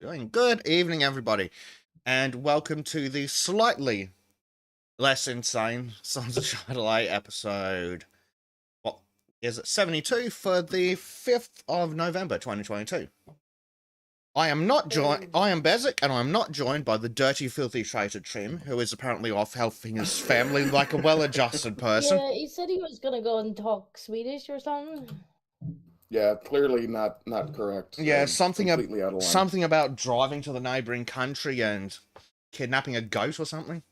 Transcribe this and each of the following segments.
doing? Good evening, everybody, and welcome to the slightly less insane Sons of Shadilay episode. What is it? 72 for the 5th of November, 2022. I am Bezic, and I'm not joined by the dirty, filthy traitor Trim, who is apparently off helping his family like a well-adjusted person. Yeah, he said he was gonna go and talk Swedish or something. Yeah, clearly not correct. Yeah, something completely out of line. something about driving to the neighboring country and kidnapping a goat or something.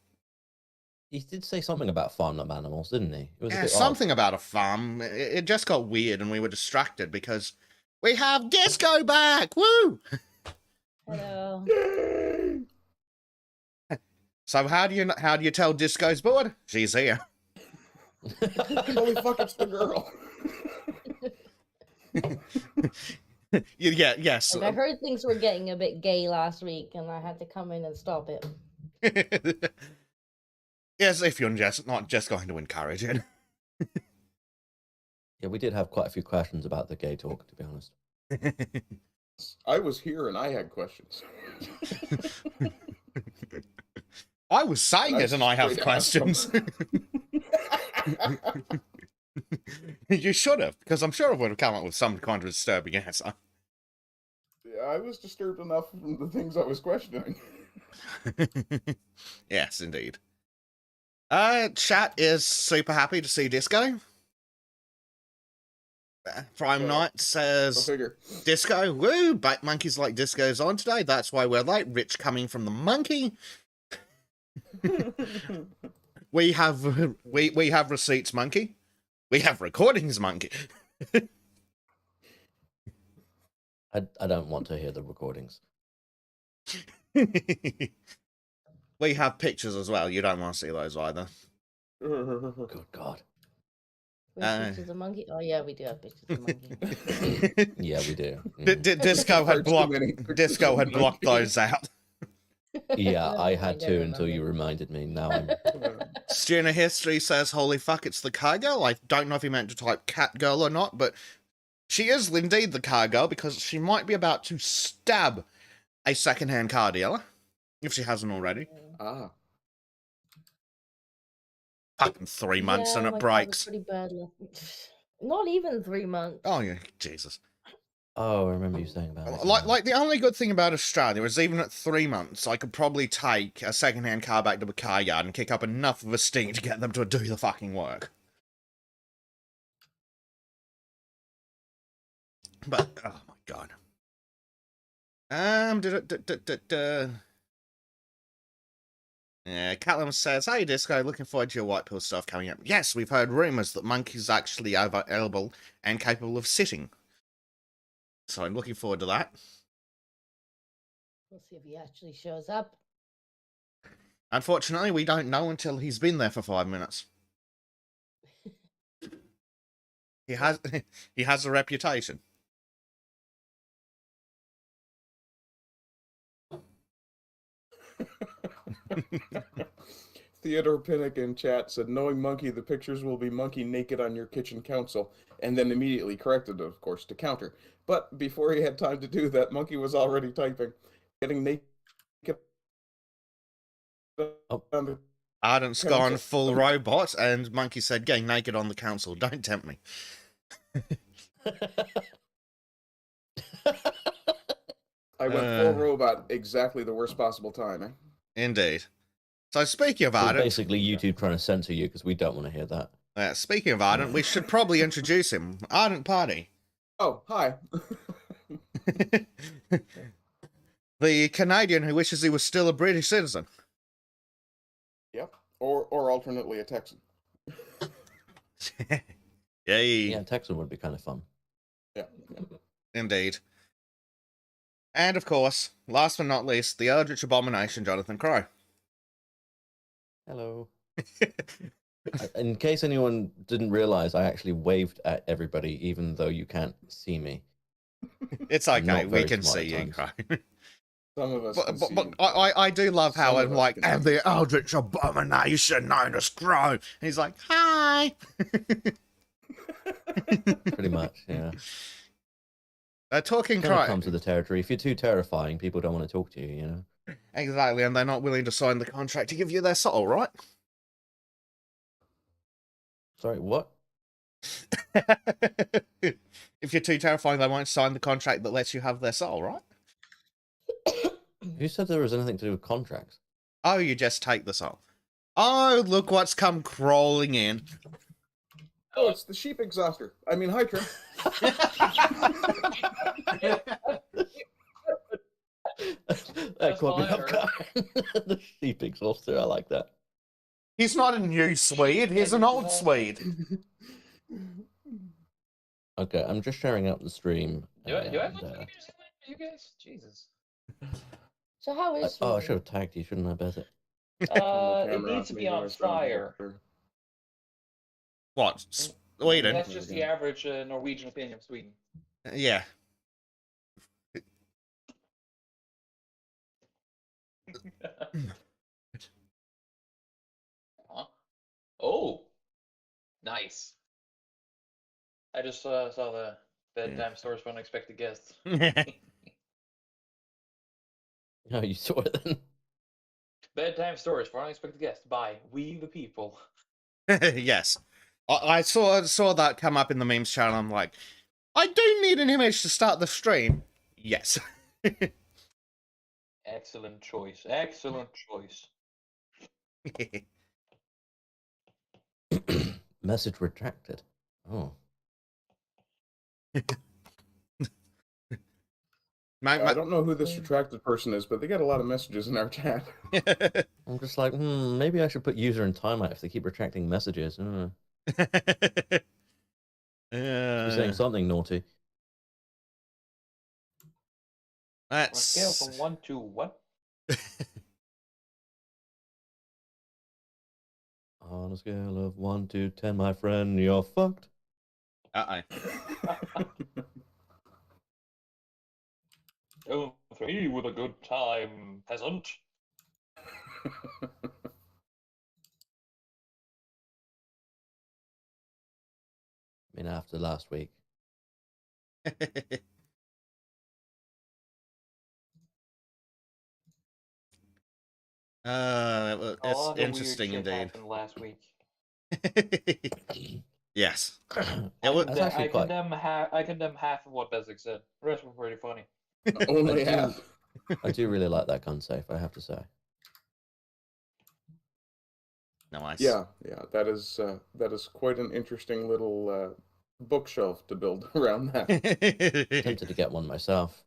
He did say something about farm animals, didn't he? It was a bit something odd. about a farm. It just got weird, and we were distracted because we have Disco back. Woo! Hello. So how do you tell Disco's bored? She's here. Holy fuck! It's the girl. Yes. Like, I heard things were getting a bit gay last week, and I had to come in and stop it. Yes, if you're not just going to encourage it. Yeah, we did have quite a few questions about the gay talk, to be honest. I was here and I had questions. I was saying it and I have questions. You should have, because I'm sure I would have come up with some kind of disturbing answer. Yeah, I was disturbed enough from the things I was questioning. Yes, indeed. Chat is super happy to see Disco. Prime Knight says, Disco, woo, bait monkeys like Disco's on today. That's why we're late. Rich coming from the monkey. We have receipts, monkey. We have recordings, monkey. I don't want to hear the recordings. We have pictures as well. You don't want to see those either. Good God. Pictures of monkey? Oh yeah, we do have pictures of monkey. Yeah, we do. Disco had blocked those out. Yeah, I had to until you reminded me. Now I'm... Stuna History says, holy fuck, it's the car girl. I don't know if he meant to type cat girl or not, but she is indeed the car girl because she might be about to stab a second-hand car dealer, if she hasn't already. Ah. Fucking 3 months and it breaks. Pretty bad. Not even 3 months. Oh, yeah, Jesus. Oh, I remember you saying about it. Like the only good thing about Australia is even at 3 months, I could probably take a second-hand car back to a car yard and kick up enough of a stink to get them to do the fucking work. But, oh my god. Yeah, Callum says, hey Disco, looking forward to your white pill stuff coming up. Yes, we've heard rumours that Monkey's actually available and capable of sitting. So I'm looking forward to that. We'll see if he actually shows up. Unfortunately, we don't know until he's been there for 5 minutes. He has a reputation. Theodore Pinnock in chat said, knowing Monkey, the pictures will be Monkey naked on your kitchen console, and then immediately corrected, of course, to counter. But before he had time to do that, Monkey was already typing, getting naked. Ardent's gone full robot, and Monkey said, getting naked on the council, don't tempt me. I went full robot, exactly the worst possible time, eh? Indeed. So speaking of Ardent... basically YouTube trying to censor you because we don't want to hear that. Speaking of Ardent, we should probably introduce him. Ardent Party. Oh, hi. The Canadian who wishes he was still a British citizen. Yep. Or alternately a Texan. Yay. Yeah, Texan would be kind of fun. Yeah. Indeed. And of course, last but not least, the Eldritch Abomination, Jonathan Crow. Hello. In case anyone didn't realize, I actually waved at everybody, even though you can't see me. It's okay, we can see you, Crow. Some of us but I do love how I'm like, and the Eldritch Abomination known as Crow. And he's like, hi. Pretty much, yeah. talking Kind of crime. comes with the territory. If you're too terrifying, people don't want to talk to you, you know? Exactly, and they're not willing to sign the contract to give you their soul, right? Sorry, what? If you're too terrifying, they won't sign the contract that lets you have their soul, right? Who said there was anything to do with contracts? Oh, you just take the soul. Oh, look what's come crawling in. Oh, it's the sheep exhauster. I mean, Hydra. That caught me all I off guard. The sheep exhauster, I like that. He's not a new Swede, he's an old Swede. Okay, I'm just sharing out the stream. Do I have and, to you guys? Jesus. So how is I Sweden? should have tagged you, shouldn't I, Better? Turn the It camera needs off, to be maybe on my friend will fire. appear. What? Sweden? That's just the average Norwegian opinion of Sweden. Yeah. Huh? Oh, nice. I just saw the bedtime stories for unexpected guests. Oh, you saw it then? Bedtime stories for unexpected guests by We the People. Yes. I saw that come up in the memes channel. I'm like, I do need an image to start the stream. Yes. Excellent choice. Excellent choice. Message retracted. Oh. I don't know who this retracted person is, but they get a lot of messages in our chat. I'm just like, maybe I should put user in timeout if they keep retracting messages. You're saying something naughty. On a That's scale from 1 to what? On a scale of 1 to 10, my friend, you're fucked. Oh, 3 with a good time, peasant. I mean, after last week. It's A lot of interesting weird shit indeed. happened last week. Yes. That's actually quite... I condemn half of what Bezic said. The rest were pretty funny. Only I do- half. I do really like that gun safe, I have to say. Nice. Yeah, that is quite an interesting little bookshelf to build around that. Tempted to get one myself.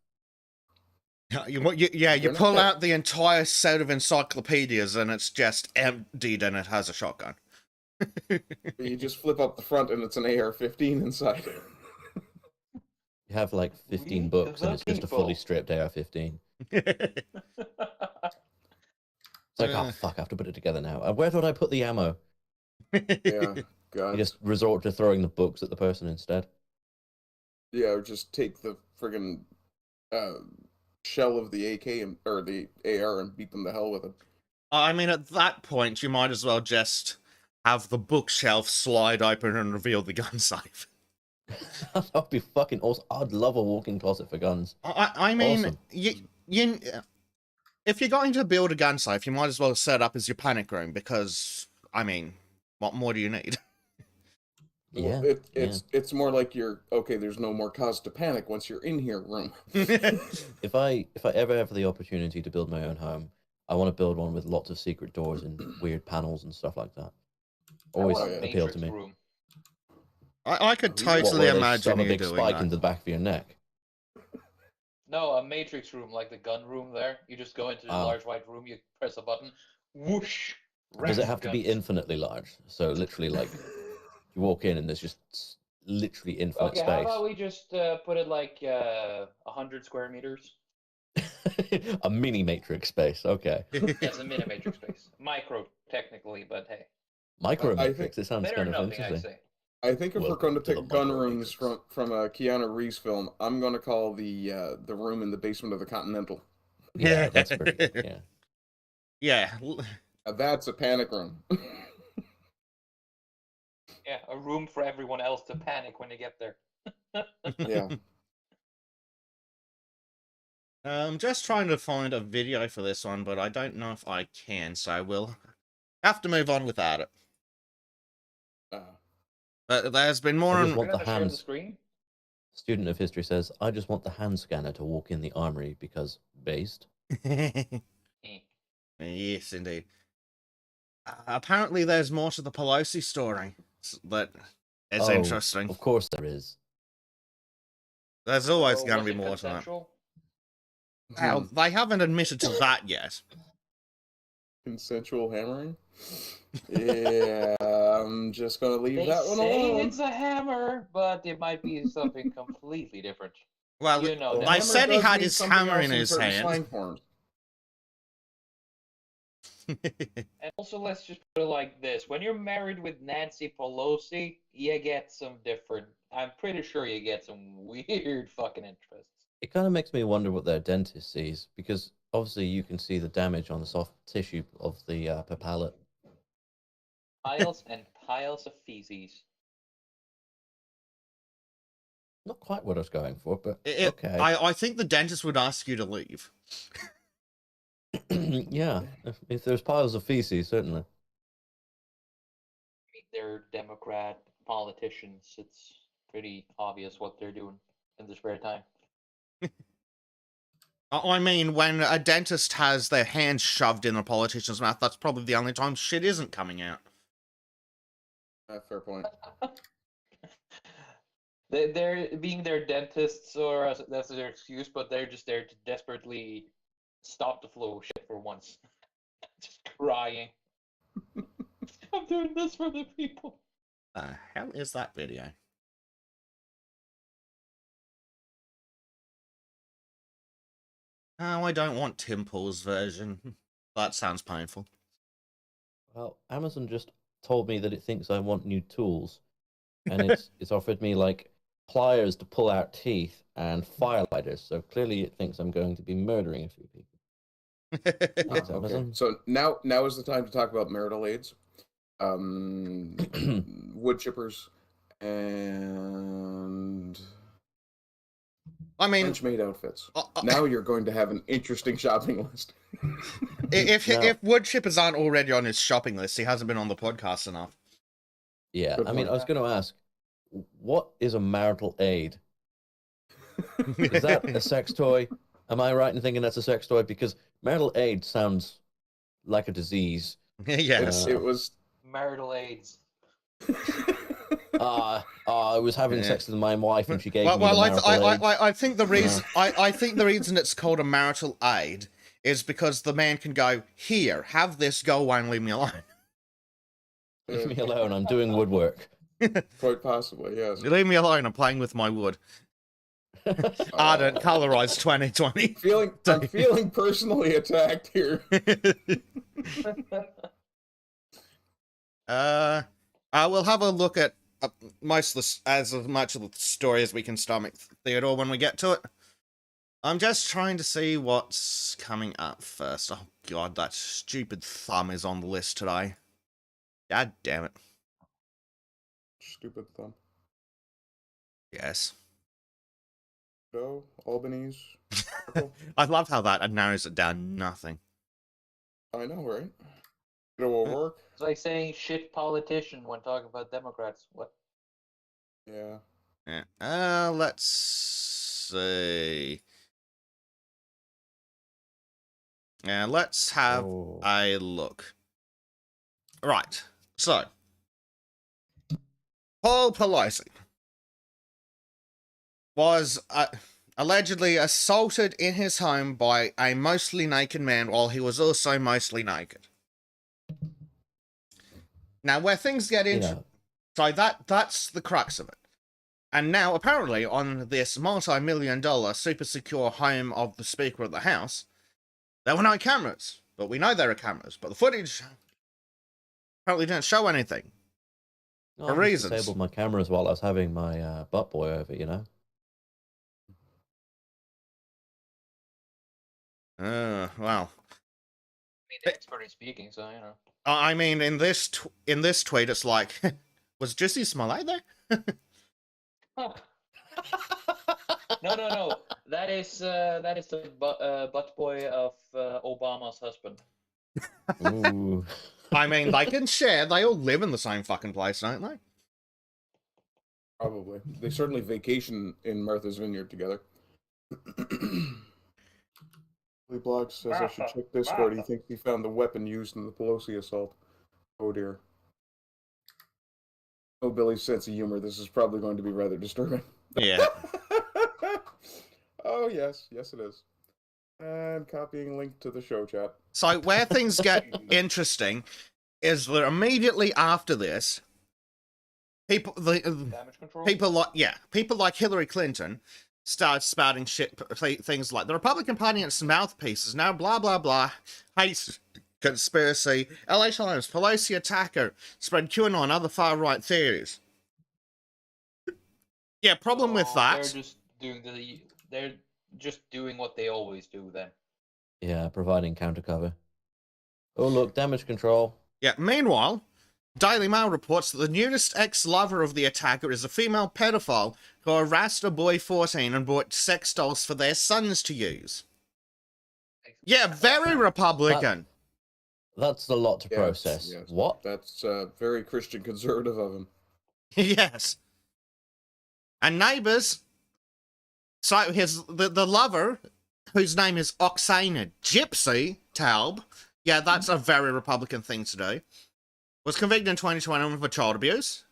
You They're pull not- out the entire set of encyclopedias and it's just emptied and it has a shotgun. You just flip up the front and it's an AR-15 inside. You have like 15 We books and the it's just a fully people. stripped AR-15. It's like, oh fuck, I have to put it together now. Where would I put the ammo? Yeah, You God. just resort to throwing the books at the person instead. Yeah, or just take the friggin' shell of the AK or the AR and beat them to hell with it. I mean, at that point, you might as well just have the bookshelf slide open and reveal the gun safe. That would be fucking awesome. I'd love a walk-in closet for guns. I mean, Awesome. if you're going to build a gun safe, you might as well set up as your panic room because, I mean, what more do you need? Yeah, It's more like there's no more cause to panic once you're in here room. If I ever have the opportunity to build my own home, I want to build one with lots of secret doors and weird panels and stuff like that. Always I want a appealed to Matrix me. room. I could What, totally where they imagine shove a you big doing spike that. into the back of your neck. No, a Matrix room, like the gun room there. You just go into the Ah. large white room, you press a button, whoosh. Does it racks have of to be guns. infinitely large? So literally, like, you walk in and there's just literally infinite Okay, how space. about we just put it like 100 square meters? A mini matrix space. Okay, That's a mini matrix space. Micro, technically, but hey. micro I matrix. It sounds Better kind than of nothing, I interesting. say. I think if we're Welcome going to to the pick gun micro rooms matrix. from a Keanu Reeves film, I'm going to call the room in the basement of the Continental. Yeah, that's pretty good. Yeah. Yeah. That's a panic room. Yeah, a room for everyone else to panic when they get there. Yeah. I'm just trying to find a video for this one, but I don't know if I can, so we'll have to move on without it. Uh, But there's been more I just and... We're want the gonna share the hands. screen. Student of history says, I just want the hand scanner to walk in the armory because based. Eh. Yes, indeed. Apparently there's more to the Pelosi story that is Oh, interesting. of course there is. There's always So going to was be it more to that. consensual? Well, they haven't admitted to that yet. Consensual hammering? Yeah, I'm just gonna leave They that one say alone. it's a hammer, but it might be something completely different. Well, You know Well, that. they hammer said he does had mean his something hammer else in his certain hand. slang forms. And also, let's just put it like this: when you're married with Nancy Pelosi, you get some different. I'm pretty sure you get some weird fucking interests. It kind of makes me wonder what their dentist sees, because obviously you can see the damage on the soft tissue of the upper palate. Piles and piles of feces. Not quite what I was going for, but It- okay. I think the dentist would ask you to leave. Yeah, if there's piles of feces, certainly. I mean, they're Democrat politicians. It's pretty obvious what they're doing in their spare time. I mean, when a dentist has their hand shoved in a politician's mouth, that's probably the only time shit isn't coming out. Fair point. They're being their dentists, or that's their excuse, but they're just there to desperately stop the flow of shit for once. Just crying. I'm doing this for the people. The hell is that video? Oh, I don't want Tim Pool's version. That sounds painful. Well, Amazon just told me that it thinks I want new tools, and it's offered me like pliers to pull out teeth and firelighters. So clearly, it thinks I'm going to be murdering a few people. Thanks, Okay. Amazon. So now is the time to talk about marital aids, wood chippers, and I mean, French-made outfits. Now you're going to have an interesting shopping list. if wood chippers aren't already on his shopping list, he hasn't been on the podcast enough. Yeah, Good I mean, point. I was going to ask, what is a marital aid? Is that a sex toy? Am I right in thinking that's a sex toy? Because marital aid sounds like a disease. Yeah. It was. Marital AIDS. I was having Yeah. sex with my wife and she gave me the Well, marital aid. I think the reason I think the reason it's called a marital aid is because the man can go, here, have this, go away and leave me alone. Leave me alone, I'm doing woodwork. Quite possibly, yes. Leave me alone, I'm playing with my wood. Ardent, colorized 2020. I'm feeling personally attacked here. We'll have a look at much of the story as we can stomach, Theodore, when we get to it. I'm just trying to see what's coming up first. Oh god, that stupid thumb is on the list today. God damn it. Stupid thumb. Yes. Go, Albanese. I love how that narrows it down nothing. I know, right? Go O'Rourke. It's like saying shit politician when talking about Democrats. What? Yeah. Yeah. Let's see. Yeah, let's have a look. Right. So, Paul Pelosi was allegedly assaulted in his home by a mostly naked man while he was also mostly naked. Now, where things get into... So that's the crux of it. And now, apparently, on this multi-million-dollar super secure home of the Speaker of the House, there were no cameras. But we know there are cameras. But the footage apparently didn't show anything. For I reasons. disabled my cameras while I was having my butt boy over, you know? Well. I mean, the expert is speaking, so you know. I mean, in this tweet, it's like, was Jussie Smollett there? No. That is the butt boy of Obama's husband. Ooh. I mean, they can share. They all live in the same fucking place, don't they? Probably. They certainly vacation in Martha's Vineyard together. Billy Block says I should check Discord. He thinks he found the weapon used in the Pelosi assault. Oh dear. Oh, Billy's sense of humor. This is probably going to be rather disturbing. Yeah. Oh, yes. Yes, it is. And copying link to the show chat. So where things get interesting is that immediately after this, people Damage control. people like Hillary Clinton start spouting shit things like the Republican Party and its mouthpieces now blah blah blah, hate conspiracy, LA Times, Pelosi attacker, spread QAnon, other far right theories. Yeah, problem with that. They're just doing what they always do then. Yeah, providing counter cover. Oh, look, damage control. Yeah, meanwhile, Daily Mail reports that the newest ex-lover of the attacker is a female pedophile who harassed a boy 14 and bought sex dolls for their sons to use. Yeah, very Republican. That's a lot to process. Yes. What? That's very Christian conservative of him. Yes. And neighbours. So the lover, whose name is Oksana Gypsy Taub, yeah, that's a very Republican thing to do, was convicted in 2021 for child abuse.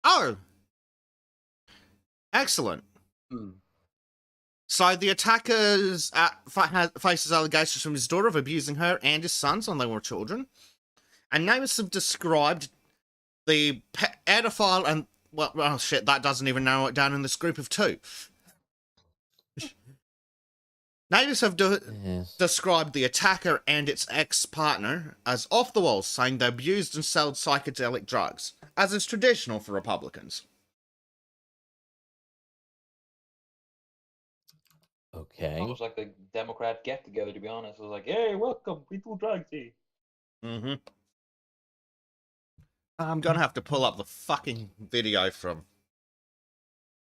Oh! Excellent. So the attacker faces allegations from his daughter of abusing her and his sons when they were children. And neighbors have described the pedophile and... Well, shit, that doesn't even narrow it down in this group of two. Neighbors have described the attacker and its ex-partner as off the wall, saying they abused and sold psychedelic drugs, as is traditional for Republicans. Okay. Almost like the Democrat get-together, to be honest. It was like, hey, welcome, we do drugs here. Mm-hmm. I'm gonna have to pull up the fucking video from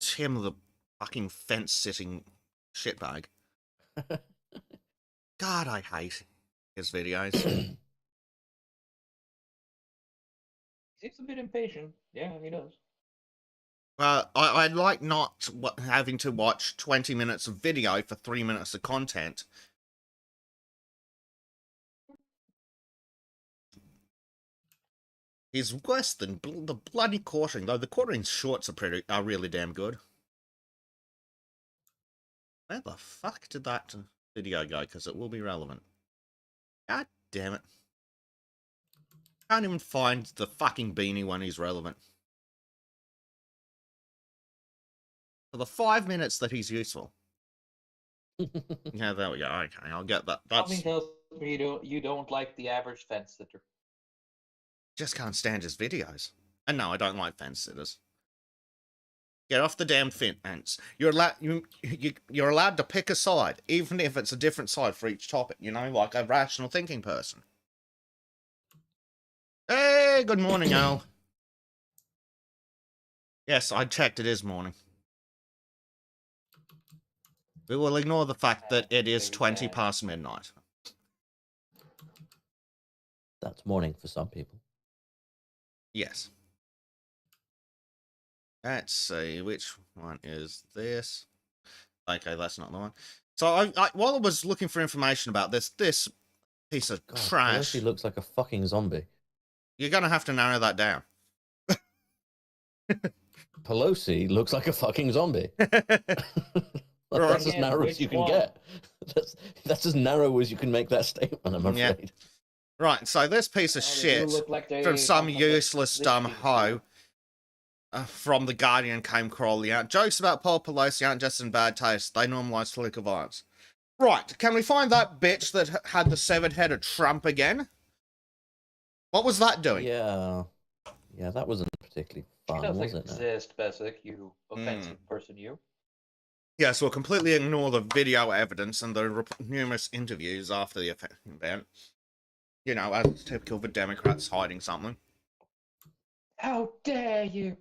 Tim the fucking fence-sitting shitbag. God, I hate his videos. Seems a bit impatient. Yeah, he does. Well, I like not having to watch 20 minutes of video for 3 minutes of content. He's worse than the bloody quartering, though the quartering shorts are really damn good. Where the fuck did that video go? Because it will be relevant. God damn it. Can't even find the fucking beanie when he's relevant. For the 5 minutes that he's useful. Yeah, there we go. Okay, I'll get that. Something tells me you don't like the average fence sitter. Just can't stand his videos. And no, I don't like fence sitters. Get off the damn fence. You're allowed to pick a side, even if it's a different side for each topic, you know, like a rational thinking person. Hey, good morning, Al. Yes, I checked, it is morning. We will ignore the fact that it is 20 past midnight. That's morning for some people. Yes. Let's see, which one is this? Okay, that's not the one. So while I was looking for information about this piece of trash... Pelosi looks like a fucking zombie. You're going to have to narrow that down. Pelosi looks like a fucking zombie. That's as narrow as you can get. That's as narrow as you can make that statement, I'm afraid. Yeah. Right, so this piece of shit from some useless dumb hoe from The Guardian came crawling out. Jokes about Paul Pelosi aren't just in bad taste, they normalise political violence. Right, can we find that bitch that had the severed head of Trump again? What was that doing? Yeah, that wasn't particularly fun, It doesn't was it? exist, Besic, you offensive person, you. Yes, we'll completely ignore the video evidence and the numerous interviews after the event. You know, as typical for Democrats hiding something. How dare you?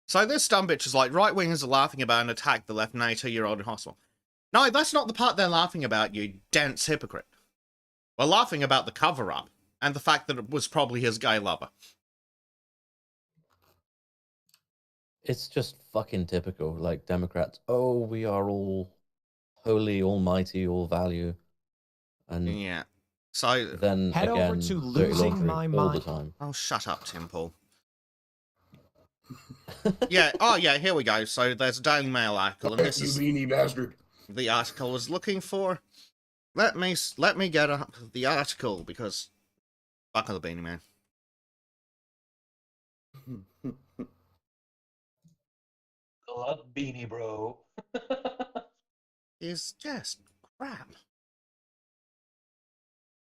So this dumb bitch is like, right-wingers are laughing about an attack that left an 82-year-old in hospital. No, that's not the part they're laughing about, you dense hypocrite. We're laughing about the cover-up, and the fact that it was probably his gay lover. It's just fucking typical. Like Democrats, oh, we are all holy, almighty, all value, and Yeah. So... then Head again, over to dirty losing laundry my all the mind. time. Oh, shut up, Tim Paul. Yeah, oh yeah, here we go. So there's a Daily Mail article, and this You is meanie bastard. the article I was looking for. Let me get the article, because fuck the Beanie Man. Love Beanie Bro. Is just crap.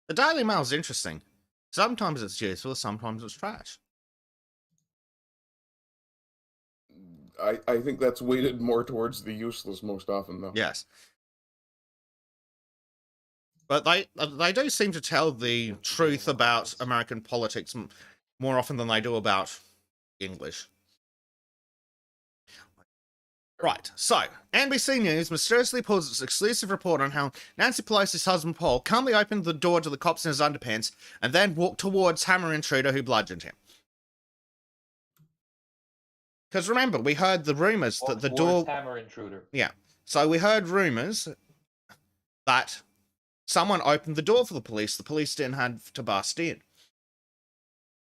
The Daily Mail's interesting. Sometimes it's useful, sometimes it's trash. I think that's weighted more towards the useless most often, though. Yes. But they do seem to tell the truth about American politics more often than they do about English. Right, so, NBC News mysteriously pulls its exclusive report on how Nancy Pelosi's husband Paul calmly opened the door to the cops in his underpants and then walked towards Hammer Intruder who bludgeoned him. Because remember, we heard the rumours that the door... Hammer Intruder. Yeah, so we heard rumours that someone opened the door for the police didn't have to bust in.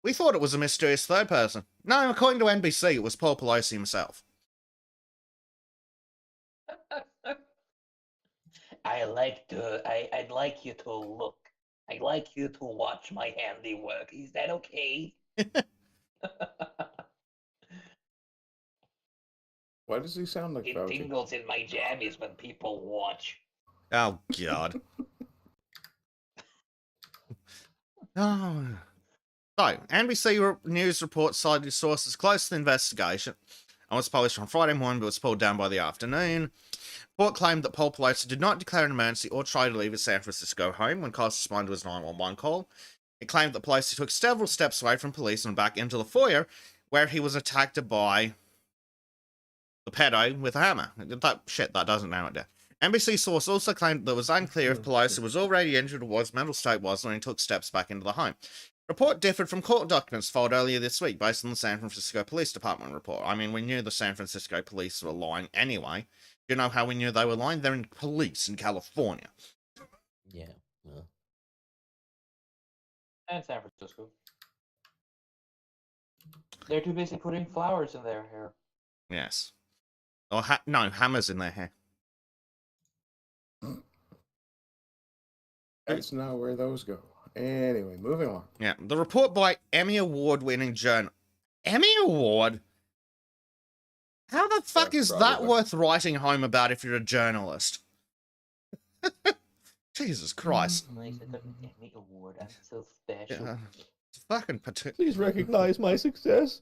We thought it was a mysterious third person. No, according to NBC, it was Paul Pelosi himself. I'd like you to look. I'd like you to watch my handiwork. Is that okay? Why does he sound like It Fauci? tingles in my jammies when people watch. Oh, God. Oh. So, NBC News reports cited sources close to the investigation and was published on Friday morning but was pulled down by the afternoon. Report claimed that Paul Pelosi did not declare an emergency or try to leave his San Francisco home when called to respond to his 911 call. It claimed that Pelosi took several steps away from police and back into the foyer, where he was attacked by the pedo with a hammer. That doesn't narrow it down. NBC source also claimed that it was unclear if Pelosi was already injured or what his mental state was when he took steps back into the home. Report differed from court documents filed earlier this week based on the San Francisco Police Department report. I mean, we knew the San Francisco police were lying anyway. You know how we knew they were lying? They're in police in California. Yeah. Well. And San Francisco. They're too busy putting flowers in their hair. Yes. Or no, hammers in their hair. That's not where those go. Anyway, moving on. Yeah, the report by Emmy Award-winning journal... Emmy Award? How the fuck is that probably. worth writing home about if you're a journalist? Jesus Christ. Nice, I got an Emmy Award. I'm so special. Yeah, it's fucking... Please recognize my success.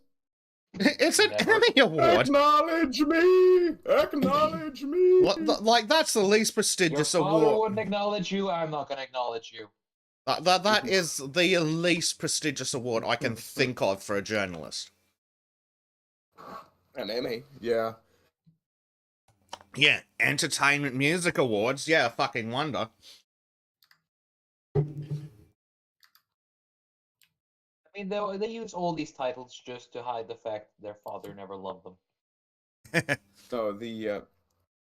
It's an Never. Emmy Award! Acknowledge me! Acknowledge me! Like, that's the least Your prestigious father award. wouldn't acknowledge you. I'm not going to acknowledge you. That is the least prestigious award I can think of for a journalist. An Emmy, yeah. Yeah, Entertainment Music Awards. Yeah, fucking wonder. I mean, they use all these titles just to hide the fact their father never loved them. No,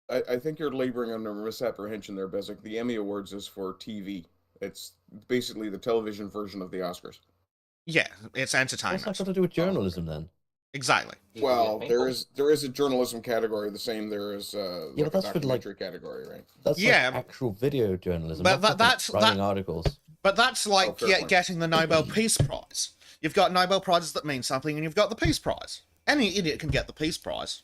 I think you're laboring under misapprehension there, Bezic. The Emmy Awards is for TV. It's basically the television version of the Oscars. Yeah, it's What's entertainment. that got to do with journalism then? Exactly. Well, there is a journalism category, the same there is Yeah, like but a that's for, like- documentary category, right? That's Yeah, like actual video journalism. but not that's- fucking writing articles. But that's like fair point. getting the Nobel Peace Prize. You've got Nobel Prizes that mean something, and you've got the Peace Prize. Any idiot can get the Peace Prize.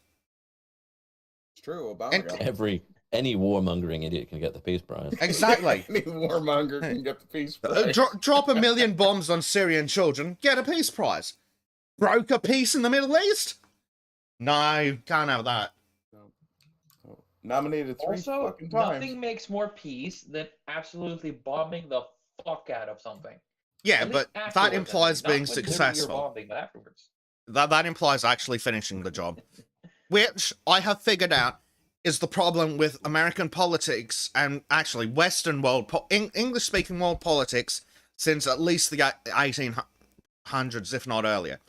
It's true. Obama And- got it. Any warmongering idiot can get the Peace Prize. Exactly. Any warmonger can get the Peace Prize. Drop 1 million bombs on Syrian children, get a Peace Prize. Broker peace in the Middle East? No, can't have that. Nominated three Also, fucking times. nothing makes more peace than absolutely bombing the fuck out of something. Yeah, At least but that afterwards, implies not being when literally you're successful. bombing, but afterwards. That implies actually finishing the job. Which I have figured out is the problem with American politics and actually Western world, English-speaking world politics since at least the 1800s, if not earlier.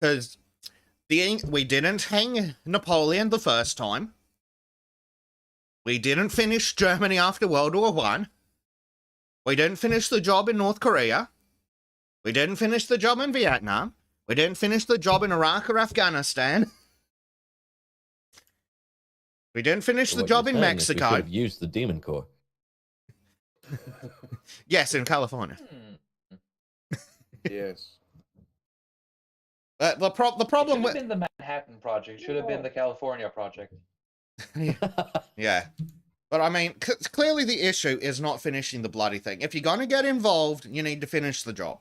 Because we didn't hang Napoleon the first time. We didn't finish Germany after World War One. We didn't finish the job in North Korea. We didn't finish the job in Vietnam. We didn't finish the job in Iraq or Afghanistan. We didn't finish So the what job you're in saying is we Mexico. should have used the Demon Core. Yes, in California. Yes. The It problem should have with been the Manhattan Project. Should have been the California Project. yeah, but I mean, clearly the issue is not finishing the bloody thing. If you're gonna get involved, you need to finish the job.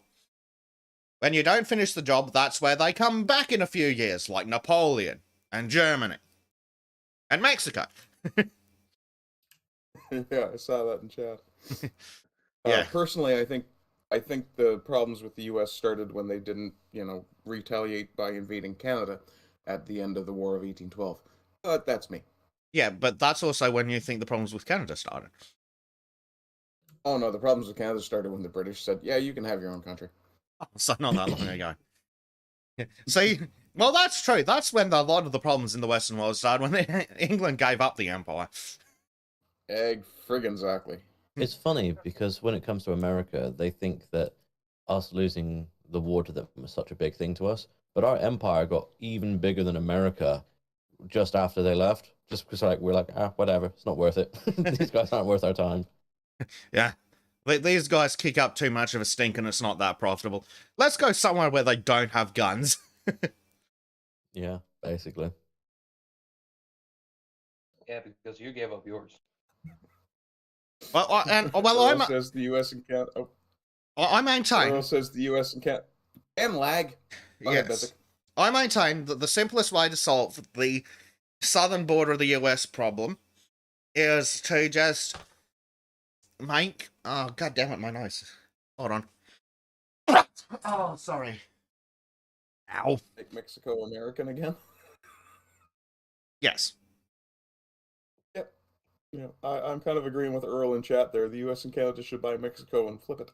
When you don't finish the job, that's where they come back in a few years, like Napoleon and Germany and Mexico. Yeah, I saw that in chat. Yeah. Personally, I think the problems with the U.S. started when they didn't, retaliate by invading Canada at the end of the War of 1812. But that's me. Yeah, but that's also when you think the problems with Canada started. Oh no, the problems with Canada started when the British said, "Yeah, you can have your own country." Oh, so not that long ago. See, well, that's true. That's when a lot of the problems in the Western world started, when England gave up the empire. Egg friggin' exactly. It's funny because when it comes to America, they think that us losing the war to them was such a big thing to us. But our empire got even bigger than America just after they left. Just because we're like, whatever, it's not worth it. These guys aren't worth our time. Yeah. These guys kick up too much of a stink and it's not that profitable. Let's go somewhere where they don't have guns. Yeah, basically. Yeah, because you gave up yours. Earl says the U.S. and Canada. Oh, I maintain. Earl says the U.S. and Canada. And lag. Go ahead, Yes. Bezic. I maintain that the simplest way to solve the southern border of the US problem is to just make. Oh, god damn it, my nose. Hold on. Oh, sorry. Ow. Make Mexico American again. Yes. Yep. I'm kind of agreeing with Earl in chat there. The U.S. and Canada should buy Mexico and flip it.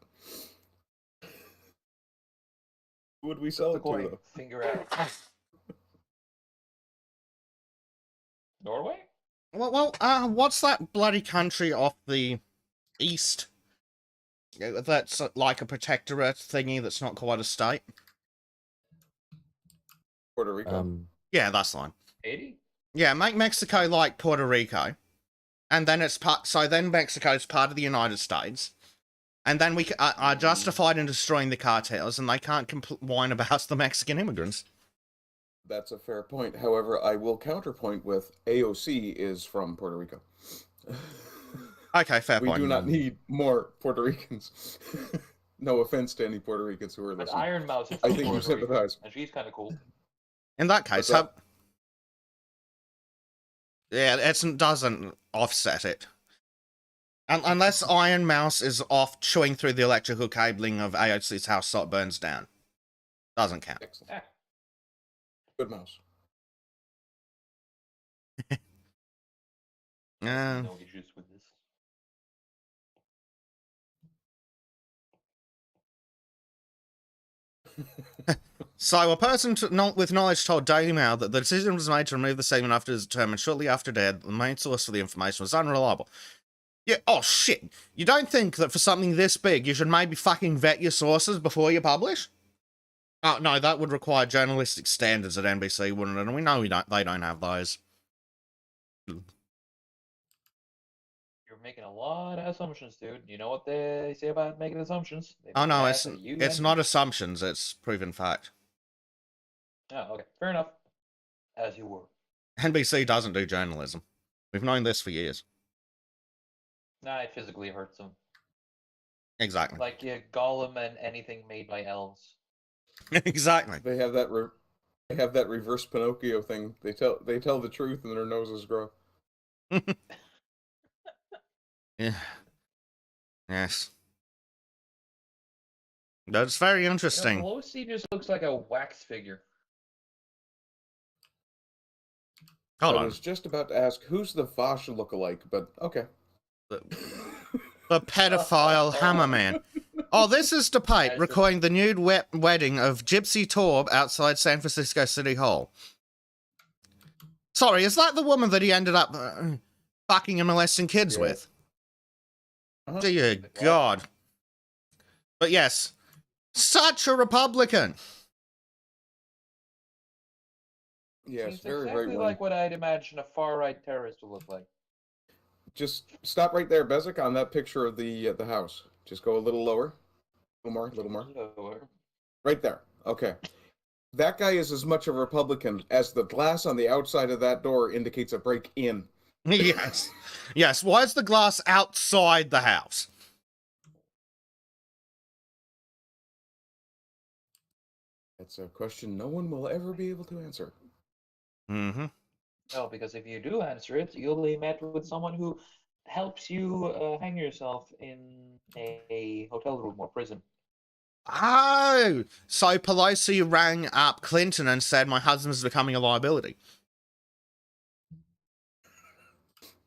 Who would we sell The it to, coin. though? Figure out. Norway? Well, what's that bloody country off the east? That's like a protectorate thingy that's not quite a state? Puerto Rico. Yeah, that's the one. Haiti? Yeah, make Mexico like Puerto Rico. And then it's part. So then Mexico's part of the United States. And then we are justified in destroying the cartels, and they can't whine about the Mexican immigrants. That's a fair point. However, I will counterpoint with AOC is from Puerto Rico. Okay, fair We point. do not need more Puerto Ricans. No offense to any Puerto Ricans who are But listening. Iron Mouse is I from think you Puerto Rico, sympathize. and she's kind of cool. In that case, What's up? yeah, it doesn't offset it. Unless Iron Mouse is off chewing through the electrical cabling of AOC's house so it burns down. Doesn't count. Excellent. Ah, Good mouse. no issues with this. So, a person with knowledge told Daily Mail that the decision was made to remove the segment after it was determined shortly after dead. The main source for the information was unreliable. Yeah, oh shit. You don't think that for something this big, you should maybe fucking vet your sources before you publish? Oh, no, that would require journalistic standards at NBC, wouldn't it? And we know they don't have those. You're making a lot of assumptions, dude. You know what they say about making assumptions? They Oh, make no, an it's ass of you it's and not me. assumptions, it's proven fact. Oh, okay. Fair enough. As you were. NBC doesn't do journalism. We've known this for years. Nah, it physically hurts them. Exactly. Like Gollum and anything made by elves. Exactly. They have that reverse Pinocchio thing. They tell the truth and their noses grow. Yeah. Yes. That's very interesting. Pelosi just looks like a wax figure. Hold I on. was just about to ask who's the Vosh lookalike, but okay. The pedophile hammerman. Oh, this is DePape As recording the nude wedding of Gypsy Torb outside San Francisco City Hall. Sorry, is that the woman that he ended up fucking and molesting kids Yeah. with? Uh-huh. Dear God. But yes, such a Republican. Yes, Seems very, exactly very like what I'd imagine a far-right terrorist would look like. Just stop right there, Bezic, on that picture of the house. Just go a little lower. A little more. Lower. Right there. Okay. That guy is as much a Republican as the glass on the outside of that door indicates a break in. Yes. Yes, why is the glass outside the house? That's a question no one will ever be able to answer. Mm-hmm. No, because if you do answer it, you'll be met with someone who helps you hang yourself in a hotel room or prison. Oh, so Pelosi rang up Clinton and said, my husband's becoming a liability.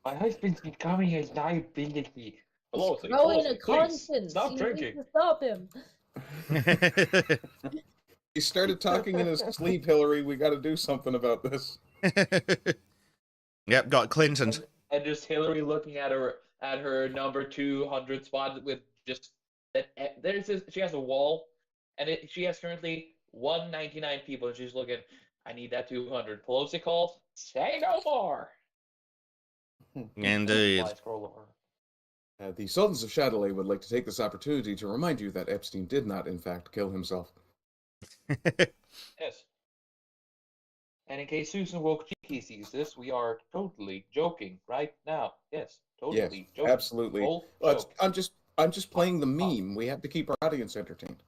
My husband's becoming a liability. Pelosi, Growing a please, conscience. stop You drinking. need to stop him. He started talking in his sleep, Hillary. We got to do something about this. Yep, got Clinton. And just Hillary looking at her number 200 spot with just that. She has a wall, and she has currently 199 people, and she's looking. I need that 200. Pelosi calls. Say no more. Indeed. Fly scroll over. The Sultans of Shadilay would like to take this opportunity to remind you that Epstein did not, in fact, kill himself. Yes. And in case Susan Wojcicki sees this, we are totally joking right now. Yes, totally Yes, joking. absolutely. Full Well, joke. I'm just playing the meme. We have to keep our audience entertained.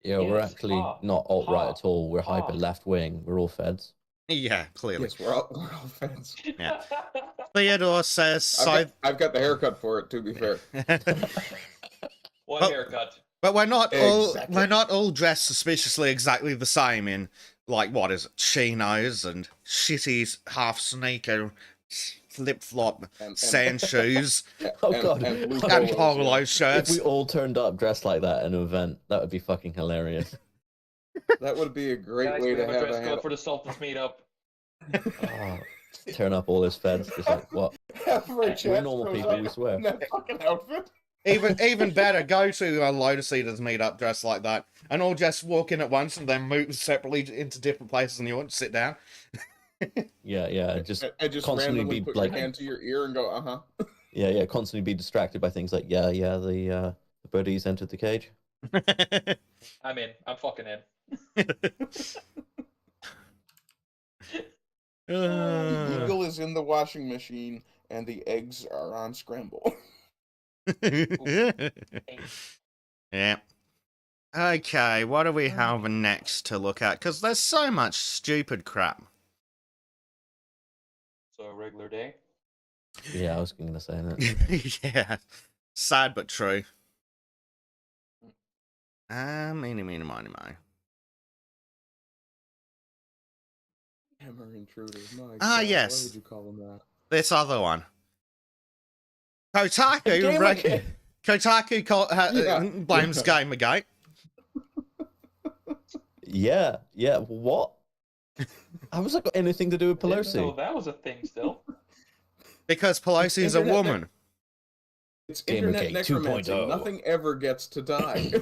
Yeah, we're Yes, actually ha, not alt-right ha, at all. We're ha. hyper left-wing. We're all feds. Yeah, clearly. Yes, we're all fans. Yeah. Theodore says, I've got the haircut for it, to be fair. One Oh. haircut. But we're not Exactly. all dressed suspiciously exactly the same in, like, what is it, chinos and shitty half sneaker, flip-flop, And- sand shoes, Oh, and- God. and blue and polos, polo yeah. If shirts. we all turned up dressed like that at an event, that would be fucking hilarious. That would be a great Guys, way we to have a have dress a code for the Sultans meetup. Oh, turn up all his feds. Just like, what? Half of our chat We're normal shows people, up we swear. in that fucking outfit. Even better, go to a Lotus Eaters meetup dressed like that, and all just walk in at once and then move separately into different places, and you want to sit down. Yeah. Just And just constantly randomly be put like, your hand to your ear and go, uh-huh. yeah, constantly be distracted by things like, the birdies entered the cage. I'm in. I'm fucking in. The eagle is in the washing machine, and the eggs are on scramble. Yeah. Okay, what do we have next to look at? Because there's so much stupid crap. So a regular day. Yeah, I was going to say that. Yeah. Sad but true. Meeny, miny. Hammer intruder. My Ah, God, yes. Why would you call him that? This other one. Gamergate. Kotaku blames Gamergate. Yeah. What? How has that got anything to do with Didn't know Pelosi? that was a thing still. Because Pelosi's a Internet woman. It's internet Gamergate necromancy. 2.0. Nothing ever gets to die.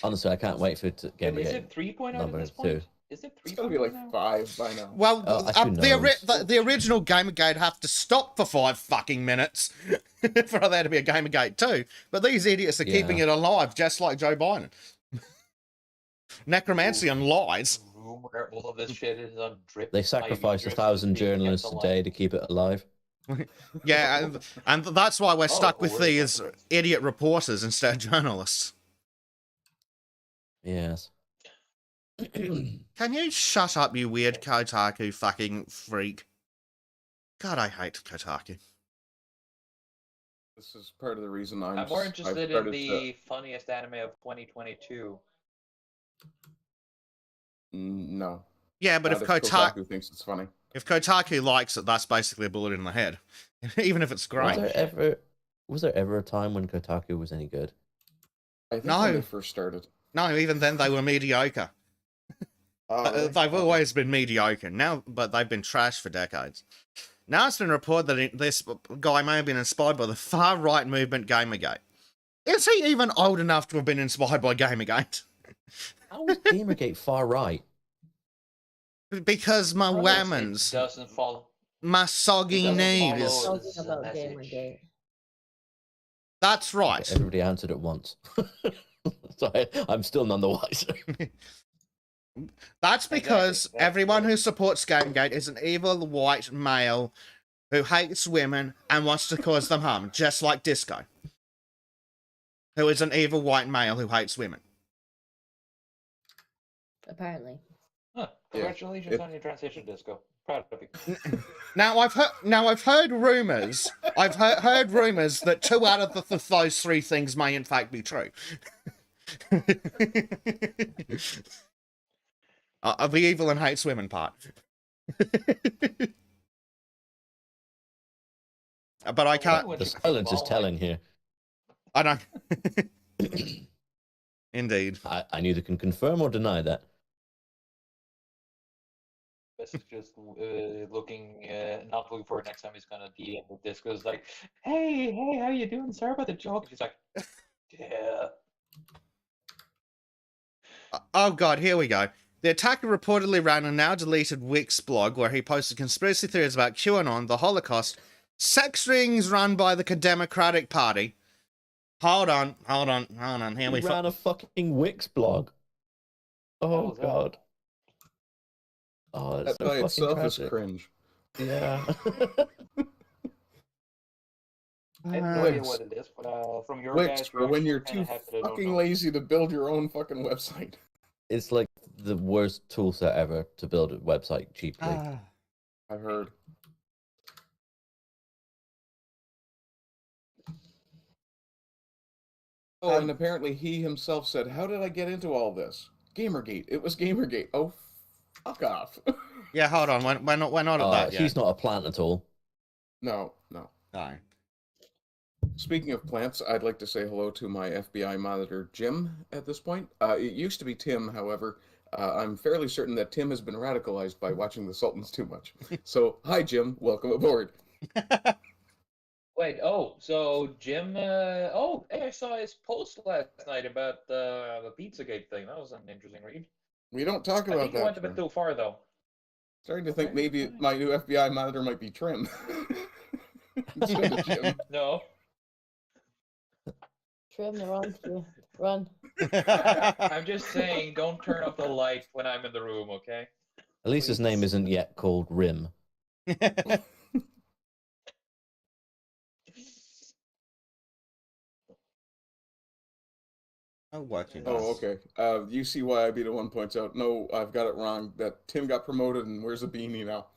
Honestly, I can't wait for it to Is Gamergate. it 3.0 at number this 2. point? Is it 3.0 It's gotta be like now? 5 by now. Well, Oh, actually, no. the original Gamergate have to stop for 5 fucking minutes for there to be a Gamergate too. But these idiots are keeping Yeah. it alive, just like Joe Biden. Necromancy and lies. A room where all of this shit is on drip. They sacrifice 1,000 journalists a day to keep it alive. Yeah, and that's why we're stuck with we're these hypocrites. idiot reporters instead of journalists. Yes. Can you shut up, you weird Kotaku fucking freak? God, I hate Kotaku. This is part of the reason I'm more interested in the funniest anime of 2022. No. Yeah, but Not if if Kotaku Kotaku thinks it's funny. likes it, that's basically a bullet in the head, even if it's Was great. there ever a time when Kotaku was any good? I think No. when they first started. No, even then they were mediocre. Really? They've Okay. always been mediocre now, but they've been trashed for decades. Now it's been reported that this guy may have been inspired by the far-right movement Gamergate. Is he even old enough to have been inspired by Gamergate? How was Gamergate far right? Because my It whammons, doesn't follow. my It soggy doesn't knees. follow Talking the about message. Gamergate. That's Okay, right. everybody answered at once. So I'm still none the wiser. That's because Exactly. That's everyone it. who supports Gamergate is an evil white male who hates women and wants to cause them harm, just like Disco, who is an evil white male who hates women. Apparently. Huh. Congratulations on your transition, Disco. Proud of you. Now I've heard rumors. I've heard rumors that 2 out of those 3 things may in fact be true. Of the evil and hates women part. But I can't. When The you silence is fall, telling here. I don't. Indeed. I neither can confirm or deny that. This is just looking, not looking for next time he's gonna DM with Disco. It's like, hey, how you doing? Sorry about the joke. She's like, yeah. Oh god, here we go. The attacker reportedly ran a now deleted Wix blog where he posted conspiracy theories about QAnon, the Holocaust, sex rings run by the Democratic Party. Hold on. Here We ran a fucking Wix blog. Oh was that? god. Oh, that's That so by fucking itself tragic. is cringe. Yeah. I have no idea what it is, but from your Wix guys' for when reaction, you're I'm kinda too happy that I don't fucking know. lazy to build your own fucking website. It's like the worst tool set ever to build a website cheaply. I heard. Oh, and apparently he himself said, "How did I get into all this? Gamergate. It was Gamergate." Oh, fuck off. Yeah, hold on. We're not at that yet. He's not a plant at all. No. No. Speaking of plants, I'd like to say hello to my FBI monitor, Jim, at this point. It used to be Tim, however. I'm fairly certain that Tim has been radicalized by watching the Sultans too much. So, hi, Jim. Welcome aboard. Wait, so Jim, hey, I saw his post last night about the Pizzagate thing. That was an interesting read. We don't talk I about think that. you went a bit Jim. too far, though. Starting to think Okay, maybe fine. my new FBI monitor might be Trim. Instead of Jim. No. Trim, they're on to you. Run. I'm just saying, don't turn up the light when I'm in the room, okay? At least his name Please. isn't yet called Rim. Oh, working. Oh, okay. You see why IB1 points out, no, I've got it wrong, that Tim got promoted and where's the beanie now?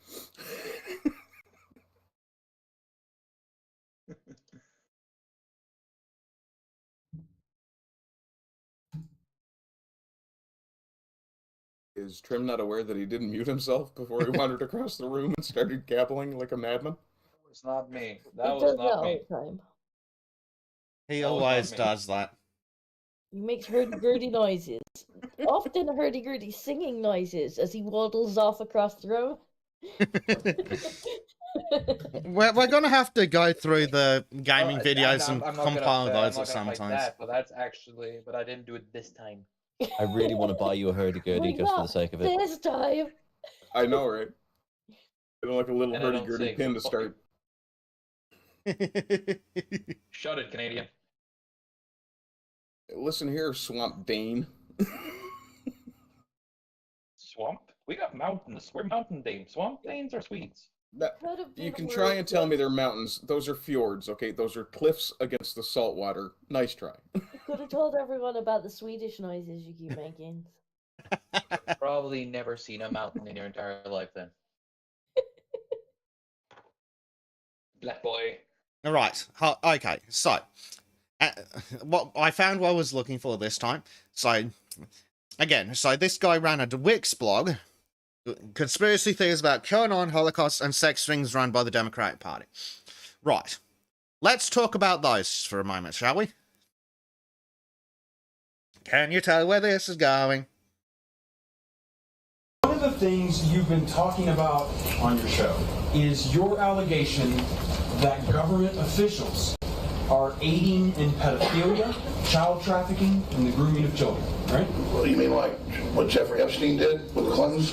Is Trim not aware that he didn't mute himself before he wandered across the room and started gabbling like a madman? It's not me. He That was does that not all me. the time. He That was not always me. does that. He makes hurdy-gurdy noises. Often hurdy-gurdy singing noises as he waddles off across the room. We're gonna have to go through the gaming Well, videos I'm and not compile gonna, those at some fight times. that, but that's actually, but I didn't do it this time. I really want to buy you a hurdy-gurdy Why just for the not sake of it. this time? I know, right? I don't like a little And I don't hurdy-gurdy sing, pin so to fuck start. Shut it, Canadian. Listen here, Swamp Dane. Swamp? We got mountains. We're mountain dames. Swamp danes are Swedes. That, Could have you been can try worse. and tell me they're mountains. Those are fjords, okay? Those are cliffs against the salt water. Nice try. You could have told everyone about the Swedish noises you keep making. Probably never seen a mountain in your entire life then. black boy. All right. Okay. So, what I found what I was looking for this time. So, again, this guy ran a Wix blog, conspiracy theories about QAnon, Holocaust, and sex rings run by the Democratic Party. Right. Let's talk about those for a moment, shall we? Can you tell where this is going? One of the things you've been talking about on your show is your allegation that government officials are aiding in pedophilia, child trafficking, and the grooming of children, right? What do you mean, like what Jeffrey Epstein did with the Clintons?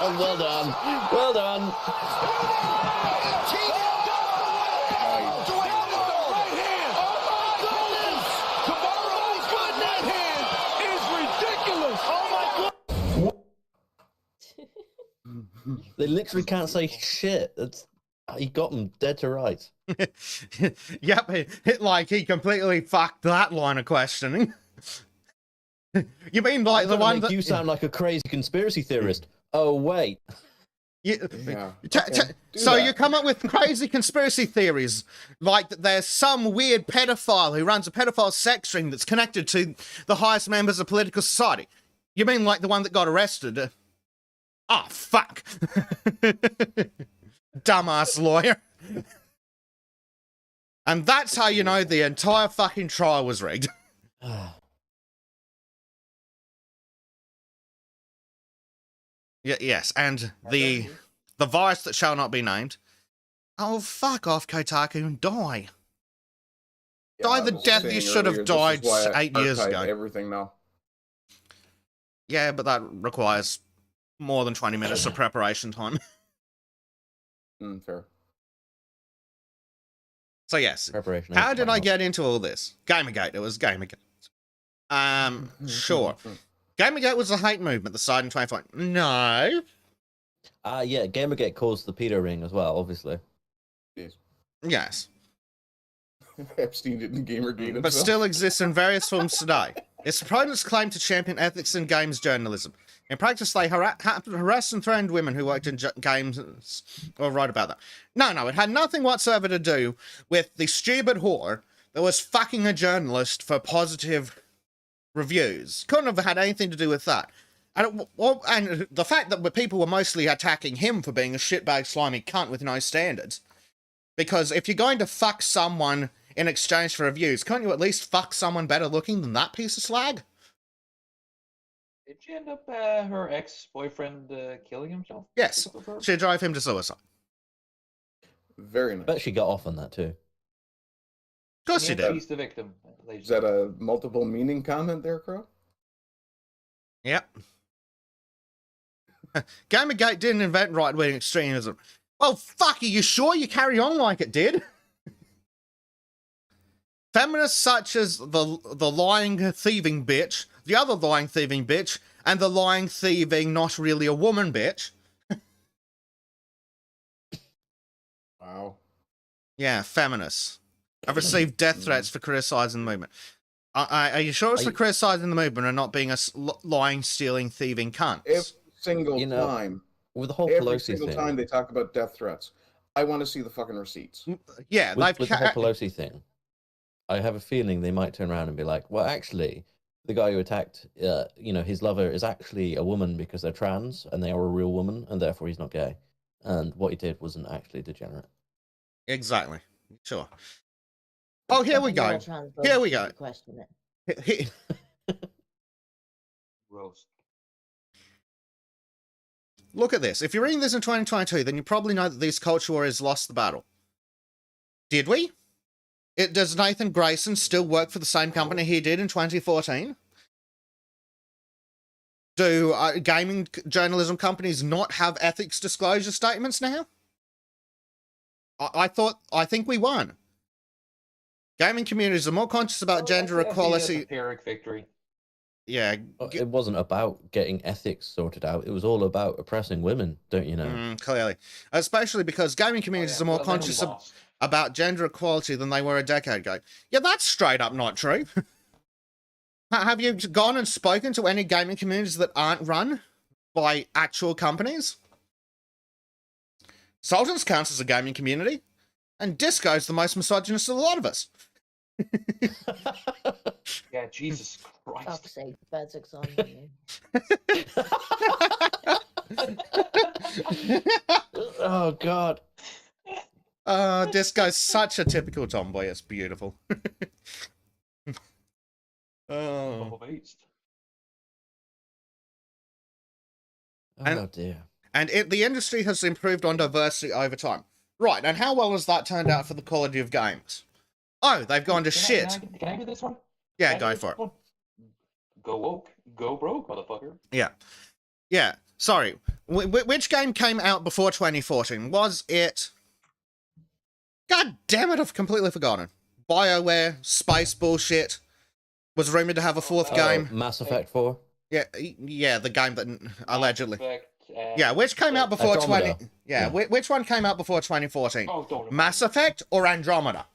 Well done. Well done. They literally can't say shit. He got them dead to rights. Yep, he completely fucked that line of questioning. You mean like the one that you sound like a crazy conspiracy theorist? Oh wait. So you come up with crazy conspiracy theories, like that there's some weird pedophile who runs a pedophile sex ring that's connected to the highest members of political society. You mean like the one that got arrested? Oh, fuck. Dumbass lawyer. And that's how you know the entire fucking trial was rigged. Yes, and the virus that shall not be named. Oh, fuck off, Kotaku, and die. Die the death you should have died 8 years ago. Everything now. Yeah, but that requires more than 20 minutes of preparation time. Fair. So yes, Preparation. how did I get into all this? Gamergate. It was Gamergate. Sure. Gamergate was a hate movement that started in 2014. No. Yeah, Gamergate caused the pedo ring as well, obviously. Yes. Epstein didn't Gamergate himself. But still exists in various forms today. Its proponents claim to champion ethics in games journalism. In practice, they harassed and threatened women who worked in games or wrote about that. No, it had nothing whatsoever to do with the stupid whore that was fucking a journalist for positive reviews. Couldn't have had anything to do with that. And the fact that people were mostly attacking him for being a shitbag slimy cunt with no standards. Because if you're going to fuck someone in exchange for reviews, can't you at least fuck someone better looking than that piece of slag? Did she end up her ex-boyfriend killing himself? Yes, she drove him to suicide. Very I nice. bet she got off on that too. Of course she did. He's the victim. Is that a multiple meaning comment there, Crow? Yep. Gamergate didn't invent right-wing extremism. Well, fuck, are you sure? You carry on like it did. Feminists such as the lying thieving bitch, the other lying thieving bitch, and the lying thieving not really a woman bitch. Wow. Yeah, feminists. I've received death threats for criticising the movement. Are you sure it's for criticising the movement and not being a lying, stealing, thieving cunt? Every single time. With the whole Every Pelosi single thing. time they talk about death threats. I want to see the fucking receipts. Yeah, with the whole Pelosi thing, I have a feeling they might turn around and be like, well, actually, the guy who attacked, his lover is actually a woman because they're trans and they are a real woman and therefore he's not gay. And what he did wasn't actually degenerate. Exactly. Sure. Oh, here we go. Here we go. Question it. Roast. Look at this. If you're reading this in 2022, then you probably know that these culture warriors lost the battle. Did we? Does Nathan Grayson still work for the same company he did in 2014? Do gaming journalism companies not have ethics disclosure statements now? I think we won. Gaming communities are more conscious about gender equality. A Pyrrhic victory. Yeah. It wasn't about getting ethics sorted out. It was all about oppressing women, don't you know? Clearly. Especially because gaming communities are more conscious about gender equality than they were a decade ago. Yeah, that's straight up not true. Have you gone and spoken to any gaming communities that aren't run by actual companies? Sultans counts as a gaming community, and Disco's the most misogynist of a lot of us. Yeah, Jesus Christ. Fuck's sake, Bezek's on me. Oh God. Disco's such a typical tomboy. It's beautiful. Oh. Double-based. Oh dear. And the industry has improved on diversity over time. Right, and how well has that turned out for the quality of games? Oh, they've gone to shit. Can I do this one? Yeah, Can I go do for this it. one? Go woke, go broke, motherfucker. Yeah, sorry. Which game came out before 2014? Was it... God damn it, I've completely forgotten. BioWare, space bullshit, was rumoured to have a fourth game. Mass Effect 4. Yeah, the game that allegedly... Effect, Yeah, which came out before Andromeda. 20... Yeah, which one came out before 2014? Oh, don't Mass Effect or Andromeda?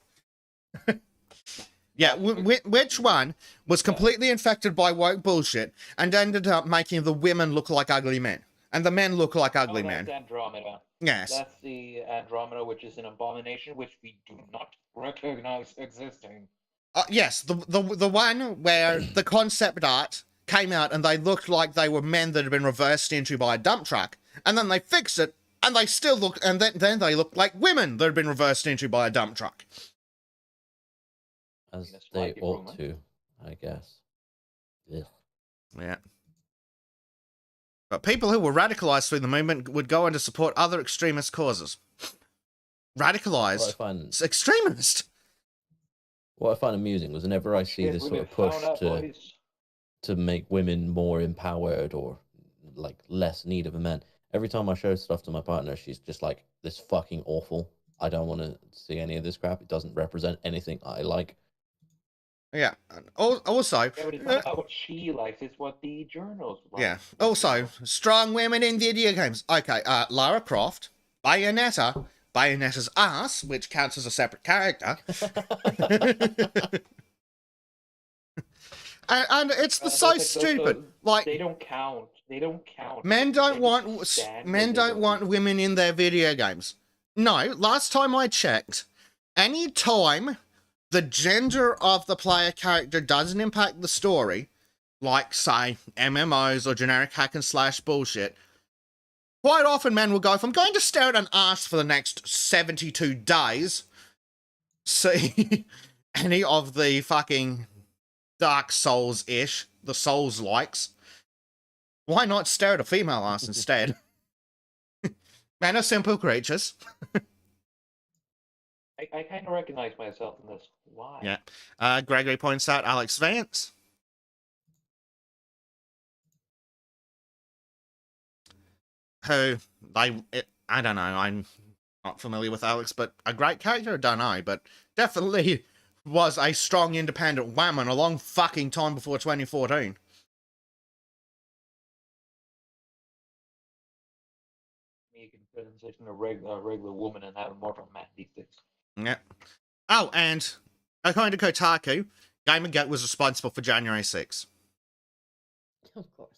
Yeah, which one was completely infected by woke bullshit and ended up making the women look like ugly men and the men look like ugly men? That's Andromeda. Yes. That's the Andromeda, which is an abomination which we do not recognize existing. Yes, the one where the concept art came out and they looked like they were men that had been reversed into by a dump truck, and then they fixed it and they still look, and then they looked like women that had been reversed into by a dump truck. As That's they like ought to, I guess. Ugh. Yeah. But people who were radicalized through the movement would go on to support other extremist causes. Radicalized? It's extremist. What I find amusing was whenever I see this sort of push to make women more empowered or like less need of a man, every time I show stuff to my partner, she's just like, "This fucking awful. I don't want to see any of this crap. It doesn't represent anything I like." Yeah. Also, Yeah, but it's not what she likes, it's what the journals like. yeah. Also, strong women in video games. Okay, Lara Croft, Bayonetta's ass, which counts as a separate character. and it's so stupid. Like, they don't count. They don't count. Men don't want women in their video games. No, last time I checked, any time the gender of the player character doesn't impact the story, like, say, MMOs or generic hack and slash bullshit, quite often men will go, if I'm going to stare at an ass for the next 72 days, see any of the fucking Dark Souls-ish, the Souls-likes, why not stare at a female ass instead? Men are simple creatures. I kind of recognize myself in this. Why? Yeah. Gregory points out Alex Vance. Who, I don't know, I'm not familiar with Alex, but a great character, I don't know, but definitely was a strong independent woman a long fucking time before 2014. You can transition a regular woman and have more of a man these days. Yeah. Oh, and according to Kotaku, Gamergate was responsible for January 6th. Of course.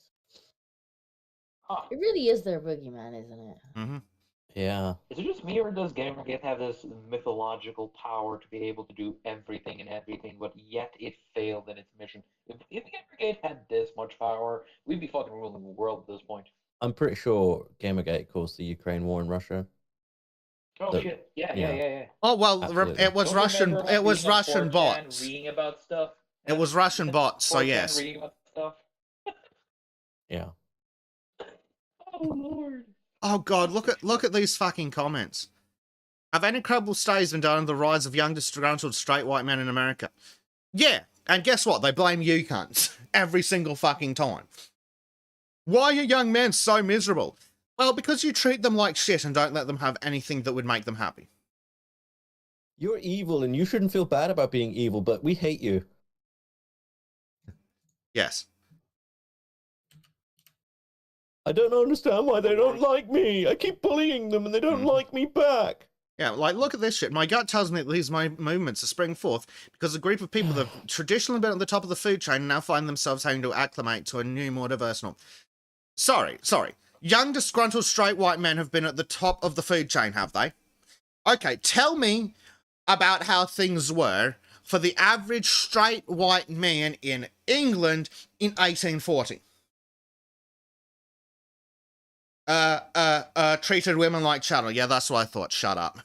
Huh. It really is their boogeyman, isn't it? Mm-hmm. Yeah. Is it just me, or does Gamergate have this mythological power to be able to do everything and everything, but yet it failed in its mission? If Gamergate had this much power, we'd be fucking ruling the world at this point. I'm pretty sure Gamergate caused the Ukraine war in Russia. Oh The- shit! Yeah. Oh well, Absolutely. it was Don't Russian. remember It was being on Russian 4chan bots. reading about stuff. It was Russian bots. So 4chan yes. reading about stuff. Yeah. Oh lord. Oh god, look at these fucking comments. Have any credible studies been done on the rise of young disgruntled straight white men in America? Yeah, and guess what? They blame you cunts every single fucking time. Why are young men so miserable? Well, because you treat them like shit and don't let them have anything that would make them happy. You're evil and you shouldn't feel bad about being evil, but we hate you. Yes. I don't understand why they don't like me. I keep bullying them and they don't like me back. Yeah, like, look at this shit. My gut tells me that these movements are spring forth because a group of people that have traditionally been at the top of the food chain now find themselves having to acclimate to a new, more diverse norm. Sorry. young disgruntled straight white men have been at the top of the food chain, have they? Okay, tell me about how things were for the average straight white man in England in 1840. Treated women like chattel. Yeah, that's what I thought. Shut up.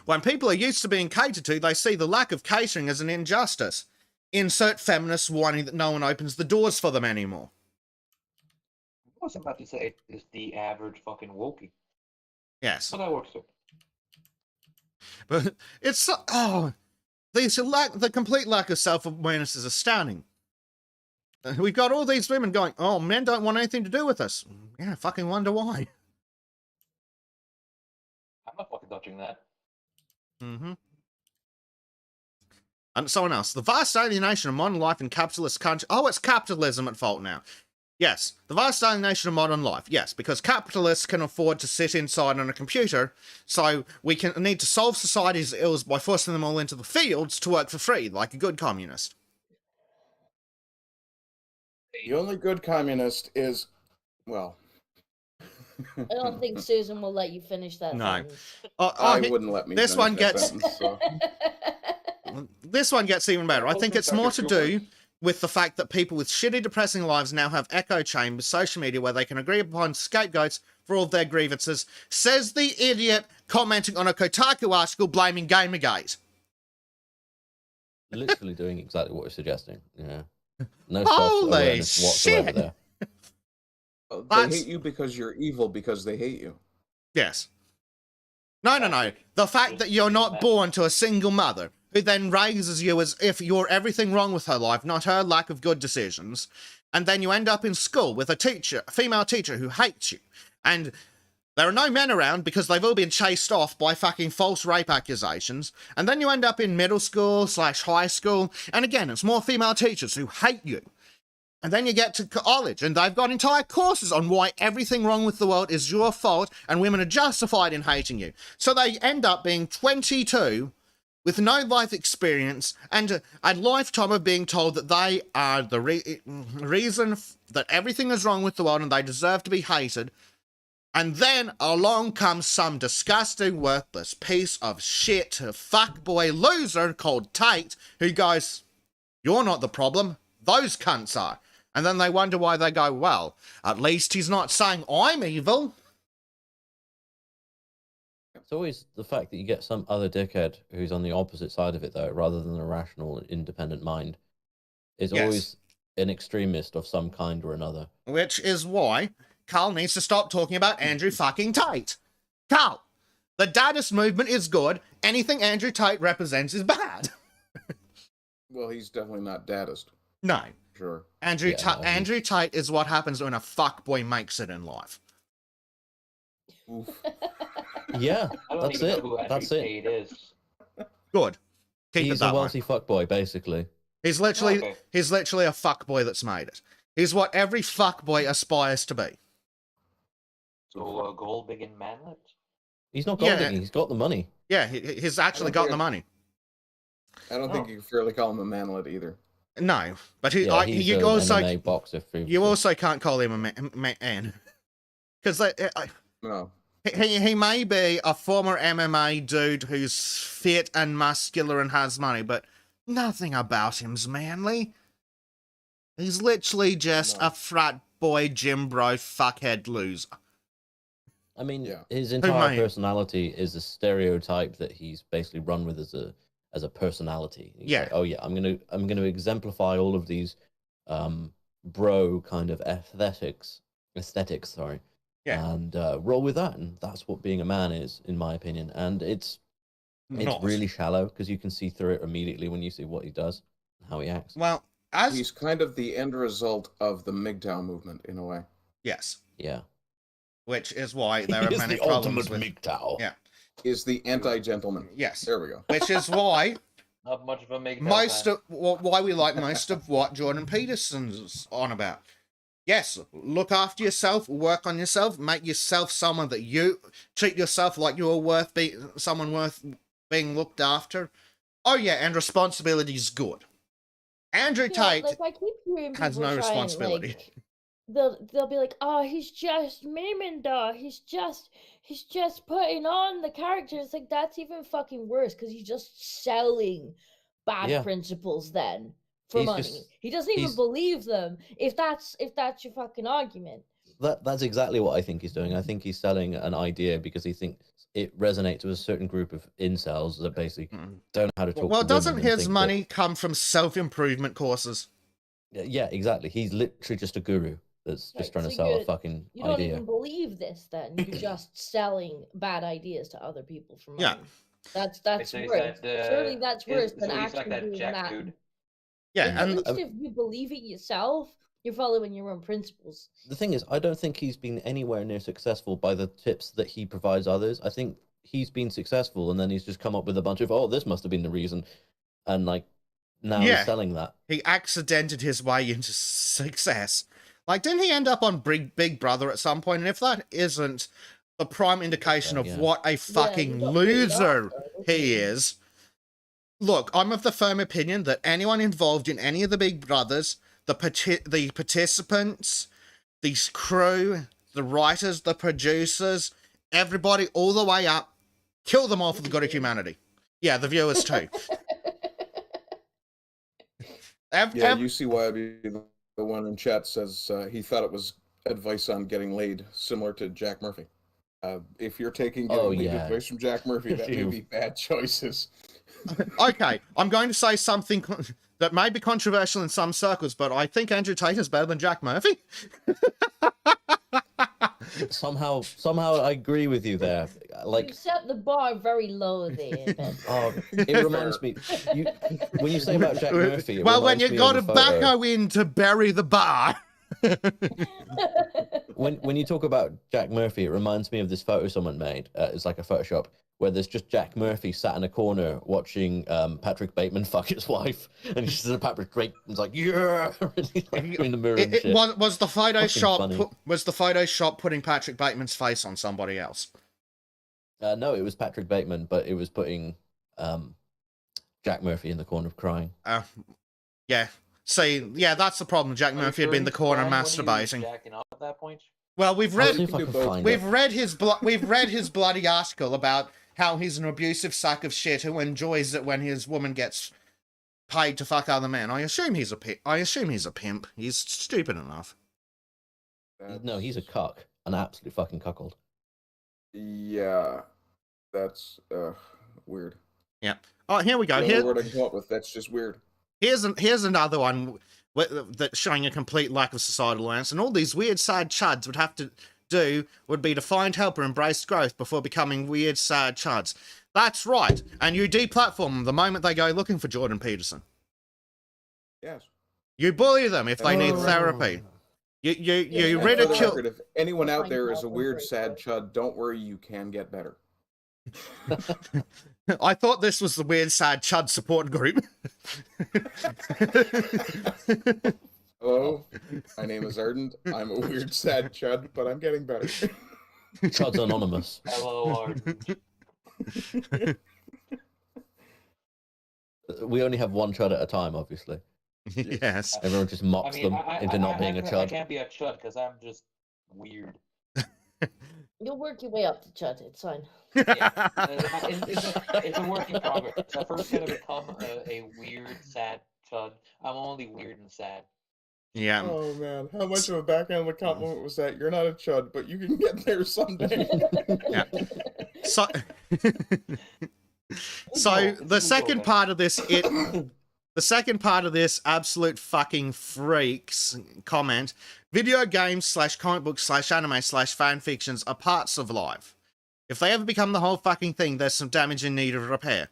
When people are used to being catered to, they see the lack of catering as an injustice. Insert feminists whining that no one opens the doors for them anymore. I was about to say it's the average fucking wokey. Yes. But that works too. But it's... the complete lack of self-awareness is astounding. We've got all these women going, oh, men don't want anything to do with us. Yeah, I fucking wonder why. I'm not fucking touching that. Mm-hmm. And someone else. The vast alienation of modern life in capitalist country. Oh, it's capitalism at fault now. Yes, the vast alienation of modern life. Yes, because capitalists can afford to sit inside on a computer, so we need to solve society's ills by forcing them all into the fields to work for free, like a good communist. The only good communist is, well... I don't think Susan will let you finish that No. sentence. I wouldn't let me this finish one that gets- sentence, so. This one gets even better. I think it's more to do with the fact that people with shitty, depressing lives now have echo chambers, social media, where they can agree upon scapegoats for all their grievances, says the idiot commenting on a Kotaku article blaming Gamergate. Literally doing exactly what you're suggesting. Yeah. No Holy self-awareness whatsoever shit. there. They That's- hate you because you're evil because they hate you. Yes. No. The fact that you're not born to a single mother, who then raises you as if you're everything wrong with her life, not her lack of good decisions, and then you end up in school with a female teacher who hates you, and there are no men around because they've all been chased off by fucking false rape accusations, and then you end up in middle school / high school, and again, it's more female teachers who hate you. And then you get to college, and they've got entire courses on why everything wrong with the world is your fault, and women are justified in hating you. So they end up being 22 with no life experience and a lifetime of being told that they are the reason that everything is wrong with the world and they deserve to be hated. And then along comes some disgusting, worthless piece of shit fuckboy loser called Tate, who goes, "You're not the problem, those cunts are." And then they wonder why they go, well, at least he's not saying I'm evil. It's always the fact that you get some other dickhead who's on the opposite side of it, though, rather than a rational, independent mind. Is Yes. always an extremist of some kind or another. Which is why Carl needs to stop talking about Andrew fucking Tate. Carl, the Dadaist movement is good. Anything Andrew Tate represents is bad. Well, he's definitely not Dadaist. No. Sure. Andrew Yeah, no, Andrew Tate is what happens when a fuckboy makes it in life. Oof. Yeah, I don't that's even it. know who Andrew That's it. Tate is. Good. Keep it He's that a way. wealthy fuckboy, basically. He's literally Okay. he's literally a fuckboy that's made it. He's what every fuckboy aspires to be. So gold big and manlet. He's not Yeah. gold digging, he's got the money. Yeah, he's actually don't got the think money. I don't think you can fairly call him a manlet either. No, but Yeah, he's you an also MMA boxer previously. you also can't call him a man because No. he may be a former MMA dude who's fit and muscular and has money, but nothing about him's manly. He's literally just No. a frat boy, gym bro, fuckhead loser. I mean, Yeah. his entire might- personality is a stereotype that he's basically run with as a personality. He's Yeah. like, oh yeah, I'm gonna exemplify all of these bro kind of aesthetics, sorry. Yeah. And roll with that, and that's what being a man is, in my opinion. And it's Not. really shallow because you can see through it immediately when you see what he does and how he acts. Well, as He's kind of the end result of the MGTOW movement, in a way. yes, Yeah, which is why there are He is many the problems ultimate with MGTOW. Yeah. Is the anti-gentleman. yes, There we go. which is why Not much of a make. why we like most of what Jordan Peterson's on about. Yes, look after yourself, work on yourself, make yourself someone that you treat yourself like you're someone worth being looked after. Oh yeah, and responsibility is good. Andrew Tate like I keep hearing has people no try responsibility. and like they'll be like, oh, he's just miming, though. He's just putting on the character. It's like that's even fucking worse because he's just selling bad Yeah. principles then for He's money. just- He doesn't even he's- believe them. If that's your fucking argument. That's exactly what I think he's doing. I think he's selling an idea because he thinks it resonates with a certain group of incels that basically don't know how to talk. Well, to doesn't women and his think money come from self-improvement courses? Yeah, exactly. He's literally just a guru that's just Right, trying to so sell a you- fucking You don't idea. even believe this then. You're just selling bad ideas to other people for money. Yeah. That's So he's worse. that, Surely that's worse so than he's actually like that doing Jack that. dude. Yeah, At and least if you believe it yourself, you're following your own principles. The thing is, I don't think he's been anywhere near successful by the tips that he provides others. I think he's been successful, and then he's just come up with a bunch of, oh, this must have been the reason, and like now Yeah. he's selling that. he accidented his way into success. Like, didn't he end up on Big Brother at some point? And if that isn't the prime indication of yeah. what a fucking he got booted loser off, though, didn't he is. Look, I'm of the firm opinion that anyone involved in any of the Big Brothers, the participants, the crew, the writers, the producers, everybody all the way up, kill them all for the good of humanity. Yeah, the viewers too. Yeah, UCYB, the one in chat says he thought it was advice on getting laid, similar to Jack Murphy. If you're taking getting laid advice from Jack Murphy, that may be bad choices. Okay, I'm going to say something that may be controversial in some circles, but I think Andrew Tate is better than Jack Murphy. Somehow I agree with you there. You Like, set the bar very low there, Ben. it reminds me. When you say about Jack Murphy, it Well, when reminds you me got a of photo. backhoe in to bury the bar. When you talk about Jack Murphy, it reminds me of this photo someone made. It's like a Photoshop where there's just Jack Murphy sat in a corner watching Patrick Bateman fuck his wife, and he's just Patrick Bateman's like, yeah, really, like, in the mirror and shit. Was the Photoshop funny. was the Photoshop putting Patrick Bateman's face on somebody else? No, it was Patrick Bateman, but it was putting Jack Murphy in the corner crying. Yeah. See, yeah, that's the problem. Jack Murphy had been in the corner masturbating. Jacking off at that point. Well, we've I'll see read if I can find it. we've read his bloody article about how he's an abusive sack of shit who enjoys it when his woman gets paid to fuck other men. I assume he's a pimp. He's stupid enough. No, he's a cuck, an absolute fucking cuckold. Yeah, that's weird. Yeah. Oh, here we go. The Here, only word I can come up with, that's just weird. here's another one that's showing a complete lack of societal awareness, and all these weird sad chuds would have to do would be to find help or embrace growth before becoming weird sad chuds. That's right, and you deplatform them the moment they go looking for Jordan Peterson. Yes. You bully them if they need therapy. You And for the ridicule. record, if anyone out Find there is a help and weird break sad up. chud, don't worry, you can get better. I thought this was the weird sad chud support group. Hello, my name is Ardent. I'm a weird sad chud, but I'm getting better. Chud's Anonymous. Hello, Arden. We only have one chud at a time, obviously. Yes. Everyone just mocks them into not being a I chud. can't be a chud because I'm just weird. You'll work your way up to Chud. It's fine. Yeah. It's a work in progress. I first gotta become a weird, sad chud. I'm only weird and sad. Yeah. Oh man, how much of a backhanded compliment was that? You're not a chud, but you can get there someday. Yeah. So, so the second part of this, the second part of this absolute fucking freaks comment: video games / comic books / anime / fan fictions are parts of life. If they ever become the whole fucking thing, there's some damage in need of repair.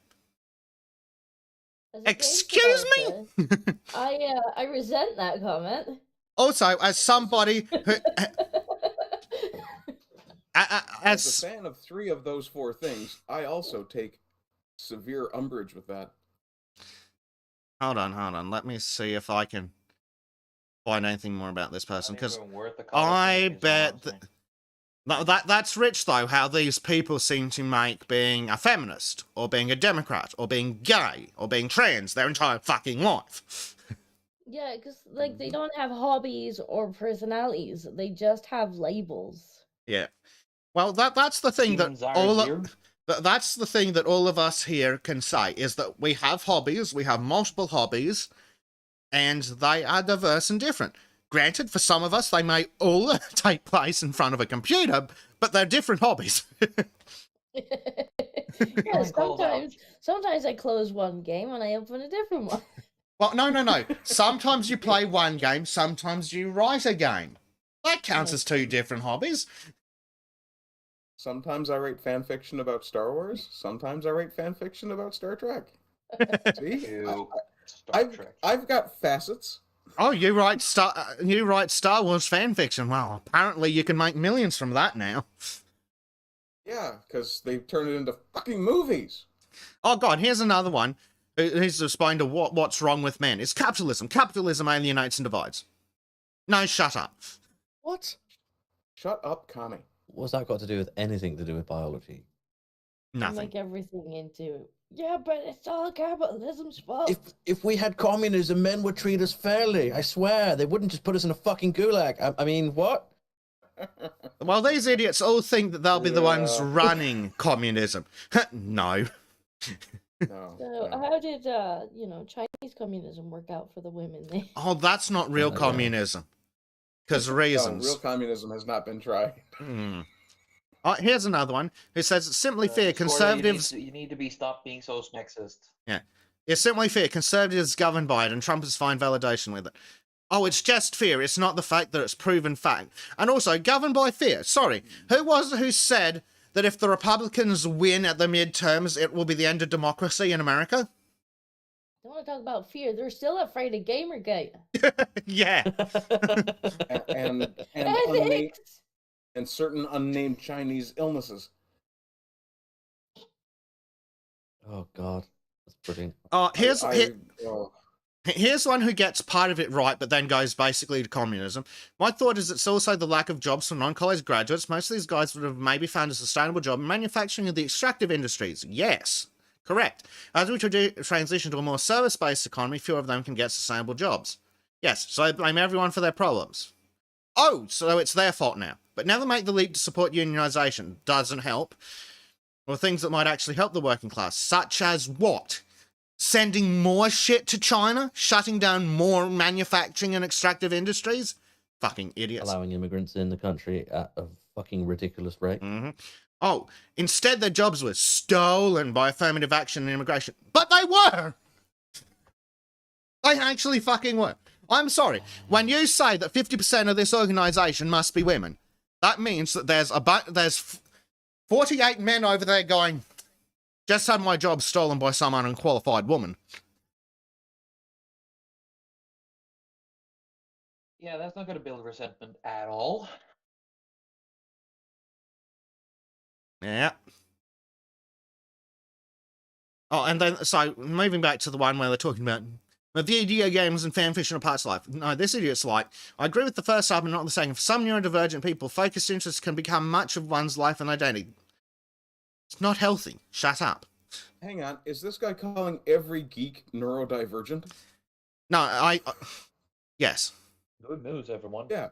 As a Excuse games developer, I resent that comment. Also, as somebody who, As a fan of 3 of those 4 things, I also take severe umbrage with that. hold on, let me see if I can find anything more about this person, because I bet that's rich though, how these people seem to make being a feminist or being a Democrat or being gay or being trans their entire fucking life. Yeah, because like they don't have hobbies or personalities; they just have labels. Yeah. Well, that's the thing that Humans are all here. that's the thing that all of us here can say is that we have hobbies, we have multiple hobbies, and they are diverse and different. Granted, for some of us, they may all take place in front of a computer, but they're different hobbies. Yeah, Called out. sometimes I close one game and I open a different one. Well, no. Sometimes you play one game, sometimes you write a game. That counts as two different hobbies. Sometimes I write fan fiction about Star Wars. Sometimes I write fan fiction about Star Trek. See, Ew. Star I've Trek. I've got facets. Oh, you write Star Wars fan fiction. Well, apparently you can make millions from that now. Yeah, because they turn it into fucking movies. Oh God, here's another one. Who's responding to what's wrong with men? It's capitalism. Capitalism alienates and divides. No, shut up. What? Shut up, Connie. What's that got to do with anything to do with biology? Nothing. Make everything into but it's all capitalism's fault. If we had communism, men would treat us fairly. I swear, they wouldn't just put us in a fucking gulag. I mean, what? Well, these idiots all think that they'll be the ones Yeah. running communism. No. No. So no. how did Chinese communism work out for the women? Oh, that's not real Yeah. communism. Because No, reasons. real communism has not been tried. Hmm. Oh, here's another one who says it's simply fair. Discordia, Conservatives. You need to stop being so sexist. It's simply fair. Conservatives govern by it, and Trump has fine validation with it. Oh, it's just fear. It's not the fact that it's proven fact. And also, govern by fear. Sorry, who was it who said that if the Republicans win at the midterms, it will be the end of democracy in America? I want to talk about fear. They're still afraid of Gamergate. Yeah. and Ethics! and certain unnamed Chinese illnesses. Oh God, that's brilliant. Here's one who gets part of it right, but then goes basically to communism. My thought is it's also the lack of jobs for non-college graduates. Most of these guys would have maybe found a sustainable job in manufacturing and the extractive industries. Yes, correct. As we transition to a more service-based economy, fewer of them can get sustainable jobs. Yes, so I blame everyone for their problems. Oh, so it's their fault now. But never make the leap to support unionisation. Doesn't help. Or things that might actually help the working class, such as what? Sending more shit to China? Shutting down more manufacturing and extractive industries? Fucking idiots. Allowing immigrants in the country at a fucking ridiculous rate. Mm-hmm. Oh, instead their jobs were stolen by affirmative action and immigration. But they were! They actually fucking were. I'm sorry. When you say that 50% of this organisation must be women, that means that there's 48 men over there going, just had my job stolen by some unqualified woman. Yeah, that's not going to build resentment at all. Yeah. Oh, and then, so, moving back to the one where they're talking about video games and fanfiction are parts of life. No, this idiot's like, I agree with the first half, but not the second. For some neurodivergent people, focused interests can become much of one's life and identity. It's not healthy. Shut up. Hang on, is this guy calling every geek neurodivergent? No, yes. Good news, everyone. Yeah.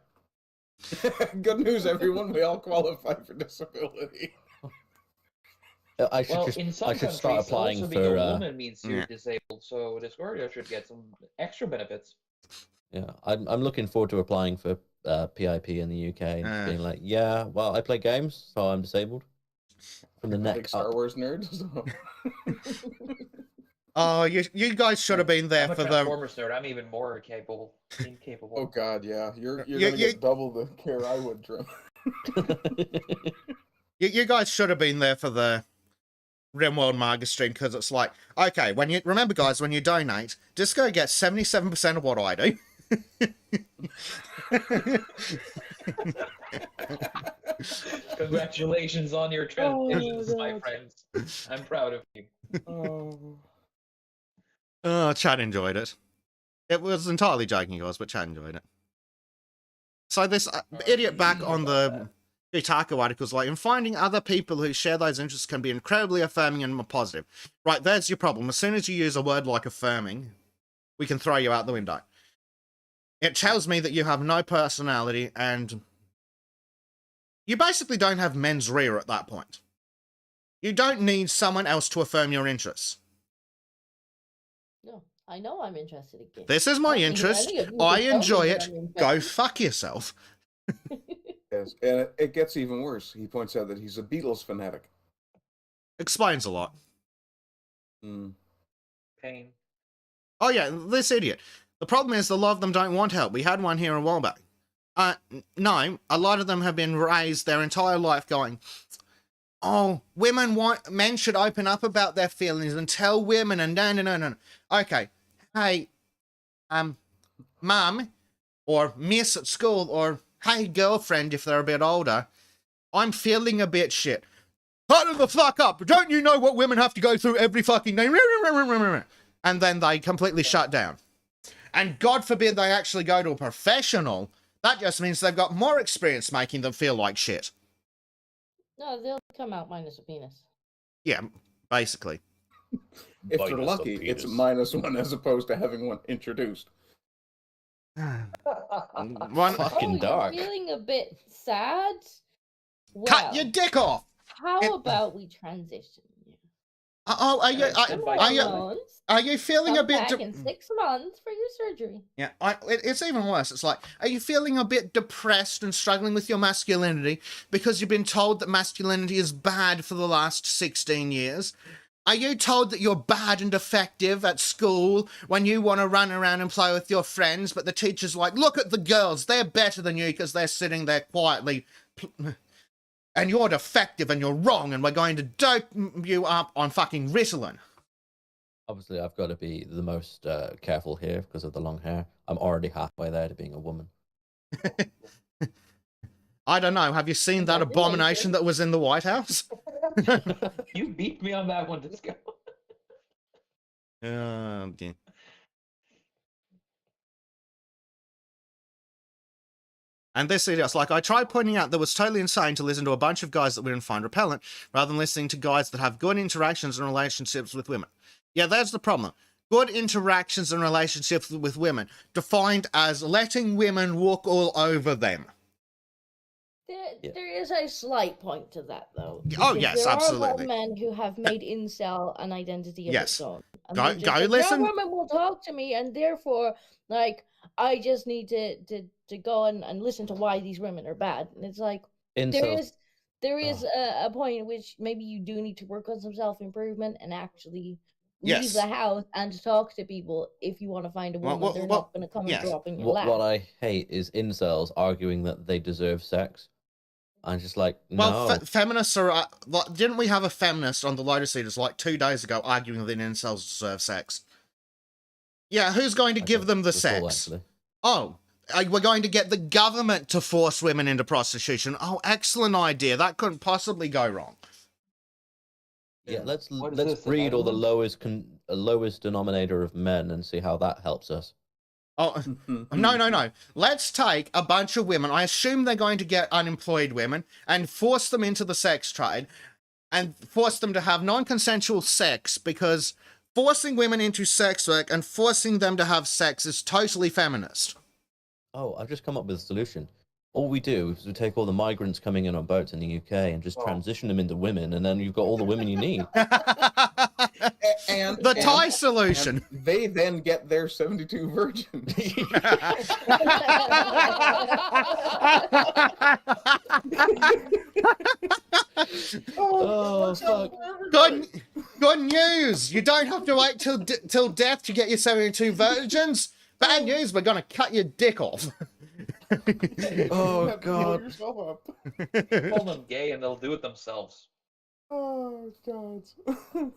Good news, everyone. We all qualify for disability. I should In some I should countries, start applying also being a for. woman means you're Yeah. disabled, so Discordia should get some extra benefits. Yeah, I'm looking forward to applying for PIP in the UK and just being like, yeah, well, I play games, so I'm disabled. From the Big neck Star up. Wars nerd. So. Oh, you guys should have been there I'm a for the... Transformers nerd. I'm even more incapable. Oh God, yeah. You're You- gonna you- get double the care I would, Trim. You guys should have been there for the RimWorld Marga stream, because it's like, okay, remember guys, when you donate, Disco gets 77% of what I do. Congratulations on your transitions, my God. friends. I'm proud of you. Oh, Chad enjoyed it. It was entirely joking, guys, but Chad enjoyed it. So this idiot back on the Kotaku articles like, in finding other people who share those interests can be incredibly affirming and positive. Right, there's your problem. As soon as you use a word like affirming, we can throw you out the window. It tells me that you have no personality and you basically don't have mens rea at that point. You don't need someone else to affirm your interests. No, I know I'm interested again. This is my interest. I enjoy it. Go fuck yourself. Yes, and it gets even worse. He points out that he's a Beatles fanatic. Explains a lot. Pain. Oh yeah, this idiot. The problem is a lot of them don't want help. We had one here a while back. No, a lot of them have been raised their entire life going, oh, men should open up about their feelings and tell women and no. Okay, hey, mum, or miss at school, or hey, girlfriend if they're a bit older, I'm feeling a bit shit. Huddle the fuck up! Don't you know what women have to go through every fucking day? And then they completely shut down. And God forbid they actually go to a professional. That just means they've got more experience making them feel like shit. No, they'll come out minus a penis. Yeah, basically. If they're lucky, it's -1 as opposed to having one introduced. One fucking dark. You're feeling a bit sad? Well, cut your dick off! How about we transition you? Oh, are you feeling Come a bit... back in 6 months for your surgery. Yeah, it's even worse. It's like, are you feeling a bit depressed and struggling with your masculinity because you've been told that masculinity is bad for the last 16 years? Are you told that you're bad and defective at school when you want to run around and play with your friends, but the teacher's like, look at the girls, they're better than you because they're sitting there quietly, and you're defective and you're wrong, and we're going to dope you up on fucking Ritalin. Obviously, I've got to be the most careful here because of the long hair. I'm already halfway there to being a woman. I don't know. Have you seen that abomination that was in the White House? You beat me on that one, Disco. Okay. And this idiot's like, I tried pointing out that it was totally insane to listen to a bunch of guys that women find repellent rather than listening to guys that have good interactions and relationships with women. Yeah, that's the problem. Good interactions and relationships with women, defined as letting women walk all over them. There is a slight point to that, though. Oh, yes, there absolutely. There are a lot of men who have made incel an identity of its own. And Go like, listen. No woman will talk to me, and therefore, like, I just need to go and listen to why these women are bad. And it's like, there is a point in which maybe you do need to work on some self-improvement and actually leave the house and talk to people if you want to find a woman. They're not going to come and drop in your lap. What I hate is incels arguing that they deserve sex. I'm just like, no. Well, feminists are... didn't we have a feminist on the Lotus Eaters like 2 days ago arguing that incels deserve sex? Yeah, who's going to give them the sex? Oh, we're going to get the government to force women into prostitution. Oh, excellent idea. That couldn't possibly go wrong. Yeah, let's breed all the lowest denominator of men and see how that helps us. Oh, no. Let's take a bunch of women. I assume they're going to get unemployed women and force them into the sex trade and force them to have non-consensual sex, because forcing women into sex work and forcing them to have sex is totally feminist. Oh, I've just come up with a solution. All we do is we take all the migrants coming in on boats in the UK and just transition them into women, and then you've got all the women you need. The Thai solution. And they then get their 72 virgins. Oh, fuck. Good news. You don't have to wait till death to get your 72 virgins. Bad news, we're going to cut your dick off. Oh, God. Yourself up. Call them gay and they'll do it themselves. Oh, God. That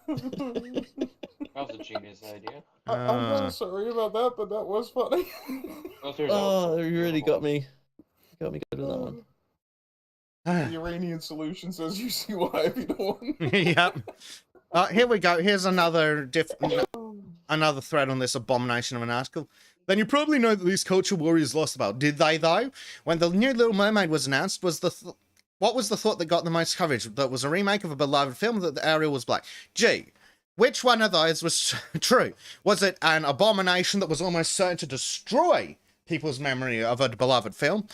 was a genius idea. I'm really sorry about that, but that was funny. Oh, you really got me. Got me good with that one. The Iranian solution says you see why if you don't want. Yep. Here we go. Here's another thread on this abomination of an article. Then you probably know that these culture warriors lost about. Did they, though? When the new Little Mermaid was announced, what was the thought that got the most coverage? That was a remake of a beloved film, that the Ariel was black. Gee, which one of those was true? Was it an abomination that was almost certain to destroy people's memory of a beloved film?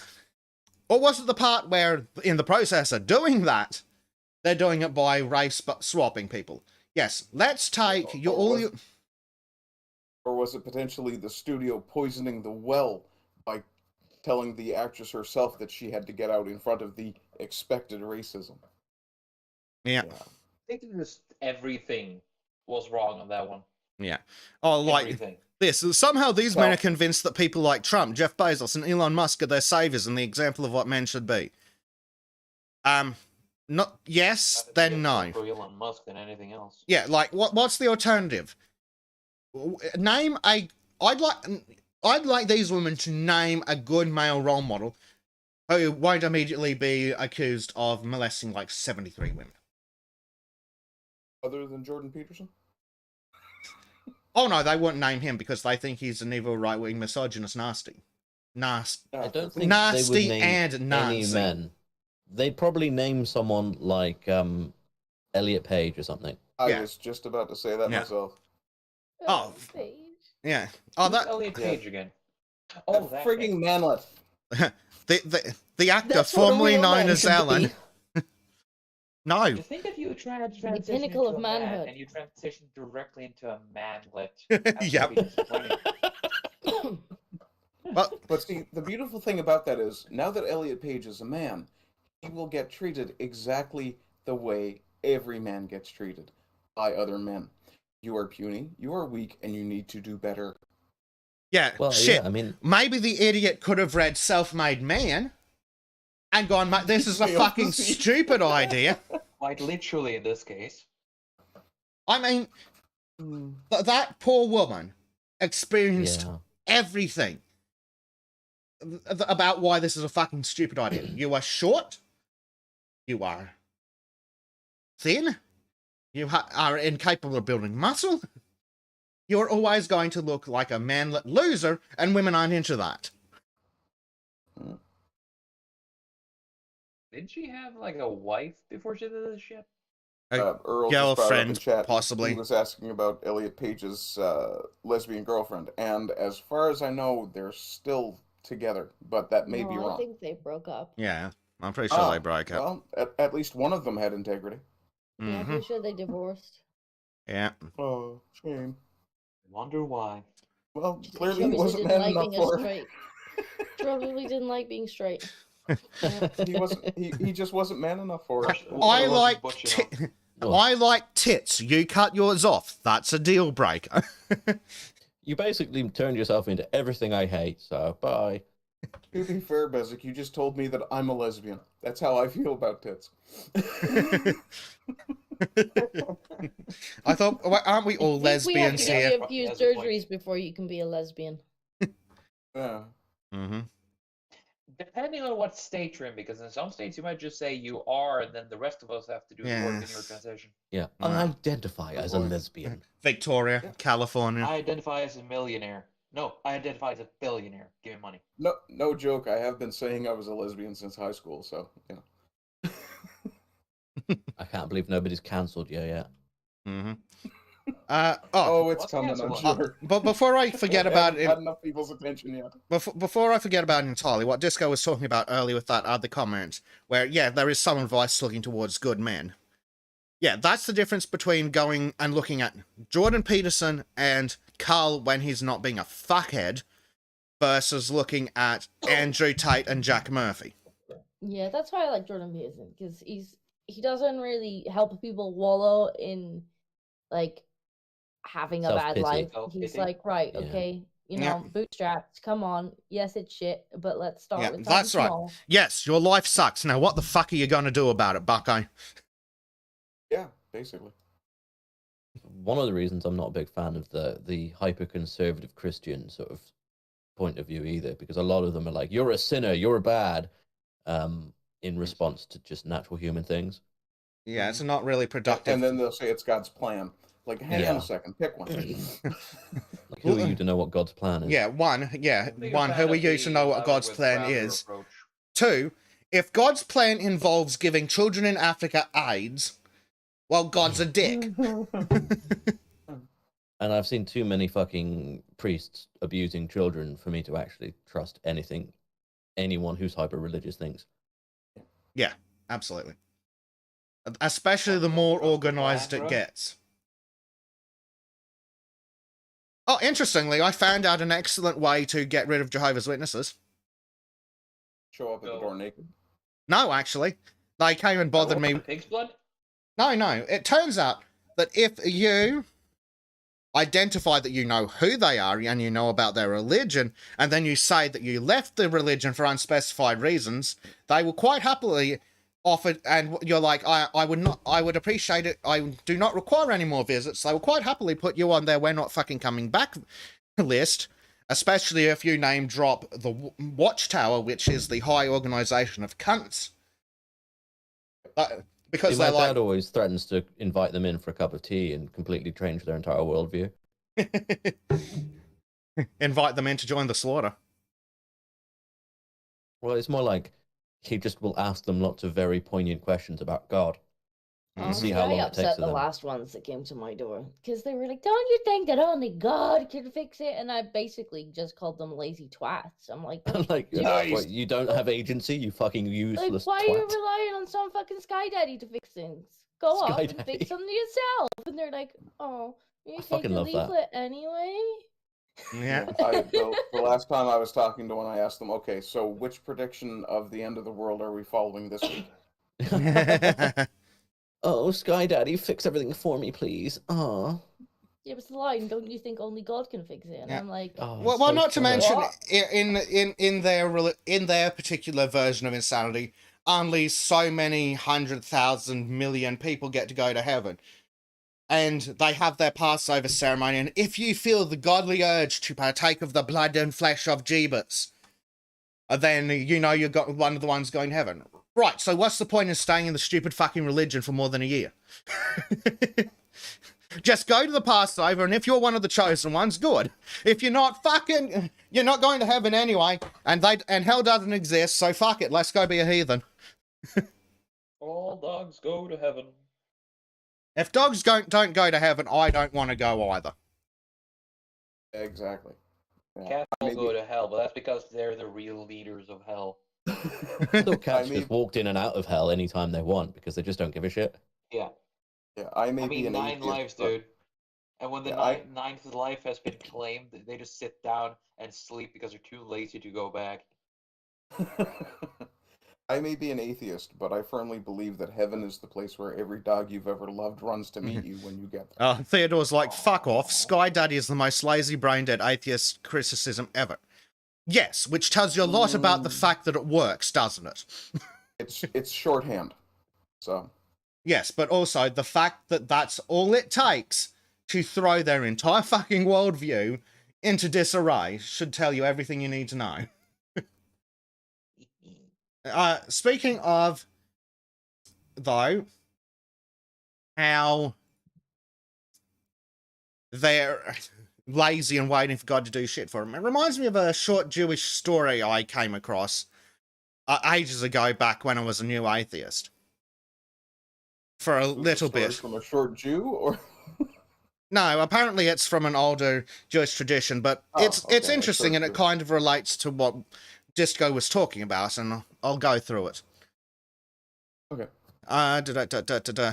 Or was it the part where, in the process of doing that, they're doing it by race swapping people? Yes, let's take Or was it potentially the studio poisoning the well by telling the actress herself that she had to get out in front of the expected racism? Yeah. I think just everything was wrong on that one. Yeah. Oh, like Everything. this. Somehow these men are convinced that people like Trump, Jeff Bezos, and Elon Musk are their saviors and the example of what men should be. Not yes, then no. For Elon Musk than anything else. Yeah, like what's the alternative? Name a. I'd like these women to name a good male role model who won't immediately be accused of molesting like 73 women. Other than Jordan Peterson? Oh no, they wouldn't name him because they think he's an evil right-wing misogynist nasty. I don't think Nasty they would name and any Nazi. men. They'd probably name someone like Elliot Page or something. I was just about to say that myself. Oh, yeah. Oh, that Elliot Page again. Oh, that frigging manlet. the actor That's what a formerly real known man as should be. Alan. No. You think if you transition pinnacle into of a man manhood. and you transition directly into a manlet, Yep. But see, the beautiful thing about that is, now that Elliot Page is a man, he will get treated exactly the way every man gets treated by other men. You are puny, you are weak, and you need to do better. Yeah, Well, shit. yeah, I mean, Maybe the idiot could have read Self-Made Man and gone, "Mate, this is a fucking stupid idea." Quite literally in this case. I mean, that poor woman experienced everything about why this is a fucking stupid idea. You are short. You are thin. You are incapable of building muscle. You're always going to look like a manlet loser, and women aren't into that. Didn't she have like a wife before she did this shit? Earl Girlfriend, just brought up in chat, possibly. He was asking about Elliot Page's lesbian girlfriend, and as far as I know, they're still together, but that may be wrong. I think they broke up. Yeah, I'm pretty sure they broke up. Well, at least one of them had integrity. Yeah, I'm pretty sure they divorced. Yeah. Oh, shame. Wonder why. Well, clearly She he wasn't didn't man like enough being for her. straight. Probably didn't like being straight. He wasn't. He just wasn't man enough for her. I like tits. You cut yours off. That's a deal breaker. You basically turned yourself into everything I hate, so bye. To be fair, Bezic, you just told me that I'm a lesbian. That's how I feel about tits. I thought, aren't we all lesbians we have here? to get a few surgeries before you can be a lesbian. Yeah. Mm-hmm. Depending on what state you're in, because in some states you might just say you are, and then the rest of us have to do the work in your transition. Yeah, I identify as a lesbian. Victoria, California. I identify as a millionaire. No, I identify as a billionaire. Give me money. No joke. I have been saying I was a lesbian since high school, so yeah. I can't believe nobody's cancelled you yet. Mm-hmm. It's coming, I'm sure. But before I forget about it, had enough people's attention yet. Before I forget about it entirely, what Disco was talking about earlier with that other comment, where there is some advice looking towards good men. Yeah, that's the difference between going and looking at Jordan Peterson and Carl when he's not being a fuckhead, versus looking at Andrew Tate and Jack Murphy. Yeah, that's why I like Jordan Peterson, because he doesn't really help people wallow in like having a bad life. He's like, right, okay, bootstraps, come on. Yes, it's shit, but let's start with that's small. right. Yes, your life sucks. Now, what the fuck are you gonna do about it, Bucko? Yeah, basically. One of the reasons I'm not a big fan of the hyper-conservative Christian sort of point of view either, because a lot of them are like, you're a sinner, you're bad, in response to just natural human things. Yeah, it's not really productive. And then they'll say it's God's plan. Like, hang on a second, pick one. Like, who are you to know what God's plan is? Yeah, one, who are you to know what God's plan is? Approach. 2, if God's plan involves giving children in Africa AIDS, well, God's a dick. And I've seen too many fucking priests abusing children for me to actually trust anyone who's hyper-religious thinks. Yeah, absolutely. Especially the more organized it gets. Oh, interestingly, I found out an excellent way to get rid of Jehovah's Witnesses. Show up at the door naked. No, actually. They came and bothered me. Pig's blood? No. It turns out that if you identify that you know who they are and you know about their religion, and then you say that you left the religion for unspecified reasons, they will quite happily offer, and you're like, I would appreciate it, I do not require any more visits. They will quite happily put you on their we're not fucking coming back list, especially if you name drop the Watchtower, which is the high organization of cunts. Because my dad always threatens to invite them in for a cup of tea and completely change their entire worldview. Invite them in to join the slaughter. Well, it's more like he just will ask them lots of very poignant questions about God. And see how long it takes for them. The last ones that came to my door because they were like, "Don't you think that only God can fix it?" And I basically just called them lazy twats. I'm like, what, you don't have agency, you fucking useless. Like, why twat. are you relying on some fucking Sky Daddy to fix things? Go off and fix them yourself. And they're like, "Oh, you take the leaflet anyway." Yeah. The last time I was talking to one, I asked them, "Okay, so which prediction of the end of the world are we following this week?" Oh, Sky Daddy, fix everything for me, please. Aw. Yeah, but it's the line. Don't you think only God can fix it? And I'm like, well, so not to mention, in their particular version of insanity, only so many 100,000 million people get to go to heaven, and they have their Passover ceremony. And if you feel the godly urge to partake of the blood and flesh of Jesus, then you know you've got one of the ones going to heaven. Right, so what's the point in staying in the stupid fucking religion for more than a year? Just go to the Passover, and if you're one of the chosen ones, good. If you're not, fucking, you're not going to heaven anyway, and hell doesn't exist, so fuck it, let's go be a heathen. All dogs go to heaven. If dogs don't go to heaven, I don't want to go either. Exactly. Yeah. Cats all go to hell, but that's because they're the real leaders of hell. Little cats just walked in and out of hell anytime they want because they just don't give a shit. Yeah. Yeah, I mean, 9 lives, dude. And when the ninth life has been claimed, they just sit down and sleep because they're too lazy to go back. I may be an atheist, but I firmly believe that heaven is the place where every dog you've ever loved runs to meet you when you get there. Theodore's like, fuck off. Sky Daddy is the most lazy-brained atheist criticism ever. Yes, which tells you a lot about the fact that it works, doesn't it? It's shorthand. So. Yes, but also the fact that that's all it takes to throw their entire fucking worldview into disarray should tell you everything you need to know. Speaking of, though, how they're lazy and waiting for God to do shit for them. It reminds me of a short Jewish story I came across ages ago, back when I was a new atheist. For a little bit. From a short Jew, or? No, apparently it's from an older Jewish tradition, but it's interesting, and it kind of relates to what Disco was talking about, and I'll go through it. Okay.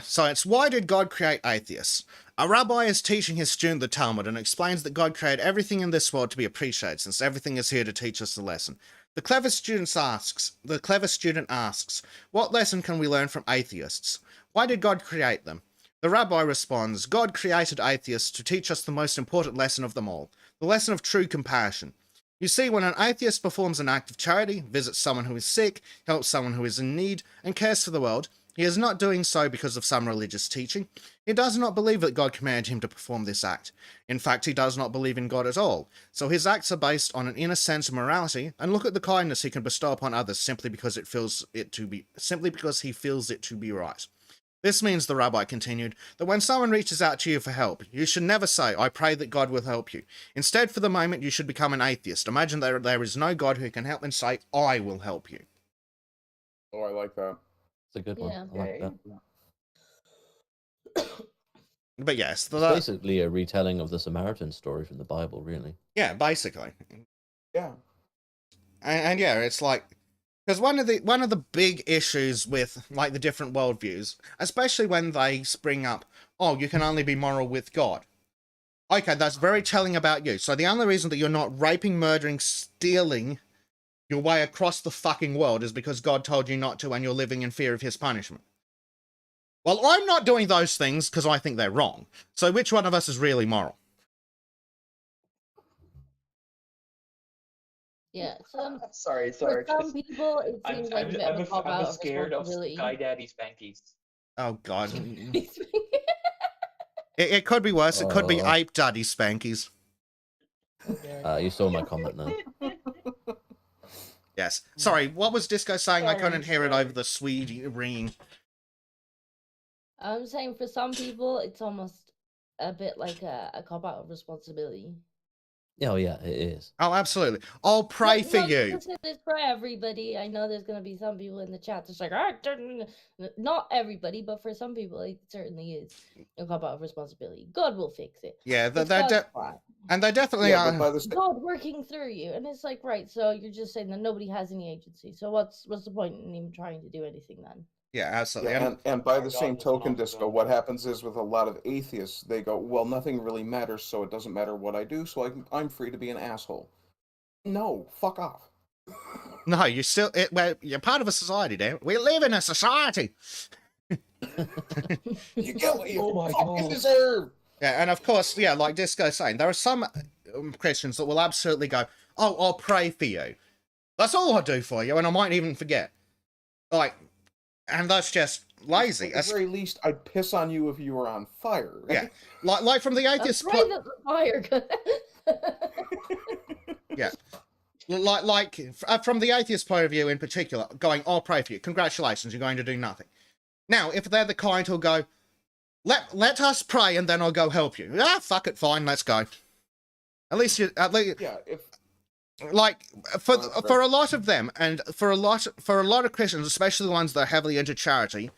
So it's, why did God create atheists? A rabbi is teaching his student the Talmud and explains that God created everything in this world to be appreciated, since everything is here to teach us a lesson. The clever student asks, what lesson can we learn from atheists? Why did God create them? The rabbi responds, God created atheists to teach us the most important lesson of them all, the lesson of true compassion. You see, when an atheist performs an act of charity, visits someone who is sick, helps someone who is in need, and cares for the world, he is not doing so because of some religious teaching. He does not believe that God commanded him to perform this act. In fact, he does not believe in God at all. So his acts are based on an inner sense of morality, and look at the kindness he can bestow upon others simply because he feels it to be right. This means, the rabbi continued, that when someone reaches out to you for help, you should never say, I pray that God will help you. Instead, for the moment, you should become an atheist. Imagine that there is no God who can help, and say, I will help you. Oh, I like that. It's a good one. I like that. But yes, It's basically a retelling of the Samaritan story from the Bible, really. Yeah, basically. Yeah. And yeah, it's like, because one of the big issues with like the different worldviews, especially when they spring up, oh, you can only be moral with God. Okay, that's very telling about you. So the only reason that you're not raping, murdering, stealing your way across the fucking world is because God told you not to and you're living in fear of his punishment. Well, I'm not doing those things because I think they're wrong. So which one of us is really moral? Yeah, Sorry. for some people, it seems like a bit of a cop I'm out of scared of responsibility. Sky Daddy Spankies. Oh, God. It could be worse. It could be Ape Daddy Spankies. You saw my comment now. Yes. Sorry, what was Disco saying? I couldn't hear it sorry. over the Swede ringing. I'm saying for some people, it's almost a bit like a cop out of responsibility. Oh, yeah, it is. Oh, absolutely. I'll pray for you. It's for everybody. I know there's going to be some people in the chat that's like, not everybody, but for some people, it certainly is a cop out of responsibility. God will fix it. Yeah, and they definitely Yeah, are. but by the God working through you, and it's like, right, so you're just saying that nobody has any agency. So what's the point in even trying to do anything then? Yeah, absolutely. Yeah, and by the God same does token, not Disco, know. what happens is with a lot of atheists, they go, well, nothing really matters, so it doesn't matter what I do, so I'm free to be an asshole. No, fuck off. No, you're still. Well, you're part of a society, damn it. We live in a society. You get what you Oh my fucking God. deserve. Yeah, and of course, yeah, like Disco's saying, there are some Christians that will absolutely go, oh, I'll pray for you. That's all I'll do for you, and I might even forget. Like, and that's just lazy. At the very least, I'd piss on you if you were on fire. Right? Yeah, like from the atheist That's right, the fire. Yeah. Like from the atheist point of view in particular, going, I'll pray for you. Congratulations, you're going to do nothing. Now, if they're the kind who'll go, let us pray and then I'll go help you. Ah, fuck it, fine, let's go. At least Yeah, if like for a lot of them, and for a lot of Christians, especially the ones that are heavily into charity,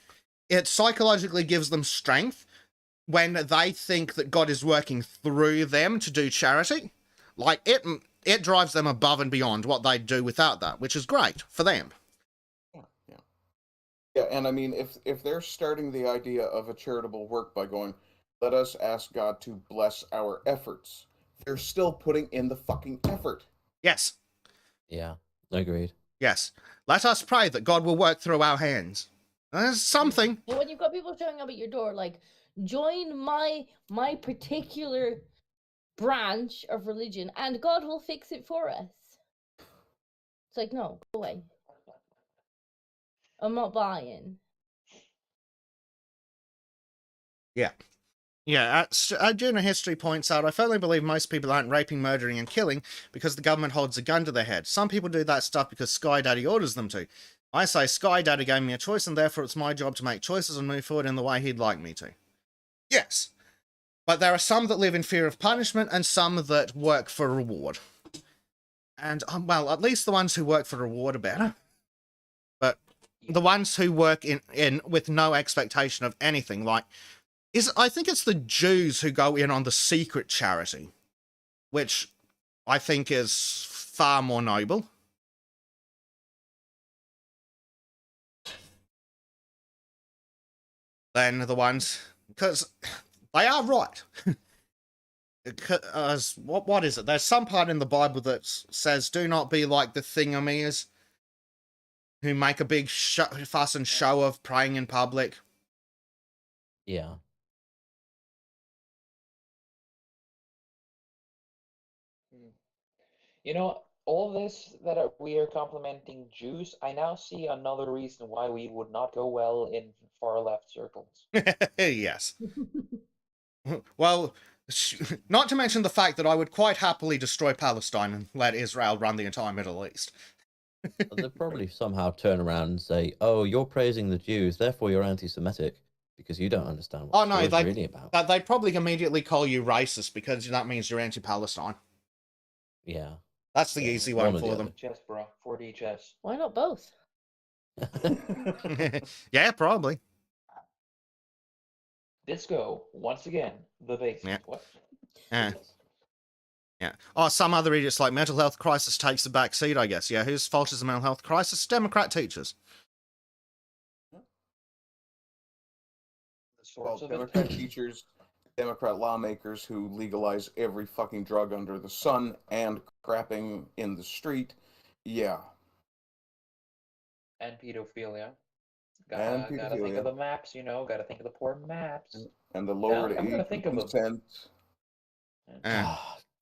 it psychologically gives them strength when they think that God is working through them to do charity. Like it drives them above and beyond what they'd do without that, which is great for them. Yeah, and I mean, if they're starting the idea of a charitable work by going, let us ask God to bless our efforts, they're still putting in the fucking effort. Yes. Yeah, agreed. Yes. Let us pray that God will work through our hands. There's something. And when you've got people showing up at your door, like, join my particular branch of religion, and God will fix it for us. It's like, no, go away. I'm not buying. Yeah. Yeah, Junior History points out, I firmly believe most people aren't raping, murdering, and killing because the government holds a gun to their head. Some people do that stuff because Sky Daddy orders them to. I say Sky Daddy gave me a choice, and therefore it's my job to make choices and move forward in the way he'd like me to. Yes. But there are some that live in fear of punishment, and some that work for reward. And, well, at least the ones who work for reward are better. But the ones who work in with no expectation of anything, like, I think it's the Jews who go in on the secret charity, which I think is far more noble. Than the ones, because they are right. What is it? There's some part in the Bible that says, do not be like the thingamies who make a big fuss and show of praying in public. Yeah. You know, all this that we are complimenting Jews, I now see another reason why we would not go well in far left circles. Yes. Well, not to mention the fact that I would quite happily destroy Palestine and let Israel run the entire Middle East. They'll probably somehow turn around and say, oh, you're praising the Jews, therefore you're anti-Semitic, because you don't understand what it's really about. They'd probably immediately call you racist because that means you're anti-Palestine. Yeah. That's the easy one for them. Chess, bro. 4D chess. Why not both? Yeah, probably. Disco, once again, the basics. Yeah. What? Yeah. Yeah. Oh, some other idiots like mental health crisis takes the back seat, I guess. Yeah, whose fault is the mental health crisis? Democrat teachers. The source of Democrat it. teachers, Democrat lawmakers who legalize every fucking drug under the sun and crapping in the street. Yeah. And pedophilia. And Gotta think pedophilia. of the maps, gotta think of the poor maps. And the lowered I'm gonna age think of of them. consent.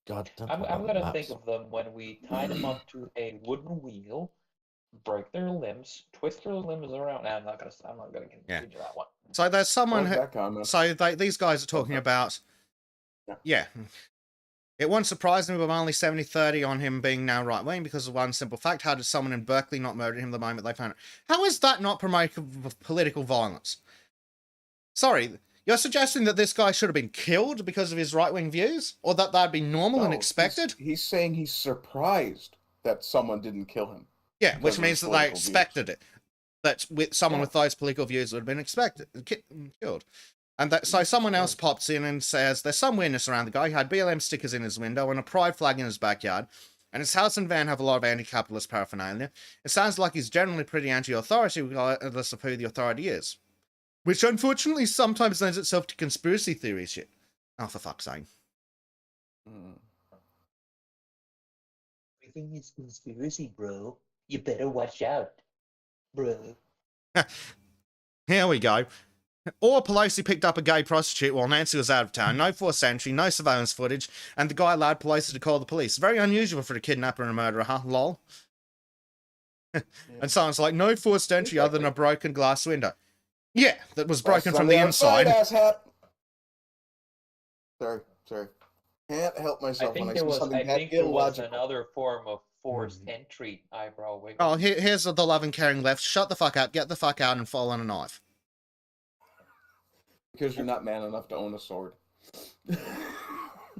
God, don't I'm talk about gonna maps. think of them when we tie them up to a wooden wheel, break their limbs, twist their limbs around. Nah, I'm not gonna continue that one. So there's someone Like who, that comment. so these guys are talking about, yeah. It won't surprise me, but I'm only 70-30 on him being now right-wing because of one simple fact. How did someone in Berkeley not murder him the moment they found it? How is that not promoting political violence? Sorry, you're suggesting that this guy should have been killed because of his right-wing views? Or that that'd be normal and expected? He's saying he's surprised that someone didn't kill him. Yeah, which means that they expected it. That with someone with those political views would have been expected, killed. And so someone else pops in and says there's some weirdness around the guy. He had BLM stickers in his window and a pride flag in his backyard. And his house and van have a lot of anti-capitalist paraphernalia. It sounds like he's generally pretty anti-authority regardless of who the authority is. Which unfortunately sometimes lends itself to conspiracy theory shit. Oh, for fuck's sake. Everything is conspiracy, bro. You better watch out, bro. Here we go. Or Pelosi picked up a gay prostitute while Nancy was out of town. No forced entry, no surveillance footage, and the guy allowed Pelosi to call the police. Very unusual for a kidnapper and a murderer, huh? Lol. And someone's like, no forced entry other than a broken glass window. Yeah, that was broken from the inside. Sorry. Can't help myself I think when I there see was. something I that think there was illogical. another form of forced entry. Eyebrow wiggle. Oh, here's the love and caring left. Shut the fuck up, get the fuck out, and fall on a knife. Because you're not man enough to own a sword.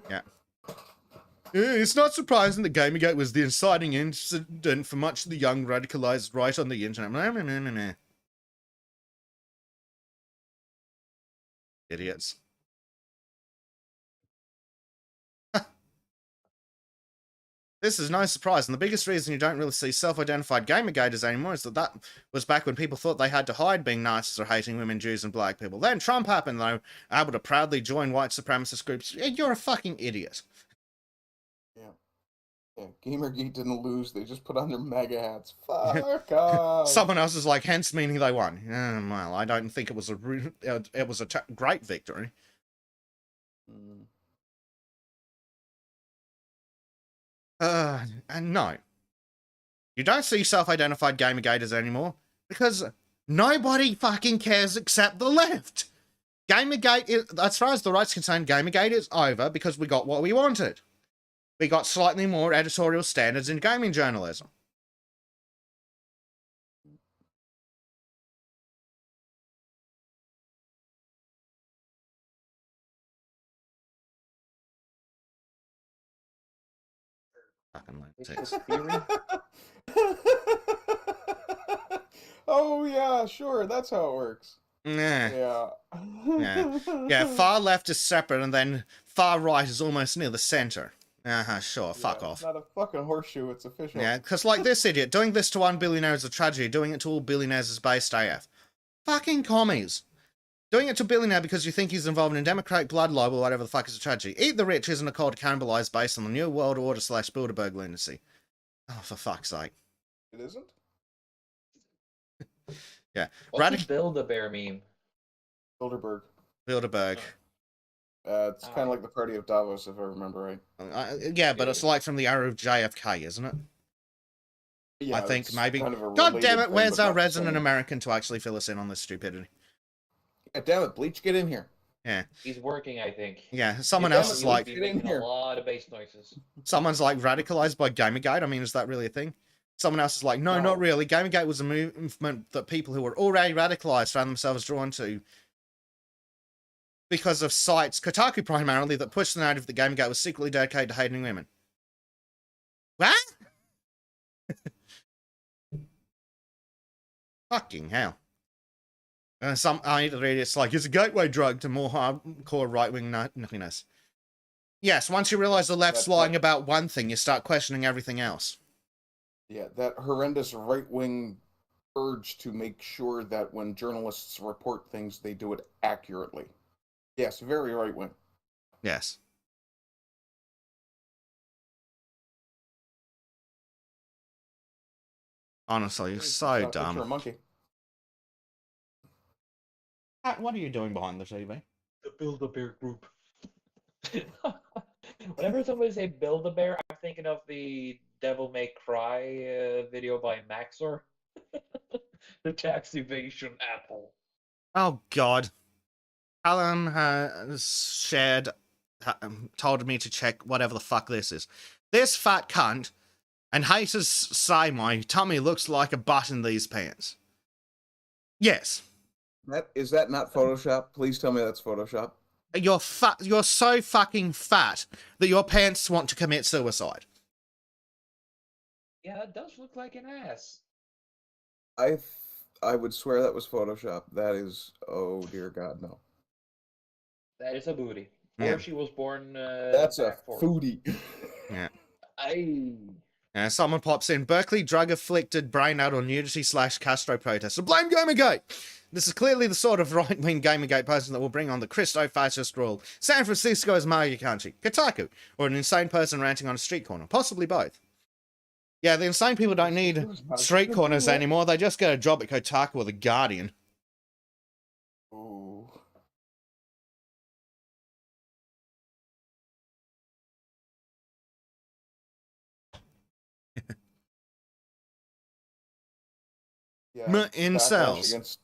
Yeah. It's not surprising that Gamergate was the inciting incident for much of the young radicalized right on the internet. Idiots. This is no surprise, and the biggest reason you don't really see self-identified Gamergaters anymore is that was back when people thought they had to hide being narcissists or hating women, Jews, and black people. Then Trump happened, and they were able to proudly join white supremacist groups. You're a fucking idiot. Yeah, Gamergate didn't lose, they just put on their MAGA hats. Fuck off. Someone else is like, hence meaning they won. Well, I don't think it was a great victory. And no. You don't see self-identified Gamergaters anymore because nobody fucking cares except the left. Gamergate, as far as the right's concerned, Gamergate is over because we got what we wanted. We got slightly more editorial standards in gaming journalism. Fucking theory. Oh yeah, sure, that's how it works. Yeah. Yeah, far left is separate and then far right is almost near the center. Sure, fuck off. It's not a fucking horseshoe, it's official. Yeah, because like this idiot, doing this to one billionaire is a tragedy, doing it to all billionaires is based AF. Fucking commies. Doing it to a billionaire because you think he's involved in democratic blood libel or whatever the fuck is a tragedy. Eat the rich isn't a call to cannibalize based on the New World Order / Bilderberg lunacy. Oh, for fuck's sake. It isn't? Yeah. What's the Build-A-Bear meme? Bilderberg. Bilderberg. It's kind of like the party of Davos, if I remember right. Yeah, but it's like from the era of JFK, isn't it? Yeah, I think it's maybe. kind of a God damn it, related thing, where's but our not the resident same. American to actually fill us in on this stupidity? God damn it, Bleach, get in here. Yeah. He's working, I think. Yeah, someone Yeah, else is he's like. making a lot of bass noises. Someone's like radicalized by Gamergate. I mean, is that really a thing? Someone else is like, no, not really. Gamergate was a movement that people who were already radicalized found themselves drawn to because of sites, Kotaku primarily, that pushed the narrative that Gamergate was secretly dedicated to hating women. What? Fucking hell. Some I read it's like it's a gateway drug to more hardcore right-wing nuttiness. Yes, once you realize the left's lying about one thing, you start questioning everything else. Yeah, that horrendous right-wing urge to make sure that when journalists report things, they do it accurately. Yes, very right-wing. Yes. Honestly, so dumb. Picture a monkey. What are you doing behind the TV? The Build-A-Bear group. Whenever somebody say Build-A-Bear, I'm thinking of the Devil May Cry video by Maxor. The tax evasion apple. Oh God. Alan has told me to check whatever the fuck this is. This fat cunt and haters say my tummy looks like a butt in these pants. Yes. Is that not Photoshop? Please tell me that's Photoshop. You're fat. You're so fucking fat that your pants want to commit suicide. Yeah, that does look like an ass. I would swear that was Photoshop. That is, oh dear God, no. That is a booty. Yeah. Or she was born. That's a foodie. Yeah. Someone pops in. Berkeley drug-afflicted brain-out or nudity/Castro protester. Blame Gamergate! This is clearly the sort of right-wing Gamergate person that will bring on the Christo-fascist rule. San Francisco's Mario country. Kotaku. Or an insane person ranting on a street corner. Possibly both. Yeah, the insane people don't need street corners anymore. They just get a job at Kotaku or The Guardian. Ooh. Yeah, incels. Against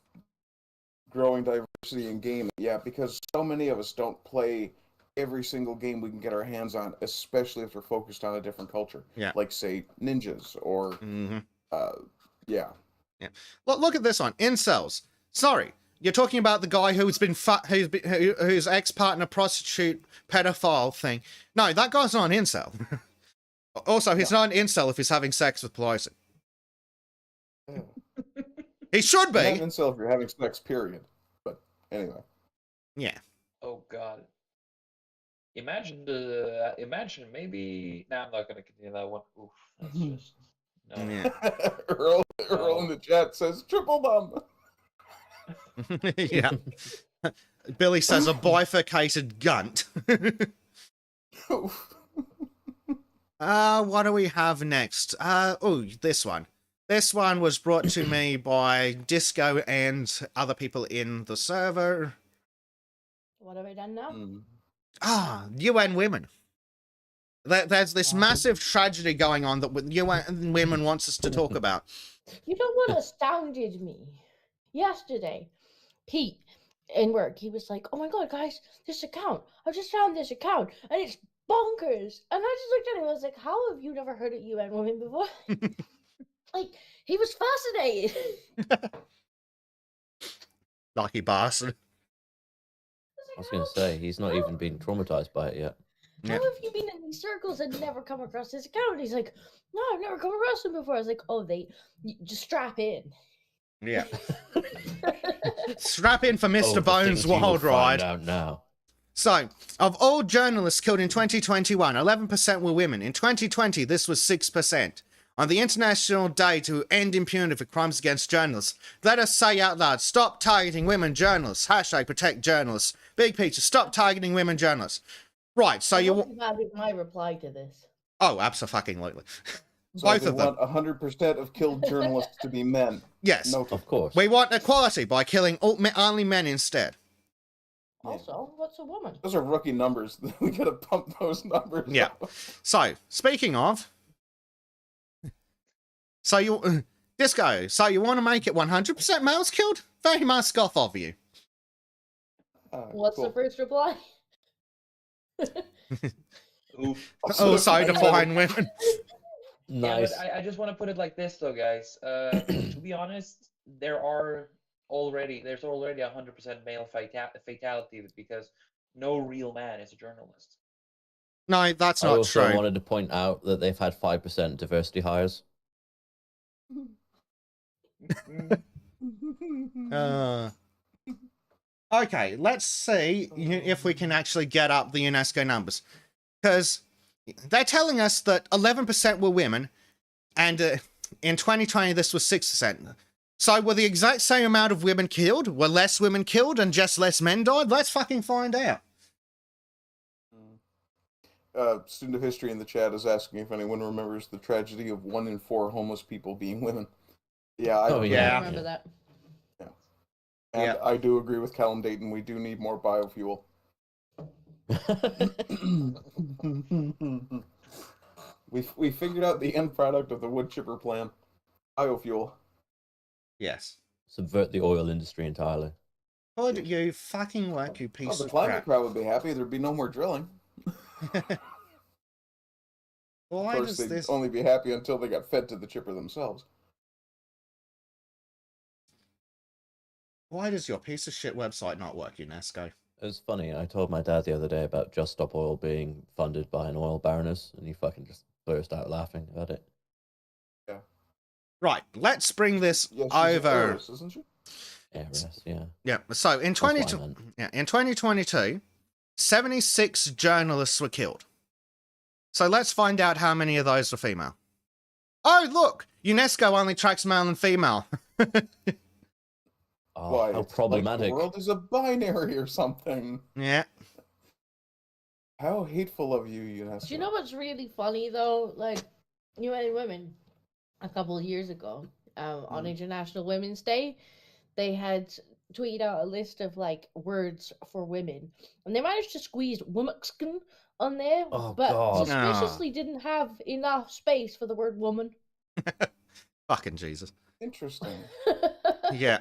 growing diversity in gaming. Yeah, because so many of us don't play every single game we can get our hands on, especially if we're focused on a different culture. Yeah. Like, say, ninjas or, yeah. Yeah. Look at this one. Incels. Sorry. You're talking about the guy whose ex-partner, prostitute, pedophile thing. No, that guy's not an incel. Also, he's not an incel if he's having sex with Pelosi. Yeah. He should be. Not an incel if you're having sex, period. But anyway. Yeah. Oh God. Imagine maybe. Nah, I'm not gonna continue that one. Oof. That's just no. Yeah. Earl in the chat says triple bum. Yeah. Billy says a bifurcated gunt. What do we have next? This one. This one was brought to me by Disco and other people in the server. What have I done now? UN women. There's this massive tragedy going on that UN women wants us to talk about. You know what astounded me? Yesterday, Pete in work, he was like, oh my God, guys, this account. I just found this account, and it's bonkers. And I just looked at him, I was like, how have you never heard of UN women before? Like, he was fascinated. Lucky bastard. I was going to say, he's not even been traumatized by it yet. How have you been in these circles and never come across this account? And he's like, no, I've never come across him before. I was like, just strap in. Yeah. Strap in for Mr. Bones' wild ride. Out now. So, of all journalists killed in 2021, 11% were women. In 2020, this was 6%. On the International Day to End Impunity for Crimes Against Journalists, let us say out loud, stop targeting women journalists. # protect journalists. Big picture, stop targeting women journalists. Right, so my reply to this. Oh, absolutely. So Both of them. Want 100% of killed journalists to be men. Yes. No, of course. We want equality by killing only men instead. Also, what's a woman? Those are rookie numbers. We gotta pump those numbers. Yeah. Up. So, speaking of... Disco, so you want to make it 100% males killed? Very much off of you. What's the first reply? So define women. Nice. Yeah, but I just want to put it like this, though, guys. To be honest, there's already 100% male fatality because no real man is a journalist. No, that's not true. I also wanted to point out that they've had 5% diversity hires. Okay, let's see if we can actually get up the UNESCO numbers. Because they're telling us that 11% were women, and in 2020 this was 6%. So were the exact same amount of women killed? Were less women killed and just less men died? Let's fucking find out. Student of history in the chat is asking if anyone remembers the tragedy of 1 in 4 homeless people being women. Yeah, I yeah. I remember that. And Yeah. I do agree with Callum Dayton. We do need more biofuel. we figured out the end product of the wood chipper plan. Biofuel. Yes. Subvert the oil industry entirely. Could you fucking work, you piece The of climate crap? crowd would be happy. There'd be no more drilling. Why Of course, does they'd this... only be happy until they got fed to the chipper themselves. Why does your piece of shit website not work, UNESCO? It was funny. I told my dad the other day about Just Stop Oil being funded by an oil baroness, and he fucking just burst out laughing about it. Yeah. Right, let's bring this She's an over. heiress, isn't she? Heiress, yeah. Yeah, so in That's what I meant. in 2022, 76 journalists were killed. So let's find out how many of those were female. Oh, look! UNESCO only tracks male and female. Oh, Why? how It's problematic. Like the world is a binary or something. Yeah. How hateful of you, UNESCO. Do you know what's really funny though? Like, UN Women, a couple of years ago, on International Women's Day, they had tweeted out a list of like words for women, and they managed to squeeze "womakskin" on there, Oh, but God. suspiciously didn't have enough space for the word "woman." Fucking Jesus. Interesting. Yeah.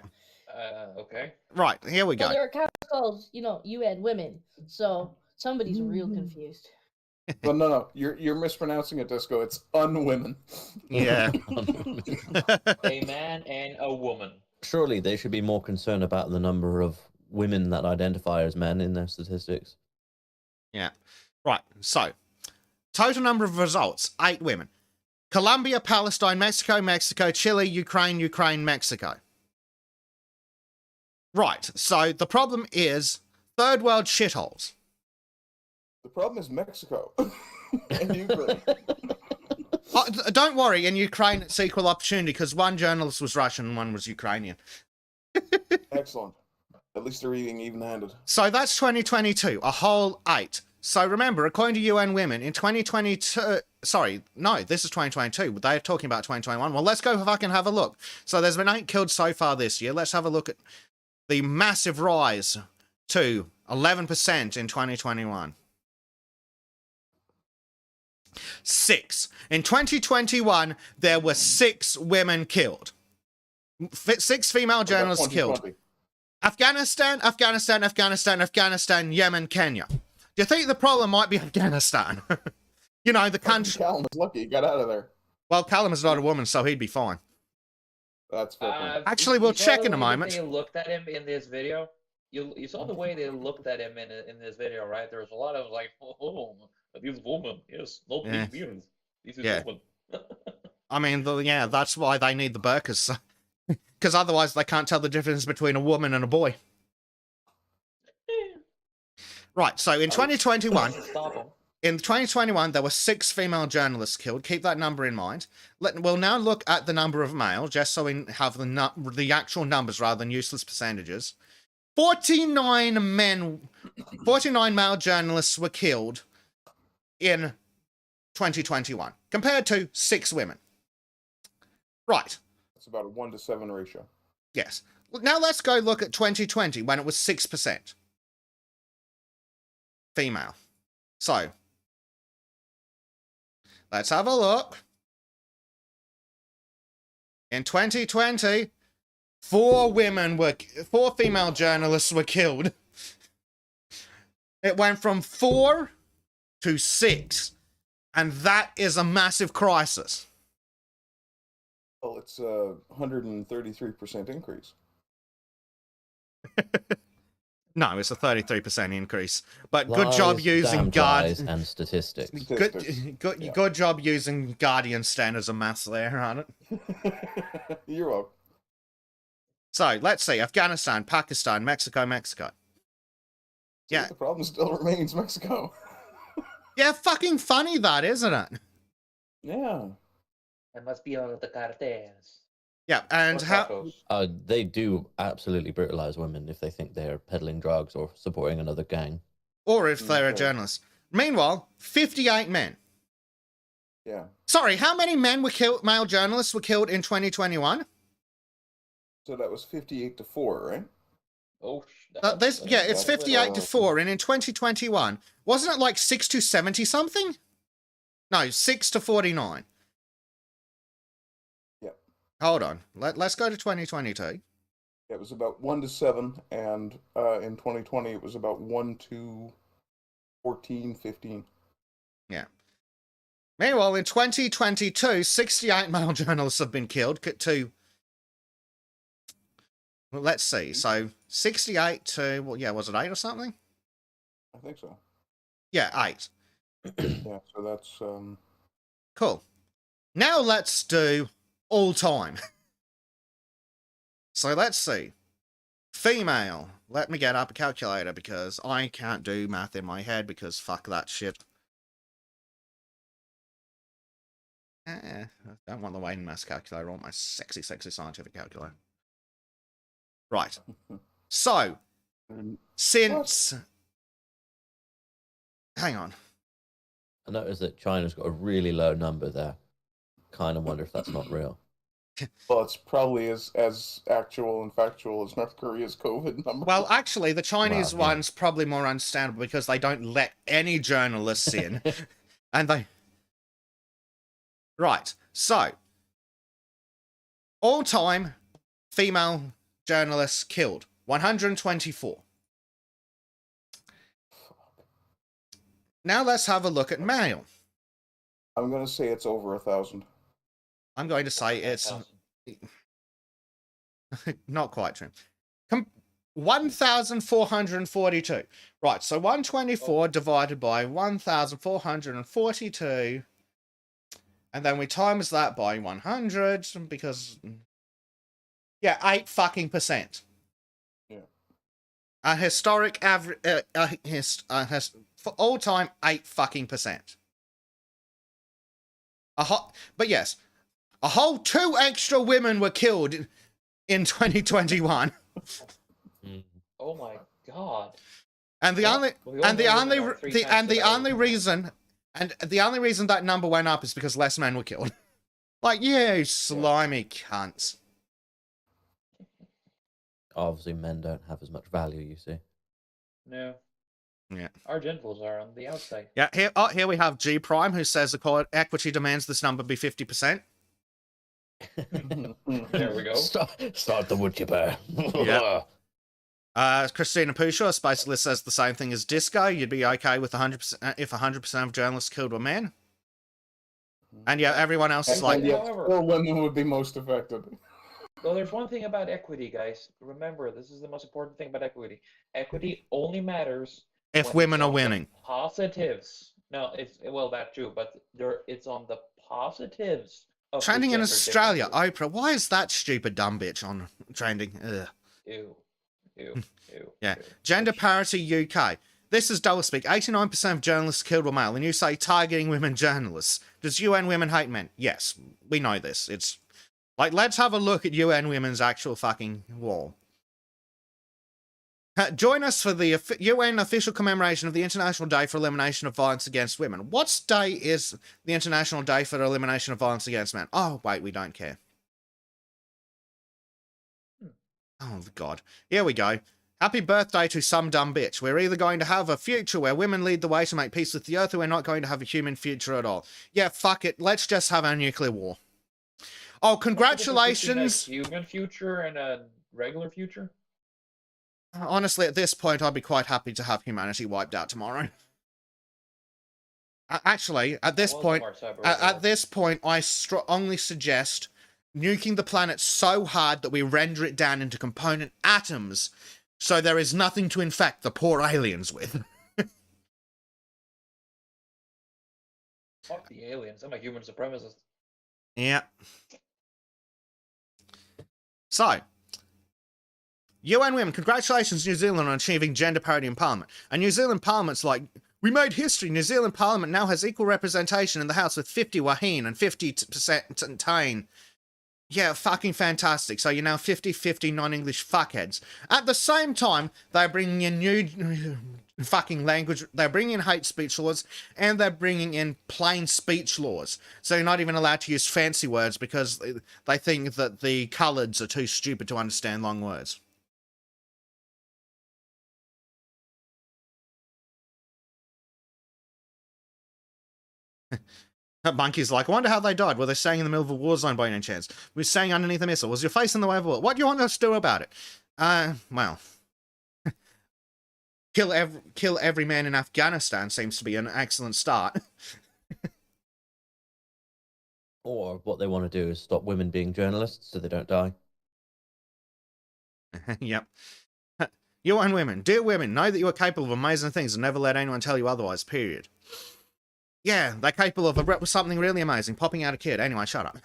Okay. Right, here we go. Well, there are capitals, UN Women, so somebody's real confused. But no, you're mispronouncing it, Disco. It's unwomen. Yeah. A man and a woman. Surely they should be more concerned about the number of women that identify as men in their statistics. Yeah. Right, so, total number of results, 8 women. Colombia, Palestine, Mexico, Chile, Ukraine, Mexico. Right, so the problem is third world shitholes. The problem is Mexico and Ukraine. Don't worry, in Ukraine it's equal opportunity because one journalist was Russian and one was Ukrainian. Excellent. At least they're eating even-handed. So that's 2022, a whole 8. So remember, according to UN Women, in 2022... Sorry, no, this is 2022. They're talking about 2021. Well, let's go fucking have a look. So there's been 8 killed so far this year. Let's have a look at the massive rise to 11% in 2021. 6. In 2021, there were 6 women killed. 6 female journalists killed. Afghanistan, Yemen, Kenya. Do you think the problem might be Afghanistan? The country... Callum was lucky. He got out of there. Well, Callum is not a woman, so he'd be fine. That's fair point. Actually, we'll check in a moment. They looked at him in this video. You saw the way they looked at him in this video, right? There was a lot of like, oh, this woman, yes, not big beards. This is woman. I mean, that's why they need the burqas. Because otherwise they can't tell the difference between a woman and a boy. Right, so in 2021... Stop him. In 2021, there were 6 female journalists killed. Keep that number in mind. We'll now look at the number of male, just so we have the actual numbers rather than useless percentages. 49 male journalists were killed in 2021, compared to 6 women. Right. It's about a 1-to-7 ratio. Yes. Now let's go look at 2020, when it was 6% female. So, let's have a look. In 2020, 4 female journalists were killed. It went from 4 to 6, and that is a massive crisis. Well, it's a 133% increase. No, it's a 33% increase. But Lies, good job using lies, and statistics. Good job using Guardian standards of maths there, aren't it? You're welcome. So let's see: Afghanistan, Pakistan, Mexico. Yeah. The problem still remains Mexico. Yeah, fucking funny that, isn't it? Yeah. It must be all of the cartels. Yeah, and Or how... tacos. They do absolutely brutalize women if they think they're peddling drugs or supporting another gang. Or if they're a Right. journalist. Meanwhile, 58 men. Yeah. Sorry, how many men were killed? Male journalists were killed in 2021? So that was 58-4, right? Oh, Yeah, it's that's 58 to 4, and in 2021, wasn't it like 6 to 70 something? No, 6 to 49. Yep. Hold on. Let's go to 2022. It was about 1 to 7, and in 2020 it was about 1 to 14, 15. Yeah. Meanwhile, in 2022, 68 male journalists have been killed to... Well, let's see. So, 68 to... Well, yeah, was it 8 or something? I think so. Yeah, 8. Yeah, so that's... Cool. Now let's do all time. So let's see. Female. Let me get up a calculator because I can't do math in my head because fuck that shit. I don't want the Wayne math calculator. I want my sexy, sexy scientific calculator. Right. So, since... Hang on. I noticed that China's got a really low number there. Kind of wonder if that's not real. Well, it's probably as actual and factual as North Korea's COVID number. Well, actually, the Chinese Wow, yeah. one's probably more understandable because they don't let any journalists in. And they... Right. So, all-time female journalists killed. 124. Now let's have a look at male. I'm going to say it's over 1,000. I'm going to say it's... Not quite true. 1,442. Right, so 124 divided by 1,442. And then we times that by 100 because... Yeah, 8% Yeah. A historic average... for all time, 8%. But yes, a whole 2 extra women were killed in 2021. Oh my god. And the only reason that number went up is because less men were killed. Like, you slimy cunts. Obviously, men don't have as much value, you see. No. Yeah. Our genitals are on the outside. Yeah, here we have G Prime, who says the equity demands this number be 50%. There we go. Start the woodchipper. Yeah. Christina Pushaw basically says the same thing as Disco. You'd be okay with 100% if 100% of journalists killed were men. And yeah, everyone else is like... Or women would be most affected. Well, there's one thing about equity, guys. Remember, this is the most important thing about equity. Equity only matters if women are winning. Positives. No, well, that too, but it's on the positives. Of trending in Australia, differences. Oprah. Why is that stupid dumb bitch on trending? Ugh. Ew. Yeah. Gender parity UK. This is doublespeak. 89% of journalists killed were male, and you say targeting women journalists. Does UN Women hate men? Yes, we know this. It's like, let's have a look at UN Women's actual fucking wall. Join us for the UN official commemoration of the International Day for Elimination of Violence Against Women. What day is the International Day for the Elimination of Violence Against Men? Oh, wait, we don't care. Oh, God. Here we go. Happy birthday to some dumb bitch. We're either going to have a future where women lead the way to make peace with the earth, or we're not going to have a human future at all. Yeah, fuck it. Let's just have our nuclear war. Oh, congratulations. A human future and a regular future? Honestly, at this point, I'd be quite happy to have humanity wiped out tomorrow. Actually, at this point, I strongly suggest nuking the planet so hard that we render it down into component atoms, so there is nothing to infect the poor aliens with. Fuck the aliens. I'm a human supremacist. Yeah. So, UN women, congratulations New Zealand on achieving gender parity in Parliament. And New Zealand Parliament's like, we made history. New Zealand Parliament now has equal representation in the House with 50 Wahine and 50% Tain. Yeah, fucking fantastic. So you're now 50-50 non-English fuckheads. At the same time, they're bringing in new fucking language. They're bringing in hate speech laws, and they're bringing in plain speech laws. So you're not even allowed to use fancy words because they think that the coloureds are too stupid to understand long words. Monkey's like, I wonder how they died. Were they staying in the middle of a war zone by any chance? Were you staying underneath a missile? Was your face in the way of a bullet? What do you want us to do about it? Well, kill every man in Afghanistan seems to be an excellent start. Or what they want to do is stop women being journalists so they don't die. Yep. You and women. Dear women, know that you are capable of amazing things and never let anyone tell you otherwise, period. Yeah, they're capable of something really amazing, popping out a kid. Anyway, shut up.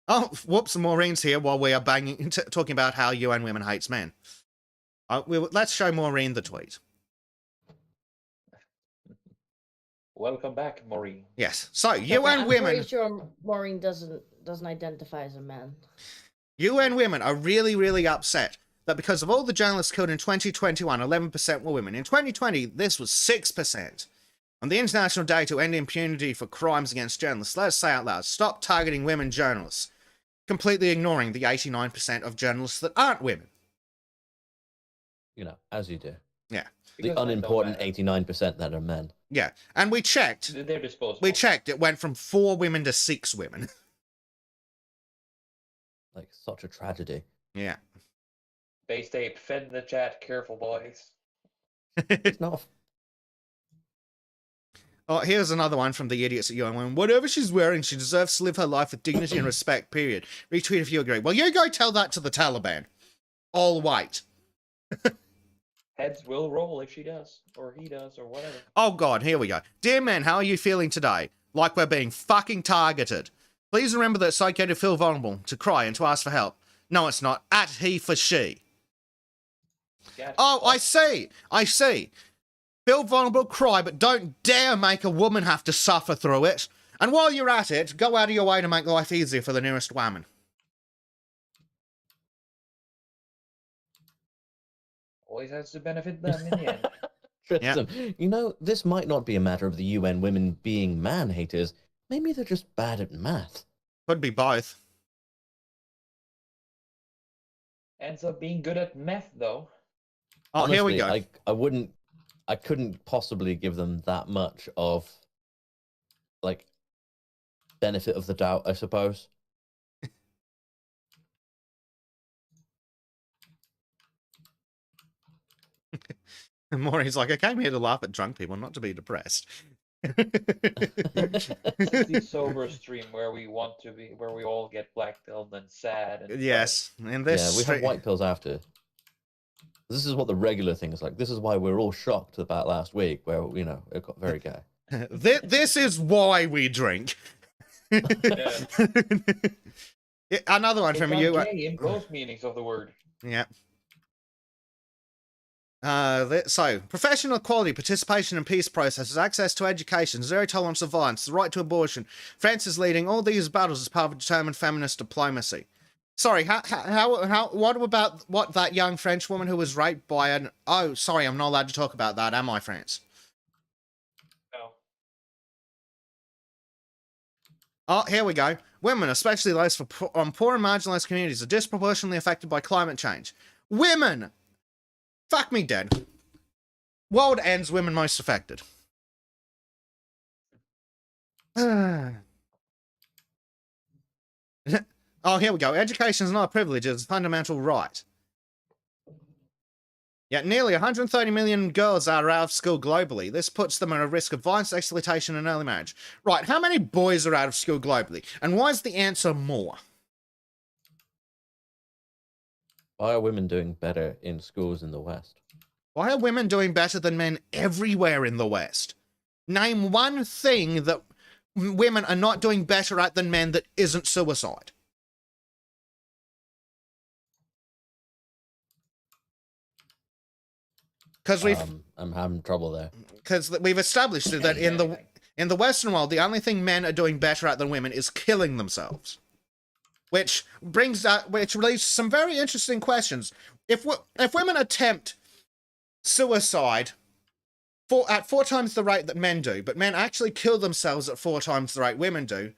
Oh, whoops, Maureen's here while we are talking about how UN women hates men. Let's show Maureen the tweet. Welcome back, Maureen. Yes. So, UN women... I'm pretty sure Maureen doesn't identify as a man. UN women are really, really upset that because of all the journalists killed in 2021, 11% were women. In 2020, this was 6%. On the International Day to End Impunity for Crimes Against Journalists, let us say out loud, stop targeting women journalists, completely ignoring the 89% of journalists that aren't women. You know, as you do. Yeah. The unimportant 89% that are men. Yeah, and we checked. They're disposable. We checked, it went from 4 women to 6 women. Like, such a tragedy. Yeah. Bay State, fed in the chat, careful boys. It's not... Oh, here's another one from the idiots at UN Women. Whatever she's wearing, she deserves to live her life with dignity and respect, period. Retweet if you agree. Well, you go tell that to the Taliban. All white. Heads will roll if she does, or he does, or whatever. Oh, God, here we go. Dear men, how are you feeling today? Like we're being fucking targeted. Please remember that it's okay to feel vulnerable, to cry, and to ask for help. No, it's not. At he for she. Gotcha. Oh, I see. Feel vulnerable, cry, but don't dare make a woman have to suffer through it. And while you're at it, go out of your way to make life easier for the nearest woman. Always has to benefit them in the end. Tristan, you know, this might not be a matter of the UN women being man-haters. Maybe they're just bad at math. Could be both. Ends up being good at meth, though. Oh, Honestly, here we go. I couldn't possibly give them that much of, like, benefit of the doubt, I suppose. And Maureen's like, I came here to laugh at drunk people, not to be depressed. This is the sober stream where we all get black-pilled and sad. And Yes, and this. Yeah, we have white pills after. This is what the regular thing is like. This is why we're all shocked about last week, where, you know, it got very gay. This is why we drink. Another one from you. In both meanings of the word. Yeah. So, professional equality, participation in peace processes, access to education, zero tolerance of violence, the right to abortion. France is leading all these battles as part of determined feminist diplomacy. Sorry, what about that young French woman who was raped by an... Oh, sorry, I'm not allowed to talk about that, am I, France? No. Oh, here we go. Women, especially those from poor and marginalised communities, are disproportionately affected by climate change. Women! Fuck me dead. World ends, women most affected. Oh, here we go. Education is not a privilege, it's a fundamental right. Yet nearly 130 million girls are out of school globally. This puts them at a risk of violence, exploitation, and early marriage. Right, how many boys are out of school globally? And why is the answer more? Why are women doing better in schools in the West? Why are women doing better than men everywhere in the West? Name one thing that women are not doing better at than men that isn't suicide. Because I'm having trouble there. Because we've established that in the Western world, the only thing men are doing better at than women is killing themselves. Which leads to some very interesting questions. If women attempt suicide at 4 times the rate that men do, but men actually kill themselves at 4 times the rate women do,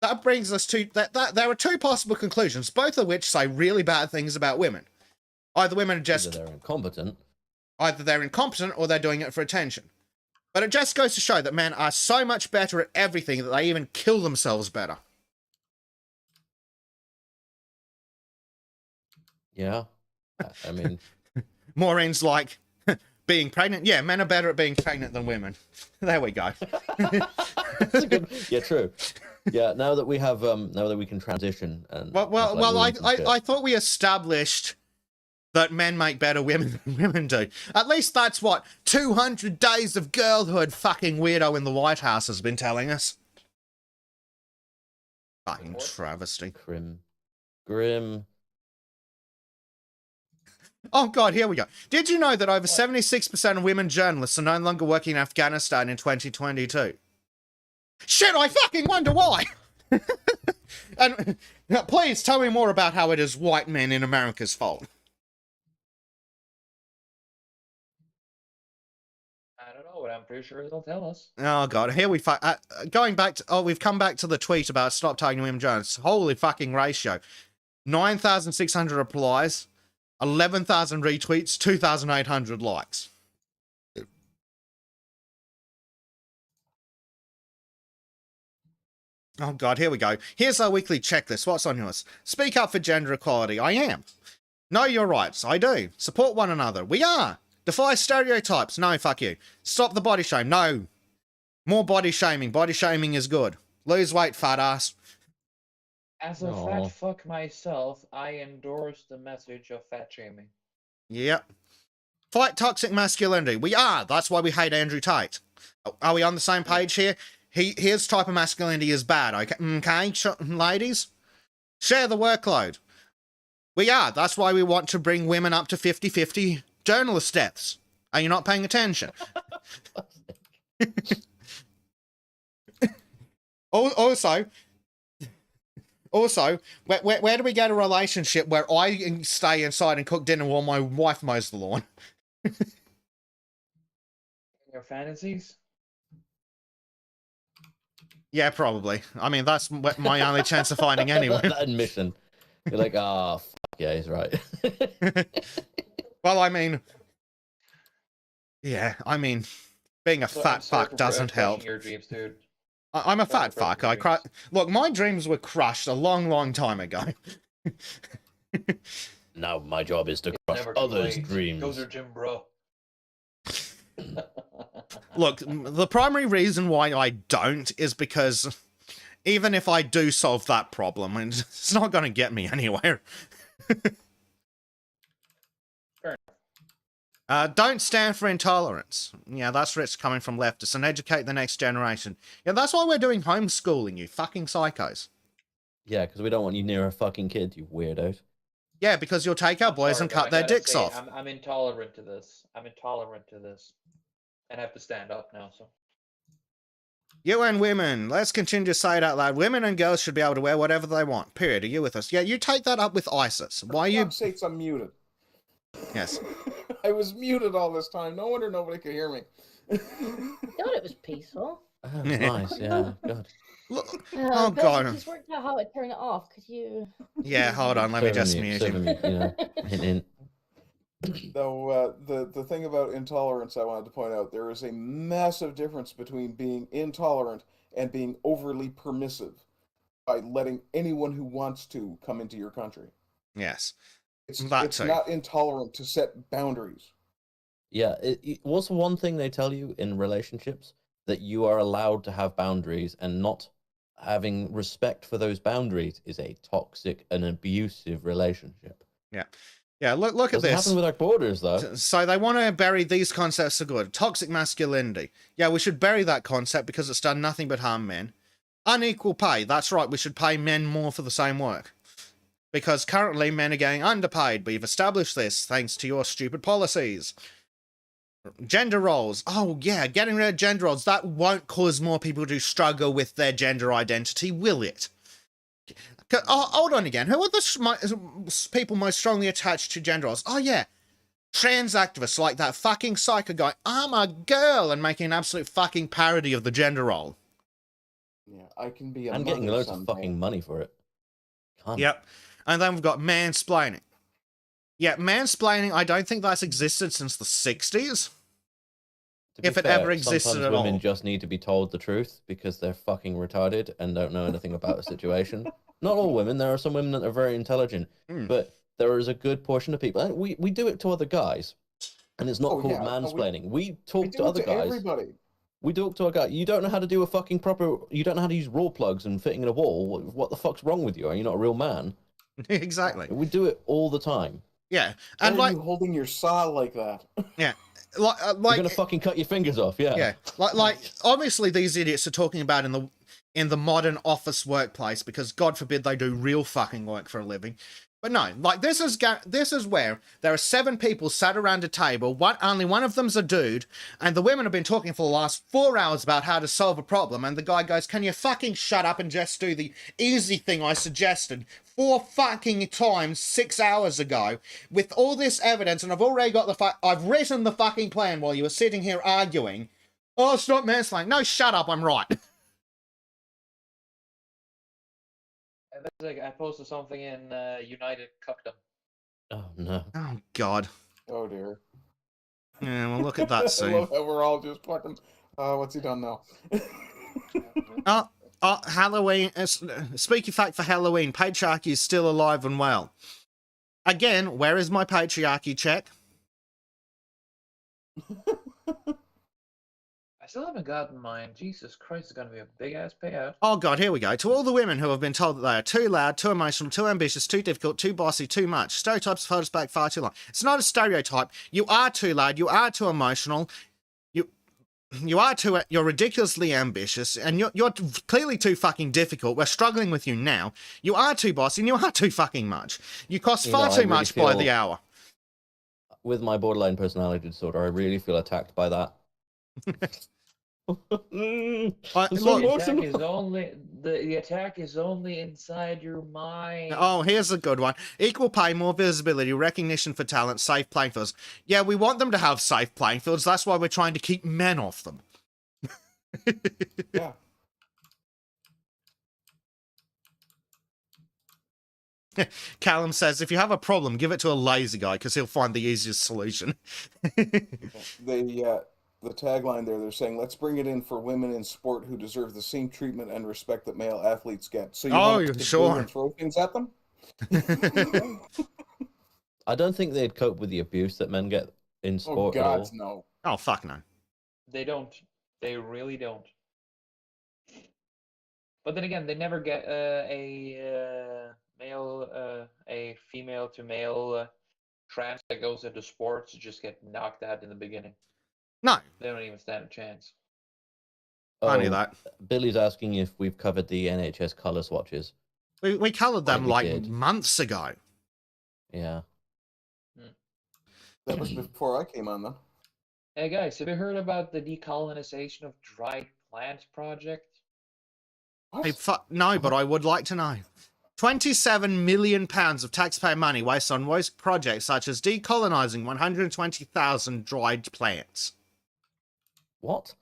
that brings us to that there are 2 possible conclusions, both of which say really bad things about women. Either women are just Either they're incompetent. Either they're incompetent or they're doing it for attention. But it just goes to show that men are so much better at everything that they even kill themselves better. Yeah. I mean... Maureen's like, being pregnant? Yeah, men are better at being pregnant than women. There we go. Yeah, true. Yeah, now that we have, now that we can transition and... I thought we established that men make better women than women do. At least that's what 200 Days of Girlhood fucking weirdo in the White House has been telling us. Fucking travesty. Grim. Oh god, here we go. Did you know that over 76% of women journalists are no longer working in Afghanistan in 2022? Shit, I fucking wonder why! And please tell me more about how it is white men in America's fault. I don't know, but I'm pretty sure they'll tell us. Oh god, here we going back to we've come back to the tweet about stop tagging women journalists. Holy fucking ratio. 9,600 replies, 11,000 retweets, 2,800 likes. Oh god, here we go. Here's our weekly checklist. What's on yours? Speak up for gender equality. I am. Know your rights. I do. Support one another. We are. Defy stereotypes. No, fuck you. Stop the body shame. No. More body shaming. Body shaming is good. Lose weight, fat ass. As a fat fuck myself, I endorse the message of fat shaming. Yep. Fight toxic masculinity. We are. That's why we hate Andrew Tate. Are we on the same page here? His type of masculinity is bad, okay, ladies? Share the workload. We are. That's why we want to bring women up to 50-50 journalist deaths. Are you not paying attention? Also, where do we get a relationship where I stay inside and cook dinner while my wife mows the lawn? Your fantasies? Yeah, probably. I mean, that's my only chance of finding anyone. That admission. You're like, fuck yeah, he's right. Well, I mean... Yeah, I mean, being a fat fuck doesn't help. Your dreams, dude. I'm a fat fuck. Look, my dreams were crushed a long, long time ago. Now my job is to crush others' dreams. Those are Jim, bro. Look, the primary reason why I don't is because even if I do solve that problem, it's not going to get me anywhere. Don't stand for intolerance. Yeah, that's Rich coming from leftists. And educate the next generation. Yeah, that's why we're doing homeschooling, you fucking psychos. Yeah, because we don't want you near a fucking kid, you weirdos. Yeah, because you'll take our boys and cut their dicks off. I'm intolerant to this. And I have to stand up now, so. UN women, let's continue to say it out loud. Women and girls should be able to wear whatever they want. Period. Are you with us? Yeah, you take that up with ISIS. Why are you... For God's sakes, I'm muted. Yes. I was muted all this time. No wonder nobody could hear me. Thought it was peaceful. Oh, nice, yeah. God. Oh, God. I just worked out how to turn it off. Could you... Yeah, hold on. Let me just mute you. Hint. Though the thing about intolerance I wanted to point out, there is a massive difference between being intolerant and being overly permissive by letting anyone who wants to come into your country. Yes. It's not intolerant to set boundaries. Yeah, what's one thing they tell you in relationships? That you are allowed to have boundaries, and not having respect for those boundaries is a toxic and abusive relationship. Yeah. Yeah, look at this. Doesn't happen with our borders, though. So they want to bury these concepts for good. Toxic masculinity. Yeah, we should bury that concept because it's done nothing but harm men. Unequal pay. That's right, we should pay men more for the same work. Because currently men are getting underpaid. We've established this thanks to your stupid policies. Gender roles. Oh, yeah, getting rid of gender roles. That won't cause more people to struggle with their gender identity, will it? Oh, hold on again. Who are the people most strongly attached to gender roles? Oh, yeah. Trans activists like that fucking psycho guy, I'm a girl, and making an absolute fucking parody of the gender role. Yeah, I can be a I'm mother getting loads someday. of fucking money for it. Can't. Yep. And then we've got mansplaining. Yeah, mansplaining, I don't think that's existed since the 60s. To be If it fair, ever existed sometimes at women all. just need to be told the truth because they're fucking retarded and don't know anything about a situation. Not all women. There are some women that are very intelligent, but there is a good portion of people. And we do it to other guys, and it's not called mansplaining. We talk to other guys. Everybody. We talk to a guy. You don't know how to do a fucking proper. You don't know how to use raw plugs and fitting in a wall. What the fuck's wrong with you? Are you not a real man? Exactly. We do it all the time. Yeah, Why and are like, you holding your saw like that? yeah, You're like, gonna fucking cut your fingers off. Yeah. yeah, like, obviously these idiots are talking about in the modern office workplace because God forbid they do real fucking work for a living. But no, like this is where there are 7 people sat around a table. Only one of them's a dude, and the women have been talking for the last 4 hours about how to solve a problem. And the guy goes, "Can you fucking shut up and just do the easy thing I suggested 4 fucking times 6 hours ago with all this evidence? And I've already got I've written the fucking plan while you were sitting here arguing. Oh, stop mansplaining. No, shut up. I'm right." That's like I posted something in United Cuckdom. Oh no. Oh God. Oh dear. Yeah, well, look at that I scene. love how we're all just fucking. What's he done now? Halloween. Spooky fact for Halloween: patriarchy is still alive and well. Again, where is my patriarchy check? I still haven't gotten mine. Jesus Christ, it's gonna be a big ass payout. Oh God, here we go. To all the women who have been told that they are too loud, too emotional, too ambitious, too difficult, too bossy, too much. Stereotypes have held us back far too long. It's not a stereotype. You are too loud. You are too emotional. You're ridiculously ambitious, and you're clearly too fucking difficult. We're struggling with you now. You are too bossy, and you are too fucking much. You cost far too much by the hour. With my borderline personality disorder, I really feel attacked by that. The attack is only inside your mind. Oh, here's a good one. Equal pay, more visibility, recognition for talent, safe playing fields. Yeah, we want them to have safe playing fields. That's why we're trying to keep men off them. Yeah. Callum says, if you have a problem, give it to a lazy guy because he'll find the easiest solution. The tagline there, they're saying, "Let's bring it in for women in sport who deserve the same treatment and respect that male athletes get." So you want to sure. and throw things at them? I don't think they'd cope with the abuse that men get in sport. Oh, at God, all. no. Oh, fuck no. They don't. They really don't. But then again, they never get a female to male trans that goes into sports to just get knocked out in the beginning. No. They don't even stand a chance. Funny that. Billy's asking if we've covered the NHS colour swatches. We coloured them we like did. months ago. Yeah. That was before I came on, though. Hey guys, have you heard about the decolonization of dried plants project? What? Hey, no, but I would like to know. £27 million of taxpayer money wasted on waste projects such as decolonising 120,000 dried plants. What?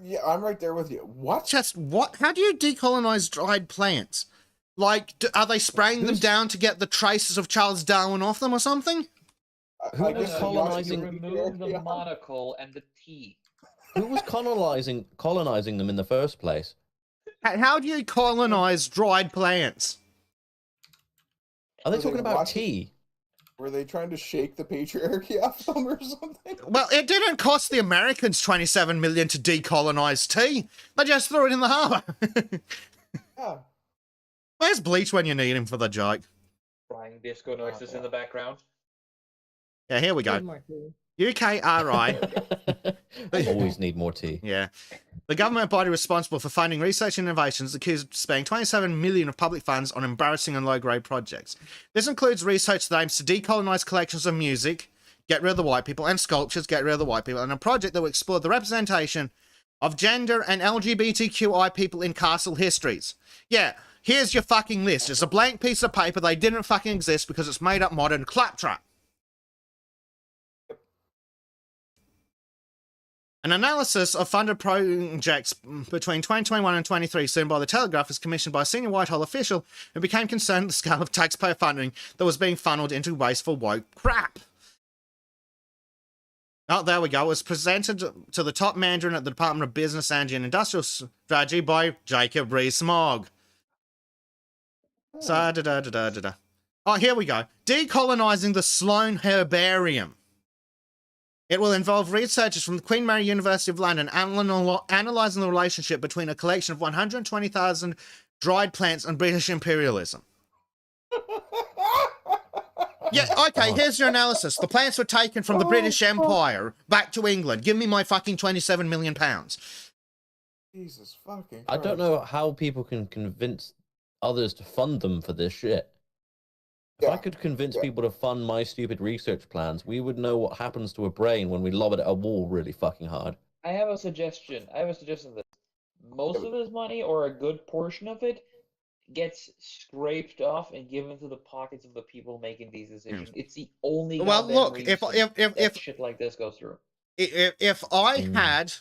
Yeah, I'm right there with you. What? Just what? How do you decolonise dried plants? Like, are they spraying them down to get the traces of Charles Darwin off them or something? Who was colonising? You remove the monocle and the T. Who was colonizing them in the first place? How do you colonise dried plants? Are they talking about tea? Were they trying to shake the patriarchy off them or something? Well, it didn't cost the Americans $27 million to decolonise tea. They just threw it in the harbour. Yeah. Where's Bleach when you need him for the joke? Flying disco noises in the background. Yeah, here we go. UKRI. Always need more tea. Yeah. The government body responsible for funding research and innovations accused of spending $27 million of public funds on embarrassing and low-grade projects. This includes research that aims to decolonise collections of music, get rid of the white people, and sculptures, get rid of the white people, and a project that will explore the representation of gender and LGBTQI people in castle histories. Yeah, here's your fucking list. It's a blank piece of paper. They didn't fucking exist because it's made up modern claptrap. An analysis of funded projects between 2021 and 23 seen by the Telegraph is commissioned by a senior Whitehall official who became concerned with the scale of taxpayer funding that was being funneled into wasteful woke crap. Oh, there we go. It was presented to the top Mandarin at the Department of Business, Energy and Industrial Strategy by Jacob Rees-Mogg. So, da-da-da-da-da-da. Oh, here we go. Decolonizing the Sloane Herbarium. It will involve researchers from the Queen Mary University of London analysing the relationship between a collection of 120,000 dried plants and British imperialism. Yeah, okay, here's your analysis. The plants were taken from the British Empire back to England. Give me my fucking £27 million. Jesus fucking Christ. I don't know how people can convince others to fund them for this shit. If I could convince people to fund my stupid research plans, we would know what happens to a brain when we lob it at a wall really fucking hard. I have a suggestion. That most of his money, or a good portion of it, gets scraped off and given to the pockets of the people making these decisions. It's the only if shit like this goes through. If I had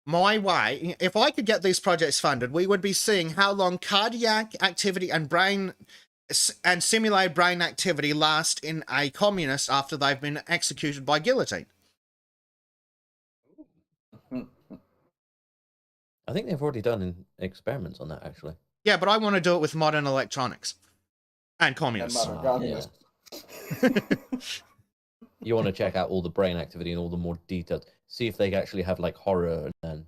my way, if I could get these projects funded, we would be seeing how long cardiac activity and simulated brain activity last in a communist after they've been executed by guillotine. I think they've already done experiments on that, actually. Yeah, but I want to do it with modern electronics and communists. And modern communists. You want to check out all the brain activity and all the more details. See if they actually have like horror and then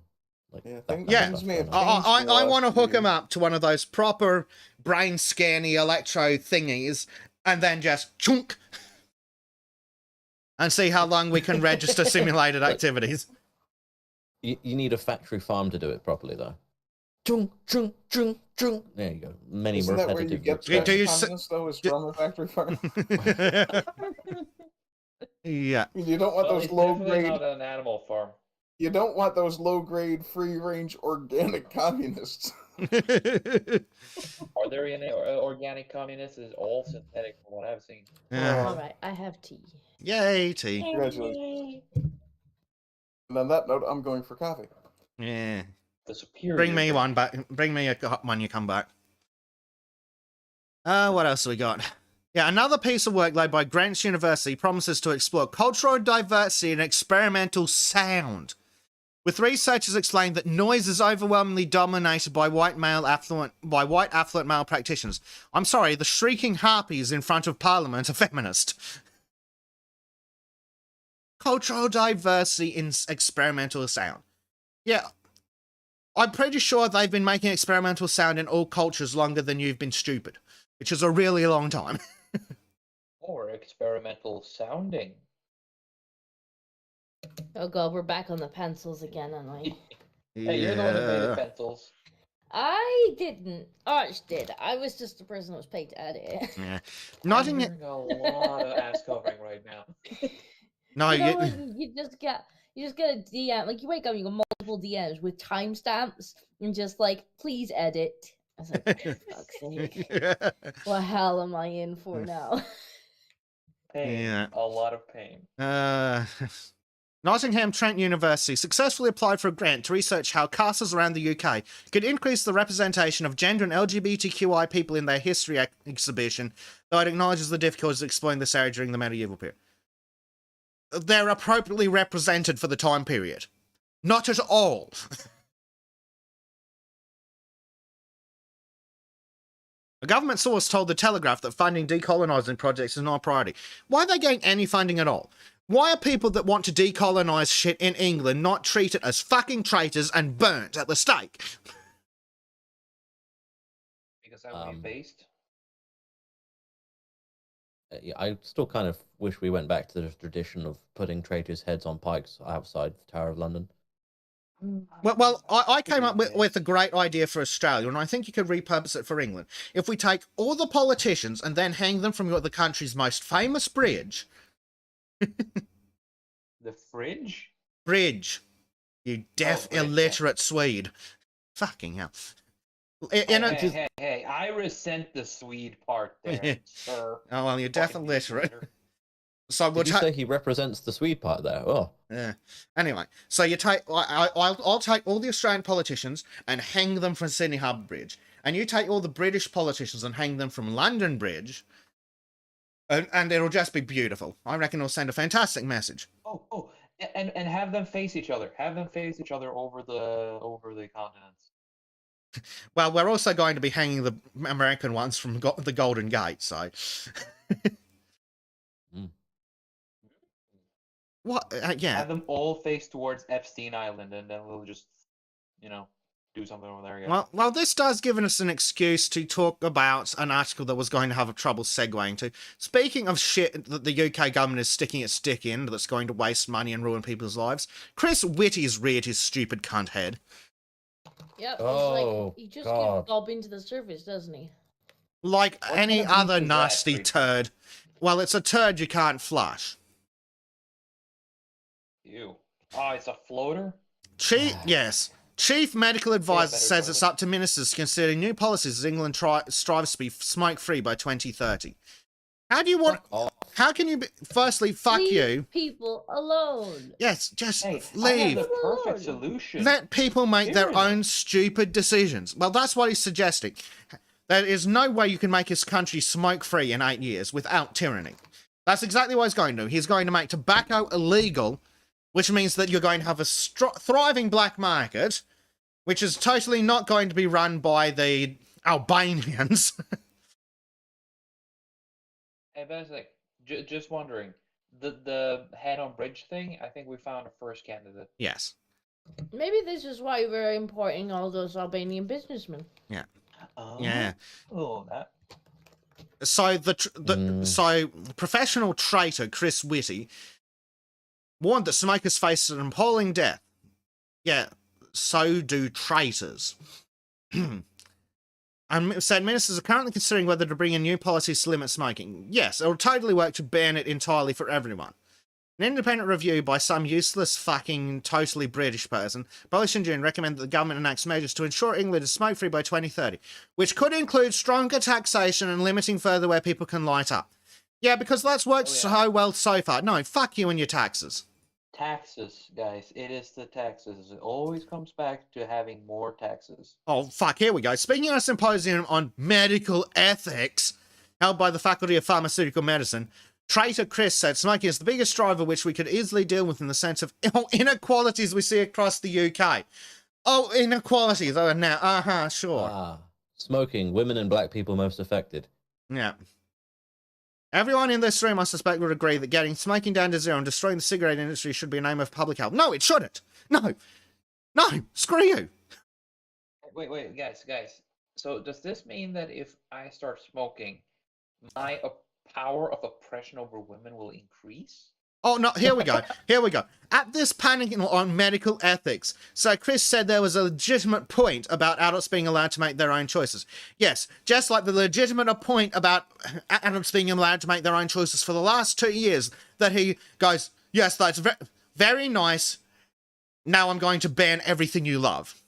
I want to hook them up to one of those proper brain scanny electro thingies and then just chunk and see how long we can register simulated activities. You need a factory farm to do it properly, though. Chung, chung, chung, chung. There you go. Many Isn't that where you get though, is from a factory farm? Yeah. You don't want those low-grade... not an animal farm. You don't want those low-grade, free-range, organic communists. Are there any organic communists? It's all synthetic from what I've seen. All right, I have tea. Yay, tea. Congratulations. And on that note, I'm going for coffee. Yeah. The superior. Bring me one back. Bring me a hot one. You come back. What else have we got? Yeah, another piece of work led by Greenwich University promises to explore cultural diversity and experimental sound, with researchers explaining that noise is overwhelmingly dominated by white affluent male practitioners. I'm sorry, the shrieking harpies in front of Parliament are feminist. Cultural diversity in experimental sound. Yeah, I'm pretty sure they've been making experimental sound in all cultures longer than you've been stupid, which is a really long time. Or experimental sounding. Oh god, we're back on the pencils again, aren't we? Hey, you're the one who made the pencils. I didn't. Arch did. I was just the person that was paid to edit it. Yeah. I'm hearing a lot of ass covering right now. No, you just get a DM. Like, you wake up and you got multiple DMs with timestamps and just like, please edit. I was like, for fuck's sake. What hell am I in for now? Pain. Yeah. A lot of pain. Nottingham Trent University successfully applied for a grant to research how castles around the UK could increase the representation of gender and LGBTQI people in their history exhibition, though it acknowledges the difficulties of exploring this area during the medieval period. They're appropriately represented for the time period. Not at all. A government source told The Telegraph that funding decolonising projects is not a priority. Why are they getting any funding at all? Why are people that want to decolonise shit in England not treated as fucking traitors and burnt at the stake? Because that would be based. Yeah, I still kind of wish we went back to the tradition of putting traitors' heads on pikes outside the Tower of London. Well, I came up with a great idea for Australia, and I think you could repurpose it for England. If we take all the politicians and then hang them from the country's most famous bridge, The fridge? Bridge. You deaf, bridge, yeah. illiterate Swede. Fucking hell. Hey, I resent the Swede part there, sir. Oh, well, you're deaf, Fucking illiterate. later. So Did you say he represents the Swede part there? Oh. Yeah. Anyway, so you take, I'll take all the Australian politicians and hang them from Sydney Harbour Bridge, and you take all the British politicians and hang them from London Bridge, and it'll just be beautiful. I reckon it'll send a fantastic message. Oh, and have them face each other. Have them face each other over the continents. Well, we're also going to be hanging the American ones from the Golden Gate, so. What? Yeah. Have them all face towards Epstein Island, and then we'll just, do something over there again. Well, this does give us an excuse to talk about an article that was going to have a trouble segueing to. Speaking of shit that the UK government is sticking its dick in, that's going to waste money and ruin people's lives, Chris Whitty's reared his stupid cunt head. Yep, Oh, like, he just God. gets up into the surface, doesn't he? Like What any kind of other beef is that, nasty Freak? turd. Well, it's a turd you can't flush. Ew. Oh, it's a floater? Yes. Chief Medical Advisor better says it's toilet. up to ministers considering new policies as England strives to be smoke-free by 2030. How do you want... off. How can you... Firstly, fuck Leave you. people alone. Yes, just Hey, I leave. have the perfect Lord. solution. Let people make their Tyranny. own stupid decisions. Well, that's what he's suggesting. There is no way you can make his country smoke-free in 8 years without tyranny. That's exactly what he's going to do. He's going to make tobacco illegal, which means that you're going to have a thriving black market, which is totally not going to be run by the Albanians. Hey, but it's like, just wondering, the head on bridge thing, I think we found a first candidate. Yes. Maybe this is why we're importing all those Albanian businessmen. Oh, Yeah. Oh, that. So so professional traitor Chris Whitty warned that smokers face an appalling death. Yeah, so do traitors. And said ministers are currently considering whether to bring in new policies to limit smoking. Yes, it will totally work to ban it entirely for everyone. An independent review by some useless fucking totally British person published in June recommended that the government enacts measures to ensure England is smoke-free by 2030, which could include stronger taxation and limiting further where people can light up. Yeah, because that's worked so well so far. No, fuck you and your taxes. Taxes, guys. It is the taxes. It always comes back to having more taxes. Oh, fuck, here we go. Speaking of a symposium on medical ethics held by the Faculty of Pharmaceutical Medicine, Traitor Chris said smoking is the biggest driver which we could easily deal with in the sense of inequalities we see across the UK. Oh, inequalities. Oh, now, sure. Ah, smoking, women and black people most affected. Yeah. Everyone in this room, I suspect, would agree that getting smoking down to zero and destroying the cigarette industry should be an aim of public health. No, it shouldn't. No, screw you. Wait, guys. So does this mean that if I start smoking, my power of oppression over women will increase? Oh, no, here we go. At this panic on medical ethics, so Chris said there was a legitimate point about adults being allowed to make their own choices. Yes, just like the legitimate point about adults being allowed to make their own choices for the last 2 years, that he goes, yes, that's very nice. Now I'm going to ban everything you love.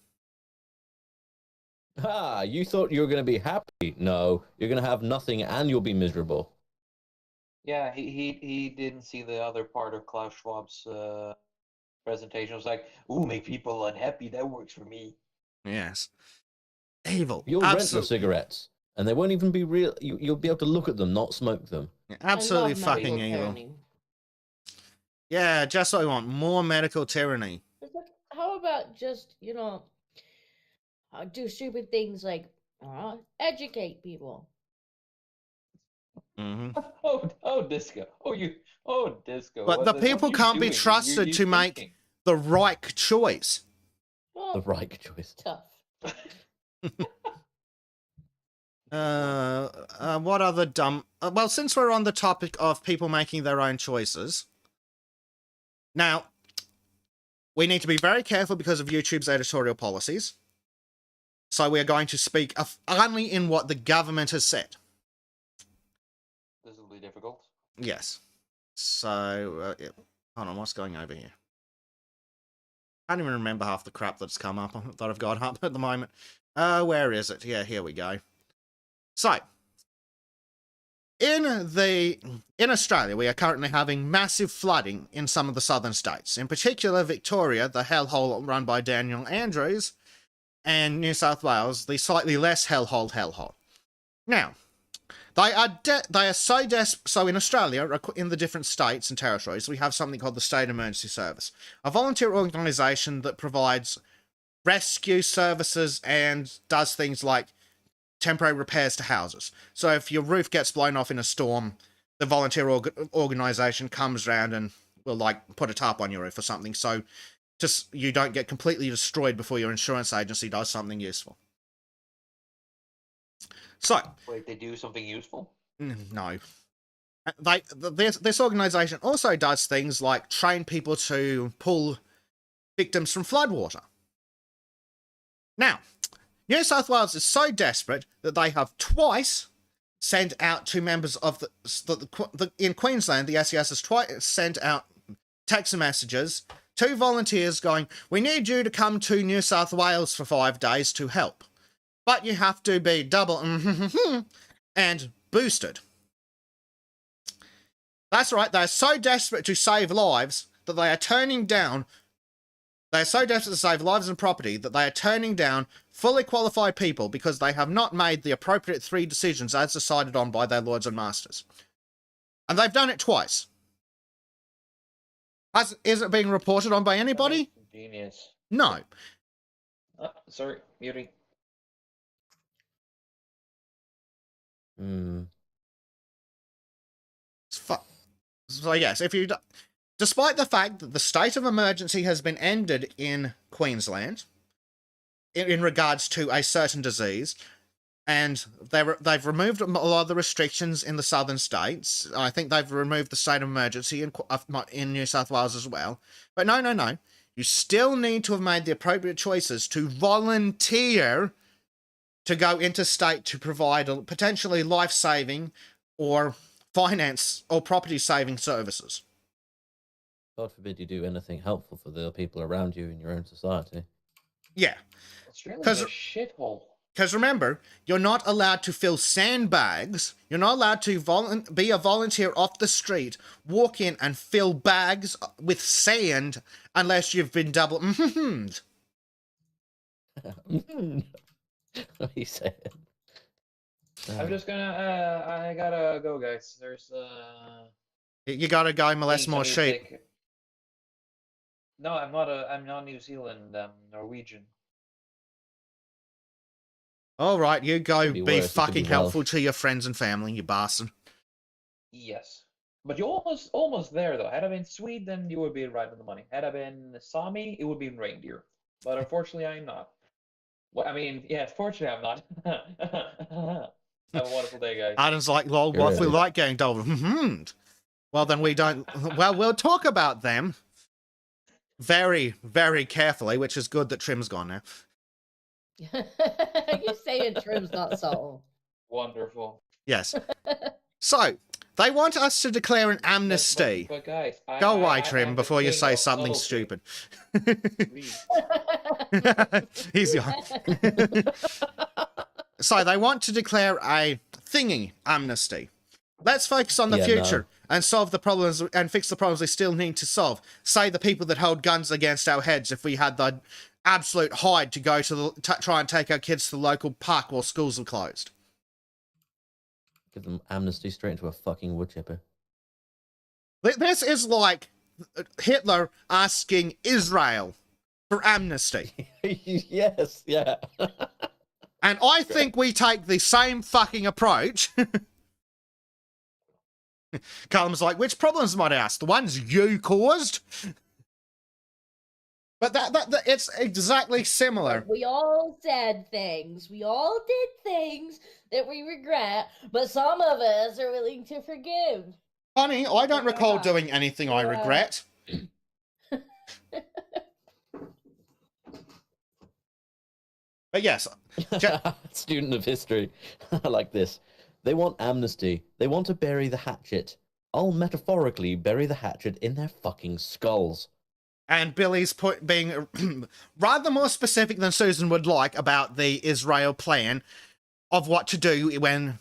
Ah, you thought you were going to be happy. No, you're going to have nothing and you'll be miserable. Yeah, he didn't see the other part of Klaus Schwab's presentation. It was like, ooh, make people unhappy. That works for me. Yes. Evil. You'll rent the cigarettes, and they won't even be real. You'll be able to look at them, not smoke them. Absolutely I love fucking medical evil. tyranny. Yeah, just what I want. More medical tyranny. It's like, how about just, do stupid things like educate people? Mm-hmm. Oh, Disco. Disco. But the what people you can't be doing? trusted You to make thinking. the right choice. Well, The right choice. tough. What other dumb... well, since we're on the topic of people making their own choices, now, we need to be very careful because of YouTube's editorial policies. So we're going to speak only in what the government has said. This will be difficult. Yes. So, hold on, what's going over here? I can't even remember half the crap that's come up that I've got up at the moment. Where is it? Yeah, here we go. So, in Australia, we are currently having massive flooding in some of the southern states. In particular, Victoria, the hellhole run by Daniel Andrews, and New South Wales, the slightly less hellhole. Now, they are so desperate. So in Australia, in the different states and territories, we have something called the State Emergency Service, a volunteer organisation that provides rescue services and does things like temporary repairs to houses. So if your roof gets blown off in a storm, the volunteer organisation comes around and will like put a tarp on your roof or something, so just you don't get completely destroyed before your insurance agency does something useful. So, wait, they do something useful? No. This organisation also does things like train people to pull victims from floodwater. Now, New South Wales is so desperate that they have twice sent out two members of in Queensland, the SES has twice sent out text messages, two volunteers going, "We need you to come to New South Wales for 5 days to help. But you have to be double and boosted." That's right, they're so desperate to save lives that they are turning down. They are so desperate to save lives and property that they are turning down fully qualified people because they have not made the appropriate 3 decisions as decided on by their lords and masters. And they've done it twice. Is it being reported on by anybody? Genius. No. Sorry, Yuri. So yes, despite the fact that the state of emergency has been ended in Queensland in regards to a certain disease, and they've removed a lot of the restrictions in the southern states. I think they've removed the state of emergency in New South Wales as well. But no. You still need to have made the appropriate choices to volunteer to go interstate to provide potentially life-saving or finance or property-saving services. God forbid you do anything helpful for the people around you in your own society. Yeah. Australia's a shithole. Because remember, you're not allowed to fill sandbags. You're not allowed to be a volunteer off the street, walk in and fill bags with sand unless you've been double What you say it. I'm just gonna, I gotta go, guys. There's, You gotta go molest more sheep. No, I'm not New Zealand, I'm Norwegian. All right, you go be fucking helpful Welsh. to your friends and family, you bastard. Yes. But you're almost there, though. Had I been Sweden, you would be right on the money. Had I been Sami, it would be reindeer. But unfortunately, I'm not. Well, I mean, yeah, fortunately, I'm not. Have a wonderful day, guys. Adam's like, lol, what if we like getting double? Well, then we don't. Well, we'll talk about them very, very carefully, which is good that Trim's gone now. You say it, Trim's not so. Wonderful. Yes. So, they want us to declare an amnesty. But guys, Go away, Trim, before you say something stupid. He's gone. So, they want to declare a thingy amnesty. Let's focus on the future and solve the problems and fix the problems we still need to solve. Say the people that hold guns against our heads if we had the absolute hide to go to try and take our kids to the local park while schools are closed. Give them amnesty straight into a fucking wood chipper. This is like Hitler asking Israel for amnesty. Yes, yeah. And I think we take the same fucking approach. Callum's like, which problems might I ask? The ones you caused? But that it's exactly similar. We all said things. We all did things that we regret, but some of us are willing to forgive. Honey, I don't recall doing anything I regret. But yes. Student of history. I like this. They want amnesty. They want to bury the hatchet. I'll metaphorically bury the hatchet in their fucking skulls. And Billy's being rather more specific than Susan would like about the Israel plan of what to do when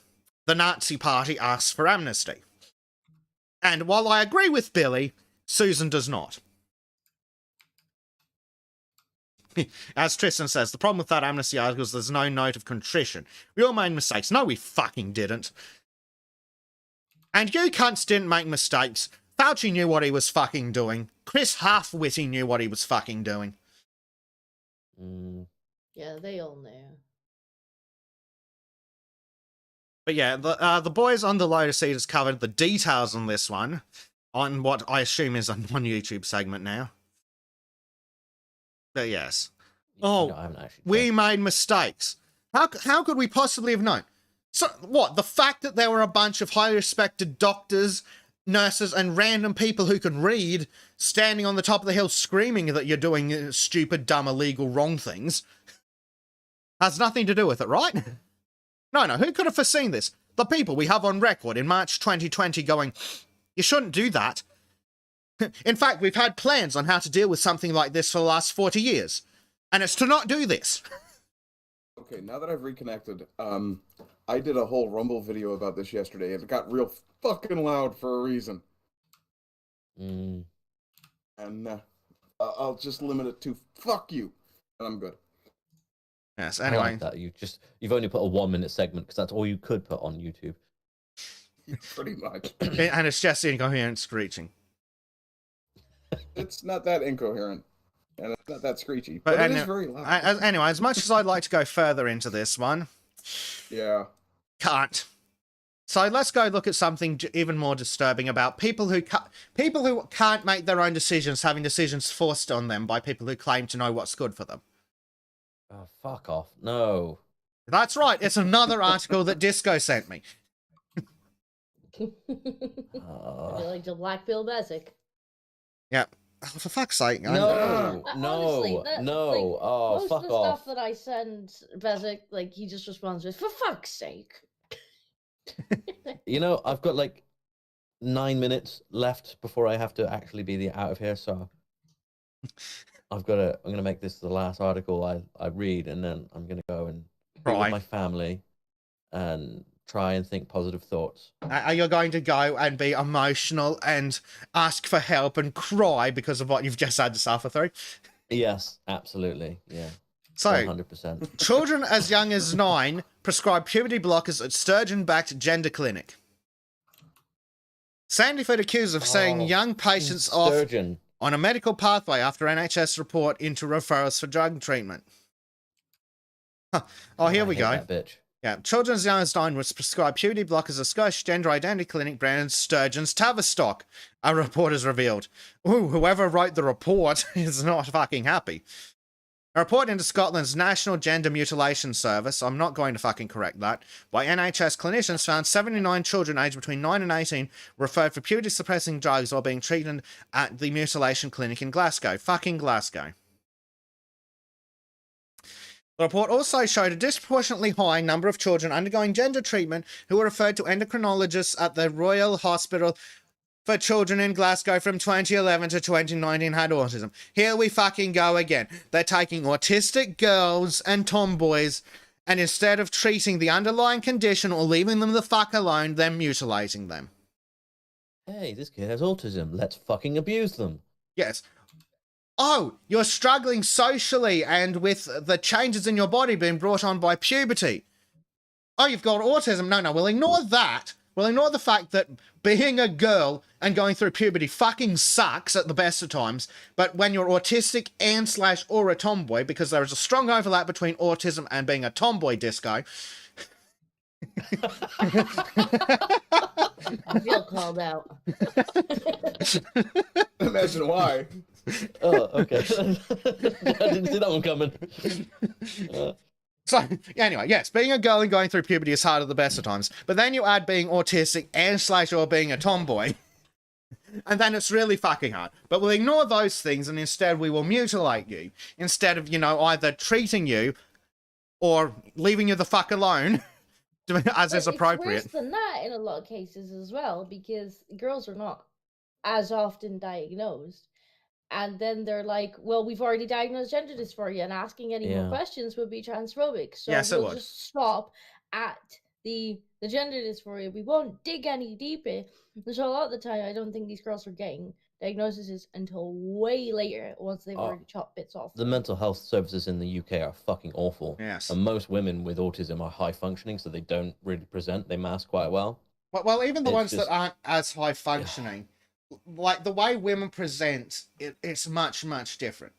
the Nazi Party asks for amnesty. And while I agree with Billy, Susan does not. As Tristan says, the problem with that amnesty article is there's no note of contrition. We all made mistakes. No, we fucking didn't. And you cunts didn't make mistakes. Fauci knew what he was fucking doing. Chris Halfwitty knew what he was fucking doing. Yeah, they all knew. But yeah, the boys on the Lotus Eaters covered the details on this one, on what I assume is a non-YouTube segment now. But yes. Oh, I haven't actually we made mistakes. How could we possibly have known? So, what, the fact that there were a bunch of highly respected doctors, nurses, and random people who can read standing on the top of the hill screaming that you're doing stupid, dumb, illegal, wrong things has nothing to do with it, right? No, who could have foreseen this? The people we have on record in March 2020 going, you shouldn't do that. In fact, we've had plans on how to deal with something like this for the last 40 years. And it's to not do this. Okay, now that I've reconnected, I did a whole Rumble video about this yesterday, and it got real fucking loud for a reason. And I'll just limit it to fuck you, and I'm good. Yes, I anyway. like that. You've only put a 1-minute segment because that's all you could put on YouTube. Pretty much. And it's just incoherent screeching. It's not that incoherent, and it's not that screechy, but it is very loud. Anyway, as much as I'd like to go further into this one, yeah, can't. So let's go look at something even more disturbing about people who can't make their own decisions, having decisions forced on them by people who claim to know what's good for them. Oh, fuck off. No. That's right. It's another article that Disco sent me. You like the Black Bill Basic. Yeah. Oh, for fuck's sake. No. Honestly, Oh, most fuck of the off. stuff that I send Basic, like, he just responds with, for fuck's sake. You know, I've got like 9 minutes left before I have to actually be out of here, so I'm gonna make this the last article I read, and then I'm gonna go and be with my family and try and think positive thoughts. Are you going to go and be emotional and ask for help and cry because of what you've just had to suffer through? Yes, absolutely. Yeah. So, 100%. Children as young as 9 prescribed puberty blockers at Sturgeon-backed gender clinic. Sandyford accused of seeing young patients off on a medical pathway after NHS report into referrals for drug treatment. Oh, here we go. That bitch. Yeah, children as young as 9 was prescribed puberty blockers at Scottish gender identity clinic branded Sturgeon's Tavistock, a report has revealed. Ooh, whoever wrote the report is not fucking happy. A report into Scotland's National Gender Mutilation Service, I'm not going to fucking correct that, by NHS clinicians found 79 children aged between 9 and 18 referred for puberty-suppressing drugs while being treated at the mutilation clinic in Glasgow. Fucking Glasgow. The report also showed a disproportionately high number of children undergoing gender treatment who were referred to endocrinologists at the Royal Hospital for Children in Glasgow from 2011 to 2019 had autism. Here we fucking go again. They're taking autistic girls and tomboys, and instead of treating the underlying condition or leaving them the fuck alone, they're mutilating them. Hey, this kid has autism. Let's fucking abuse them. Yes. Oh, you're struggling socially and with the changes in your body being brought on by puberty. Oh, you've got autism. No, we'll ignore that. We'll ignore the fact that being a girl and going through puberty fucking sucks at the best of times, but when you're autistic and / or a tomboy, because there is a strong overlap between autism and being a tomboy, Disco. I feel called out. Imagine why. Oh, okay. I didn't see that one coming. So, anyway, yes, being a girl and going through puberty is hard at the best of times, but then you add being autistic and / or being a tomboy, and then it's really fucking hard. But we'll ignore those things, and instead we will mutilate you, instead of, either treating you, or leaving you the fuck alone, as is But appropriate. it's worse than that in a lot of cases as well, because girls are not as often diagnosed. And then they're like, well, we've already diagnosed gender dysphoria, and asking any more questions would be transphobic. So Yes, it we'll would. just stop at the gender dysphoria. We won't dig any deeper. So a lot of the time, I don't think these girls are getting diagnoses until way later, once they've already chopped bits off. The mental health services in the UK are fucking awful. Yes. And most women with autism are high functioning, so they don't really present. They mask quite well. Well, even the ones that aren't as high functioning, like the way women present, it's much, much different.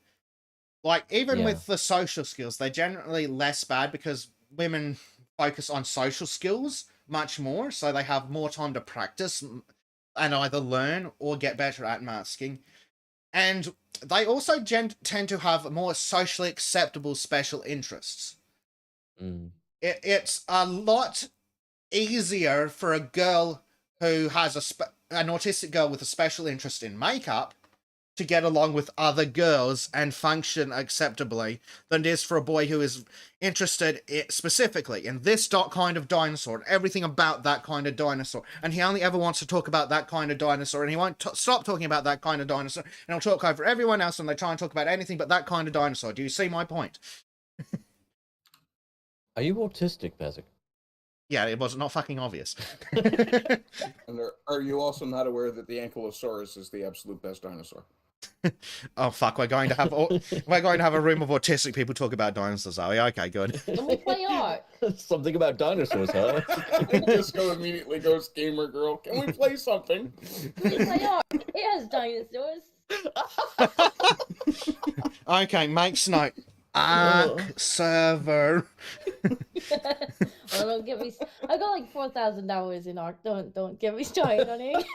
Like, even with the social skills, they're generally less bad because women focus on social skills much more, so they have more time to practice and either learn or get better at masking. And they also tend to have more socially acceptable special interests. It's a lot easier for a girl who has an autistic girl with a special interest in makeup to get along with other girls and function acceptably than it is for a boy who is interested specifically in this kind of dinosaur and everything about that kind of dinosaur, and he only ever wants to talk about that kind of dinosaur, and he won't stop talking about that kind of dinosaur, and he'll talk over everyone else when they try and talk about anything but that kind of dinosaur. Do you see my point? Are you autistic, Bezic? Yeah, it was not fucking obvious. And are you also not aware that the Ankylosaurus is the absolute best dinosaur? Oh fuck, we're going to have a room of autistic people talk about dinosaurs, are we? Okay, good. Can we play art? Something about dinosaurs, huh? Disco immediately goes, gamer girl, can we play something? Can we play art? It has dinosaurs. Okay, makes note. Arc server. Oh, don't get me. I got like 4,000 hours in Arc. Don't get me started on it.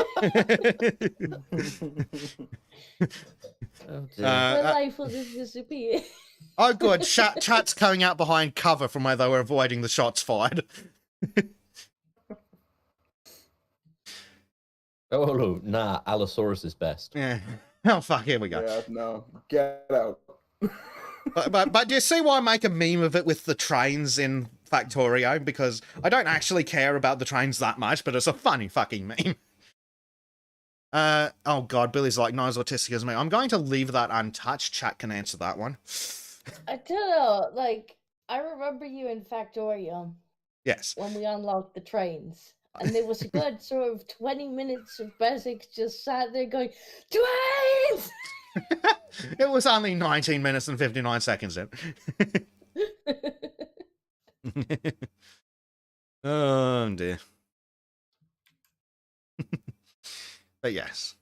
My life will just disappear. Oh, good. Chat's coming out behind cover from where they were avoiding the shots fired. Oh, nah, Allosaurus is best. Yeah. Oh, fuck, here we go. Yeah, no, get out. But do you see why I make a meme of it with the trains in Factorio? Because I don't actually care about the trains that much, but it's a funny fucking meme. Oh god, Billy's like, not as autistic as me. I'm going to leave that untouched. Chat can answer that one. I don't know, like, I remember you in Factorio. Yes. When we unlocked the trains. And there was a good sort of 20 minutes of Basic just sat there going, trains! It was only 19 minutes and 59 seconds in. Oh dear. But yes.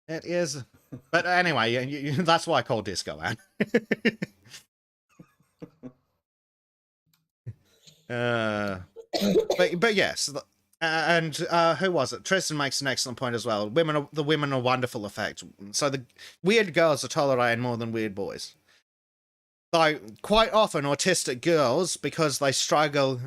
It is. But anyway, that's why I call Disco Ann. But yes. And who was it? Tristan makes an excellent point as well. The women are wonderful effect. So the weird girls are tolerated more than weird boys. So quite often autistic girls, because they struggle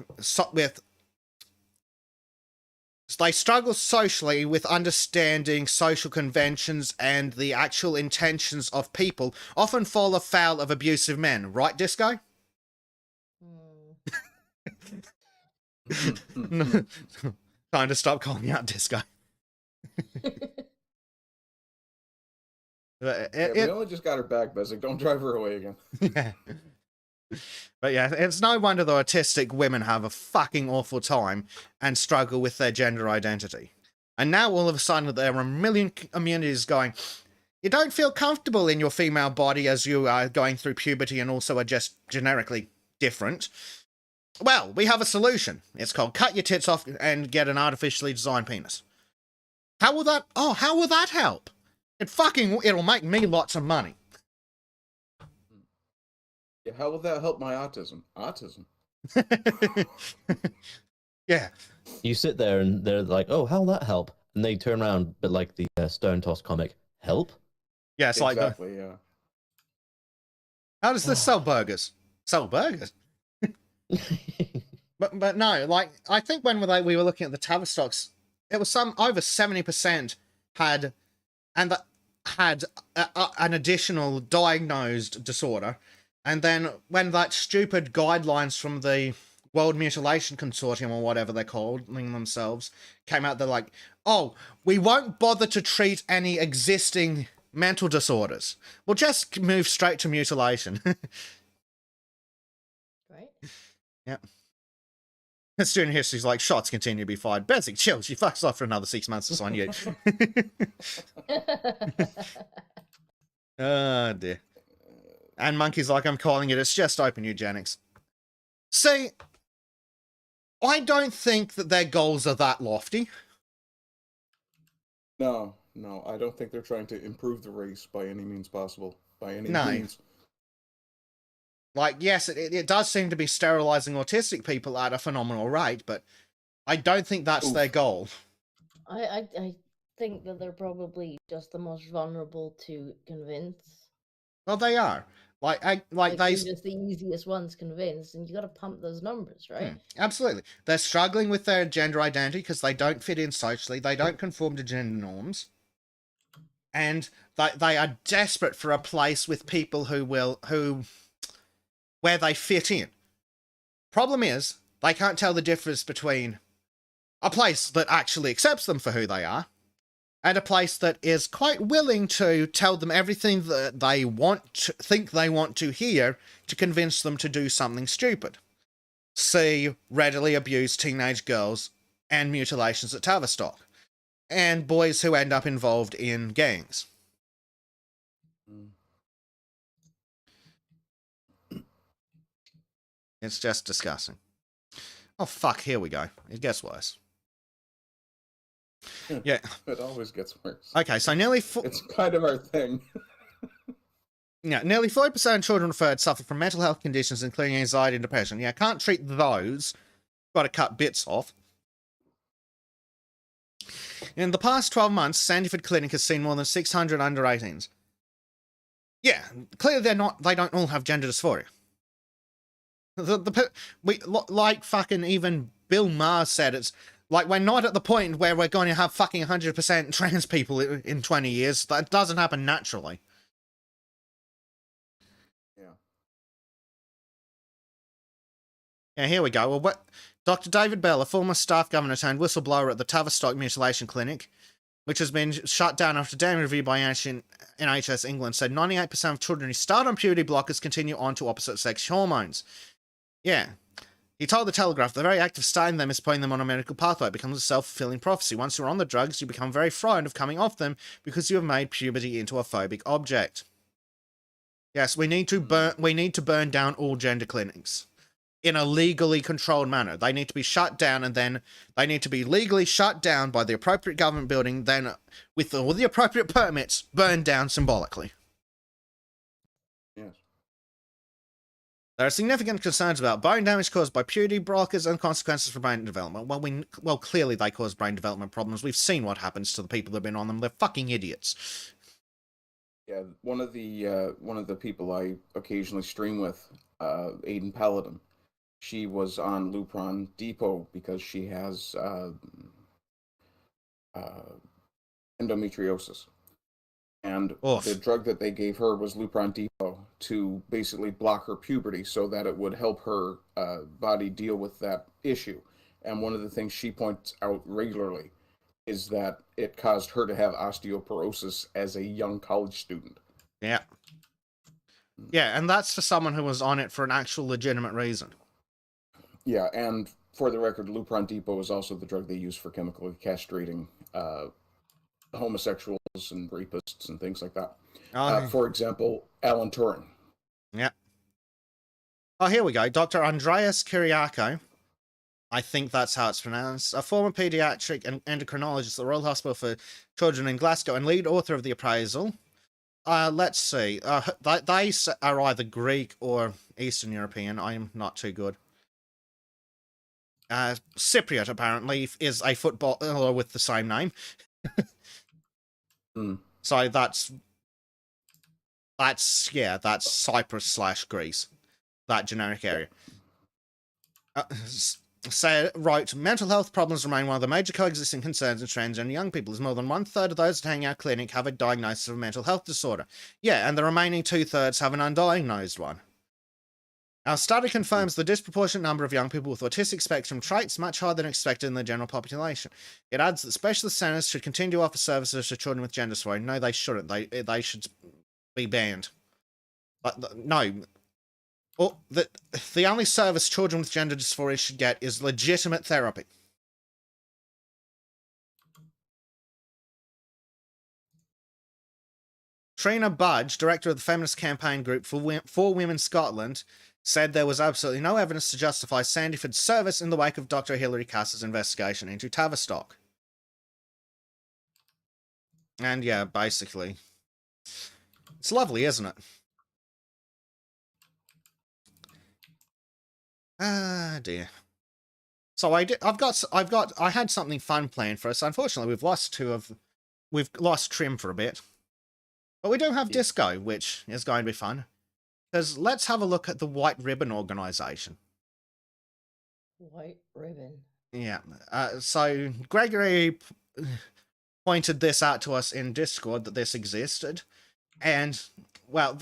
socially with understanding social conventions and the actual intentions of people, often fall afoul of abusive men. Right, Disco? No. Time to stop calling out Disco. We only just got her back, Bezic. Don't drive her away again. Yeah. But yeah, it's no wonder the autistic women have a fucking awful time and struggle with their gender identity. And now all of a sudden there are a million communities going, you don't feel comfortable in your female body as you are going through puberty and also are just generically different. Well, we have a solution. It's called cut your tits off and get an artificially designed penis. How will that help? It'll make me lots of money. Yeah, how will that help my autism? Autism. Yeah. You sit there and they're like, oh, how'll that help? And they turn around, but like the Stone Toss comic, help? Yeah, it's exactly, yeah. How does this sell burgers? Sell burgers? But no, like, I think when we were looking at the Tavistocks, it was over 70% had an additional diagnosed disorder. And then when that stupid guidelines from the World Mutilation Consortium or whatever they're calling themselves came out. They're like, oh, we won't bother to treat any existing mental disorders. We'll just move straight to mutilation. Right? Yep. Student history's like, shots continue to be fired. Basic chill. She fucks off for another 6 months. It's on you. Oh, dear. And Monkey's like, I'm calling it. It's just open eugenics. See, I don't think that their goals are that lofty. No, I don't think they're trying to improve the race by any means possible. By any No. means. Like, yes, it does seem to be sterilizing autistic people at a phenomenal rate, but I don't think that's their goal. I think that they're probably just the most vulnerable to convince. Well, they are. Like They're they just the easiest ones convinced, and you got to pump those numbers, right? Absolutely. They're struggling with their gender identity because they don't fit in socially. They don't conform to gender norms. And they are desperate for a place with people where they fit in. Problem is, they can't tell the difference between a place that actually accepts them for who they are and a place that is quite willing to tell them everything that they think they want to hear to convince them to do something stupid. See readily abused teenage girls and mutilations at Tavistock, and boys who end up involved in gangs. It's just disgusting. Oh, fuck, here we go. It gets worse. Yeah. It always gets worse. Okay, so it's kind of our thing. Yeah, nearly 40% of children referred suffer from mental health conditions, including anxiety and depression. Yeah, can't treat those. Got to cut bits off. In the past 12 months, Sandyford Clinic has seen more than 600 under 18s. Yeah, clearly they don't all have gender dysphoria. Like fucking even Bill Maher said, it's like we're not at the point where we're going to have fucking 100% trans people in 20 years. That doesn't happen naturally. Yeah, here we go. Well, Dr. David Bell, a former staff governor turned whistleblower at the Tavistock Mutilation Clinic, which has been shut down after a damning review by NHS England, said 98% of children who start on puberty blockers continue on to opposite-sex hormones. Yeah. He told the Telegraph the very act of starting them is putting them on a medical pathway. It becomes a self-fulfilling prophecy. Once you're on the drugs, you become very frightened of coming off them because you have made puberty into a phobic object. Yes, we need to burn down all gender clinics in a legally controlled manner. They need to be shut down, and then they need to be legally shut down by the appropriate government building, then with all the appropriate permits, burned down symbolically. Yes. There are significant concerns about bone damage caused by puberty blockers and consequences for brain development. Well, clearly they cause brain development problems. We've seen what happens to the people that have been on them. They're fucking idiots. Yeah, one of the people I occasionally stream with, Aiden Paladin, she was on Lupron Depot because she has endometriosis. And the drug that they gave her was Lupron Depot to basically block her puberty so that it would help her body deal with that issue. And one of the things she points out regularly is that it caused her to have osteoporosis as a young college student. Yeah. Yeah, and that's for someone who was on it for an actual legitimate reason. Yeah, and for the record, Lupron Depot is also the drug they use for chemically castrating homosexuals and rapists and things like that. For example, Alan Turing. Yeah. Oh, here we go. Dr. Andreas Kyriakou. I think that's how it's pronounced. A former pediatric and endocrinologist at the Royal Hospital for Children in Glasgow and lead author of the appraisal. Let's see. They are either Greek or Eastern European. I am not too good. Cypriot, apparently, is a footballer with the same name. So that's Cyprus / Greece. That generic area. Wrote, mental health problems remain one of the major coexisting concerns in transgender young people, as more than 1/3 of those attending our clinic have a diagnosis of a mental health disorder. Yeah, and the remaining 2/3 have an undiagnosed one. Our study confirms the disproportionate number of young people with autistic spectrum traits much higher than expected in the general population. It adds that specialist centers should continue to offer services to children with gender dysphoria. No, they shouldn't. They should be banned. But no. Well, the only service children with gender dysphoria should get is legitimate therapy. Trina Budge, director of the feminist campaign group for Women Scotland, said there was absolutely no evidence to justify Sandyford's service in the wake of Dr. Hilary Cass's investigation into Tavistock. And yeah, basically. It's lovely, isn't it? Ah, dear. So I had something fun planned for us. Unfortunately, we've lost Trim for a bit. But we do have Disco, which is going to be fun. Because let's have a look at the White Ribbon organisation. White Ribbon. Yeah. So Gregory pointed this out to us in Discord that this existed. And, well,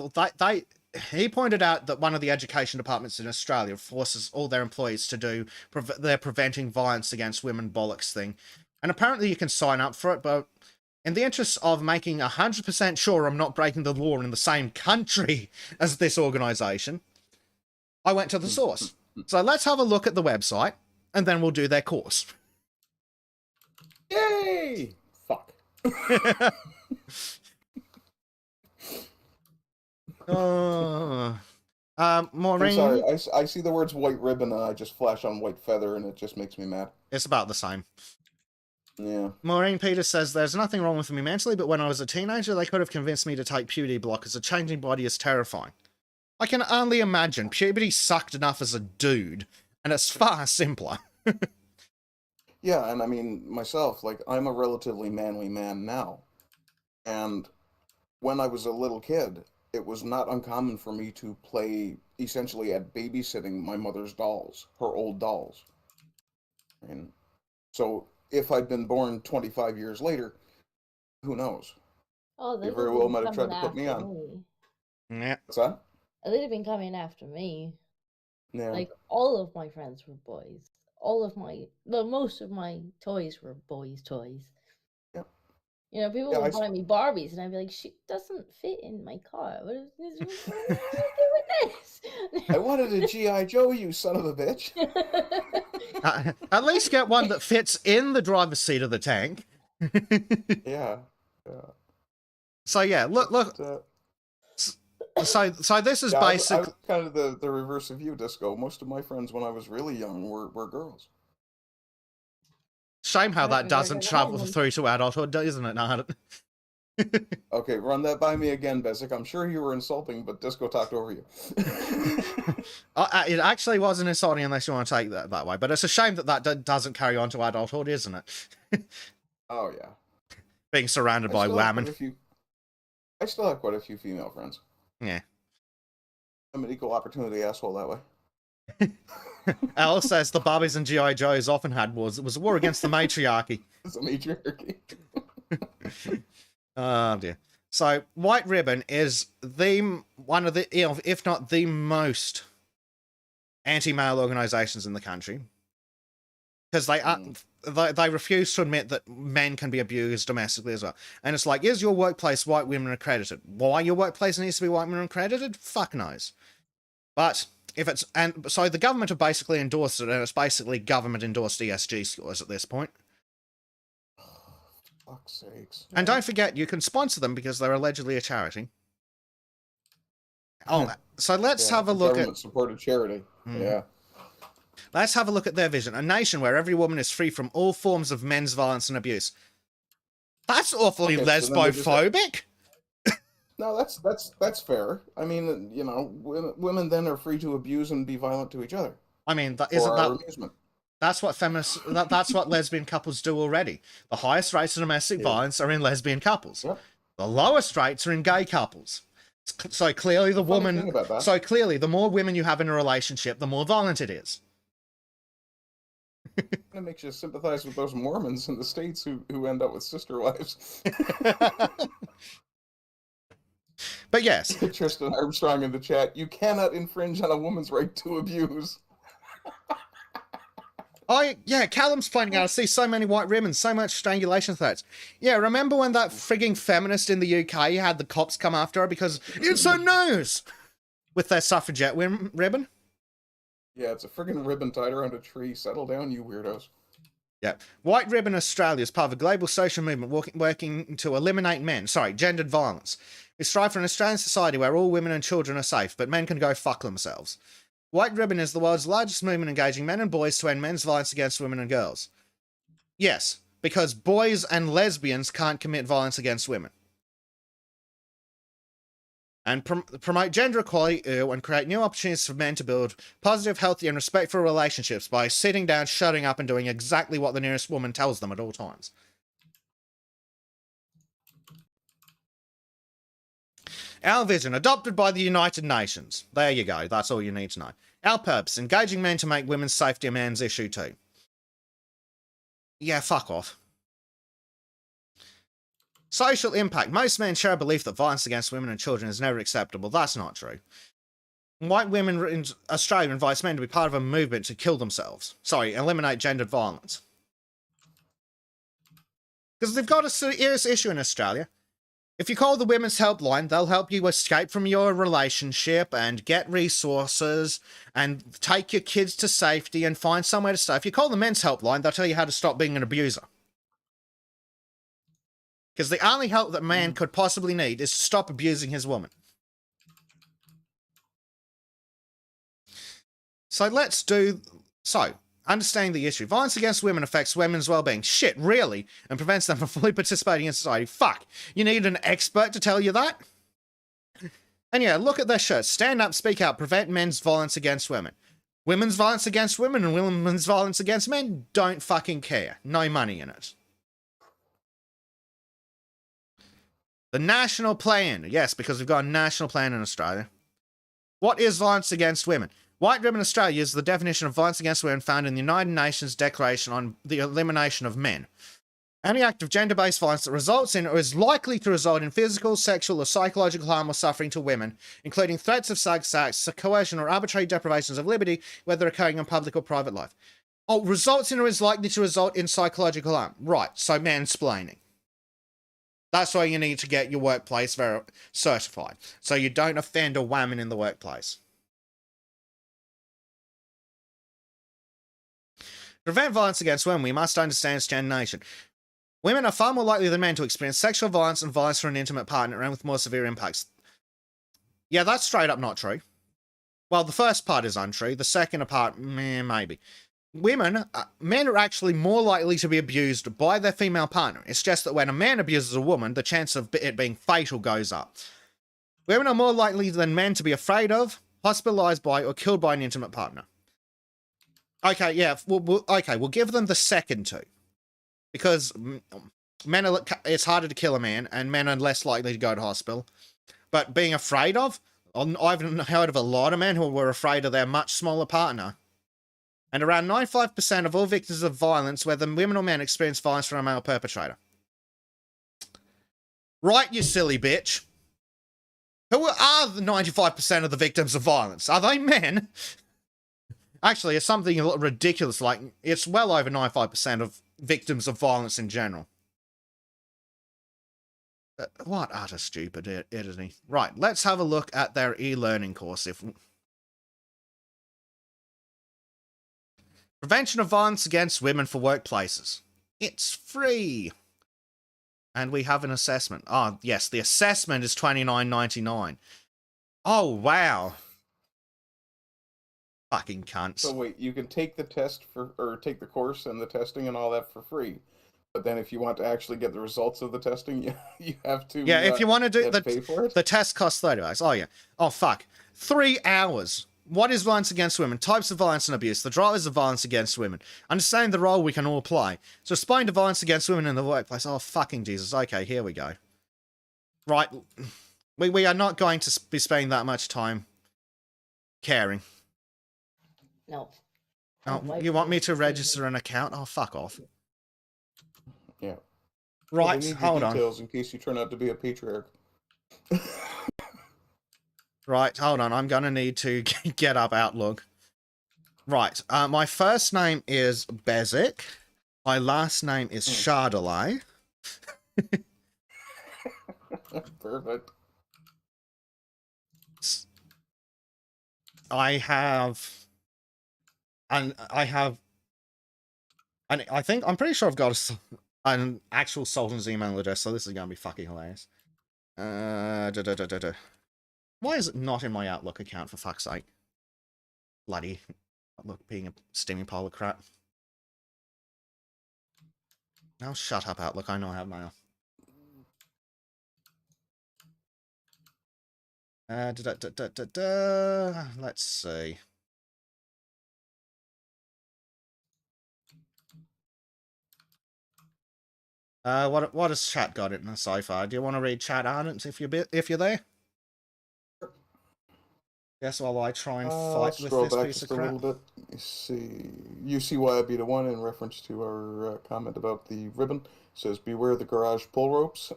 he pointed out that one of the education departments in Australia forces all their employees to do their Preventing Violence Against Women bollocks thing. And apparently you can sign up for it, but in the interest of making 100% sure I'm not breaking the law in the same country as this organisation, I went to the source. So let's have a look at the website, and then we'll do their course. Yay! Fuck. Maureen... I'm sorry, I see the words white ribbon and I just flash on white feather and it just makes me mad. It's about the same. Yeah. Maureen Peters says, there's nothing wrong with me mentally, but when I was a teenager, they could have convinced me to take puberty blockers. A changing body is terrifying. I can only imagine. Puberty sucked enough as a dude, and it's far simpler. Yeah, and I mean, myself, like, I'm a relatively manly man now. And when I was a little kid, it was not uncommon for me to play, essentially, at babysitting my mother's dolls, her old dolls. And so... if I'd been born 25 years later, who knows? Oh, they very well might have tried to put me on. Yeah. What's that? They'd have been coming after me. Yeah. Like, all of my friends were boys. Most of my toys were boys' toys. Yeah. You know, people would buy me Barbies, and I'd be like, she doesn't fit in my car. What do I do with this? I wanted a G.I. Joe, you son of a bitch. At least get one that fits in the driver's seat of the tank. Yeah. So yeah, look. So this is basically... I was kind of the reverse of you, Disco. Most of my friends when I was really young were girls. Shame how that doesn't travel through to adulthood, isn't it, Nard? Okay, run that by me again, Besic. I'm sure you were insulting, but Disco talked over you. It actually wasn't insulting unless you want to take that way, but it's a shame that doesn't carry on to adulthood, isn't it? Oh, yeah. Being surrounded by women. I still have quite a few female friends. Yeah. I'm an equal opportunity asshole that way. Al says the Barbies and G.I. Joes often had wars. It was a war against the matriarchy. It's a matriarchy. Oh dear. So White Ribbon is one of the, if not the most anti-male organisations in the country, because they refuse to admit that men can be abused domestically as well. And it's like, is your workplace white women accredited? Why your workplace needs to be white women accredited? Fuck knows. But if it's, and so the government have basically endorsed it, and it's basically government endorsed ESG scores at this point. Fuck's sakes. And don't forget, you can sponsor them because they're allegedly a charity. Oh, so let's have a look at government-supported charity. Yeah. Let's have a look at their vision. A nation where every woman is free from all forms of men's violence and abuse. That's awfully lesbophobic. No, that's fair. I mean, you know, women then are free to abuse and be violent to each other. I mean, that's what feminists, that's what lesbian couples do already. The highest rates of domestic violence are in lesbian couples. Yep. The lowest rates are in gay couples. So clearly the more women you have in a relationship, the more violent it is. It makes you sympathize with those Mormons in the States who end up with sister wives. But yes. Tristan Armstrong in the chat, you cannot infringe on a woman's right to abuse. Callum's pointing out, I see so many white ribbons, so much strangulation threats. Yeah, remember when that frigging feminist in the UK had the cops come after her because it's a nose with their suffragette ribbon? Yeah, it's a friggin' ribbon tied around a tree. Settle down, you weirdos. Yeah. White Ribbon Australia is part of a global social movement working to eliminate gendered violence. We strive for an Australian society where all women and children are safe, but men can go fuck themselves. White Ribbon is the world's largest movement engaging men and boys to end men's violence against women and girls. Yes, because boys and lesbians can't commit violence against women. And promote gender equality and create new opportunities for men to build positive, healthy, and respectful relationships by sitting down, shutting up, and doing exactly what the nearest woman tells them at all times. Our vision, adopted by the United Nations. There you go, that's all you need to know. Our purpose, engaging men to make women's safety a man's issue too. Yeah, fuck off. Social impact. Most men share a belief that violence against women and children is never acceptable. That's not true. White women in Australia invites men to be part of a movement to kill themselves. Eliminate gendered violence. Because they've got a serious issue in Australia. If you call the Women's Helpline, they'll help you escape from your relationship and get resources and take your kids to safety and find somewhere to stay. If you call the Men's Helpline, they'll tell you how to stop being an abuser. Because the only help that man could possibly need is to stop abusing his woman. Understanding the issue. Violence against women affects women's well-being. Shit, really? And prevents them from fully participating in society. Fuck. You need an expert to tell you that? And yeah, look at their shirts. Stand up, speak out, prevent men's violence against women. Women's violence against women and women's violence against men don't fucking care. No money in it. The national plan. Yes, because we've got a national plan in Australia. What is violence against women? White Ribbon Australia is the definition of violence against women found in the United Nations Declaration on the Elimination of Men. Any act of gender-based violence that results in or is likely to result in physical, sexual, or psychological harm or suffering to women, including threats of sex acts, coercion, or arbitrary deprivations of liberty, whether occurring in public or private life. Oh, results in or is likely to result in psychological harm. Right, so mansplaining. That's why you need to get your workplace certified, so you don't offend a woman in the workplace. To prevent violence against women, we must understand gender nation. Women are far more likely than men to experience sexual violence and violence from an intimate partner, and with more severe impacts. Yeah, that's straight up not true. Well, the first part is untrue. The second part, maybe. Men are actually more likely to be abused by their female partner. It's just that when a man abuses a woman, the chance of it being fatal goes up. Women are more likely than men to be afraid of, hospitalized by, or killed by an intimate partner. Okay, yeah, we'll give them the second two. Because it's harder to kill a man, and men are less likely to go to hospital. But being afraid of, I've heard of a lot of men who were afraid of their much smaller partner. And around 95% of all victims of violence, whether women or men, experience violence from a male perpetrator. Right, you silly bitch. Who are the 95% of the victims of violence? Are they men? Actually, it's something ridiculous, like, it's well over 95% of victims of violence in general. What utter stupidity. Right, let's have a look at their e-learning course. Prevention of violence against women for workplaces. It's free. And we have an assessment. Oh, yes, the assessment is $29.99. Oh, wow. Fucking cunts. So wait, you can take the test or take the course and the testing and all that for free. But then if you want to actually get the results of the testing, you have to if you want to do pay for it? The test costs $30. Oh, yeah. Oh, fuck. 3 hours. What is violence against women? Types of violence and abuse. The drivers of violence against women. Understanding the role we can all play. So responding to violence against women in the workplace. Oh, fucking Jesus. Okay, here we go. Right. We are not going to be spending that much time caring. No. Oh, you want me to register an account? Oh, fuck off. Yeah. Right, well, hold on. Details in case you turn out to be a patriarch. Right, hold on. I'm gonna need to get up Outlook. Right, my first name is Bezic. My last name is Shadilay. Perfect. I think I'm pretty sure I've got an actual Sultan's email address, so this is gonna be fucking hilarious. Why is it not in my Outlook account, for fuck's sake? Bloody Outlook being a steaming pile of crap. Now shut up, Outlook. I know I have mail. Let's see. What has chat got in the sci-fi? Do you want to read chat Ardent if you're there? Yes, while I try and fight with this piece of crap. A little bit. You see, UCY beat a 1 in reference to our comment about the ribbon. It says, beware the garage pull ropes.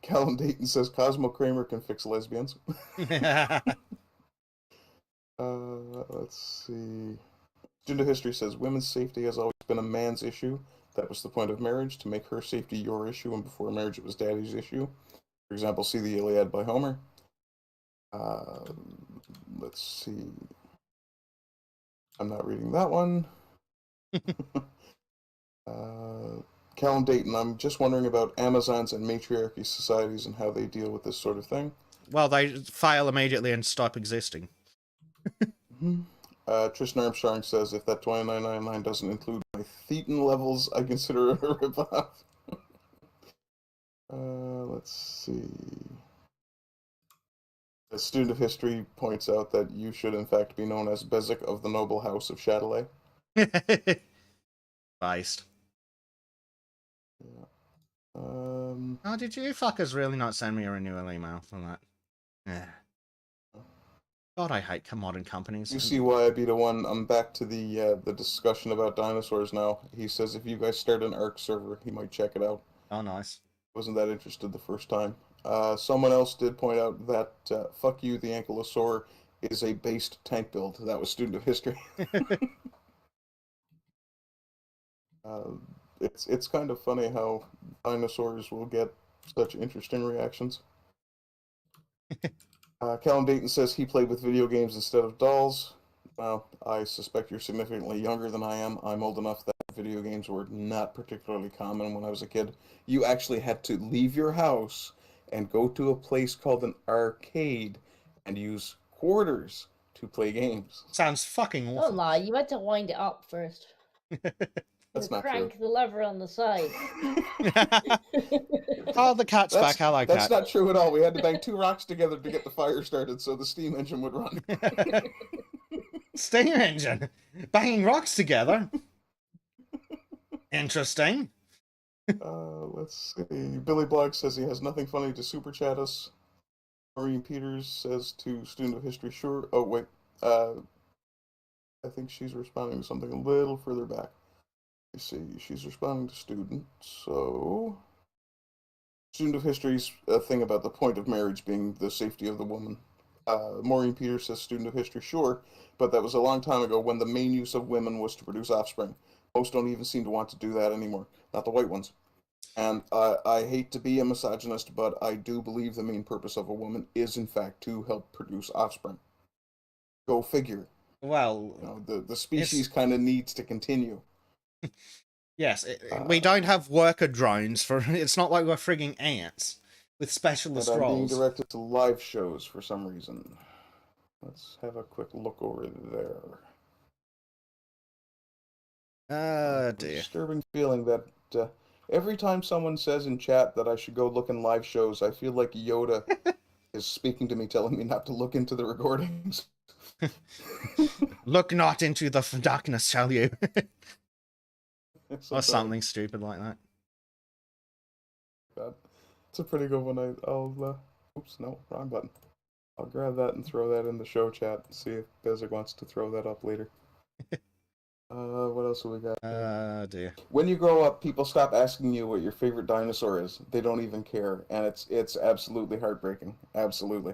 Callum Dayton says, Cosmo Kramer can fix lesbians. Let's see. Student of History says, women's safety has always been a man's issue. That was the point of marriage, to make her safety your issue, and before marriage it was daddy's issue. For example, see the Iliad by Homer. Let's see. I'm not reading that one. Callum Dayton, I'm just wondering about Amazons and matriarchy societies and how they deal with this sort of thing. Well, they fail immediately and stop existing. Tristan Armstrong says, if that $29.99 doesn't include my thetan levels, I consider it a ripoff. Let's see. A student of history points out that you should in fact be known as Bezic of the noble house of Shadilay. Based. Yeah. Oh, did you fuckers really not send me a renewal email for that? Yeah. God, I hate modern companies. You see why I beat a 1. I'm back to the discussion about dinosaurs now. He says if you guys start an ARC server, he might check it out. Oh, nice. Wasn't that interested the first time. Someone else did point out that fuck you, the ankylosaur is a based tank build. That was student of history. It's kind of funny how dinosaurs will get such interesting reactions. Callum Dayton says he played with video games instead of dolls. Well, I suspect you're significantly younger than I am. I'm old enough that video games were not particularly common when I was a kid. You actually had to leave your house and go to a place called an arcade and use quarters to play games. Sounds fucking awful. Don't lie, you had to wind it up first. That's not crank true. The lever on the side. Oh, the cat's back. I like that's that. That's not true at all. We had to bang 2 rocks together to get the fire started so the steam engine would run. Steam engine? Banging rocks together? Interesting. Let's see. Billy Blogg says he has nothing funny to super chat us. Maureen Peters says to student of history, sure. Oh, wait. I think she's responding to something a little further back. Let's see. She's responding to student. So, student of history's thing about the point of marriage being the safety of the woman. Maureen Peters says student of history, sure, but that was a long time ago when the main use of women was to produce offspring. Most don't even seem to want to do that anymore. Not the white ones. And I hate to be a misogynist, but I do believe the main purpose of a woman is, in fact, to help produce offspring. Go figure. Well, you know, the species kind of needs to continue. Yes, we don't have worker drones for. It's not like we're frigging ants with specialist roles. I'm being directed to live shows for some reason. Let's have a quick look over there. Dear. Disturbing feeling that every time someone says in chat that I should go look in live shows, I feel like Yoda is speaking to me, telling me not to look into the recordings. Look not into the darkness, shall you? Or something stupid like that. God. It's a pretty good one. I'll oops, no, wrong button. I'll grab that and throw that in the show chat and see if Bezic wants to throw that up later. What else have we got? Dear. When you grow up, people stop asking you what your favorite dinosaur is. They don't even care, and it's absolutely heartbreaking. Absolutely.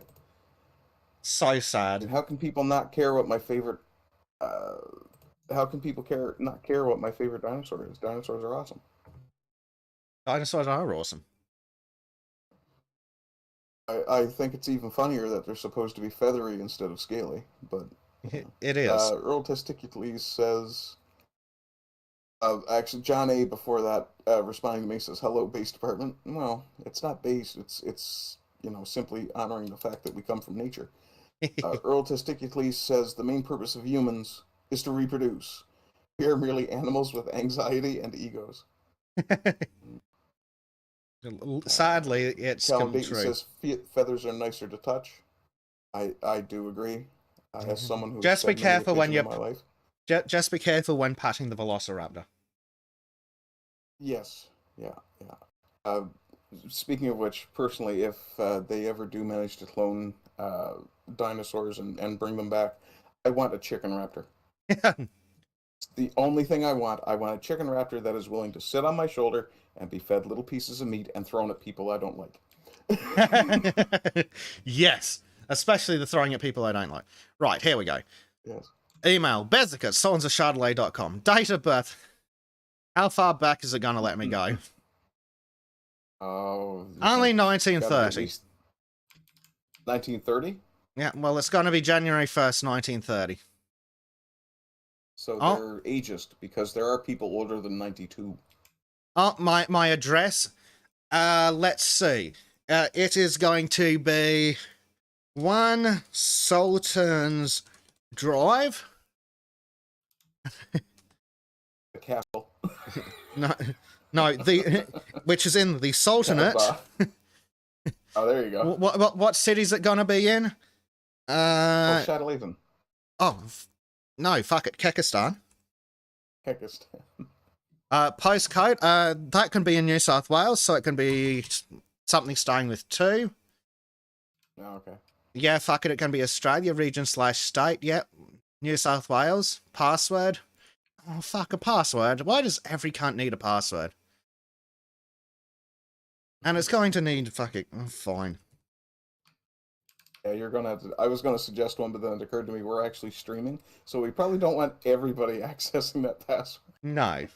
So sad. And how can people not care what my favorite? How can people not care what my favorite dinosaur is? Dinosaurs are awesome. Dinosaurs are awesome. I think it's even funnier that they're supposed to be feathery instead of scaly, but It is. Earl Testicules says, actually, John A. before that, responding to me says, "Hello, base department." Well, it's not base. It's simply honoring the fact that we come from nature. Earl Testicules says the main purpose of humans is to reproduce. We are merely animals with anxiety and egos. Sadly, it's Callum come Dayton true. says feathers are nicer to touch. I do agree. As someone who's Just be fed many a careful when pigeon you in my life. just be careful when patting the Velociraptor. Yes, yeah. Speaking of which, personally, if they ever do manage to clone dinosaurs and bring them back, I want a chicken raptor. It's the only thing I want. I want a chicken raptor that is willing to sit on my shoulder and be fed little pieces of meat and thrown at people I don't like. Yes, especially the throwing at people I don't like. Right, here we go. Yes. Email bezic@sultansofshadilay.com. Date of birth. How far back is it going to let me go? Oh. Only 1930. 1930? Yeah, well, it's going to be January 1st, 1930. So they're ageist because there are people older than 92. Oh, my address. Let's see. It is going to be 1 Sultans Drive. The castle. No, which is in the Sultanate. Oh, there you go. What city is it gonna be in? Shadilay. Oh, no, fuck it, Kekistan. Kekistan. Postcode. That can be in New South Wales, so it can be something starting with 2. Oh, okay. Yeah, fuck it. It can be Australia, region/state. Yep. New South Wales. Password. Oh, fuck, a password. Why does every cunt need a password? And it's going to need fucking... Oh, fine. Yeah, you're going to have to... I was going to suggest one, but then it occurred to me we're actually streaming, so we probably don't want everybody accessing that password. No.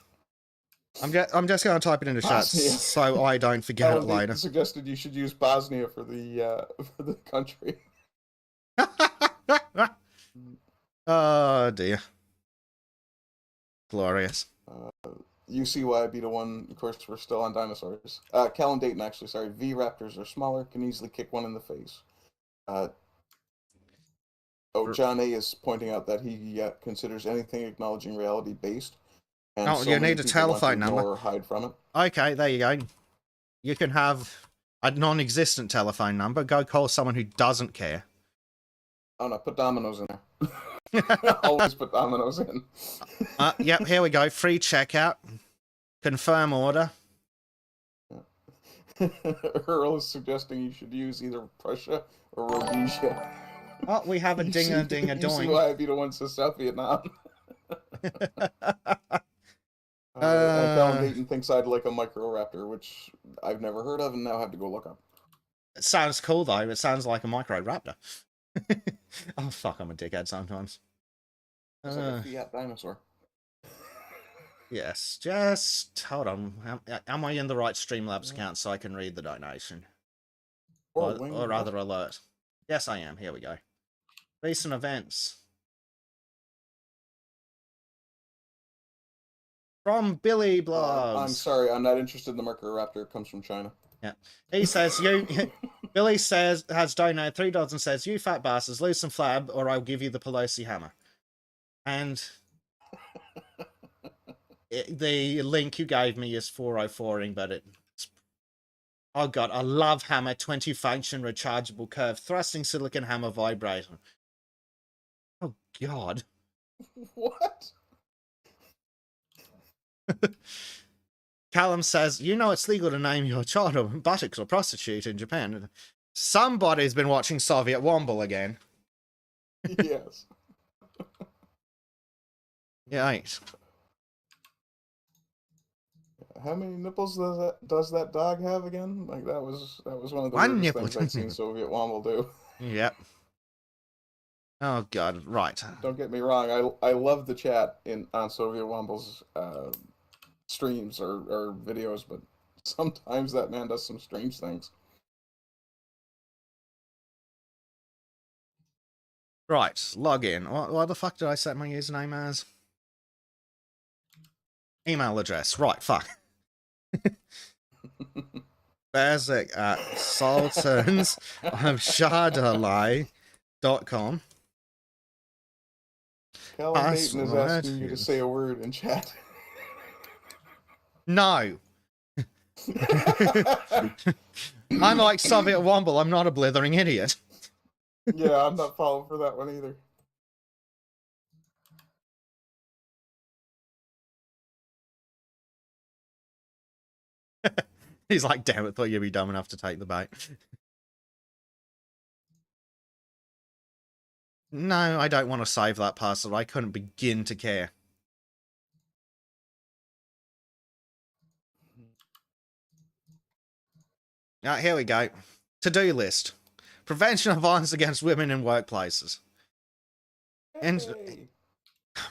I'm just going to type it into chat so I don't forget it later. Suggested you should use Bosnia for the country. Oh, dear. Glorious. You see why I'd be the one. Of course, we're still on dinosaurs. Callum Dayton, actually, sorry. V-Raptors are smaller, can easily kick one in the face. John A. is pointing out that he considers anything acknowledging reality based. And you need a telephone number. Or hide from it. Okay, there you go. You can have a non-existent telephone number. Go call someone who doesn't care. Oh no, put dominoes in there. Always put dominoes in. Yep, here we go. Free checkout. Confirm order. Earl is suggesting you should use either Prussia or Rhodesia. Oh, we have a dinger dinger doink. You see why I'd be the one to South Vietnam. And Callum Dayton thinks I'd like a Microraptor, which I've never heard of and now have to go look up. It sounds cool, though. It sounds like a Microraptor. Oh, fuck, I'm a dickhead sometimes. It's like a Fiat dinosaur. Yes, just hold on. Am I in the right Streamlabs account so I can read the donation? Or rather, alert. Yes, I am. Here we go. Recent events. From Billy Blogs. I'm sorry, I'm not interested in the Microraptor. It comes from China. Yeah. He says, Billy has donated $3 and says, "You fat bastards, lose some flab or I'll give you the Pelosi hammer." And the link you gave me is 404ing, but it's... Oh god, a love hammer, 20 function, rechargeable curve, thrusting silicon hammer vibrator. Oh god. What? Callum says, "You know it's legal to name your child a buttocks or prostitute in Japan." Somebody's been watching Soviet Womble again. Yes. Yeah, 8. How many nipples does that dog have again? Like that was one of the One weirdest nipple. things I'd seen Soviet Womble do. Yep. Oh god, right. Don't get me wrong, I love the chat on Soviet Womble's streams or videos, but sometimes that man does some strange things. Right, log in. What the fuck did I set my username as? Email address. Right, fuck. Basic at Sultans of Shadilay.com. Callum Dayton is Password asking you to say a word in chat. No. Unlike Soviet Womble, I'm not a blithering idiot. Yeah, I'm not falling for that one either. He's like, damn it, thought you'd be dumb enough to take the bait. No, I don't want to save that password. I couldn't begin to care. Here we go. To-do list. Prevention of violence against women in workplaces. And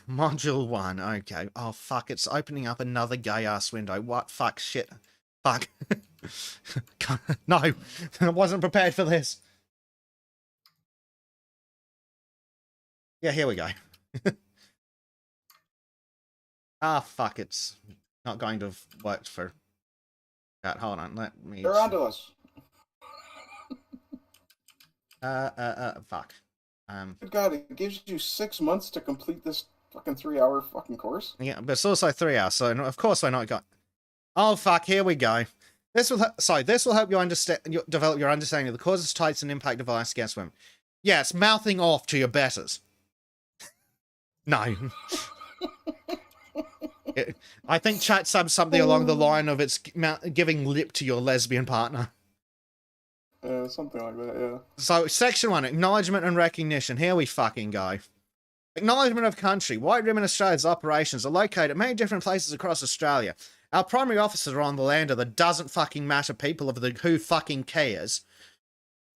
Module 1, okay. Oh, fuck, it's opening up another gay-ass window. What? Fuck, shit. Fuck. No, I wasn't prepared for this. Yeah, here we go. Fuck, it's not going to have worked for that. Hold on, let me... They're onto us. Fuck. Good God, it gives you 6 months to complete this fucking 3-hour fucking course? Yeah, but it's also 3 hours, so of course we're not going... Oh, fuck, here we go. This will help you develop your understanding of the causes, types, and impact of violence against women. Yes, mouthing off to your betters. No. I think chat subs something along the line of it's giving lip to your lesbian partner. Something like that, yeah. So, section 1, acknowledgement and recognition. Here we fucking go. Acknowledgement of country. White Women Australia's operations are located at many different places across Australia. Our primary officers are on the land of the doesn't fucking matter people of the who fucking cares.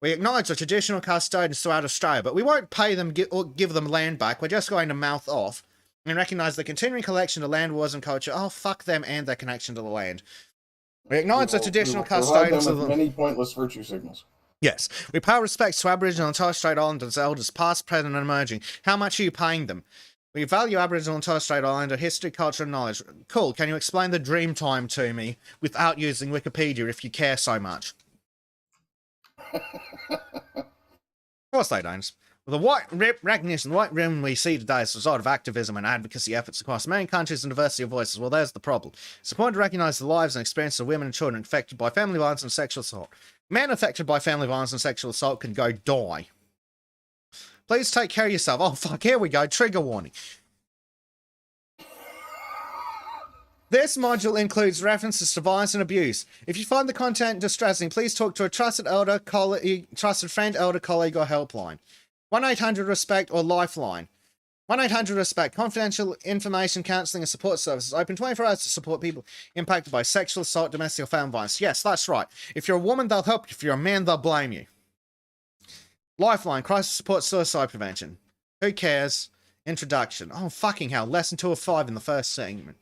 We acknowledge the traditional custodians throughout Australia, but we won't pay them or give them land back. We're just going to mouth off and recognise the continuing collection of land wars and culture. Oh, fuck them and their connection to the land. We acknowledge the traditional custodians of many pointless virtue signals. Yes. We pay respects to Aboriginal and Torres Strait Islanders elders, past, present, and emerging. How much are you paying them? We value Aboriginal and Torres Strait Islander history, culture, and knowledge. Cool. Can you explain the dream time to me without using Wikipedia if you care so much? Of course they don't. The white recognition, the white rim we see today is a result of activism and advocacy efforts across many countries and diversity of voices. Well, there's the problem. It's important to recognise the lives and experiences of women and children affected by family violence and sexual assault. Men affected by family violence and sexual assault can go die. Please take care of yourself. Oh, fuck, here we go. Trigger warning. This module includes references to violence and abuse. If you find the content distressing, please talk to a trusted elder, trusted friend, elder, colleague, or helpline. 1-800-RESPECT or Lifeline. 1-800-RESPECT. Confidential information, counselling, and support services. Open 24 hours to support people impacted by sexual assault, domestic or family violence. Yes, that's right. If you're a woman, they'll help you. If you're a man, they'll blame you. Lifeline. Crisis support, suicide prevention. Who cares? Introduction. Oh, fucking hell. Lesson 2 of 5 in the first segment.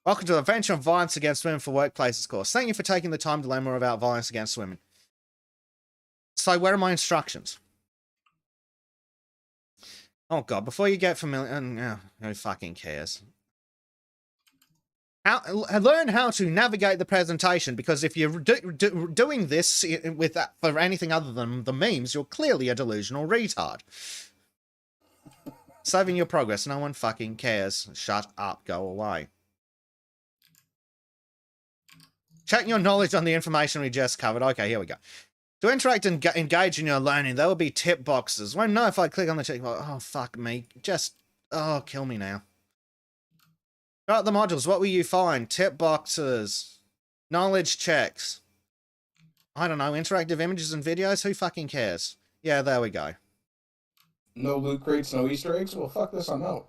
Welcome to the Prevention of Violence Against Women for Workplaces course. Thank you for taking the time to learn more about violence against women. So, where are my instructions? Oh god, before you get familiar... who fucking cares? Learn how to navigate the presentation, because if you're doing this for anything other than the memes, you're clearly a delusional retard. Saving your progress, no one fucking cares. Shut up, go away. Check your knowledge on the information we just covered. Okay, here we go. To interact and engage in your learning, there will be tip boxes. Won't know if I click on the tick box. Oh, fuck me. Oh, kill me now. Throughout the modules, what will you find? Tip boxes. Knowledge checks. I don't know, interactive images and videos? Who fucking cares? Yeah, there we go. No loot crates, no Easter eggs? Well, fuck this, I'm out.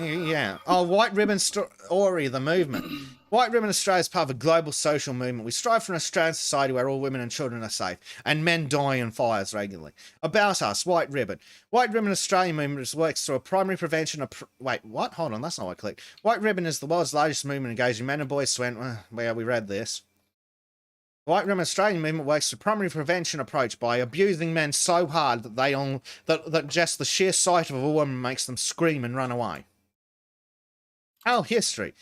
Yeah. Oh, White Ribbon Story, the movement. White Ribbon Australia is part of a global social movement. We strive for an Australian society where all women and children are safe and men die in fires regularly. About us, White Ribbon. White Ribbon Australia movement works through a primary prevention of... Wait, what? Hold on, that's not what I clicked. White Ribbon is the world's largest movement engaging men and boys to end... Well, we read this. White Ribbon Australian movement works through primary prevention approach by abusing men so hard that that just the sheer sight of a woman makes them scream and run away. Our history.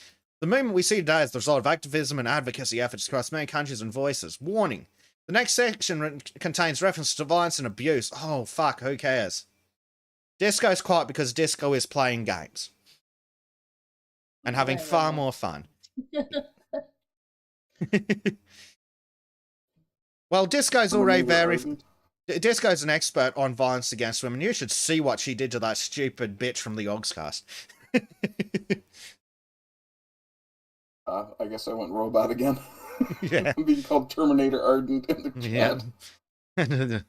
The movement we see today is the result of activism and advocacy efforts across many countries and voices. Warning. The next section contains reference to violence and abuse. Oh, fuck, who cares? Disco's quiet because Disco is playing games. And having far more fun. Well, Disco's already Disco's an expert on violence against women. You should see what she did to that stupid bitch from the Ogscast. I guess I went robot again. Yeah. I'm being called Terminator Ardent in the chat. Yeah.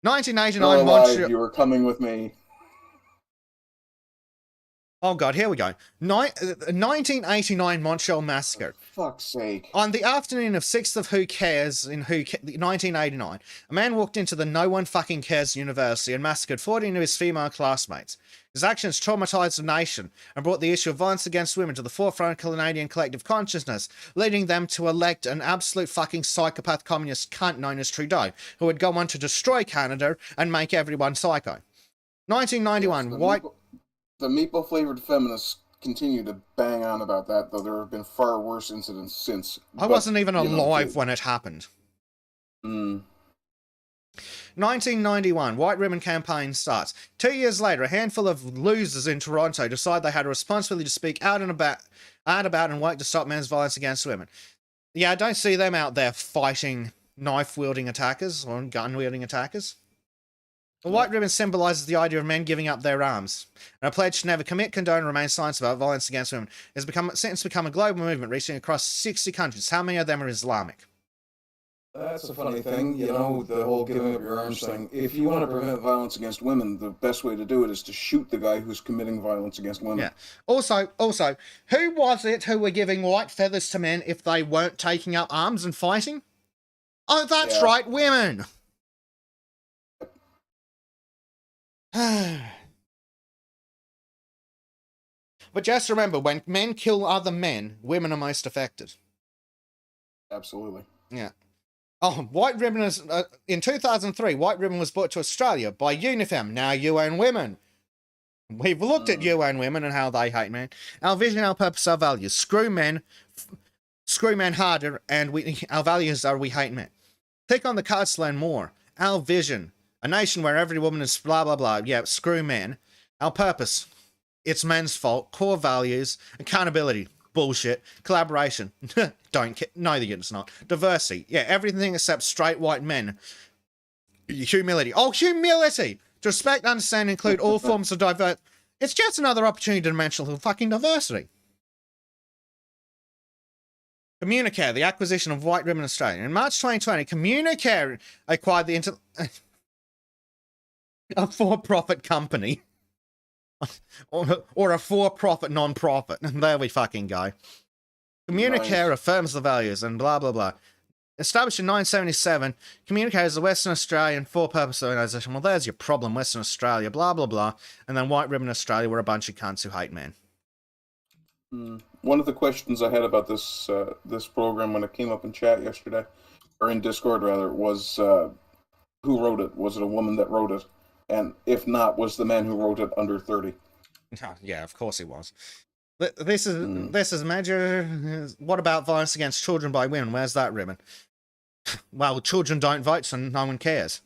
1989 Montreal. You were coming with me. Oh god, here we go. 1989 Montreal Massacre. For fuck's sake. On the afternoon of 6th of Who Cares in 1989, a man walked into the No One Fucking Cares University and massacred 14 of his female classmates. His actions traumatized the nation and brought the issue of violence against women to the forefront of Canadian collective consciousness, leading them to elect an absolute fucking psychopath communist cunt known as Trudeau, who would go on to destroy Canada and make everyone psycho. 1991, yes, the meatball-flavored feminists continue to bang on about that, though there have been far worse incidents since. I wasn't even alive when it happened. 1991, White Ribbon Campaign starts. 2 years later, a handful of losers in Toronto decide they had a responsibility to speak out about and work to stop men's violence against women. Yeah, I don't see them out there fighting knife-wielding attackers or gun-wielding attackers. The White Ribbon symbolises the idea of men giving up their arms, and a pledge to never commit, condone, or remain silent about violence against women. It has since become a global movement reaching across 60 countries. How many of them are Islamic? That's a funny thing, the whole giving up your arms thing. If you want to prevent violence against women, the best way to do it is to shoot the guy who's committing violence against women. Yeah. Also, who was it who were giving white feathers to men if they weren't taking up arms and fighting? Oh, that's right, women! But just remember, when men kill other men, women are most affected. Absolutely. Yeah. Oh, White Ribbon is... in 2003, White Ribbon was brought to Australia by Unifem, now UN Women. We've looked at UN Women and how they hate men. Our vision, our purpose, our values. Screw men harder, and our values are we hate men. Click on the cards to learn more. Our vision... a nation where every woman is blah, blah, blah. Yeah, screw men. Our purpose. It's men's fault. Core values. Accountability. Bullshit. Collaboration. Don't care. No, it's not. Diversity. Yeah, everything except straight white men. Humility. Oh, humility! To respect, understand, and include all forms of diversity. It's just another opportunity to mention fucking diversity. Communicare, the acquisition of White Ribbon Australia. In March 2020, Communicare acquired the a for-profit company. or a for-profit non-profit. There we fucking go. Communicare affirms the values and blah, blah, blah. Established in 1977, Communicare is a Western Australian for-purpose organisation. Well, there's your problem, Western Australia, blah, blah, blah. And then White Ribbon Australia were a bunch of cunts who hate men. One of the questions I had about this this program when it came up in chat yesterday, or in Discord rather, was who wrote it? Was it a woman that wrote it? And if not, was the man who wrote it under 30? Yeah, of course he was. This is major. What about violence against children by women? Where's that ribbon? Well, children don't vote, so no one cares.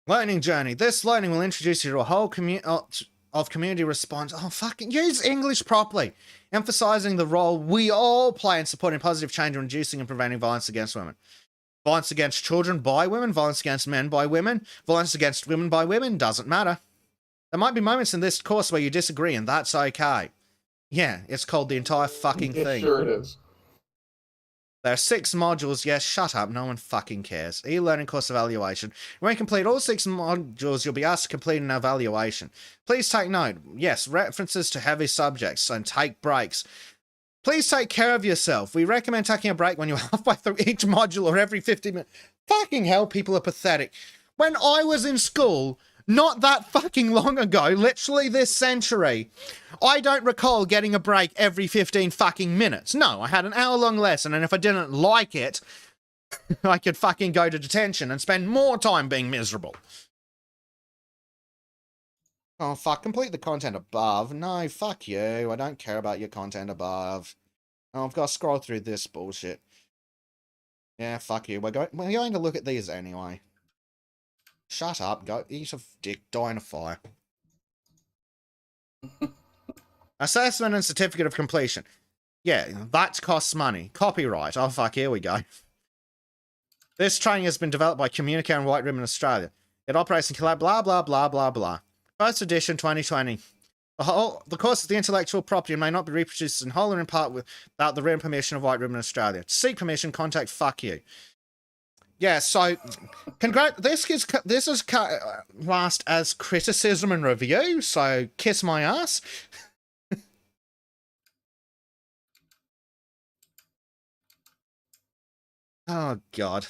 Learning journey. This learning will introduce you to a whole community response. Oh, fucking use English properly. Emphasizing the role we all play in supporting positive change and reducing and preventing violence against women. Violence against children by women, violence against men by women, violence against women by women, doesn't matter. There might be moments in this course where you disagree, and that's okay. Yeah, it's called the entire fucking thing. Sure it is. There are 6 modules. Yes, shut up. No one fucking cares. E-learning course evaluation. When you complete all 6 modules, you'll be asked to complete an evaluation. Please take note. Yes, references to heavy subjects and take breaks. Please take care of yourself. We recommend taking a break when you're halfway through each module or every 50 minutes. Fucking hell, people are pathetic. When I was in school, not that fucking long ago, literally this century, I don't recall getting a break every 15 fucking minutes. No, I had an hour-long lesson, and if I didn't like it, I could fucking go to detention and spend more time being miserable. Oh, fuck, complete the content above. No, fuck you. I don't care about your content above. Oh, I've got to scroll through this bullshit. Yeah, fuck you. We're going to look at these anyway. Shut up. Go eat a dick. Die in a fire. Assessment and certificate of completion. Yeah, that costs money. Copyright. Oh, fuck. Here we go. This training has been developed by Communicator and White Ribbon Australia. It operates in collab. Blah, blah, blah, blah, blah. First edition 2020. The course is the intellectual property and may not be reproduced in whole or in part without the written permission of White Ribbon Australia. To seek permission, contact fuck you. Yeah, so this is classed as criticism and review, so kiss my ass. Oh god.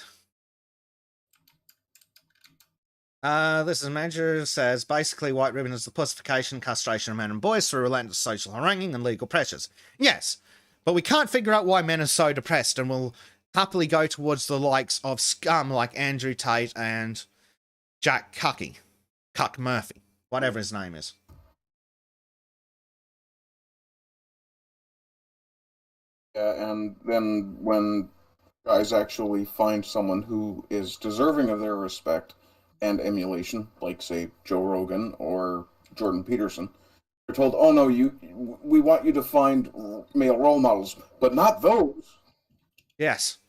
This is manager says basically White Ribbon is the pussification, castration of men and boys through relentless social haranguing and legal pressures. Yes, but we can't figure out why men are so depressed and will happily go towards the likes of scum like Andrew Tate and Jack Cuck Murphy, whatever his name is. Yeah, and then when guys actually find someone who is deserving of their respect and emulation, like, say, Joe Rogan or Jordan Peterson, they're told, oh no, we want you to find male role models, but not those. Yes.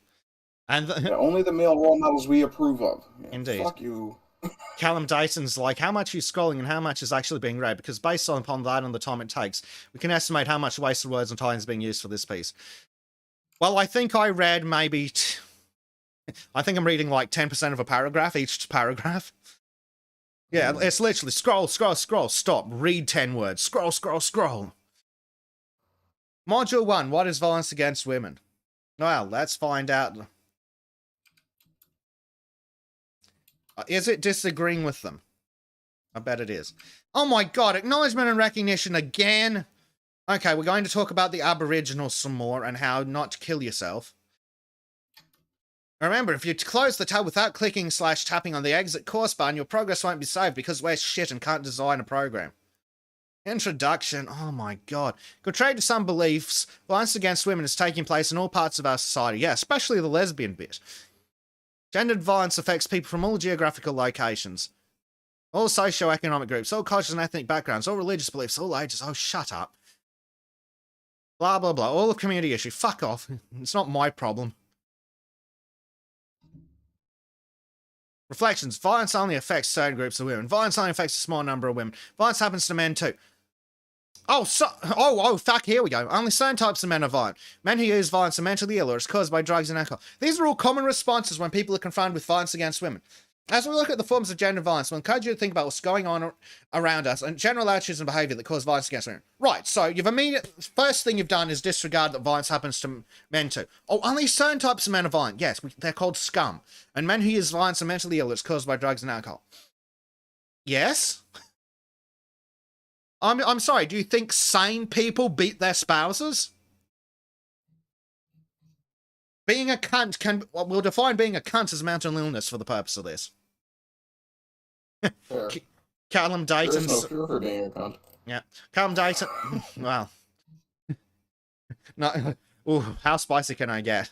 And only the male role models we approve of. Yeah, indeed. Fuck you. Callum Dayton's like, how much are you scrolling and how much is actually being read? Because based upon that and the time it takes, we can estimate how much wasted words and time is being used for this piece. Well, I think I read maybe... I think I'm reading like 10% of a paragraph, each paragraph. Yeah, it's literally scroll, scroll, scroll, stop, read 10 words, scroll, scroll, scroll. Module 1, what is violence against women? Well, let's find out. Is it disagreeing with them? I bet it is. Oh my god, acknowledgement and recognition again? Okay, we're going to talk about the Aboriginals some more and how not to kill yourself. Remember, if you close the tab without clicking/tapping on the exit course button, your progress won't be saved because we're shit and can't design a program. Introduction. Oh my god. Contrary to some beliefs, violence against women is taking place in all parts of our society. Yeah, especially the lesbian bit. Gendered violence affects people from all geographical locations, all socio-economic groups, all cultures and ethnic backgrounds, all religious beliefs, all ages. Oh, shut up. Blah, blah, blah. All a community issue. Fuck off. It's not my problem. Reflections. Violence only affects certain groups of women. Violence only affects a small number of women. Violence happens to men too. Oh, fuck, here we go. Only certain types of men are violent. Men who use violence are mentally ill or is caused by drugs and alcohol. These are all common responses when people are confronted with violence against women. As we look at the forms of gender violence, we'll encourage you to think about what's going on around us and general attitudes and behaviour that cause violence against women. Right, so first thing you've done is disregard that violence happens to men too. Oh, only certain types of men are violent. Yes, they're called scum. And men who use violence are mentally ill. It's caused by drugs and alcohol. Yes? I'm sorry, do you think sane people beat their spouses? Being a cunt we'll define being a cunt as mental illness for the purpose of this. Sure. Callum Dayton's... There's no cure for being a cunt. Yeah. Callum Dayton... Well... No. Ooh, how spicy can I get?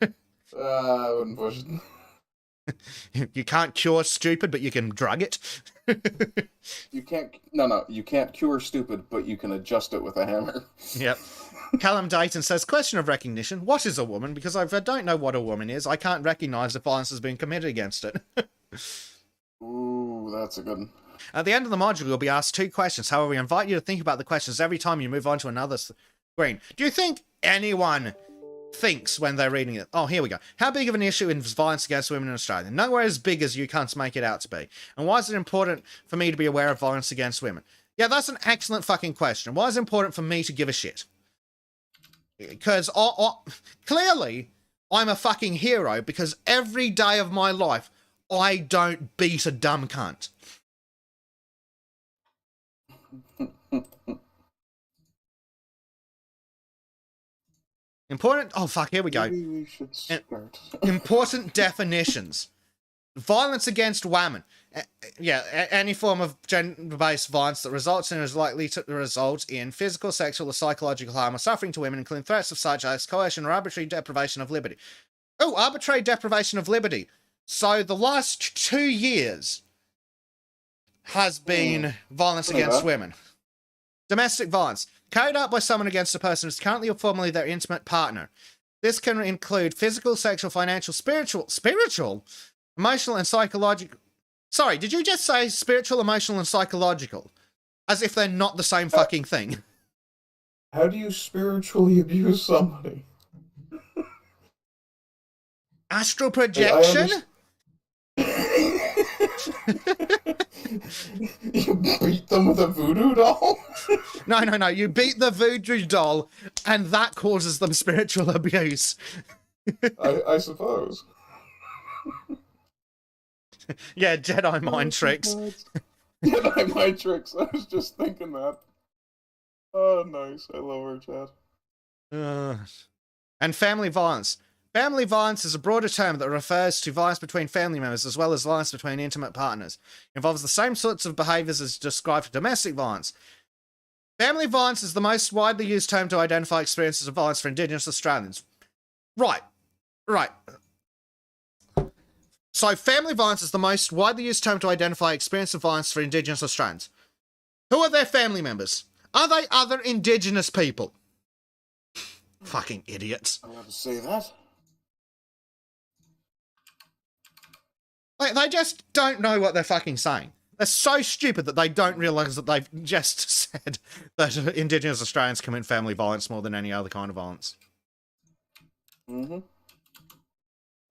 I wouldn't push it. You can't cure stupid, but you can drug it? You can't... No, you can't cure stupid, but you can adjust it with a hammer. Yep. Callum Dayton says, question of recognition. What is a woman? Because if I don't know what a woman is, I can't recognise if violence has been committed against it. Ooh, that's a good one. At the end of the module, you'll be asked 2 questions. However, we invite you to think about the questions every time you move on to another screen. Do you think anyone thinks when they're reading it. Oh, here we go. How big of an issue is violence against women in Australia? Nowhere as big as you cunts make it out to be. And why is it important for me to be aware of violence against women? Yeah, that's an excellent fucking question. Why is it important for me to give a shit? Because clearly, I'm a fucking hero because every day of my life, I don't beat a dumb cunt. Important. Oh, fuck, here we go. Maybe we should start. Important definitions. Violence against women. Any form of gender-based violence that results in or is likely to result in physical, sexual, or psychological harm or suffering to women, including threats of such as coercion or arbitrary deprivation of liberty. Oh, arbitrary deprivation of liberty. So the last 2 years has been violence against women. Domestic violence. Carried out by someone against a person who is currently or formerly their intimate partner. This can include physical, sexual, financial, spiritual, emotional, and psychological. Sorry, did you just say spiritual, emotional, and psychological? As if they're not the same fucking thing. How do you spiritually abuse somebody? Astral projection? You beat them with a voodoo doll? No. You beat the voodoo doll, and that causes them spiritual abuse. I suppose. Yeah, Jedi mind tricks. Jedi mind tricks. I was just thinking that. Oh, nice. I love her, Chad. And family violence. Family violence is a broader term that refers to violence between family members as well as violence between intimate partners. It involves the same sorts of behaviours as described for domestic violence. Family violence is the most widely used term to identify experiences of violence for Indigenous Australians. Right. So family violence is the most widely used term to identify experiences of violence for Indigenous Australians. Who are their family members? Are they other Indigenous people? Fucking idiots. I'm allowed to say that. Like, they just don't know what they're fucking saying. They're so stupid that they don't realise that they've just said that Indigenous Australians commit family violence more than any other kind of violence. Mm-hmm. Kind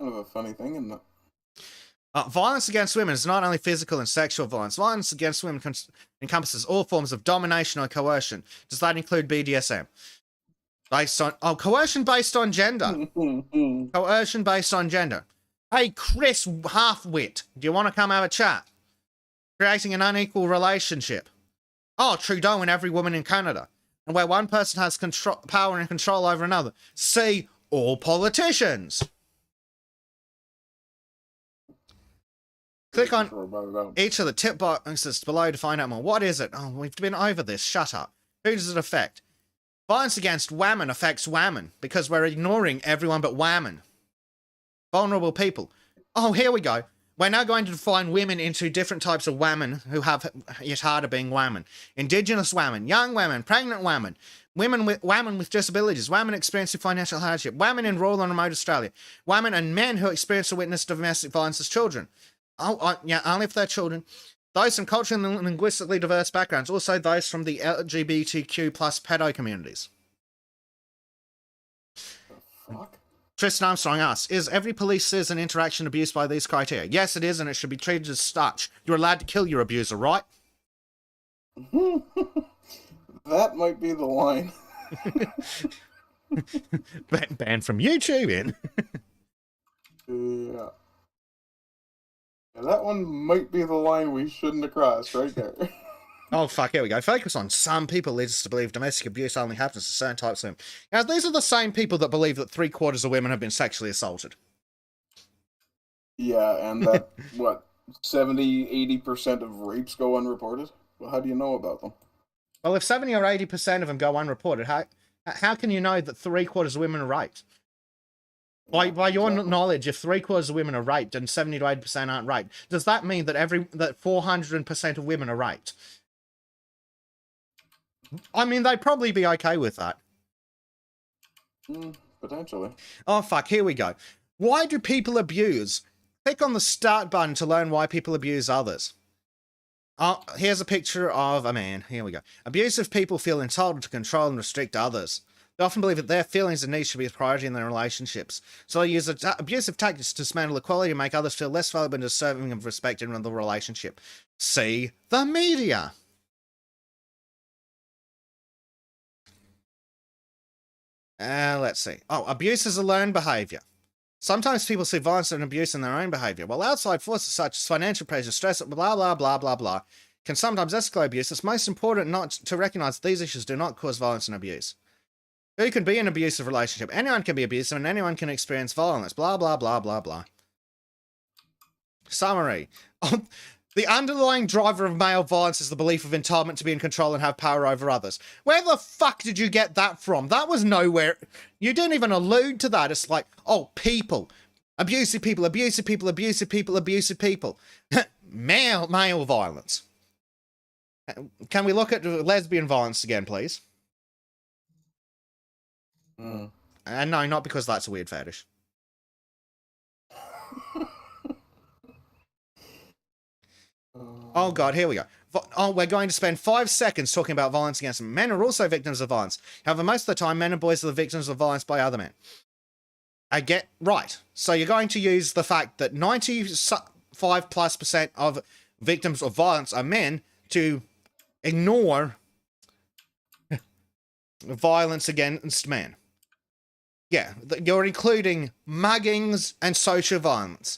of a funny thing, isn't it? Violence against women is not only physical and sexual violence. Violence against women encompasses all forms of domination or coercion. Does that include BDSM? Coercion based on gender. Coercion based on gender. Hey, Chris Halfwit, do you want to come have a chat? Creating an unequal relationship. Oh, Trudeau and every woman in Canada. And where one person has power and control over another. See, all politicians. Click on each of the tip boxes below to find out more. What is it? Oh, we've been over this. Shut up. Who does it affect? Violence against women affects women because we're ignoring everyone but women. Vulnerable people. Oh, here we go. We're now going to define women into different types of women who have it harder being women. Indigenous women, young women, pregnant women, women with disabilities, women experiencing financial hardship, women in rural and remote Australia, women and men who experience or witness domestic violence as children. Only if they're children. Those from culturally and linguistically diverse backgrounds. Also those from the LGBTQ plus pedo communities. Fuck? Tristan Armstrong asks, is every police citizen interaction abused by these criteria? Yes, it is, and it should be treated as such. You're allowed to kill your abuser, right? That might be the line. Banned from YouTube in. Yeah. That one might be the line we shouldn't have crossed right there. Oh, fuck, here we go. Focus on some people leads us to believe domestic abuse only happens to certain types of women. Now, these are the same people that believe that 3/4 of women have been sexually assaulted. Yeah, and that, 70-80% of rapes go unreported? Well, how do you know about them? Well, if 70 or 80% of them go unreported, how can you know that 3/4 of women are raped? By your knowledge, if 3/4 of women are raped and 70 to 80% aren't raped, does that mean that that 400% of women are raped? I mean, they'd probably be okay with that. Potentially. Oh, fuck, here we go. Why do people abuse? Click on the start button to learn why people abuse others. Oh, here's a picture of a man. Here we go. Abusive people feel entitled to control and restrict others. They often believe that their feelings and needs should be a priority in their relationships. So they use abusive tactics to dismantle equality and make others feel less valuable and deserving of respect in the relationship. See the media. Let's see. Oh, abuse is a learned behavior. Sometimes people see violence and abuse in their own behavior, while outside forces such as financial pressure, stress, blah, blah, blah, blah, blah, can sometimes escalate abuse. It's most important not to recognize that these issues do not cause violence and abuse. Who can be in an abusive relationship? Anyone can be abusive and anyone can experience violence. Blah, blah, blah, blah, blah. Summary. The underlying driver of male violence is the belief of entitlement to be in control and have power over others. Where the fuck did you get that from? That was nowhere. You didn't even allude to that. It's like, oh, people. Abusive people, abusive people, abusive people, abusive people. male violence. Can we look at lesbian violence again, please? And no, not because that's a weird fetish. Oh god, here we go. Oh, we're going to spend 5 seconds talking about violence against men. Men are also victims of violence. However, most of the time, men and boys are the victims of violence by other men. I get right. So you're going to use the fact that 95+% of victims of violence are men to ignore violence against men. Yeah, you're including muggings and social violence.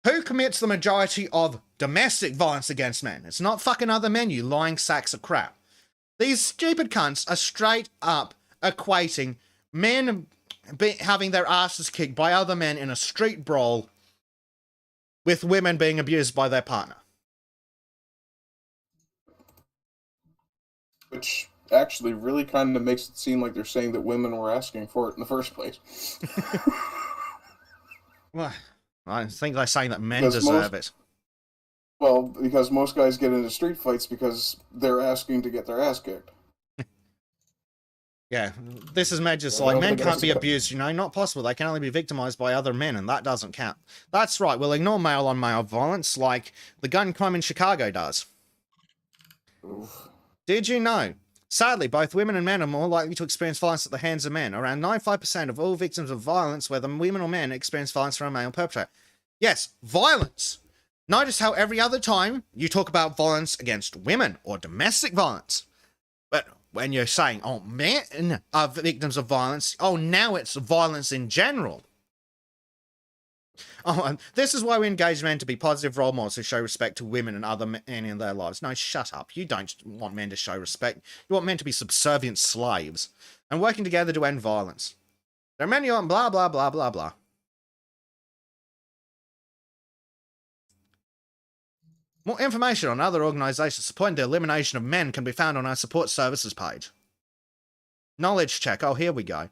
Who commits the majority of domestic violence against men? It's not fucking other men, you lying sacks of crap. These stupid cunts are straight up equating men having their asses kicked by other men in a street brawl with women being abused by their partner. Which actually really kind of makes it seem like they're saying that women were asking for it in the first place. Well, I think they're saying that men deserve it. Well, because most guys get into street fights because they're asking to get their ass kicked. Yeah, this is just like, men can't be abused, you know, not possible. They can only be victimized by other men, and that doesn't count. That's right, we'll ignore male-on-male violence like the gun crime in Chicago does. Oof. Did you know? Sadly, both women and men are more likely to experience violence at the hands of men. Around 95% of all victims of violence, whether women or men, experience violence from a male perpetrator. Yes, violence. Notice how every other time you talk about violence against women or domestic violence, but when you're saying, oh, men are victims of violence, oh, now it's violence in general. Oh, and this is why we engage men to be positive role models who show respect to women and other men in their lives. No, shut up. You don't want men to show respect. You want men to be subservient slaves and working together to end violence. There are many on blah, blah, blah, blah, blah. More information on other organisations supporting the elimination of men can be found on our support services page. Knowledge check. Oh, here we go.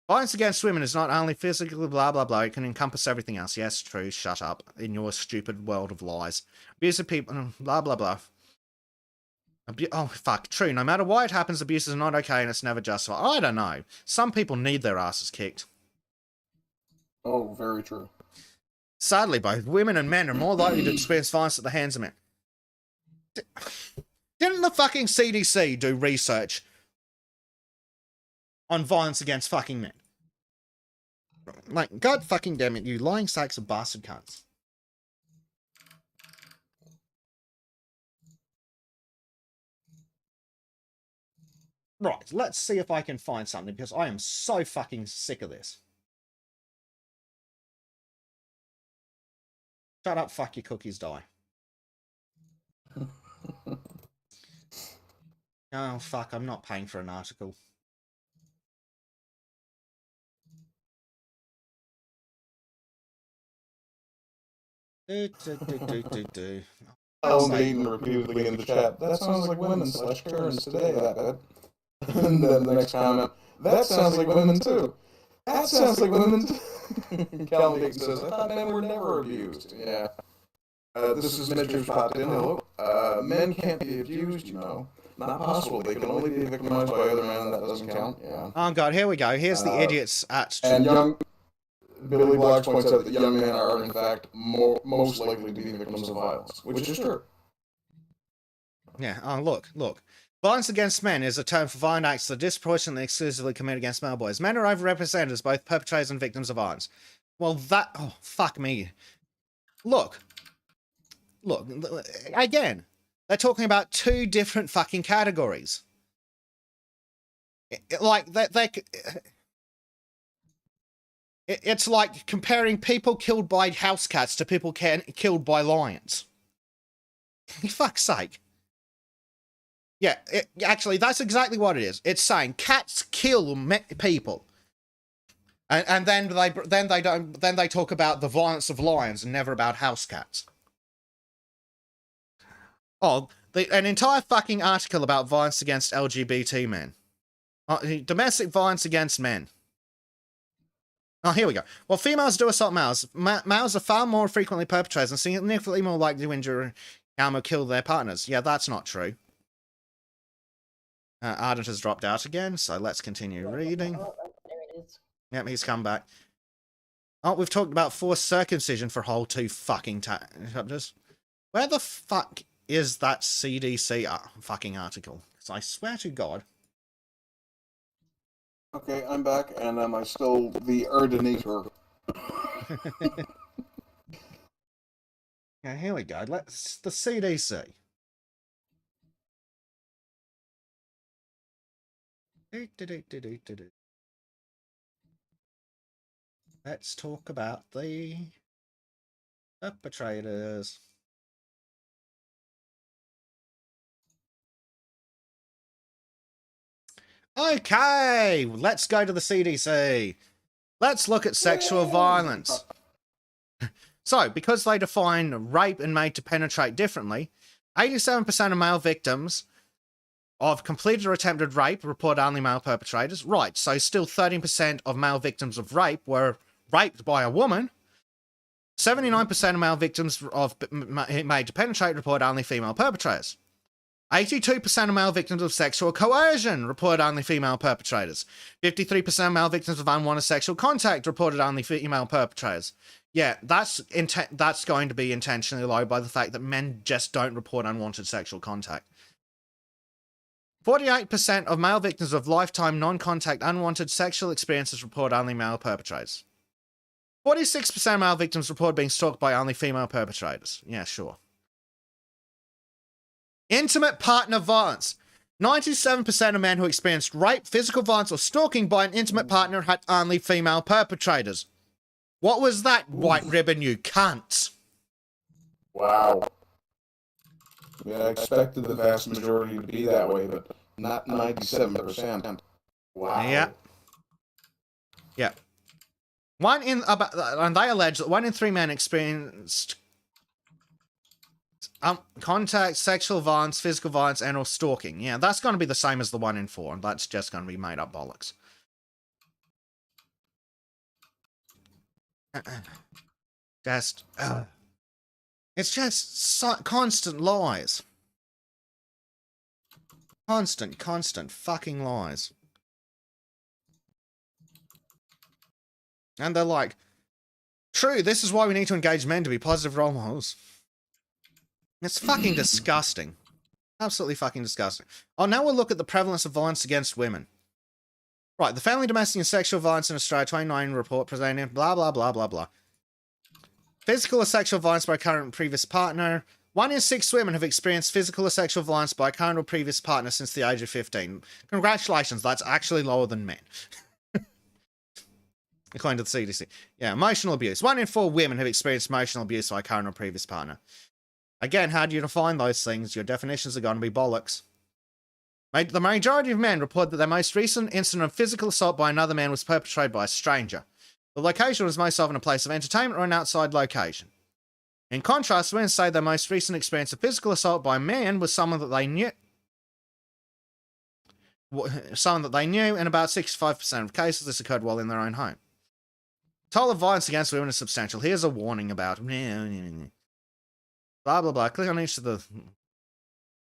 Violence against women is not only physically blah, blah, blah. It can encompass everything else. Yes, true. Shut up. In your stupid world of lies. Abuse of people, blah, blah, blah. Oh, fuck. True. No matter why it happens, abuse is not okay and it's never justified. I don't know. Some people need their asses kicked. Oh, very true. Sadly, both women and men are more likely to experience violence at the hands of men. Didn't the fucking CDC do research on violence against fucking men? Like, god fucking damn it, you lying sacks of bastard cunts. Right, let's see if I can find something, because I am so fucking sick of this. Shut up, fuck your cookies, die. Oh, fuck, I'm not paying for an article. Eaton repeatedly in the chat. That sounds like women/Karens today, that bad. And then the next comment, that sounds like women too. That sounds like women too. Calvin Dayton says, I thought men were never abused. Yeah. This is Mitch who's popped in. Hello. Men can't be abused, you know. Not possible. They can only be victimized by other men. That doesn't count. Yeah. Oh god, here we go. Here's the idiots at... And young... Billy Bloggs points out that young men are, in fact, most likely to be victims of violence, which is true. Yeah, oh, look. Violence against men is a term for violent acts that are disproportionately exclusively committed against male boys. Men are overrepresented as both perpetrators and victims of violence. Well, that... Oh, fuck me. Look, again, they're talking about two different fucking categories. It's like comparing people killed by house cats to people killed by lions. For fuck's sake. Yeah, actually, that's exactly what it is. It's saying cats kill people, and then they talk about the violence of lions and never about house cats. Oh, an entire fucking article about violence against LGBT men. Domestic violence against men. Oh, here we go. Well, females do assault males. Males are far more frequently perpetrators and significantly more likely to injure, harm, or kill their partners. Yeah, that's not true. Ardent has dropped out again, so let's continue reading. Oh, there it is. Yep, he's come back. Oh, we've talked about forced circumcision for a whole 2 fucking chapters. Where the fuck is that CDC fucking article? Because I swear to God. Okay, I'm back, and am I still the Erdinator? Yeah, here we go. Let's the CDC. Let's talk about the perpetrators. Okay, let's go to the CDC. Let's look at sexual violence. So, because they define rape and made to penetrate differently, 87% of male victims of completed or attempted rape report only male perpetrators. Right, so still 13% of male victims of rape were raped by a woman. 79% of male victims of made to penetrate report only female perpetrators. 82% of male victims of sexual coercion reported only female perpetrators. 53% of male victims of unwanted sexual contact reported only female perpetrators. Yeah, that's going to be intentionally low by the fact that men just don't report unwanted sexual contact. 48% of male victims of lifetime non-contact unwanted sexual experiences report only male perpetrators. 46% of male victims report being stalked by only female perpetrators. Yeah, sure. Intimate partner violence. 97% of men who experienced rape, physical violence, or stalking by an intimate partner had only female perpetrators. What was that, white ribbon, you cunts? Wow. Yeah, I expected the vast majority to be that way, but not 97%. Wow. Yeah. Yeah. And they allege that 1 in 3 men experienced contact, sexual violence, physical violence, and or stalking. Yeah, that's going to be the same as the 1 in 4. That's just going to be made up bollocks. It's just constant lies. Constant fucking lies. And they're like, true, this is why we need to engage men to be positive role models. It's fucking disgusting. Absolutely fucking disgusting. Oh, now we'll look at the prevalence of violence against women. Right, the Family, Domestic and Sexual Violence in Australia 29 report presenting blah, blah, blah, blah, blah. Physical or sexual violence by a current or previous partner. 1 in 6 women have experienced physical or sexual violence by a current or previous partner since the age of 15. Congratulations, that's actually lower than men. According to the CDC. Yeah, emotional abuse. 1 in 4 women have experienced emotional abuse by a current or previous partner. Again, how do you define those things? Your definitions are going to be bollocks. The majority of men report that their most recent incident of physical assault by another man was perpetrated by a stranger. The location was most often a place of entertainment or an outside location. In contrast, women say their most recent experience of physical assault by a man was someone that they knew. In about 65% of cases, this occurred while in their own home. Toll of violence against women is substantial. Here's a warning about blah, blah, blah. Click on each of the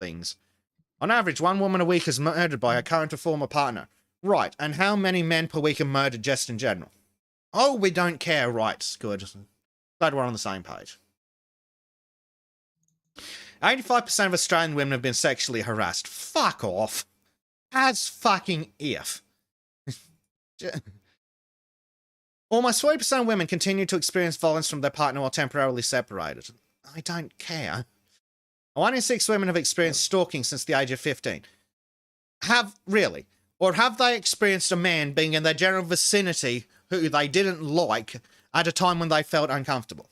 things. On average, 1 woman a week is murdered by her current or former partner. Right, and how many men per week are murdered just in general? Oh, we don't care. Right, good. Glad we're on the same page. 85% of Australian women have been sexually harassed. Fuck off. As fucking if. Almost 40% of women continue to experience violence from their partner while temporarily separated. I don't care. 1 in 6 women have experienced stalking since the age of 15. Really? Or have they experienced a man being in their general vicinity who they didn't like at a time when they felt uncomfortable?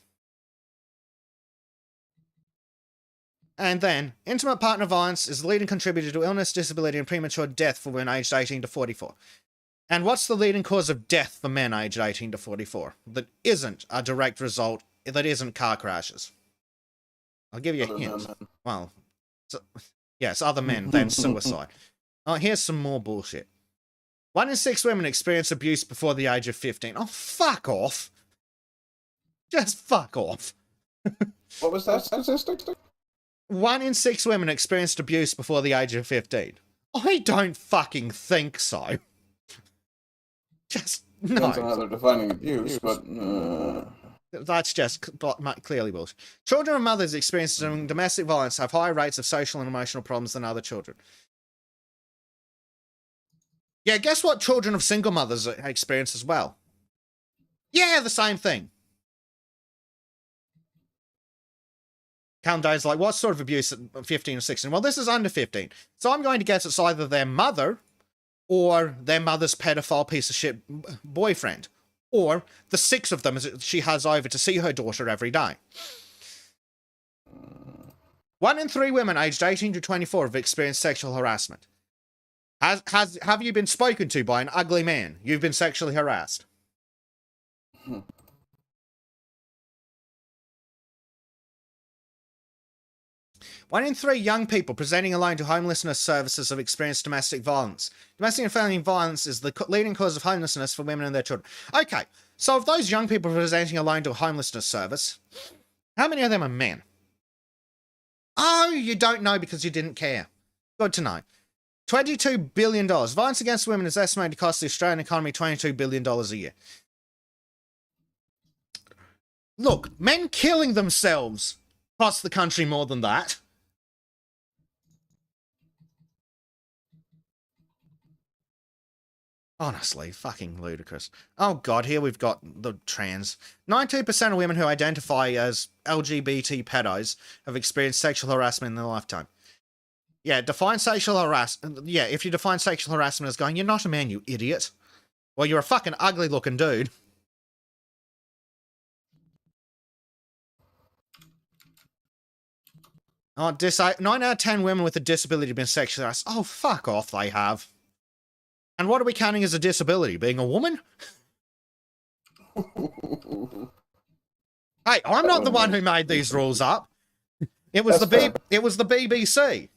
And then, intimate partner violence is the leading contributor to illness, disability, and premature death for women aged 18 to 44. And what's the leading cause of death for men aged 18 to 44 that isn't a direct result, that isn't car crashes? I'll give you a hint. Well, yes, other men than suicide. Oh, here's some more bullshit. 1 in 6 women experience abuse before the age of 15. Oh, fuck off. Just fuck off. What was that statistic? 1 in 6 women experienced abuse before the age of 15. I don't fucking think so. Just, no. Depends on how they're defining abuse, but... That's just clearly bullshit. Children of mothers experiencing domestic violence have higher rates of social and emotional problems than other children. Yeah, guess what children of single mothers experience as well? Yeah, the same thing. Callum Day's like, what sort of abuse at 15 or 16? Well, this is under 15. So I'm going to guess it's either their mother or their mother's pedophile piece of shit boyfriend. Or the 6 of them she has over to see her daughter every day. 1 in 3 women aged 18 to 24 have experienced sexual harassment. Have you been spoken to by an ugly man? You've been sexually harassed. 1 in 3 young people presenting alone to homelessness services have experienced domestic violence. Domestic and family violence is the leading cause of homelessness for women and their children. Okay, so of those young people presenting alone to a homelessness service, how many of them are men? Oh, you don't know because you didn't care. Good to know. $22 billion. Violence against women is estimated to cost the Australian economy $22 billion a year. Look, men killing themselves cost the country more than that. Honestly, fucking ludicrous. Oh god, here we've got the trans. 92% of women who identify as LGBT pedos have experienced sexual harassment in their lifetime. Yeah, define sexual harassment. Yeah, if you define sexual harassment as going, you're not a man, you idiot. Well, you're a fucking ugly looking dude. Oh, 9 out of 10 women with a disability have been sexually harassed. Oh, fuck off, they have. And what are we counting as a disability? Being a woman? Hey, I'm not the one who made these rules up. It was it was the BBC.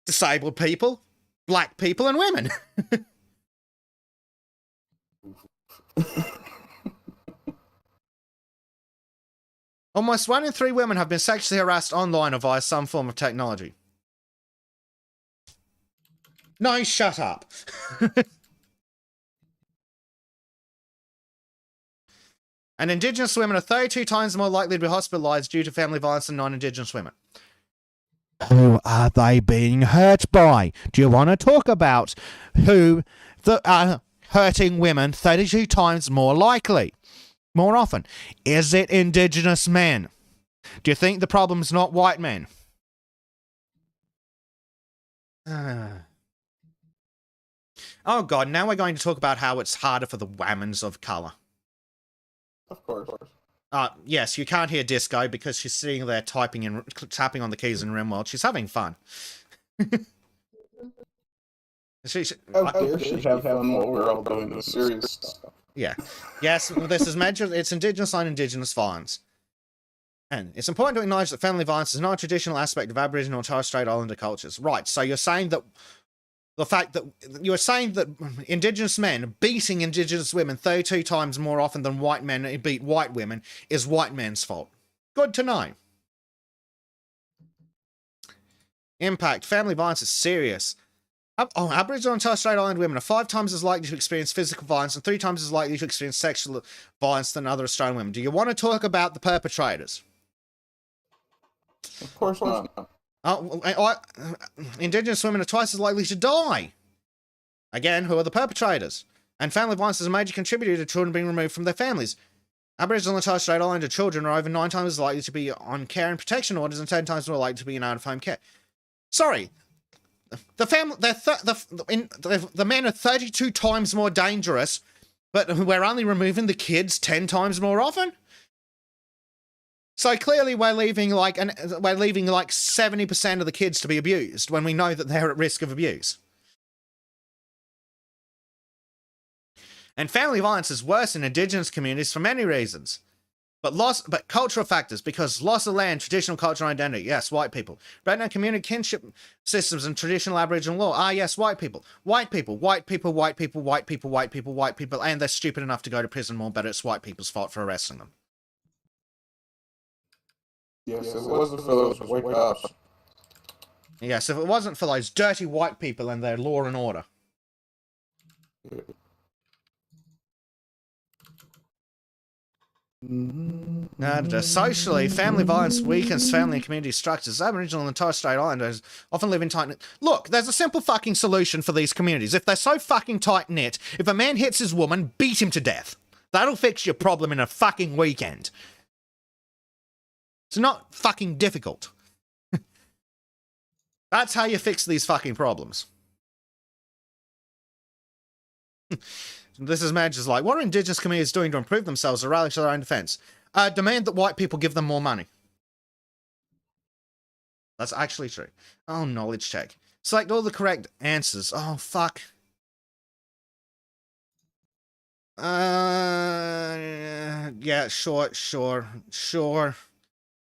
Disabled people, black people, and women. Almost 1 in 3 women have been sexually harassed online or via some form of technology. No, shut up. And Indigenous women are 32 times more likely to be hospitalised due to family violence than non-Indigenous women. Who are they being hurt by? Do you want to talk about who are hurting women 32 times more likely? More often. Is it Indigenous men? Do you think the problem's not white men? Oh god, now we're going to talk about how it's harder for the women's of colour. Of course. Yes, you can't hear Disco because she's sitting there tapping on the keys in RimWorld. She's having fun. How dare she have fun while we're all doing the serious stuff? Yeah. Yes, this is it's Indigenous on Indigenous violence. And it's important to acknowledge that family violence is not a traditional aspect of Aboriginal or Torres Strait Islander cultures. Right, so you're saying that Indigenous men beating Indigenous women 32 times more often than white men beat white women is white men's fault. Good to know. Impact. Family violence is serious. Aboriginal and Torres Strait Islander women are 5 times as likely to experience physical violence and 3 times as likely to experience sexual violence than other Australian women. Do you want to talk about the perpetrators? Of course not. Indigenous women are twice as likely to die. Again, who are the perpetrators? And family violence is a major contributor to children being removed from their families. Aboriginal and Torres Strait Islander children are over 9 times as likely to be on care and protection orders and 10 times more likely to be in out-of-home care. Sorry. The men are 32 times more dangerous, but we're only removing the kids 10 times more often? So clearly we're leaving like 70% of the kids to be abused when we know that they're at risk of abuse. And family violence is worse in Indigenous communities for many reasons. But cultural factors, because loss of land, traditional cultural identity, yes, white people. Breakdown community kinship systems and traditional Aboriginal law, yes, white people. White people, white people, white people, white people, white people, white people, and they're stupid enough to go to prison more, but it's white people's fault for arresting them. Yes, if it wasn't for those white cops. Yes, if it wasn't for those dirty white people and their law and order. Socially, family violence weakens family and community structures. Aboriginal and Torres Strait Islanders often live in tight-knit... Look, there's a simple fucking solution for these communities. If they're so fucking tight-knit, if a man hits his woman, beat him to death. That'll fix your problem in a fucking weekend. It's not fucking difficult. That's how you fix these fucking problems. This is Madge is like, what are Indigenous communities doing to improve themselves or rally to their own defense? Demand that white people give them more money. That's actually true. Oh, knowledge check. Select all the correct answers. Oh, fuck. Yeah, sure.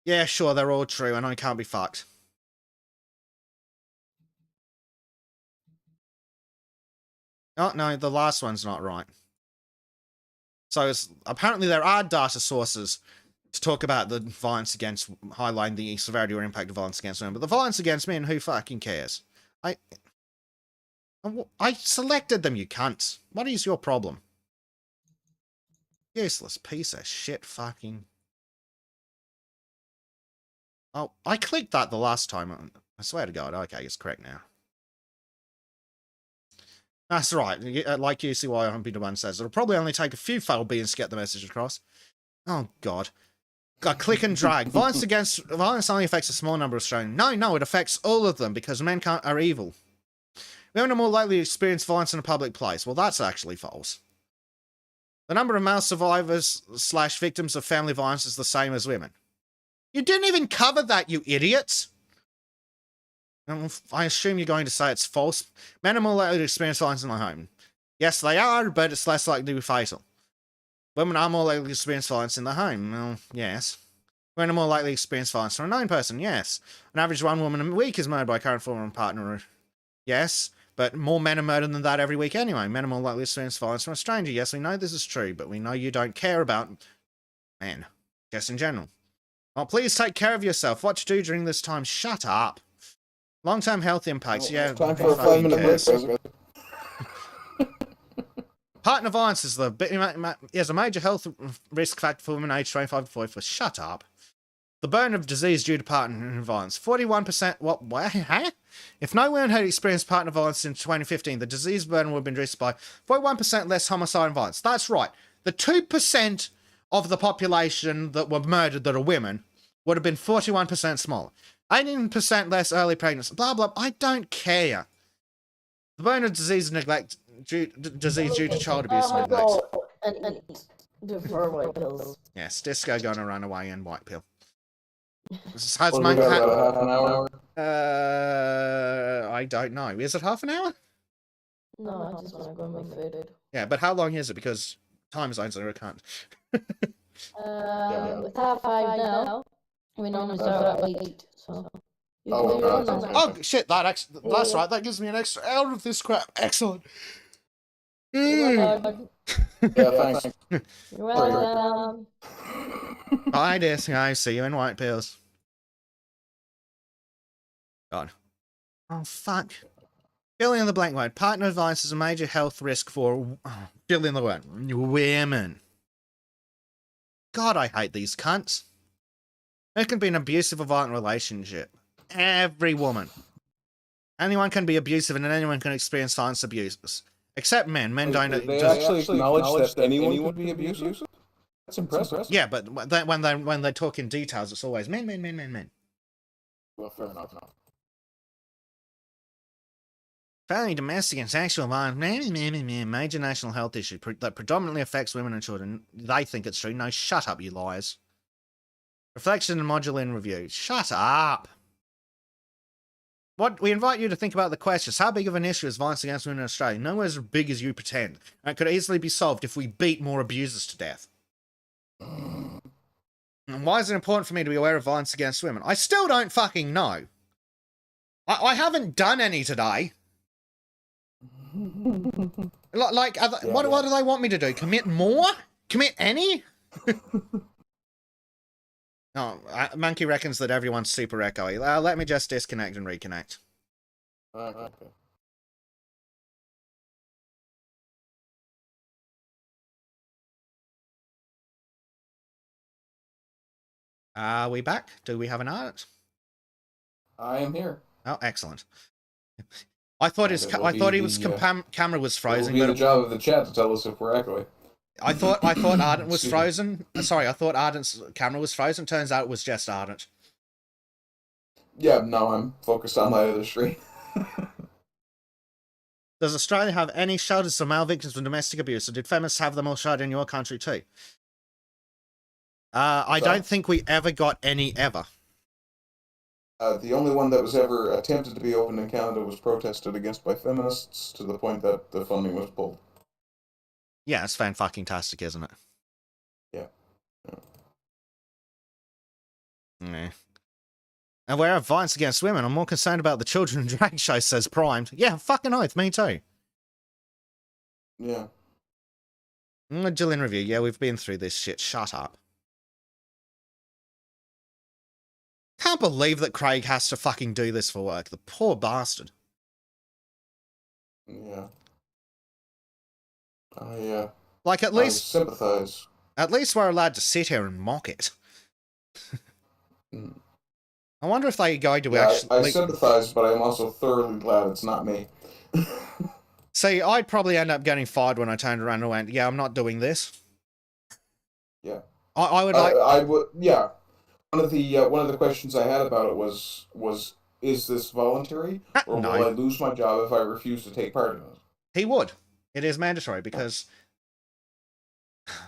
Yeah, sure, they're all true, and I can't be fucked. Oh, no, the last one's not right. So apparently there are data sources to talk about the violence against, highlighting the severity or impact of violence against women. But the violence against men, who fucking cares? I selected them, you cunts. What is your problem? Useless piece of shit fucking... Oh, I clicked that the last time. I swear to God. Okay, it's correct now. That's right. Like UCY on Peter One says, it'll probably only take a few failed beings to get the message across. Oh, God. Click and drag. Violence only affects a small number of Australians. No, it affects all of them because men are evil. Women are more likely to experience violence in a public place. Well, that's actually false. The number of male survivors / victims of family violence is the same as women. You didn't even cover that, you idiots! I assume you're going to say it's false. Men are more likely to experience violence in the home. Yes, they are, but it's less likely to be fatal. Women are more likely to experience violence in the home. Well, yes. Women are more likely to experience violence from a known person. Yes. On average, 1 woman a week is murdered by a current former partner. Yes. But more men are murdered than that every week anyway. Men are more likely to experience violence from a stranger. Yes, we know this is true, but we know you don't care about men. Just in general. Oh, please take care of yourself. What to do during this time? Shut up. Long-term health impacts. Yeah. Time for a 5-minute break, guys. Partner violence is a major health risk factor for women aged 25 to 44. Shut up. The burden of disease due to partner violence. 41%. What? Huh? If no women had experienced partner violence in 2015, the disease burden would have been reduced by 41% less homicide and violence. That's right. The 2% of the population that were murdered that are women would have been 41% smaller. 18% less early pregnancy. Blah, blah. I don't care. The burden of disease and neglect, disease due to child abuse and neglect. And defer white pills. Yes, disco gonna run away and white pill. Has What do we got, about half an hour? I don't know. Is it half an hour? No, I just want to go make food. Yeah, but how long is it? Because time zones are a cunt. It's 5:30 now. We normally start at 8, so... Oh, shit, that's right. That gives me an extra hour of this crap. Excellent. Yeah, thanks. You're welcome. Bye, Disco. See you in white pills. God. Oh, fuck. Fill in the blank word. Partner violence is a major health risk for... fill in the word. Women. God, I hate these cunts. It can be an abusive or violent relationship. Every woman. Anyone can be abusive and anyone can experience violence abuses. Except men. Men don't. They actually acknowledge that anyone could be abusive? That's impressive. Yeah, but when they talk in details, it's always men, men, men, men, men. Well, fair enough. Family, domestic, and sexual violence, major national health issue that predominantly affects women and children. They think it's true. No, shut up, you liars. Reflection and modular in review. Shut up. What we invite you to think about the questions. How big of an issue is violence against women in Australia? Nowhere as big as you pretend. And it could easily be solved if we beat more abusers to death. And why is it important for me to be aware of violence against women? I still don't fucking know. I haven't done any today. What do they want me to do? Commit more? Commit any? No, Monkey reckons that everyone's super echoey. Let me just disconnect and reconnect. Okay. Are we back? Do we have an art? I am here. Oh, excellent. I thought camera was frozen. It'll be the job of the chat to tell us if we're echoing. I thought Ardent was frozen. Sorry, I thought Ardent's camera was frozen. Turns out it was just Ardent. Yeah, no, I'm focused on my other screen. Does Australia have any shelters for male victims of domestic abuse, or did feminists have them all shut in your country too? I don't think we ever got any ever. The only one that was ever attempted to be opened in Canada was protested against by feminists to the point that the funding was pulled. Yeah, it's fan-fucking-tastic, isn't it? Yeah. Yeah. Aware of violence against women, I'm more concerned about the children drag show, says Primed. Yeah, fucking oath, me too. Yeah. Jill in review, yeah, we've been through this shit, shut up. Can't believe that Craig has to fucking do this for work, the poor bastard. Yeah. Like, at least... sympathize. At least we're allowed to sit here and mock it. I wonder if they go to actually... I sympathize, but I'm also thoroughly glad it's not me. See, I'd probably end up getting fired when I turned around and went, yeah, I'm not doing this. Yeah. I would like... I would, yeah. One of the questions I had about it was is this voluntary? Or No. will I lose my job if I refuse to take part in it? He would. It is mandatory, because...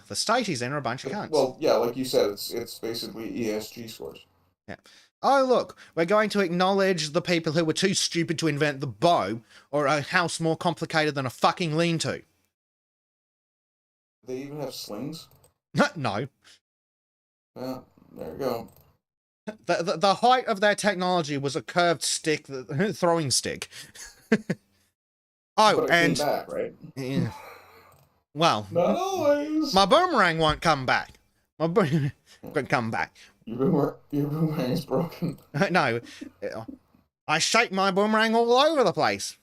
the state he's in are a bunch of cunts. Well, yeah, like you said, it's basically ESG scores. Yeah. Oh, look, we're going to acknowledge the people who were too stupid to invent the bow, or a house more complicated than a fucking lean-to. Do they even have slings? No. Well, there you go. The height of their technology was a curved stick, throwing stick. Oh, But it and... came back, right? Yeah. Well, Not always. my boomerang won't come back. My boomerang won't come back. Your boomerang is broken. No, I shake my boomerang all over the place.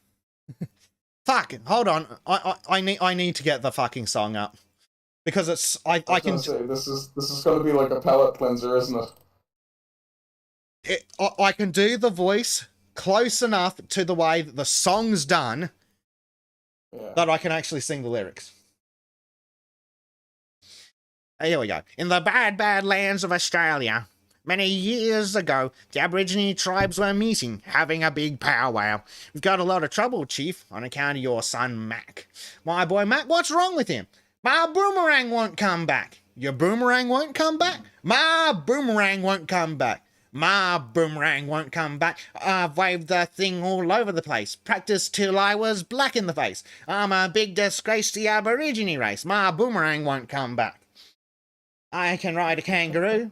Fuck, hold on. I need to get the fucking song up because it's I can say this is going to be like a palate cleanser, isn't it? I can do the voice close enough to the way that the song's done that I can actually sing the lyrics. Here we go. In the bad, bad lands of Australia, many years ago, the Aborigine tribes were meeting, having a big powwow. We've got a lot of trouble, Chief, on account of your son, Mac. My boy Mac, what's wrong with him? My boomerang won't come back. Your boomerang won't come back? My boomerang won't come back. My boomerang won't come back. I've waved the thing all over the place. Practiced till I was black in the face. I'm a big disgrace to the Aborigine race. My boomerang won't come back. I can ride a kangaroo,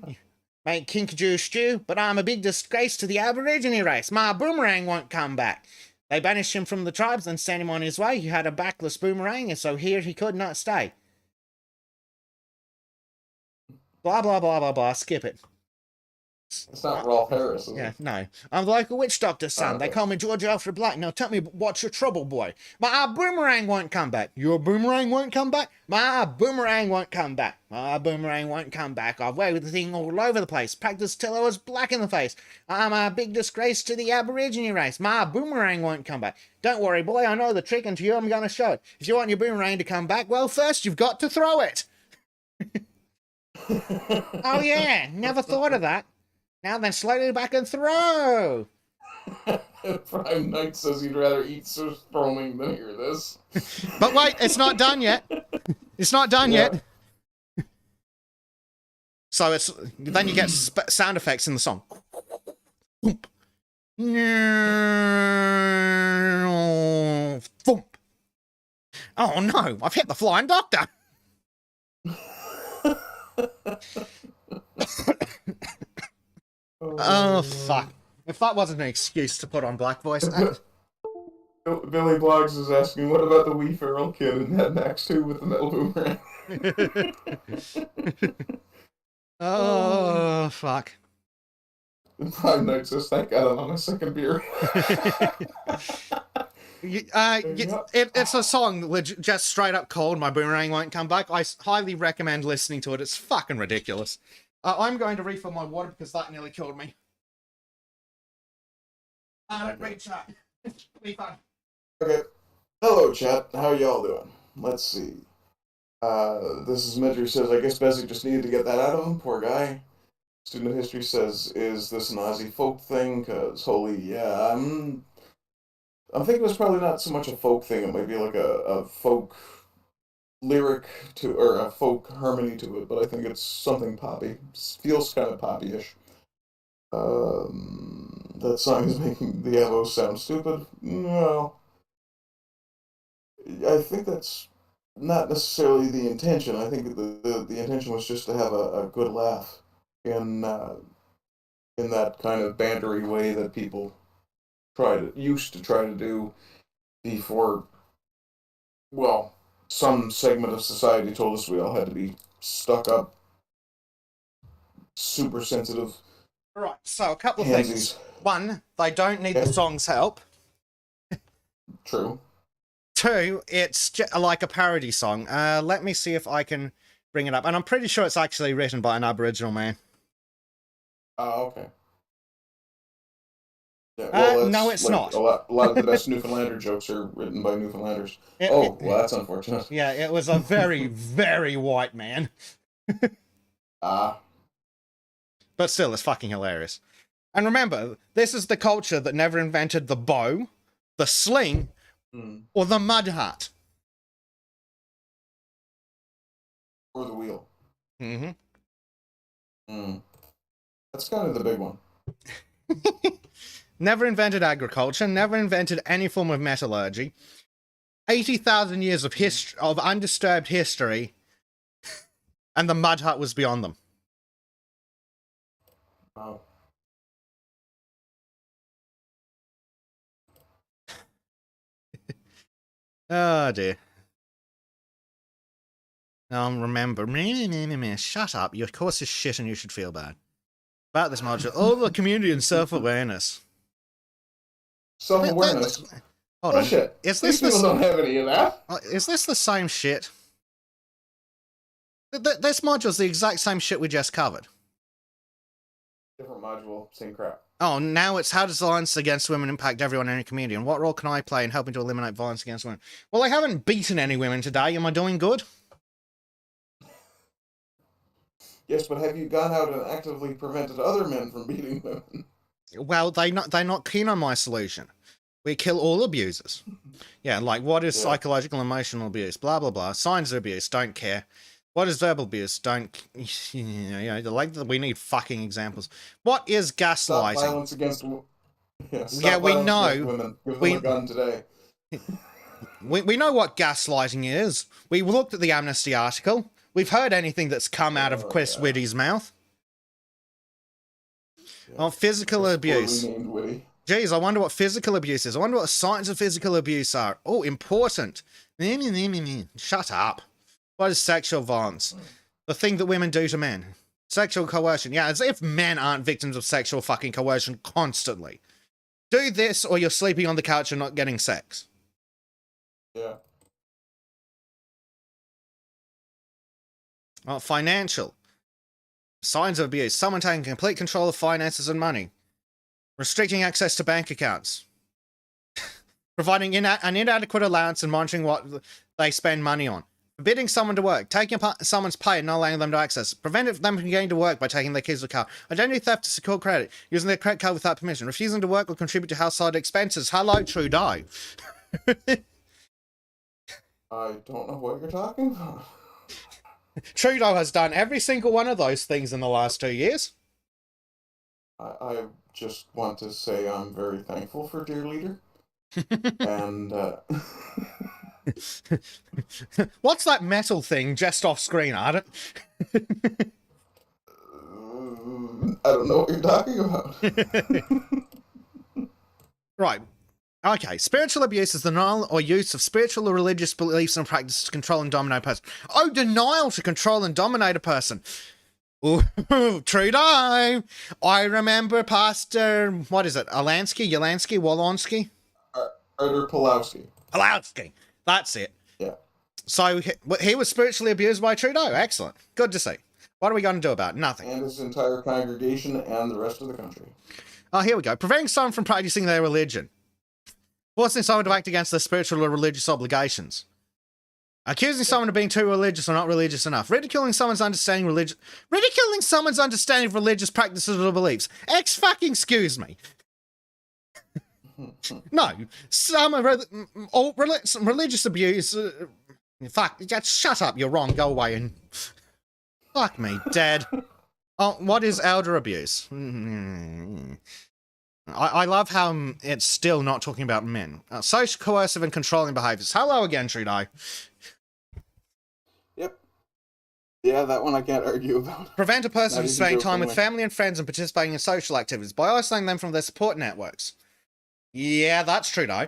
make kinkajou stew, but I'm a big disgrace to the Aborigine race. My boomerang won't come back. They banished him from the tribes and sent him on his way. He had a backless boomerang, and so here he could not stay. Blah, blah, blah, blah, blah. Skip it. It's not Rolf Harris, is Yeah, it? no. I'm the local witch doctor's son. Okay. They call me George Alfred Black. Now tell me what's your trouble, boy? My boomerang won't come back. Your boomerang won't come back? My boomerang won't come back. My boomerang won't come back. I've waved the thing all over the place. Practiced till I was black in the face. I'm a big disgrace to the Aborigine race. My boomerang won't come back. Don't worry, boy. I know the trick, and to you I'm going to show it. If you want your boomerang to come back, well, first you've got to throw it. Oh, yeah. Never thought of that. Now then, slowly back and throw. Prime Knight says he'd rather eat surstroming than hear this. But wait, it's not done yet. It's not done yet. So it's then you get sound effects in the song. Thump. Thump. Oh no, I've hit the flying doctor. Oh fuck. If that wasn't an excuse to put on black voice. Billy Bloggs is asking, what about the wee feral kid in Mad Max 2 with the metal boomerang? Oh fuck. Prime Knight says, thank God I'm on a second beer. It's a song just straight up called My Boomerang Won't Come Back. I highly recommend listening to it. It's fucking ridiculous. I'm going to refill my water because that nearly killed me. I don't read chat. Be fun. Okay. Hello, chat. How y'all doing? Let's see. This is Midri says, I guess Bessie just needed to get that out of him. Poor guy. Student of History says, is this an Aussie folk thing? Because, holy, yeah, I'm thinking it's probably not so much a folk thing. It might be like a folk lyric to, or a folk harmony to it, but I think it's something poppy. It feels kind of poppy-ish. That song is making the Avos sound stupid. No. I think that's not necessarily the intention. I think the intention was just to have a good laugh in that kind of bantery way that people used to try to do before, well, some segment of society told us we all had to be stuck up, super sensitive. Right, so a couple of Pansies. things. One, they don't need the song's help. True. Two, it's like a parody song. Let me see if I can bring it up. And I'm pretty sure it's actually written by an Aboriginal man. Oh, okay. Yeah, well, no, it's not. A lot of the best Newfoundlander jokes are written by Newfoundlanders. Well, that's unfortunate. Yeah, it was a very, very white man. But still, it's fucking hilarious. And remember, this is the culture that never invented the bow, the sling, or the mud hut. Or the wheel. Mm-hmm. That's kind of the big one. Never invented agriculture, never invented any form of metallurgy. 80,000 years of history, of undisturbed history, and the mud hut was beyond them. Wow. Oh dear. Remember, shut up. Your course is shit and you should feel bad. About this module, all the community and self-awareness. Self-awareness? Hold on. Bullshit. These people don't have any of that. Is this the same shit? This module's the exact same shit we just covered. Different module, same crap. Oh, now it's how does violence against women impact everyone in any community, and what role can I play in helping to eliminate violence against women? Well, I haven't beaten any women today. Am I doing good? Yes, but have you gone out and actively prevented other men from beating women? Well, they're not keen on my solution. We kill all abusers. Yeah, like what is psychological emotional abuse? Blah blah blah. Signs of abuse, don't care. What is verbal abuse? Don't. Like we need fucking examples. What is gaslighting? Stop violence against. We know. Women. Give them a gun today. We know what gaslighting is. We looked at the Amnesty article. We've heard anything that's come out of Chris Whitty's mouth. Oh, physical abuse. Geez, I wonder what physical abuse is. I wonder what signs of physical abuse are. Oh, important. Shut up. What is sexual violence? The thing that women do to men. Sexual coercion. Yeah, as if men aren't victims of sexual fucking coercion constantly. Do this or you're sleeping on the couch and not getting sex. Yeah. Financial. Signs of abuse. Someone taking complete control of finances and money. Restricting access to bank accounts. Providing an inadequate allowance and monitoring what they spend money on. Forbidding someone to work. Taking someone's pay and not allowing them to access. Preventing them from getting to work by taking their keys or car. Identity theft to secure credit. Using their credit card without permission. Refusing to work or contribute to household expenses. Hello, Trudeau. I don't know what you're talking about. Trudeau has done every single one of those things in the last 2 years. I just want to say I'm very thankful for dear leader. And what's that metal thing just off screen? I don't know what you're talking about. Right. Okay. Spiritual abuse is the denial or use of spiritual or religious beliefs and practices to control and dominate a person. Oh, denial to control and dominate a person. Ooh, Trudeau. I remember Pastor, what is it? Wolonsky? Artur Pawlowski. That's it. Yeah. So he was spiritually abused by Trudeau. Excellent. Good to see. What are we going to do about it? Nothing. And his entire congregation and the rest of the country. Oh, here we go. Preventing someone from practicing their religion. Forcing someone to act against their spiritual or religious obligations. Accusing someone of being too religious or not religious enough. Ridiculing someone's understanding of religious practices or beliefs. Excuse me. No, some religious abuse. Fuck, just shut up. You're wrong. Go away and fuck me, dead. Oh, what is elder abuse? I love how it's still not talking about men. Social, coercive, and controlling behaviors. Hello again, Trudeau. Yep. Yeah, that one I can't argue about. Prevent a person from spending time with family and friends and participating in social activities by isolating them from their support networks. Yeah, that's Trudeau.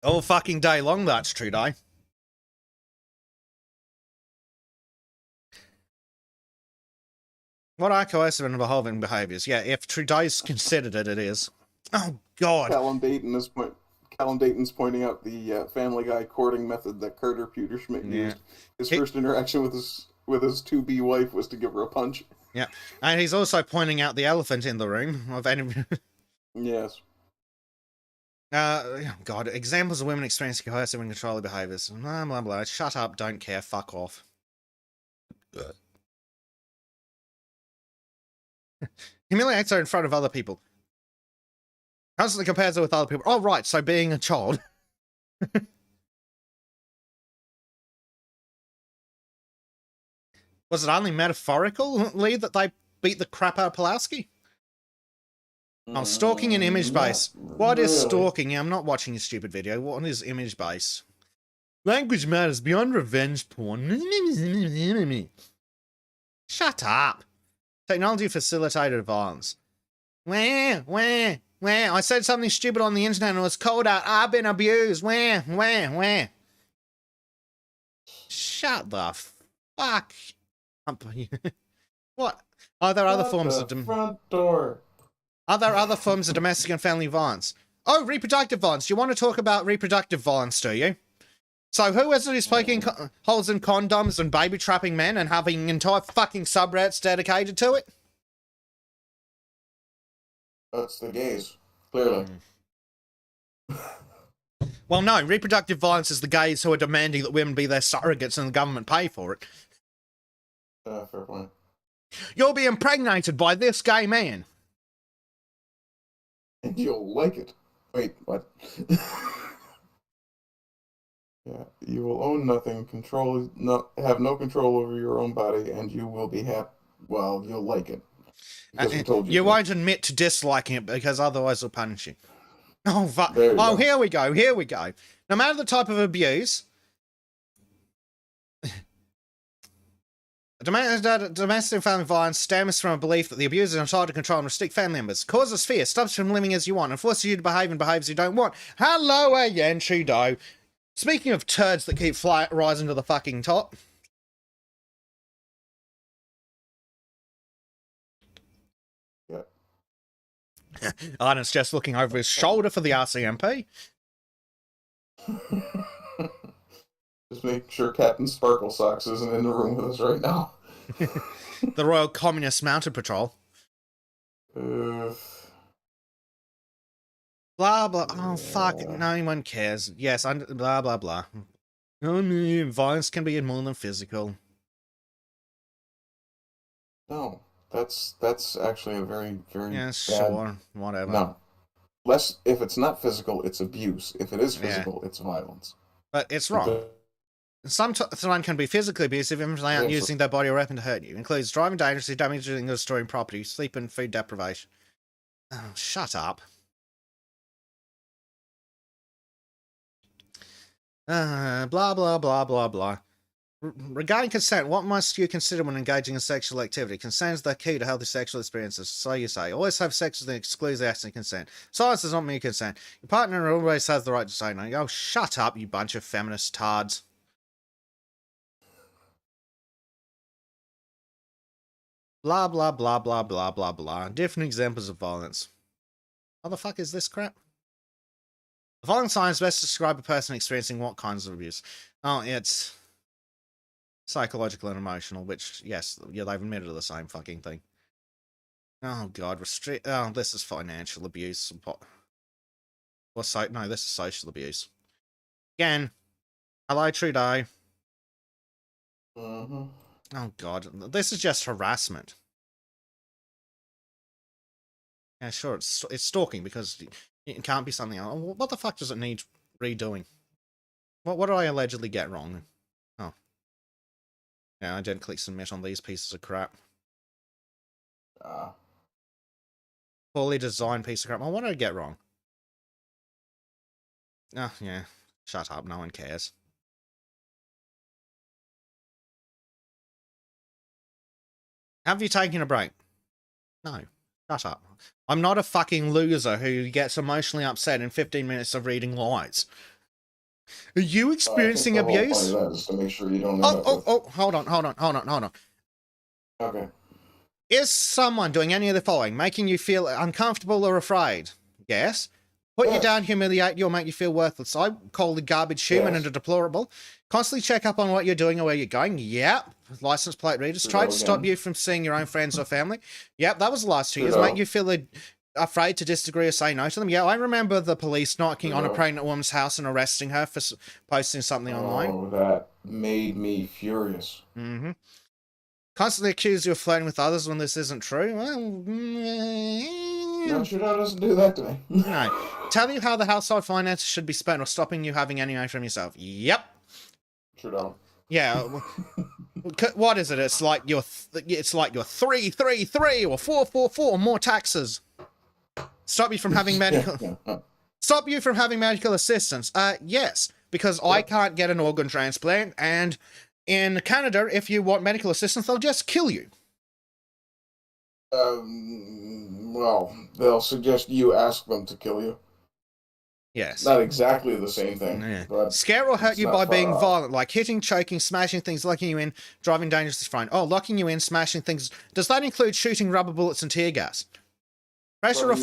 All fucking day long, that's Trudeau. What are coercive and beholden behaviours? Yeah, if Trudeau's considered it, it is. Oh, God. Callum Dayton's pointing out the Family Guy courting method that Carter Pewterschmidt used. His first interaction with his to-be wife was to give her a punch. Yeah, and he's also pointing out the elephant in the room of any. Yes. God, examples of women experiencing coercive and controlling behaviours. Blah, blah, blah. Shut up, don't care, fuck off. Humiliates her in front of other people. Constantly compares her with other people. Oh, right, so being a child. Was it only metaphorically that they beat the crap out of Pawlowski? Oh, stalking and image base. What is stalking? Yeah, I'm not watching your stupid video. What is image base? Language matters beyond revenge porn. Shut up. Technology facilitated violence. Wah. I said something stupid on the internet and it was called out. I've been abused. Wah. Shut the fuck up. What? Are there other forms of front door? Are there other forms of domestic and family violence? Oh, reproductive violence. You want to talk about reproductive violence, do you? So who is it who's poking holes in condoms and baby trapping men and having entire fucking subreddits dedicated to it? That's the gays, clearly. Well, no, reproductive violence is the gays who are demanding that women be their surrogates and the government pay for it. Fair point. You'll be impregnated by this gay man. And you'll like it. Wait, what? Yeah, you will own nothing, have no control over your own body, and you will be happy. Well, you'll like it. Because we told you won't admit to disliking it because otherwise they'll punish you. Oh, fuck. Oh, here we go. No matter the type of abuse, domestic and family violence stems from a belief that the abuser is entitled to control and restrict family members, causes fear, stops you from living as you want, and forces you to behave in behaviours you don't want. Hello again, Trudeau. Speaking of turds that keep rising to the fucking top, Arden's just looking over his shoulder for the RCMP. Just make sure Captain Sparkle Socks isn't in the room with us right now. The Royal Communist Mounted Patrol. Blah, blah. Oh, fuck. No one cares. Yes, blah, blah, blah. Violence can be more than physical. No, that's actually a very, very Yeah, bad... sure. Whatever. No. If it's not physical, it's abuse. If it is physical, it's violence. But it's wrong. Someone can be physically abusive if they aren't using their body or weapon to hurt you. Includes driving dangerously, damaging or destroying property, sleep and food deprivation. Oh, shut up. Blah, blah, blah, blah, blah. Regarding consent, what must you consider when engaging in sexual activity? Consent is the key to healthy sexual experiences. So you say. Always have sex with the exclusive acts of consent. Silence does not mean consent. Your partner always has the right to say no. Oh, shut up, you bunch of feminist tards. Blah, blah, blah, blah, blah, blah, blah. Different examples of violence. What the fuck is this crap? The following signs best describe a person experiencing what kinds of abuse? Oh, it's psychological and emotional, which, yes, yeah, they've admitted to the same fucking thing. Oh, God, oh, this is financial abuse. No, this is social abuse. Again, hello, Trudeau. Mm-hmm. Oh, God, this is just harassment. Yeah, sure, it's stalking, because it can't be something else. What the fuck does it need redoing? What did I allegedly get wrong? Oh. Yeah, I didn't click submit on these pieces of crap. Poorly designed piece of crap. What did I get wrong? Oh, yeah. Shut up, no one cares. Have you taken a break? No. Shut up. I'm not a fucking loser who gets emotionally upset in 15 minutes of reading lies. Are you experiencing abuse? That is to make sure you don't Hold on. Okay. Is someone doing any of the following? Making you feel uncomfortable or afraid? Yes. Put you down, humiliate you, or make you feel worthless. I call the garbage human and a deplorable. Constantly check up on what you're doing or where you're going. Yep. License plate readers. Try to stop you from seeing your own friends or family. Yep, that was the last 2 years. Make you feel afraid to disagree or say no to them. Yeah, I remember the police knocking on a pregnant woman's house and arresting her for posting something online. Oh, that made me furious. Mm-hmm. Constantly accuse you of flirting with others when this isn't true. Well, no, Trudeau doesn't do that to me. No. Tell you how the household finances should be spent or stopping you having any money from yourself. Yep. Trudeau. Yeah. What is it? It's like you're 333 or 444 or more taxes. Stop you from having medical. Stop you from having medical assistance. Yes, because I can't get an organ transplant, and in Canada, if you want medical assistance, they'll just kill you. Well, they'll suggest you ask them to kill you. Yes. Not exactly the same thing. Yeah. But scare or hurt you by being off. violent, like hitting, choking, smashing things, locking you in, driving dangerously fine. Oh, locking you in, smashing things. Does that include shooting rubber bullets and tear gas? Pressure or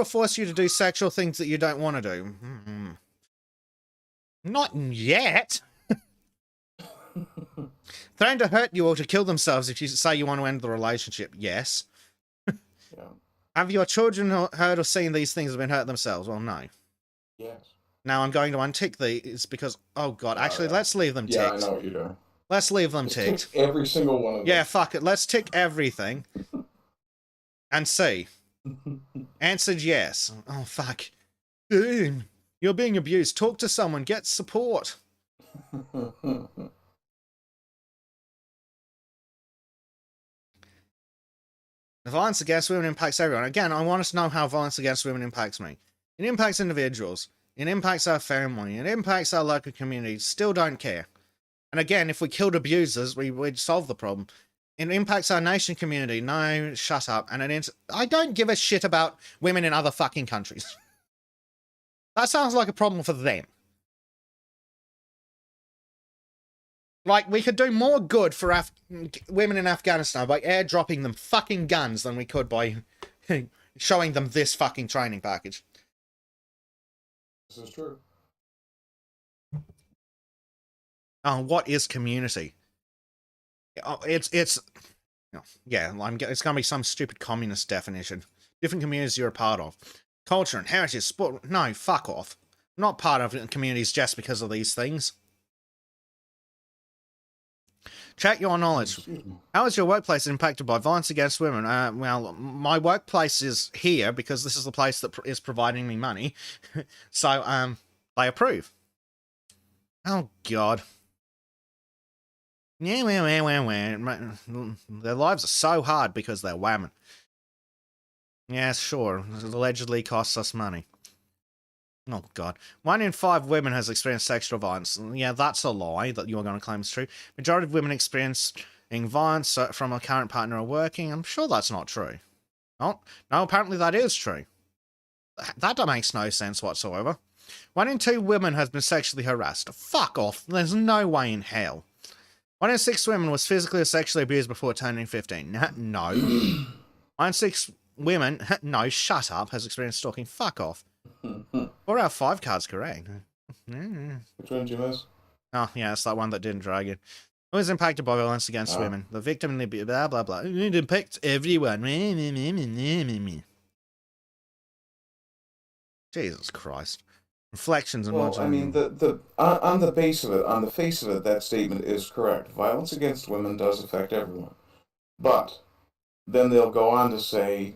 force you to do sexual things that you don't want to do. Mm-hmm. Not yet. Threaten to hurt you or to kill themselves if you say you want to end the relationship. Yes. Yeah. Have your children heard or seen these things have been hurt themselves? Well, no. Yes. Now I'm going to untick these because, oh God, actually, let's leave them ticked. Yeah, I know what you're doing. Let's leave them ticked. Tick every single one of them. Yeah, fuck it. Let's tick everything. And see. Answered yes. Oh, fuck. You're being abused. Talk to someone. Get support. The violence against women impacts everyone. Again, I want us to know how violence against women impacts me. It impacts individuals. It impacts our family. It impacts our local community. Still don't care. And again, if we killed abusers, we'd solve the problem. It impacts our nation community. No, shut up. And I don't give a shit about women in other fucking countries. That sounds like a problem for them. Like, we could do more good for women in Afghanistan by airdropping them fucking guns than we could by showing them this fucking training package. This is true. Oh, what is community? Oh, it's yeah, it's gonna be some stupid communist definition. Different communities you're a part of. Culture and heritage, sport. No, fuck off. I'm not part of communities just because of these things. Check your knowledge. How is your workplace impacted by violence against women? Well, my workplace is here because this is the place that is providing me money. So, they approve. Oh, God. Yeah. Their lives are so hard because they're women. Yeah, sure. It allegedly costs us money. Oh, God. 1 in 5 women has experienced sexual violence. Yeah, that's a lie that you're going to claim is true. Majority of women experiencing violence from a current partner or working. I'm sure that's not true. Oh, no, apparently that is true. That makes no sense whatsoever. 1 in 2 women has been sexually harassed. Fuck off. There's no way in hell. 1 in 6 women was physically or sexually abused before turning 15. No. 1 in 6 women, no, shut up, has experienced stalking. Fuck off. 4 out of 5 cards correct. Which one did you miss? Oh, yeah, it's that one that didn't drag it. Who was impacted by violence against women? The victim and the blah, blah, blah. It impacts everyone. Jesus Christ. Reflections and Well, I mean, on the face of it, that statement is correct. Violence against women does affect everyone. But then they'll go on to say,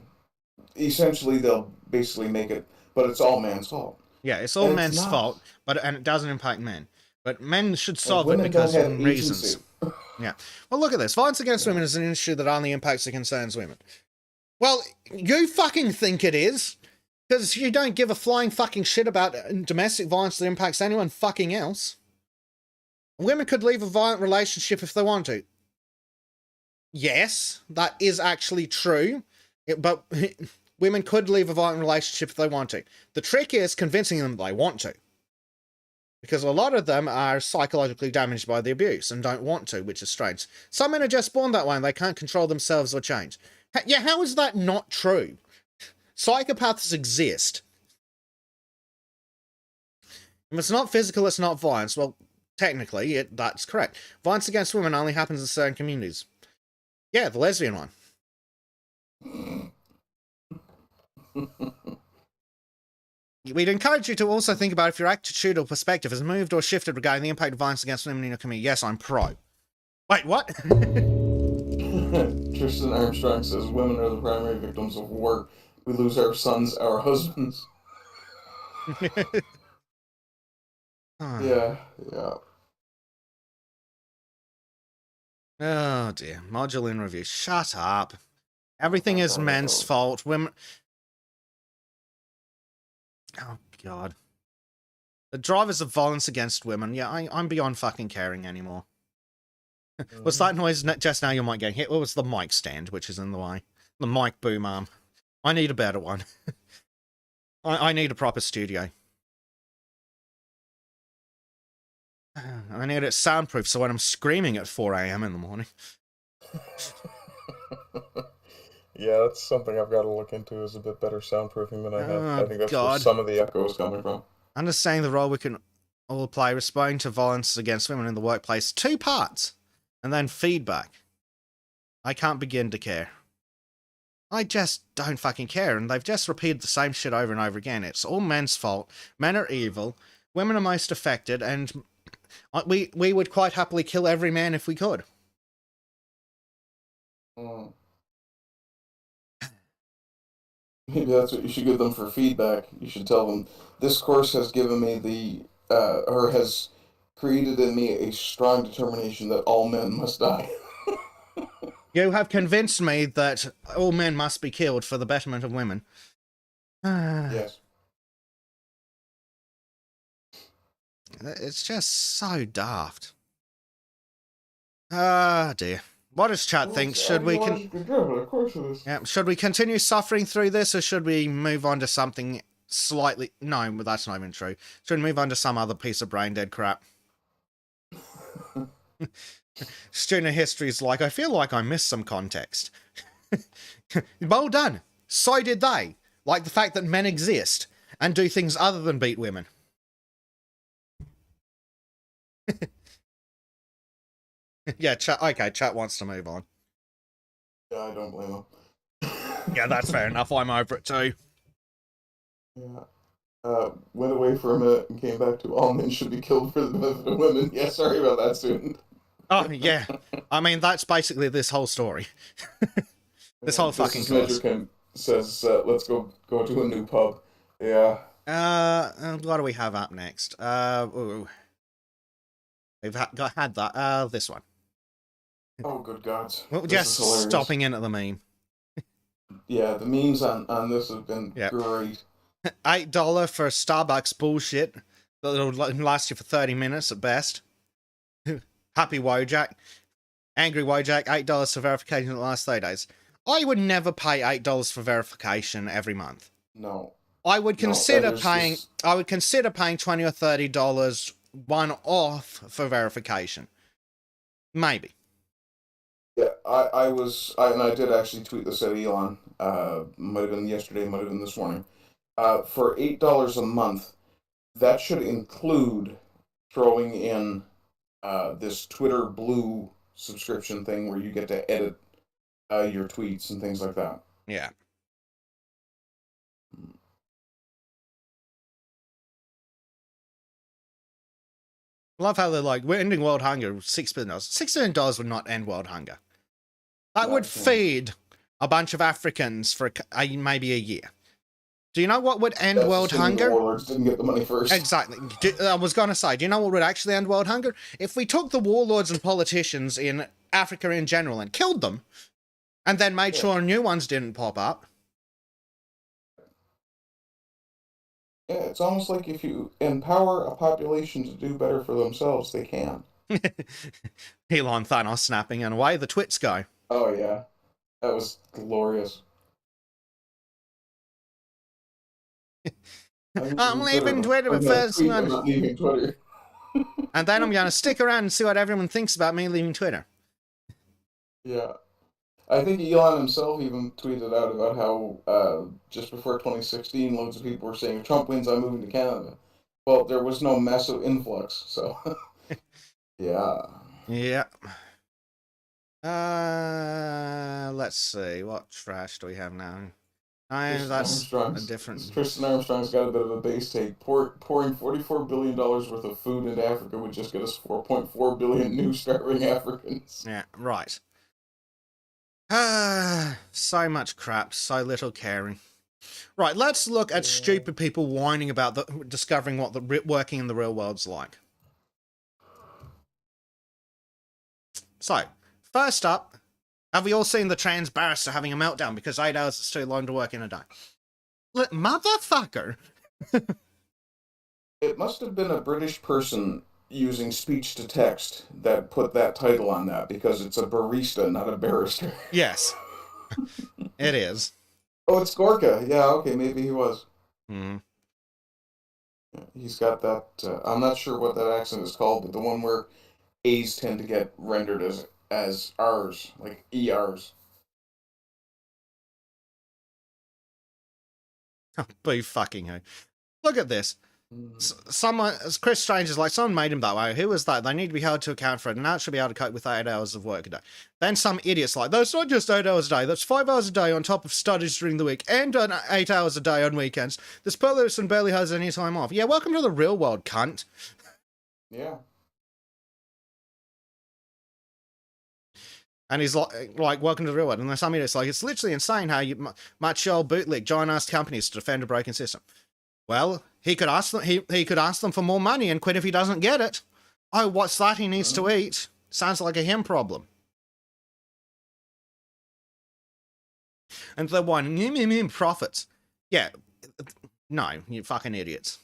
essentially, they'll basically make it, but it's all man's fault. Yeah, it's all men's fault, and it doesn't impact men. But men should solve it because of reasons. Yeah. Well, look at this. Violence against women is an issue that only impacts and concerns women. Well, you fucking think it is. Because you don't give a flying fucking shit about domestic violence that impacts anyone fucking else. Women could leave a violent relationship if they want to. Yes, that is actually true. But women could leave a violent relationship if they want to. The trick is convincing them they want to. Because a lot of them are psychologically damaged by the abuse and don't want to, which is strange. Some men are just born that way and they can't control themselves or change. Yeah, how is that not true? Psychopaths exist. If it's not physical, it's not violence. Well, technically, that's correct. Violence against women only happens in certain communities. Yeah, the lesbian one. We'd encourage you to also think about if your attitude or perspective has moved or shifted regarding the impact of violence against women in your community. Yes, I'm pro. Wait, what? Tristan Armstrong says women are the primary victims of war. We lose our sons, our husbands. Yeah. Oh dear. Module in review. Shut up. Everything is men's fault. Women. Oh God. The drivers of violence against women. Yeah, I'm beyond fucking caring anymore. What's that noise just now? You might get hit. What was the mic stand, which is in the way? The mic boom arm. I need a better one. I need a proper studio. I need it soundproof so when I'm screaming at 4 a.m. in the morning. Yeah, that's something I've got to look into, is a bit better soundproofing than I have. I think that's where God. some of the echo is coming from. Understanding the role we can all play, responding to violence against women in the workplace. 2 parts. And then feedback. I can't begin to care. I just don't fucking care, and they've just repeated the same shit over and over again. It's all men's fault. Men are evil. Women are most affected, and we would quite happily kill every man if we could. Maybe that's what you should give them for feedback. You should tell them, this course has given me has created in me a strong determination that all men must die. You have convinced me that all men must be killed for the betterment of women. Yes. It's just so daft. Ah, dear. What does chat think? Should we should we continue suffering through this, or should we move on to something slightly... No, that's not even true. Should we move on to some other piece of brain-dead crap? Student history is like, I feel like I missed some context. Well done. So did they. Like the fact that men exist and do things other than beat women. Yeah, chat wants to move on. Yeah, I don't blame him. Yeah, that's fair enough. I'm over it too. Yeah. Went away for a minute and came back to all men should be killed for the benefit of women. Yeah, sorry about that, student. Oh, yeah. I mean, that's basically this whole story. This whole fucking course. Major says, let's go to a new pub. Yeah. What do we have up next? We've had that. This one. Oh, good gods. Well, just stopping in at the meme. Yeah, the memes on this have been great. $8 for Starbucks bullshit that'll last you for 30 minutes at best. Happy Wojak. Angry Wojak, $8 for verification in the last 30 days. I would never pay $8 for verification every month. No. I would consider paying $20 or $30 one off for verification. Maybe. Yeah, I did actually tweet this at Elon. Might have been yesterday, might have been this morning. For $8 a month, that should include throwing in this Twitter Blue subscription thing where you get to edit your tweets and things like that. Yeah. Love how they're like, we're ending world hunger with $6 billion. $6 billion would not end world hunger. That would feed a bunch of Africans for maybe a year. Do you know what would end world hunger? The warlords didn't get the money first. Exactly. I was going to say, do you know what would actually end world hunger? If we took the warlords and politicians in Africa in general and killed them, and then made sure new ones didn't pop up. Yeah, it's almost like if you empower a population to do better for themselves, they can. Elon Thanos snapping, and away the twits go. Oh, yeah. That was glorious. I'm leaving Twitter with first one. I'm not leaving Twitter. And then I'm going to stick around and see what everyone thinks about me leaving Twitter. Yeah. I think Elon himself even tweeted out about how just before 2016, loads of people were saying, if Trump wins, I'm moving to Canada. Well, there was no massive influx, so yeah. Yeah. Let's see. What trash do we have now? That's a different... Tristan Armstrong's got a bit of a base take. Pouring $44 billion worth of food into Africa would just get us 4.4 billion new starving Africans. Yeah, right. So much crap, so little caring. Right, let's look at stupid people whining about discovering what the working in the real world's like. So, first up, have we all seen the trans barrister having a meltdown because 8 hours is too long to work in a day? Motherfucker! It must have been a British person using speech to text that put that title on that, because it's a barista, not a barrister. Yes. It is. Oh, it's Gorka. Yeah, okay, maybe he was. Mm-hmm. He's got that, I'm not sure what that accent is called, but the one where A's tend to get rendered as R's, like ERs. Oh, boo fucking who. Look at this. Someone, Chris Strange is like, someone made him that way. Who was that? They need to be held to account for it. Now it should be able to cope with 8 hours of work a day. Then some idiot's like, that's not just 8 hours a day. That's 5 hours a day on top of studies during the week and 8 hours a day on weekends. This person barely has any time off. Yeah, welcome to the real world, cunt. Yeah. And he's like, welcome to the real world. And then some idiot's like, it's literally insane how you much old bootleg giant-ass companies to defend a broken system. Well, he could ask them. He could ask them for more money and quit if he doesn't get it. Oh, what's that he needs to eat? Sounds like a him problem. And they're whining, profits. Yeah, no, you fucking idiots.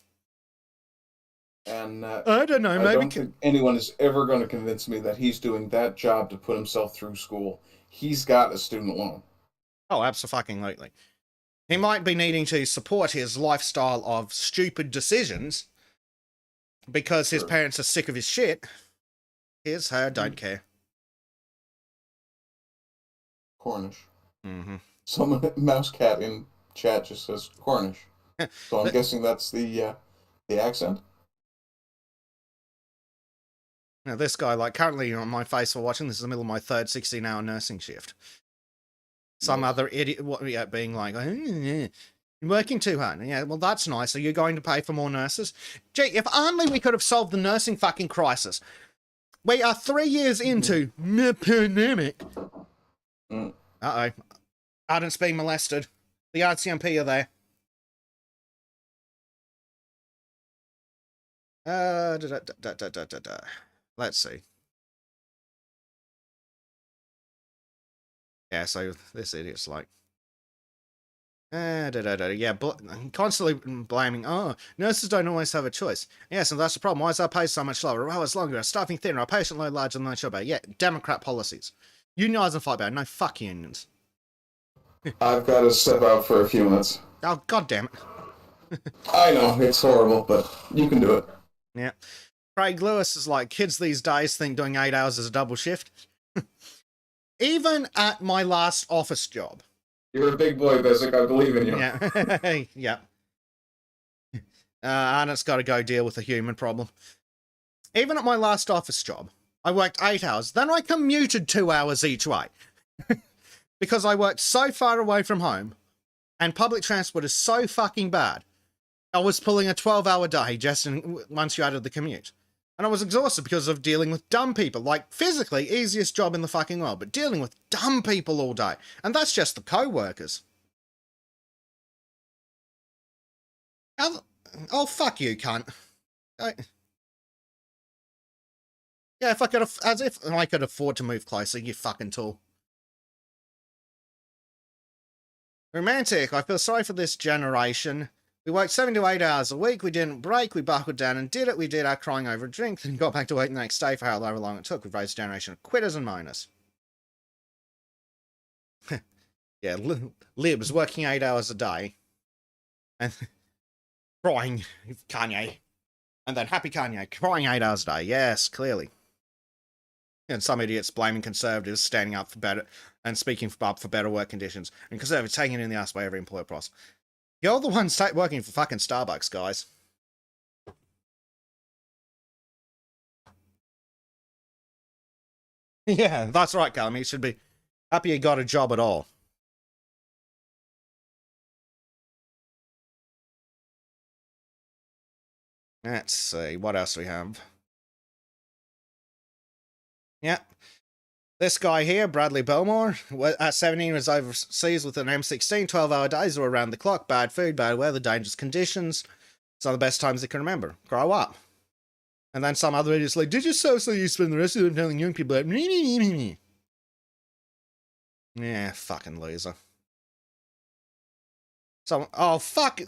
And I don't know. I don't think anyone is ever going to convince me that he's doing that job to put himself through school. He's got a student loan. Oh, absolutely. He might be needing to support his lifestyle of stupid decisions because his parents are sick of his shit. Her, don't care. Cornish. Mm-hmm. Some mouse cat in chat just says Cornish. So I'm guessing that's the accent. Now, this guy, like, currently on my face while watching this is the middle of my third 16-hour nursing shift. Some other idiot being like, oh, yeah, you're working too hard. Yeah, well, that's nice. Are you going to pay for more nurses? Gee, if only we could have solved the nursing fucking crisis. We are 3 years into the pandemic. Uh-oh. Ardent's being molested. The RCMP are there. Let's see. Yeah, so this idiot's like, yeah, constantly blaming, oh, nurses don't always have a choice. Yes, and that's the problem. Why is our pay so much lower? Our hours longer, our staffing thinner, our patient load larger than they should be. Yeah, Democrat policies. Unionize and fight back. No, fuck unions. I've got to step out for a few minutes. Oh, god damn it. I know, it's horrible, but you can do it. Yeah. Craig Lewis is like, kids these days think doing 8 hours is a double shift. Even at my last office job. You're a big boy, Basic. I believe in you. Yeah. Yeah. And it's got to go deal with the human problem. Even at my last office job, I worked 8 hours. Then I commuted 2 hours each way. Because I worked so far away from home. And public transport is so fucking bad. I was pulling a 12-hour day just once you added the commute. And I was exhausted because of dealing with dumb people. Like, physically, easiest job in the fucking world, but dealing with dumb people all day. And that's just the co-workers. Oh, fuck you, cunt. Yeah, if I could, as if I could afford to move closer, you fucking tool. Romantic. I feel sorry for this generation. We worked 7 to 8 hours a week. We didn't break. We buckled down and did it. We did our crying over a drink, then got back to work the next day for however long it took. We've raised a generation of quitters and moaners. Yeah, libs working 8 hours a day. And crying Kanye. And then happy Kanye crying 8 hours a day. Yes, clearly. And some idiots blaming conservatives standing up for better and speaking up for better work conditions. And conservatives taking it in the ass by every employer possible. You're the ones working for fucking Starbucks, guys. Yeah, that's right, Callum. You should be happy you got a job at all. Let's see, what else do we have? Yeah. This guy here, Bradley Belmore, at 17 was overseas with an M16, 12-hour days or around the clock, bad food, bad weather, dangerous conditions. Some of the best times they can remember. Grow up. And then some other idiots like, did you so you spend the rest of them telling young people that? Yeah, fucking loser. So, oh, fuck,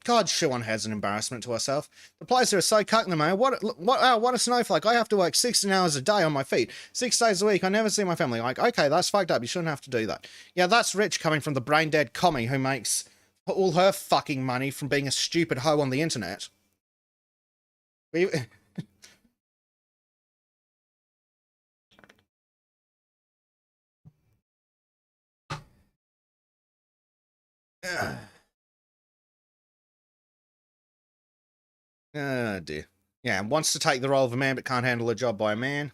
God, Siobhan has an embarrassment to herself. The players are so cutting them, man. What a snowflake. I have to work 16 hours a day on my feet. 6 days a week. I never see my family. Like, okay, that's fucked up. You shouldn't have to do that. Yeah, that's rich coming from the brain-dead commie who makes all her fucking money from being a stupid hoe on the internet. Oh, dear. Yeah, wants to take the role of a man but can't handle a job by a man.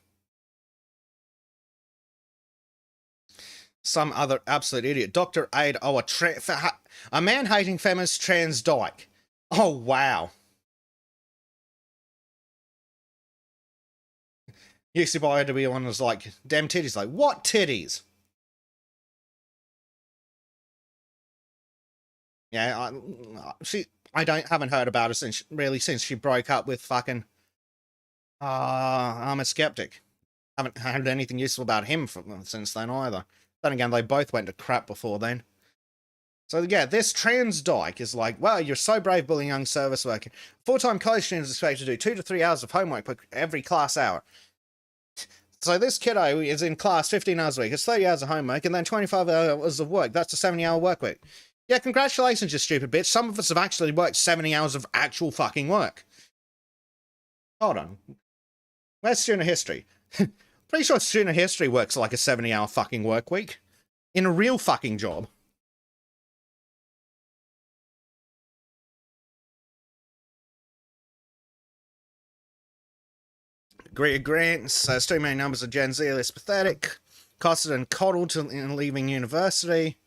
Some other absolute idiot. Dr. Aid, oh, a man-hating feminist trans dyke. Oh, wow. Used to buy her to be one was like, damn titties. Like, what titties? Yeah, I haven't heard about her since she broke up with fucking I'm a skeptic. Haven't heard anything useful about him since then either. Then again, they both went to crap before then. So yeah, this trans dyke is like, wow, you're so brave bullying young service worker. Full-time college students expected to do 2 to 3 hours of homework per every class hour. So this kiddo is in class 15 hours a week. It's 30 hours of homework and then 25 hours of work. That's a 70-hour work week. Yeah, congratulations, you stupid bitch. Some of us have actually worked 70 hours of actual fucking work. Hold on. Where's student history? Pretty sure student history works like a 70-hour fucking work week. In a real fucking job. Grant says too many numbers of Gen Z are less pathetic. Costed and coddled in leaving university.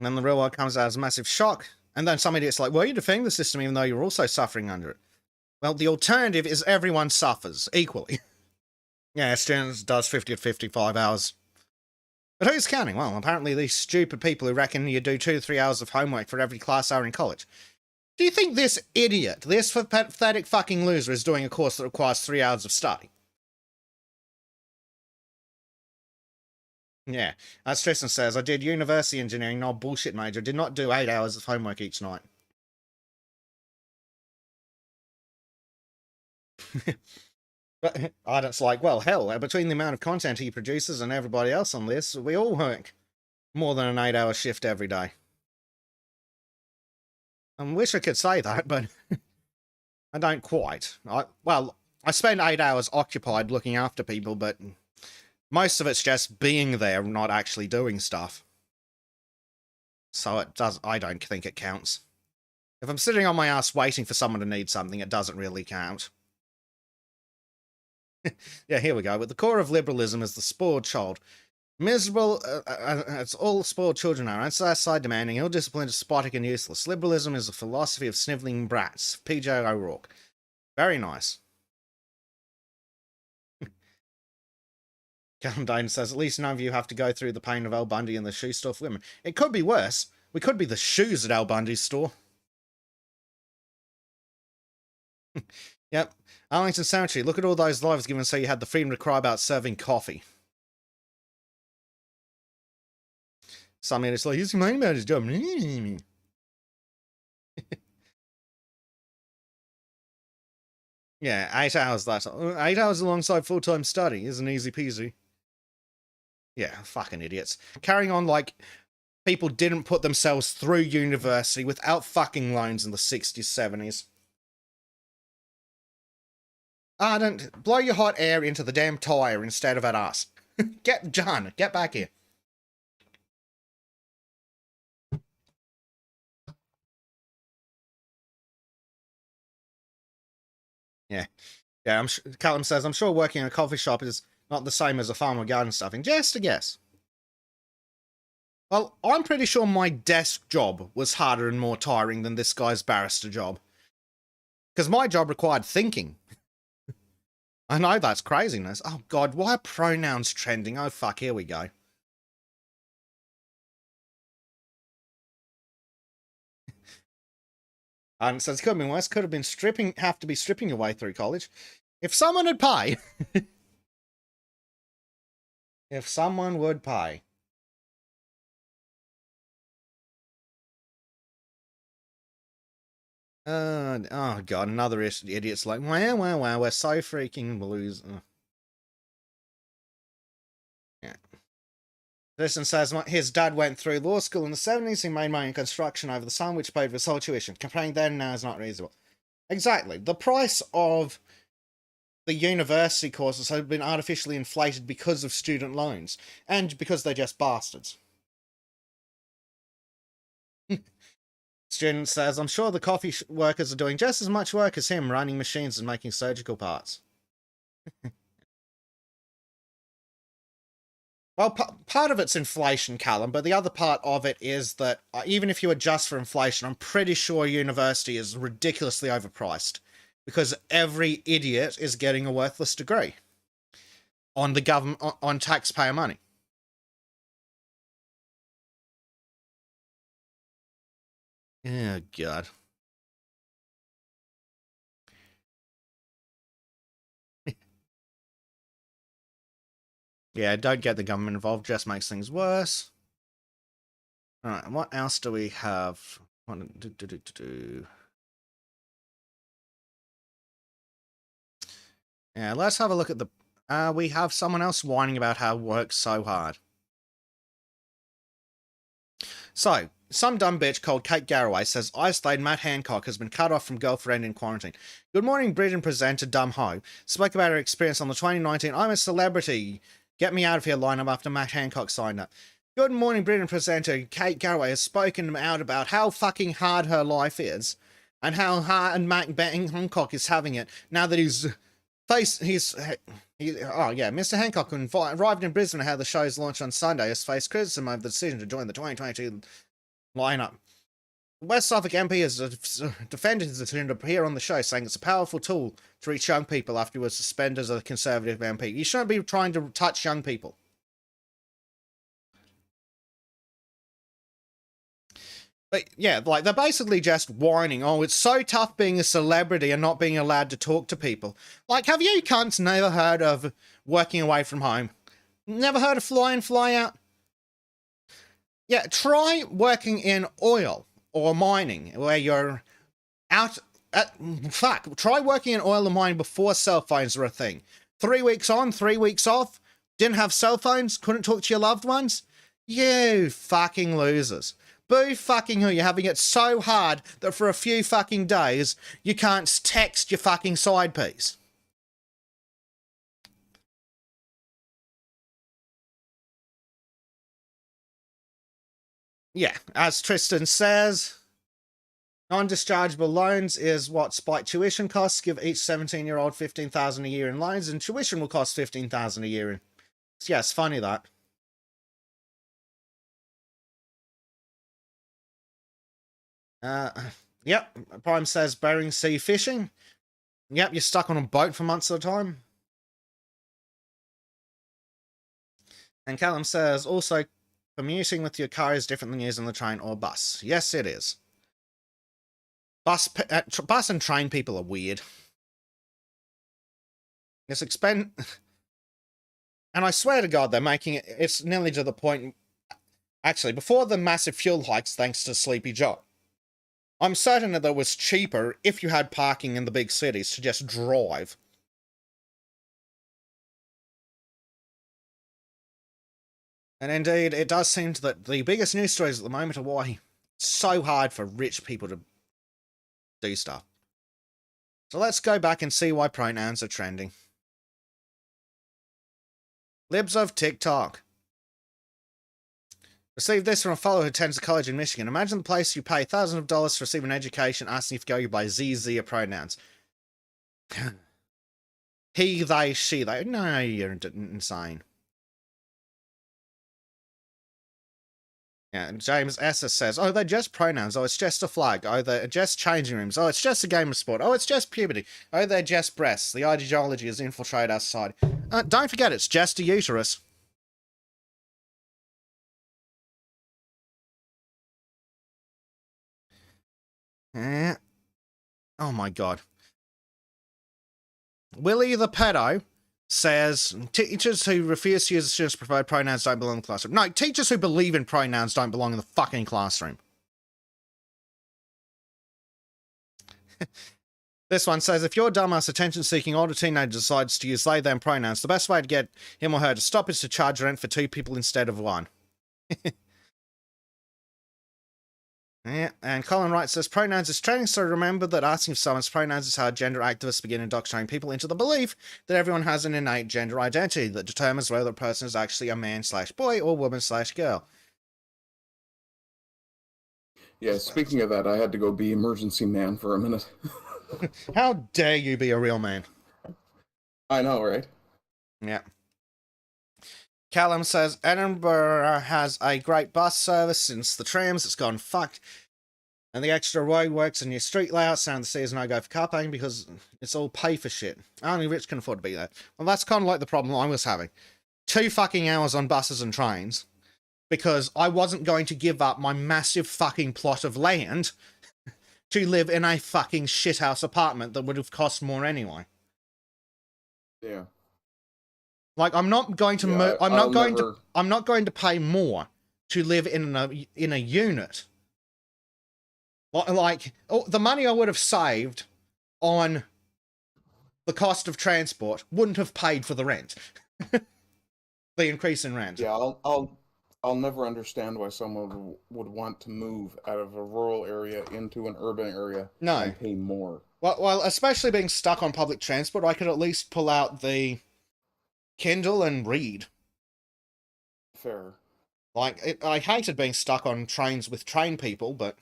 And then the real world comes out as a massive shock. And then some idiot's like, well, you're defending the system even though you're also suffering under it. Well, the alternative is everyone suffers equally. Yeah, students does 50 to 55 hours. But who's counting? Well, apparently these stupid people who reckon you do 2 to 3 hours of homework for every class hour in college. Do you think this idiot, this pathetic fucking loser, is doing a course that requires 3 hours of study? Yeah, as Tristan says, I did university engineering, not bullshit major. Did not do 8 hours of homework each night. But Ardent's like, well, hell, between the amount of content he produces and everybody else on this, we all work more than an 8-hour shift every day. I wish I could say that, but I don't quite. I spend 8 hours occupied looking after people, but most of it's just being there, not actually doing stuff. So I don't think it counts. If I'm sitting on my ass waiting for someone to need something, it doesn't really count. Yeah, here we go. At the core of liberalism is the spoiled child. Miserable, it's all spoiled children are. Unsatisfied, demanding, ill-disciplined, despotic, and useless. Liberalism is a philosophy of snivelling brats. P.J. O'Rourke. Very nice. Callum Dane says, at least none of you have to go through the pain of Al Bundy and the shoe store for women. It could be worse. We could be the shoes at Al Bundy's store. Yep. Arlington Cemetery, look at all those lives given so you had the freedom to cry about serving coffee. Some idiots like, he's complaining about his job. Yeah, 8 hours, that's 8 hours alongside full-time study isn't easy peasy. Yeah, fucking idiots. Carrying on like people didn't put themselves through university without fucking loans in the 60s, 70s. Ardent, blow your hot air into the damn tire instead of at us. Get John, get back here. Yeah. Yeah, Callum says, I'm sure working in a coffee shop is not the same as a farm or garden stuffing. Just a guess. Well, I'm pretty sure my desk job was harder and more tiring than this guy's barrister job. Because my job required thinking. I know that's craziness. Oh god, why are pronouns trending? Oh fuck, here we go. And so it could have been worse. Could have been have to be stripping your way through college. If someone would pay. If someone would pay. Oh god, another idiot's like, wow, we're so freaking blues. Yeah. Tristan says his dad went through law school in the 70s. He made money in construction over the summer, which paid for his whole tuition. Comparing then and now is not reasonable. Exactly. The price of the university courses have been artificially inflated because of student loans. And because they're just bastards. Student says, I'm sure the coffee workers are doing just as much work as him, running machines and making surgical parts. Well, part of it's inflation, Callum, but the other part of it is that even if you adjust for inflation, I'm pretty sure university is ridiculously overpriced because every idiot is getting a worthless degree on the government, on taxpayer money. Oh, God. Yeah, don't get the government involved, just makes things worse. Alright, what else do we have? Yeah, let's have a look at the... we have someone else whining about how it works so hard. So, some dumb bitch called Kate Garraway says, I stayed Matt Hancock has been cut off from girlfriend in quarantine. Good morning, Britain presenter Dumb Ho. Spoke about her experience on the 2019 I'm a Celebrity, Get Me Out of Here lineup after Matt Hancock signed up. Good morning, Britain presenter Kate Garraway has spoken out about how fucking hard her life is and how hard Mac Betting Hancock is having it now that Mr. Hancock, who arrived in Brisbane ahead of the show's launch on Sunday, has faced criticism over the decision to join the 2022 lineup. West Suffolk MP has defended his decision to appear on the show, saying it's a powerful tool to reach young people after he was suspended as a Conservative MP. You shouldn't be trying to touch young people. But yeah, like, they're basically just whining, oh, it's so tough being a celebrity and not being allowed to talk to people. Like, have you cunts never heard of working away from home? Never heard of fly in, fly out? Yeah, try working in oil or mining, where you're out try working in oil and mining before cell phones were a thing. 3 weeks on, 3 weeks off, didn't have cell phones, couldn't talk to your loved ones? You fucking losers. Boo fucking who, you're having it so hard that for a few fucking days, you can't text your fucking side piece. Yeah, as Tristan says, non-dischargeable loans is what spike tuition costs. Give each 17-year-old $15,000 a year in loans, and tuition will cost $15,000 a year. Yeah, it's funny that. Yep, Prime says Bering Sea fishing. Yep, you're stuck on a boat for months at a time. And Callum says, also, commuting with your car is different than using the train or bus. Yes, it is. Bus and train people are weird. It's and I swear to God, they're making it, it's nearly to the point, actually, before the massive fuel hikes thanks to Sleepy Joe, I'm certain that it was cheaper if you had parking in the big cities to just drive. And indeed, it does seem that the biggest news stories at the moment are why it's so hard for rich people to do stuff. So let's go back and see why pronouns are trending. Libs of TikTok. Received this from a fellow who attends a college in Michigan. Imagine the place you pay thousands of dollars to receive an education asking if you go by ZZ or pronouns. He, they, she, they. No, you're insane. Yeah, and James Esser says, oh, they're just pronouns. Oh, it's just a flag. Oh, they're just changing rooms. Oh, it's just a game of sport. Oh, it's just puberty. Oh, they're just breasts. The ideology has infiltrated our society. Don't forget, it's just a uterus. Oh my God. Willie the pedo says, teachers who refuse to use students' preferred pronouns don't belong in the classroom. No, teachers who believe in pronouns don't belong in the fucking classroom. This one says, if your dumbass attention-seeking older teenager decides to use they-them pronouns, the best way to get him or her to stop is to charge rent for 2 people instead of 1. Yeah, and Colin Wright says, pronouns is training, so remember that asking if someone's pronouns is how gender activists begin indoctrinating people into the belief that everyone has an innate gender identity that determines whether a person is actually a man/boy or woman/girl. Yeah, speaking of that, I had to go be emergency man for a minute. How dare you be a real man? I know, right? Yeah. Callum says, Edinburgh has a great bus service since the trams has gone fucked. And the extra roadworks and new street layouts and the sea is no go for car parking because it's all pay for shit. Only rich can afford to be there. Well, that's kind of like the problem I was having. 2 fucking hours on buses and trains because I wasn't going to give up my massive fucking plot of land to live in a fucking shithouse apartment that would have cost more anyway. Yeah. Like, I'm not going to move. I'm not going to pay more to live in a unit. Like the money I would have saved on the cost of transport wouldn't have paid for the rent. The increase in rent. Yeah, I'll never understand why someone would want to move out of a rural area into an urban area and pay more. Well, especially being stuck on public transport, I could at least pull out the Kindle and read. Fair. Like, I hated being stuck on trains with train people, but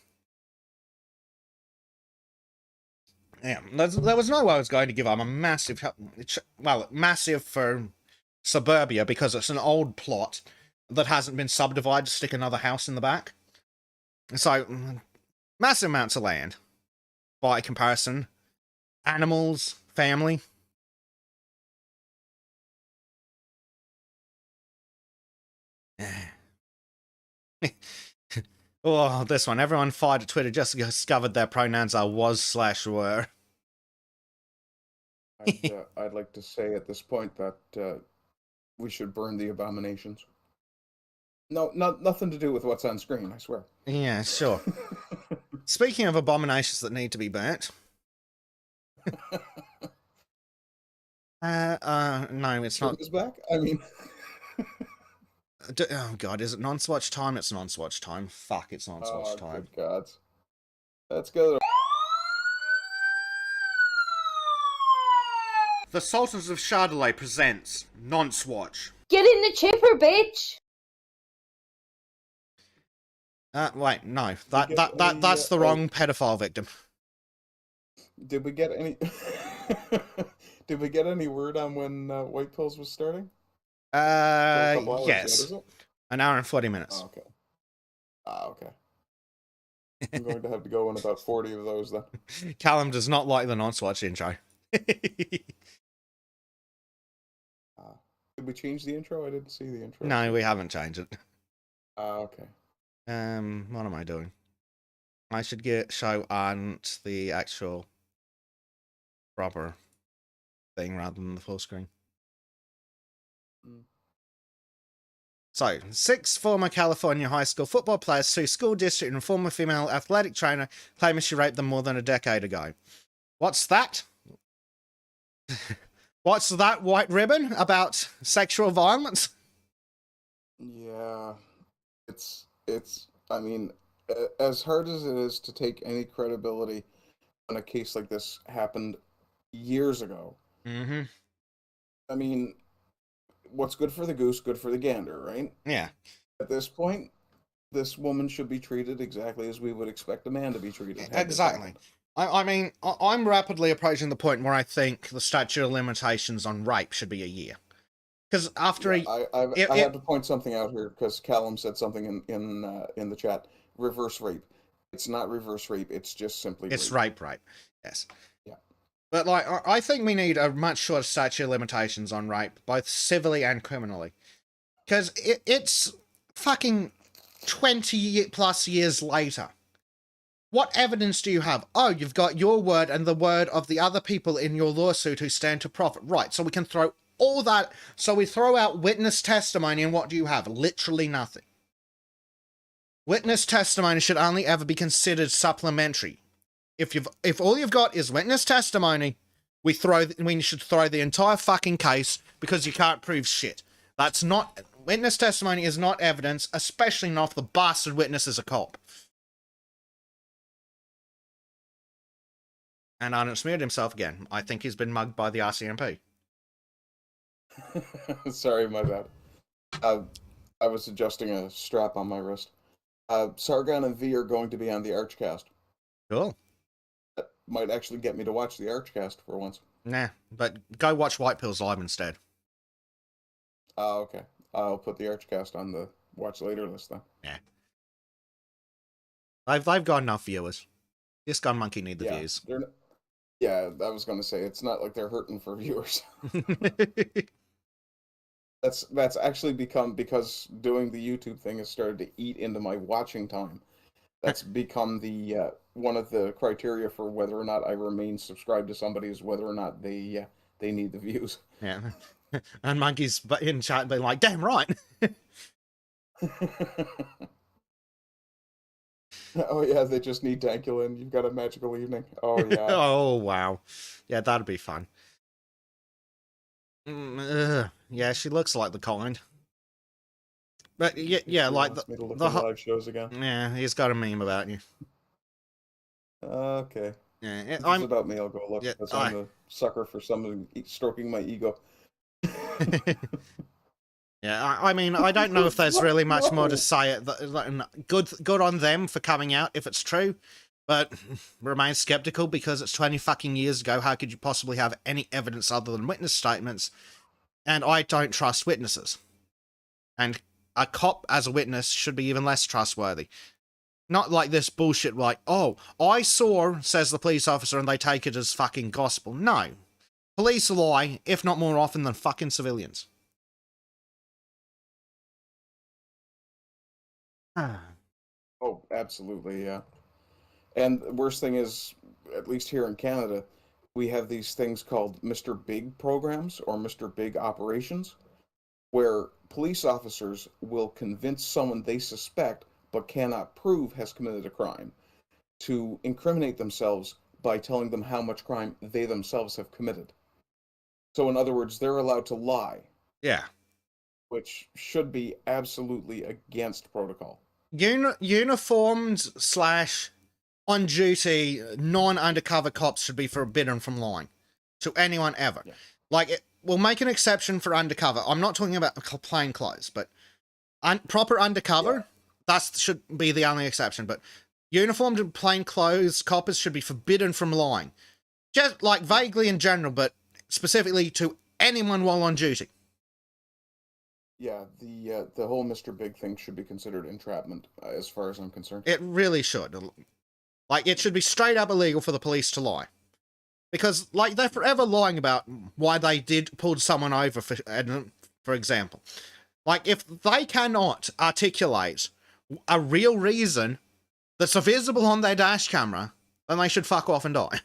Yeah, there was no way I was going to give them a massive, well, massive for suburbia because it's an old plot that hasn't been subdivided to stick another house in the back. So, massive amounts of land. By comparison, animals, family. Oh, this one. Everyone fired at Twitter just discovered their pronouns are was/were. I'd like to say at this point that we should burn the abominations. No, nothing to do with what's on screen, I swear. Yeah, sure. Speaking of abominations that need to be burnt. No, it's not. Is back? I mean... Oh god, is it non-swatch time? It's non-swatch time. Fuck, it's non-swatch time. Good God. Let's go. The Sultans of Shadilay presents non-swatch. Get in the chipper, bitch! Wait, no. That's the wrong pedophile victim. Did we get any... Did we get any word on when White Pills was starting? Yes. Yet, An hour and 40 minutes. Oh, okay. Okay. I'm going to have to go in about 40 of those then. Callum does not like the non-swatch intro. Did we change the intro? I didn't see the intro. No, we haven't changed it. Okay. What am I doing? I should show Arndt the actual proper thing rather than the full screen. So, 6 former California high school football players sue school district and former female athletic trainer claiming she raped them more than a decade ago. What's that? What's that white ribbon about sexual violence? Yeah, it's. I mean, as hard as it is to take any credibility when a case like this happened years ago. Mm-hmm. I mean, what's good for the goose, good for the gander, right? Yeah. At this point, this woman should be treated exactly as we would expect a man to be treated. Exactly. I mean, I'm rapidly approaching the point where I think the statute of limitations on rape should be a year. Because after I have to point something out here because Callum said something in the chat. Reverse rape. It's not reverse rape. It's just simply rape. Yes. Yeah. But like, I think we need a much shorter statute of limitations on rape, both civilly and criminally, because it's fucking 20 plus years later. What evidence do you have? Oh, you've got your word and the word of the other people in your lawsuit who stand to profit. Right, so we can throw all that. So we throw out witness testimony, and what do you have? Literally nothing. Witness testimony should only ever be considered supplementary. If all you've got is witness testimony, we should throw the entire fucking case because you can't prove shit. That's not... Witness testimony is not evidence, especially not if the bastard witness is a cop. And Arnold smeared himself again. I think he's been mugged by the RCMP. Sorry, my bad. I was adjusting a strap on my wrist. Sargon and V are going to be on the Archcast. Cool. That might actually get me to watch the Archcast for once. Nah, but go watch White Pills live instead. Okay. I'll put the Archcast on the watch later list then. Yeah. They've got enough viewers. This gun monkey need the views. Yeah, I was going to say, it's not like they're hurting for viewers. That's actually become, because doing the YouTube thing has started to eat into my watching time. That's become the one of the criteria for whether or not I remain subscribed to somebody is whether or not they need the views. Yeah, and monkeys in chat being like, "Damn right." Oh yeah, they just need Dankula. You've got a magical evening. Oh yeah. Oh wow, yeah, that'd be fun. Yeah, she looks like the kind. But yeah, like the live shows again. Yeah, he's got a meme about you. Okay. Yeah, if it's about me, I'll go look. Yeah, I'm the sucker for someone stroking my ego. Yeah, I mean, I don't know if there's really much more to say. Good on them for coming out, if it's true. but remain skeptical because it's 20 fucking years ago. How could you possibly have any evidence other than witness statements? And I don't trust witnesses. And a cop as a witness should be even less trustworthy. Not like this bullshit like, oh, I saw, says the police officer, and they take it as fucking gospel. No. Police lie, if not more often than fucking civilians. Oh, absolutely, yeah. And the worst thing is, at least here in Canada, we have these things called Mr. Big programs or Mr. Big operations, where police officers will convince someone they suspect but cannot prove has committed a crime to incriminate themselves by telling them how much crime they themselves have committed. So, in other words, they're allowed to lie. Yeah. Which should be absolutely against protocol. Uniformed / on duty non-undercover cops should be forbidden from lying to anyone ever. Yeah. Like, we'll make an exception for undercover. I'm not talking about plain clothes, but proper undercover, that should be the only exception. But uniformed and plain clothes coppers should be forbidden from lying. Just like vaguely in general, but specifically to anyone while on duty. Yeah, the whole Mr. Big thing should be considered entrapment, as far as I'm concerned. It really should. Like, it should be straight up illegal for the police to lie. Because, like, they're forever lying about why they pulled someone over, for example. Like, if they cannot articulate a real reason that's visible on their dash camera, then they should fuck off and die.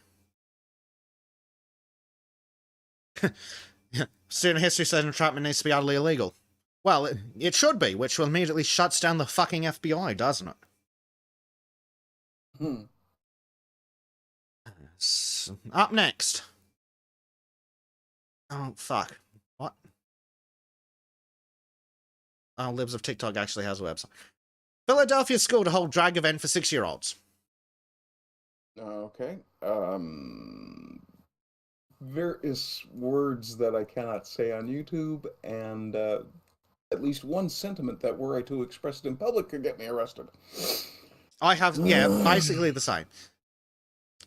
Student history says entrapment needs to be utterly illegal. Well, it should be, which immediately shuts down the fucking FBI, doesn't it? Up next. Oh, fuck. What? Oh, Libs of TikTok actually has a website. Philadelphia school to hold drag event for 6-year-olds. Okay. Various words that I cannot say on YouTube, and at least one sentiment that were I to express it in public could get me arrested. I have, basically the same.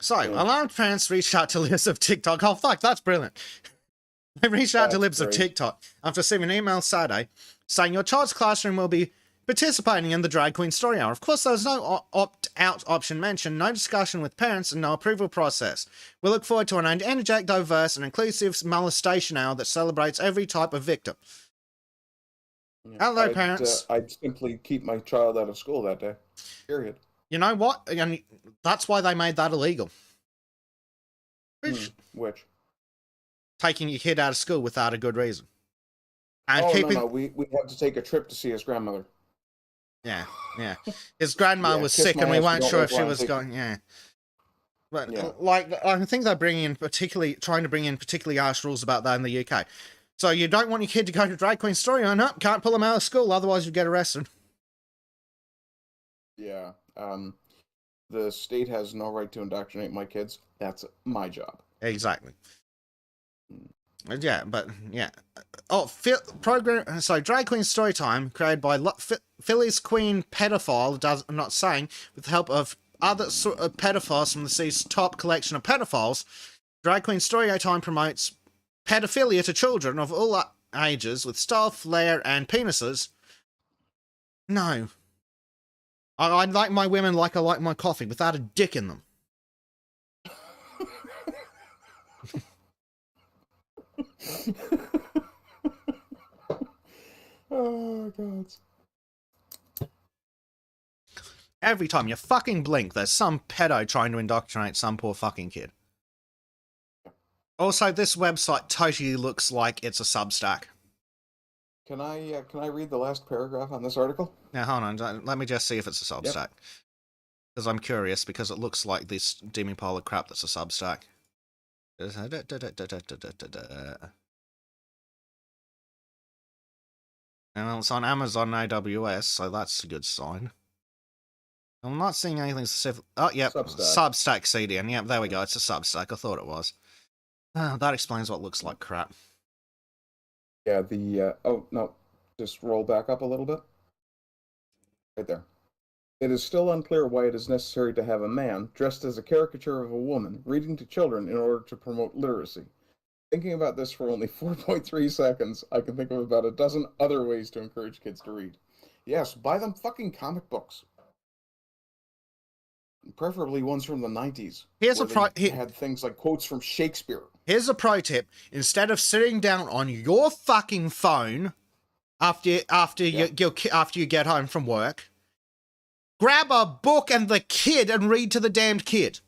So, alarmed parents reached out to Libs of TikTok. Oh, fuck, that's brilliant. They reached out to Libs of TikTok after receiving an email Saturday saying your child's classroom will be participating in the Drag Queen Story Hour. Of course, there was no opt-out option mentioned, no discussion with parents, and no approval process. We look forward to an energetic, diverse, and inclusive molestation hour that celebrates every type of victim. Hello, parents. I'd simply keep my child out of school that day. Period. You know what? And that's why they made that illegal. Which? Taking your kid out of school without a good reason. And no. We have to take a trip to see his grandmother. Yeah. His grandma was sick, and we weren't sure if she was going. Yeah. But like, I think they're trying to bring in particularly harsh rules about that in the UK. So you don't want your kid to go to Drag Queen Story Hour? No, can't pull them out of school, otherwise you get arrested. Yeah. The state has no right to indoctrinate my kids. That's my job. Exactly. Yeah, but yeah. Oh, Drag Queen Storytime, created by Philly's Queen pedophile, I'm not saying, with the help of other pedophiles from the city's top collection of pedophiles. Drag Queen Storytime promotes pedophilia to children of all ages with style, flair, and penises. No. I like my women like I like my coffee, without a dick in them. Oh, God. Every time you fucking blink, there's some pedo trying to indoctrinate some poor fucking kid. Also, this website totally looks like it's a Substack. Can I read the last paragraph on this article? Now, hold on. Let me just see if it's a Substack. Because I'm curious, because it looks like this demi-polar crap that's a Substack. And it's on Amazon AWS, so that's a good sign. I'm not seeing anything specific. Oh, yep. Substack CDN. Yep, there we go. It's a Substack. I thought it was. That explains what looks like crap. Yeah, oh, no. Just roll back up a little bit. Right there. It is still unclear why it is necessary to have a man, dressed as a caricature of a woman, reading to children in order to promote literacy. Thinking about this for only 4.3 seconds, I can think of about a dozen other ways to encourage kids to read. Yes, buy them fucking comic books. Preferably ones from the 90s. Had things like quotes from Shakespeare. Here's a pro tip. Instead of sitting down on your fucking phone after you get home from work, grab a book and the kid and read to the damned kid.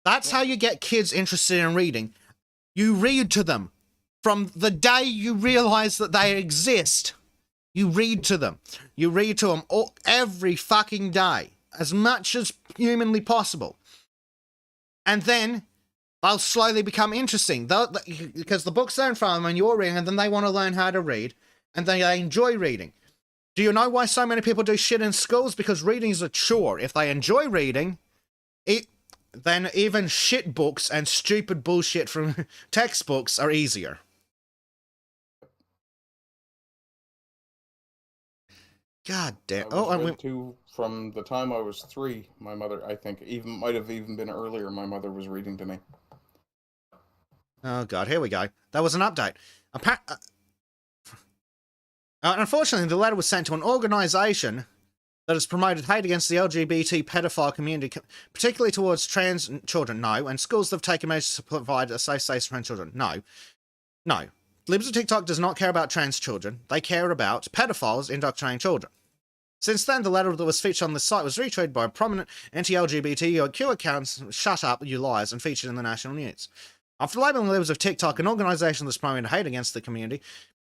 That's how you get kids interested in reading. You read to them. From the day you realize that they exist, you read to them. You read to them every fucking day, as much as humanly possible. And then they'll slowly become interesting. Because the book's there in front of them and you're reading, and then they want to learn how to read, and they enjoy reading. Do you know why so many people do shit in schools? Because reading is a chore. If they enjoy reading, then even shit books and stupid bullshit from textbooks are easier. God damn. From the time I was 3, my mother, I think, might have even been earlier, my mother was reading to me. Oh, God, here we go. That was an update. Unfortunately, the letter was sent to an organisation that has promoted hate against the LGBT pedophile community, particularly towards trans children. No. And schools that have taken measures to provide a safe space for trans children. No. No. Libs of TikTok does not care about trans children. They care about pedophiles indoctrinating children. Since then, the letter that was featured on the site was retweeted by prominent anti-LGBTQ accounts, Shut Up, You Liars, and featured in the national news. After labelling Libs of TikTok an organisation that's promoting hate against the community,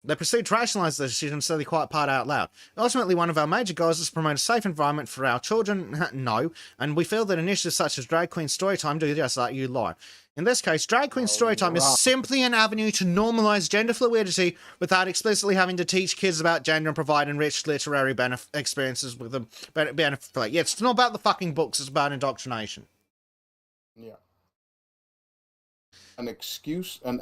they proceed to rationalise the decision and say the quiet part out loud. Ultimately, one of our major goals is to promote a safe environment for our children. No. And we feel that initiatives such as Drag Queen Storytime do just that, you lie. In this case, Drag Queen Storytime is simply an avenue to normalise gender fluidity without explicitly having to teach kids about gender and provide enriched literary experiences with them. Yeah, it's not about the fucking books, it's about indoctrination. Yeah. An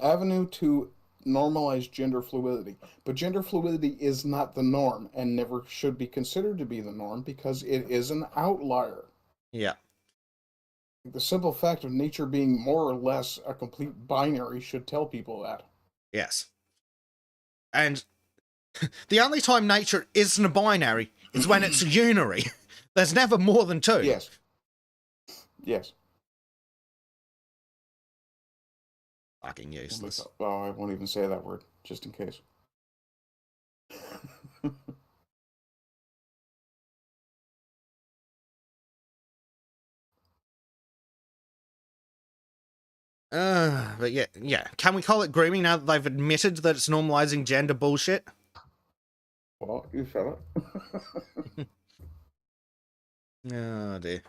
avenue to normalize gender fluidity. But gender fluidity is not the norm and never should be considered to be the norm because it is an outlier. Yeah. The simple fact of nature being more or less a complete binary should tell people that. Yes. And the only time nature isn't a binary is when it's unary. There's never more than two. Yes. Yes. Fucking useless. Oh, I won't even say that word, just in case. But yeah. Can we call it grooming now that they've admitted that it's normalizing gender bullshit? Well, you said it. Oh, dear.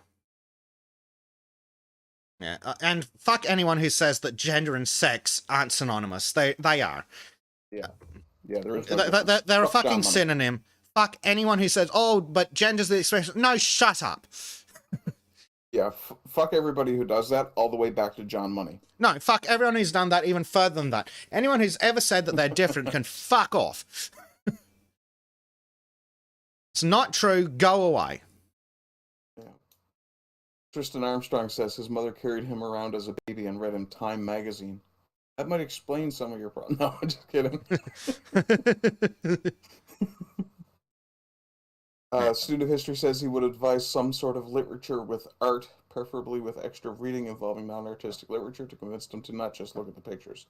Yeah, and fuck anyone who says that gender and sex aren't synonymous. They are. Yeah. Yeah, there is. They're a fucking synonym. Fuck anyone who says, oh, but gender's the expression. No, shut up. Yeah, fuck everybody who does that, all the way back to John Money. No, fuck everyone who's done that even further than that. Anyone who's ever said that they're different can fuck off. It's not true. Go away. Yeah. Tristan Armstrong says his mother carried him around as a baby and read him Time magazine. That might explain some of your problems. No, I'm just kidding. Student of history says he would advise some sort of literature with art, preferably with extra reading involving non-artistic literature to convince them to not just look at the pictures.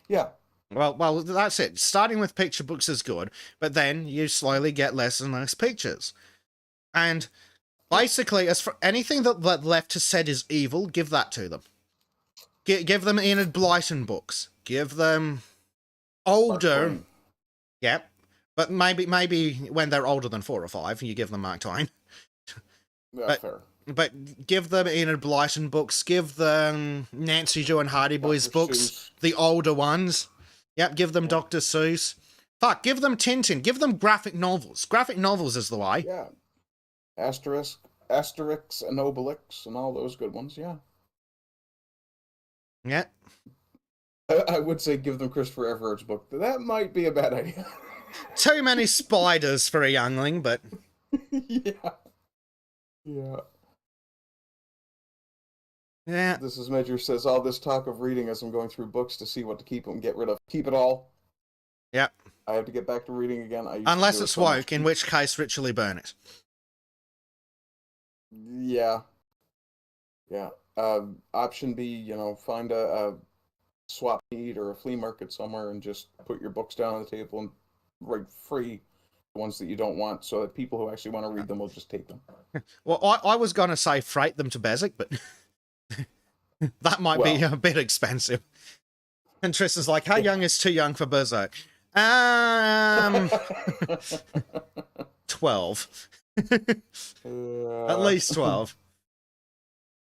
Yeah. Well, that's it. Starting with picture books is good, but then you slowly get less and less pictures. And basically, as for anything that left has said is evil, give that to them. Give them Enid Blyton books. Give them older. Yep. But maybe when they're older than 4 or 5, you give them Mark Twain. Yeah, fair. But give them Enid Blyton books. Give them Nancy Jo and Hardy Boys books. Seuss. The older ones. Yep, give them Dr. Seuss. Fuck, give them Tintin. Give them graphic novels. Graphic novels is the way. Yeah. Asterix and Obelix and all those good ones, yeah. Yeah. I would say give them Christopher Everett's book. That might be a bad idea. Too many spiders for a youngling, but... Yeah. Yeah. Yeah. This is Major says, all this talk of reading as I'm going through books to see what to keep and get rid of. Keep it all. Yep. I have to get back to reading again. Unless it's woke, in which case ritually burn it. Yeah. Yeah. Option B, find a swap meet or a flea market somewhere and just put your books down on the table and write free the ones that you don't want, so that people who actually want to read them will just take them. Well, I was going to say freight them to Bezic, but that might be a bit expensive. And Tristan's like, how young is too young for Berserk? 12. At least 12.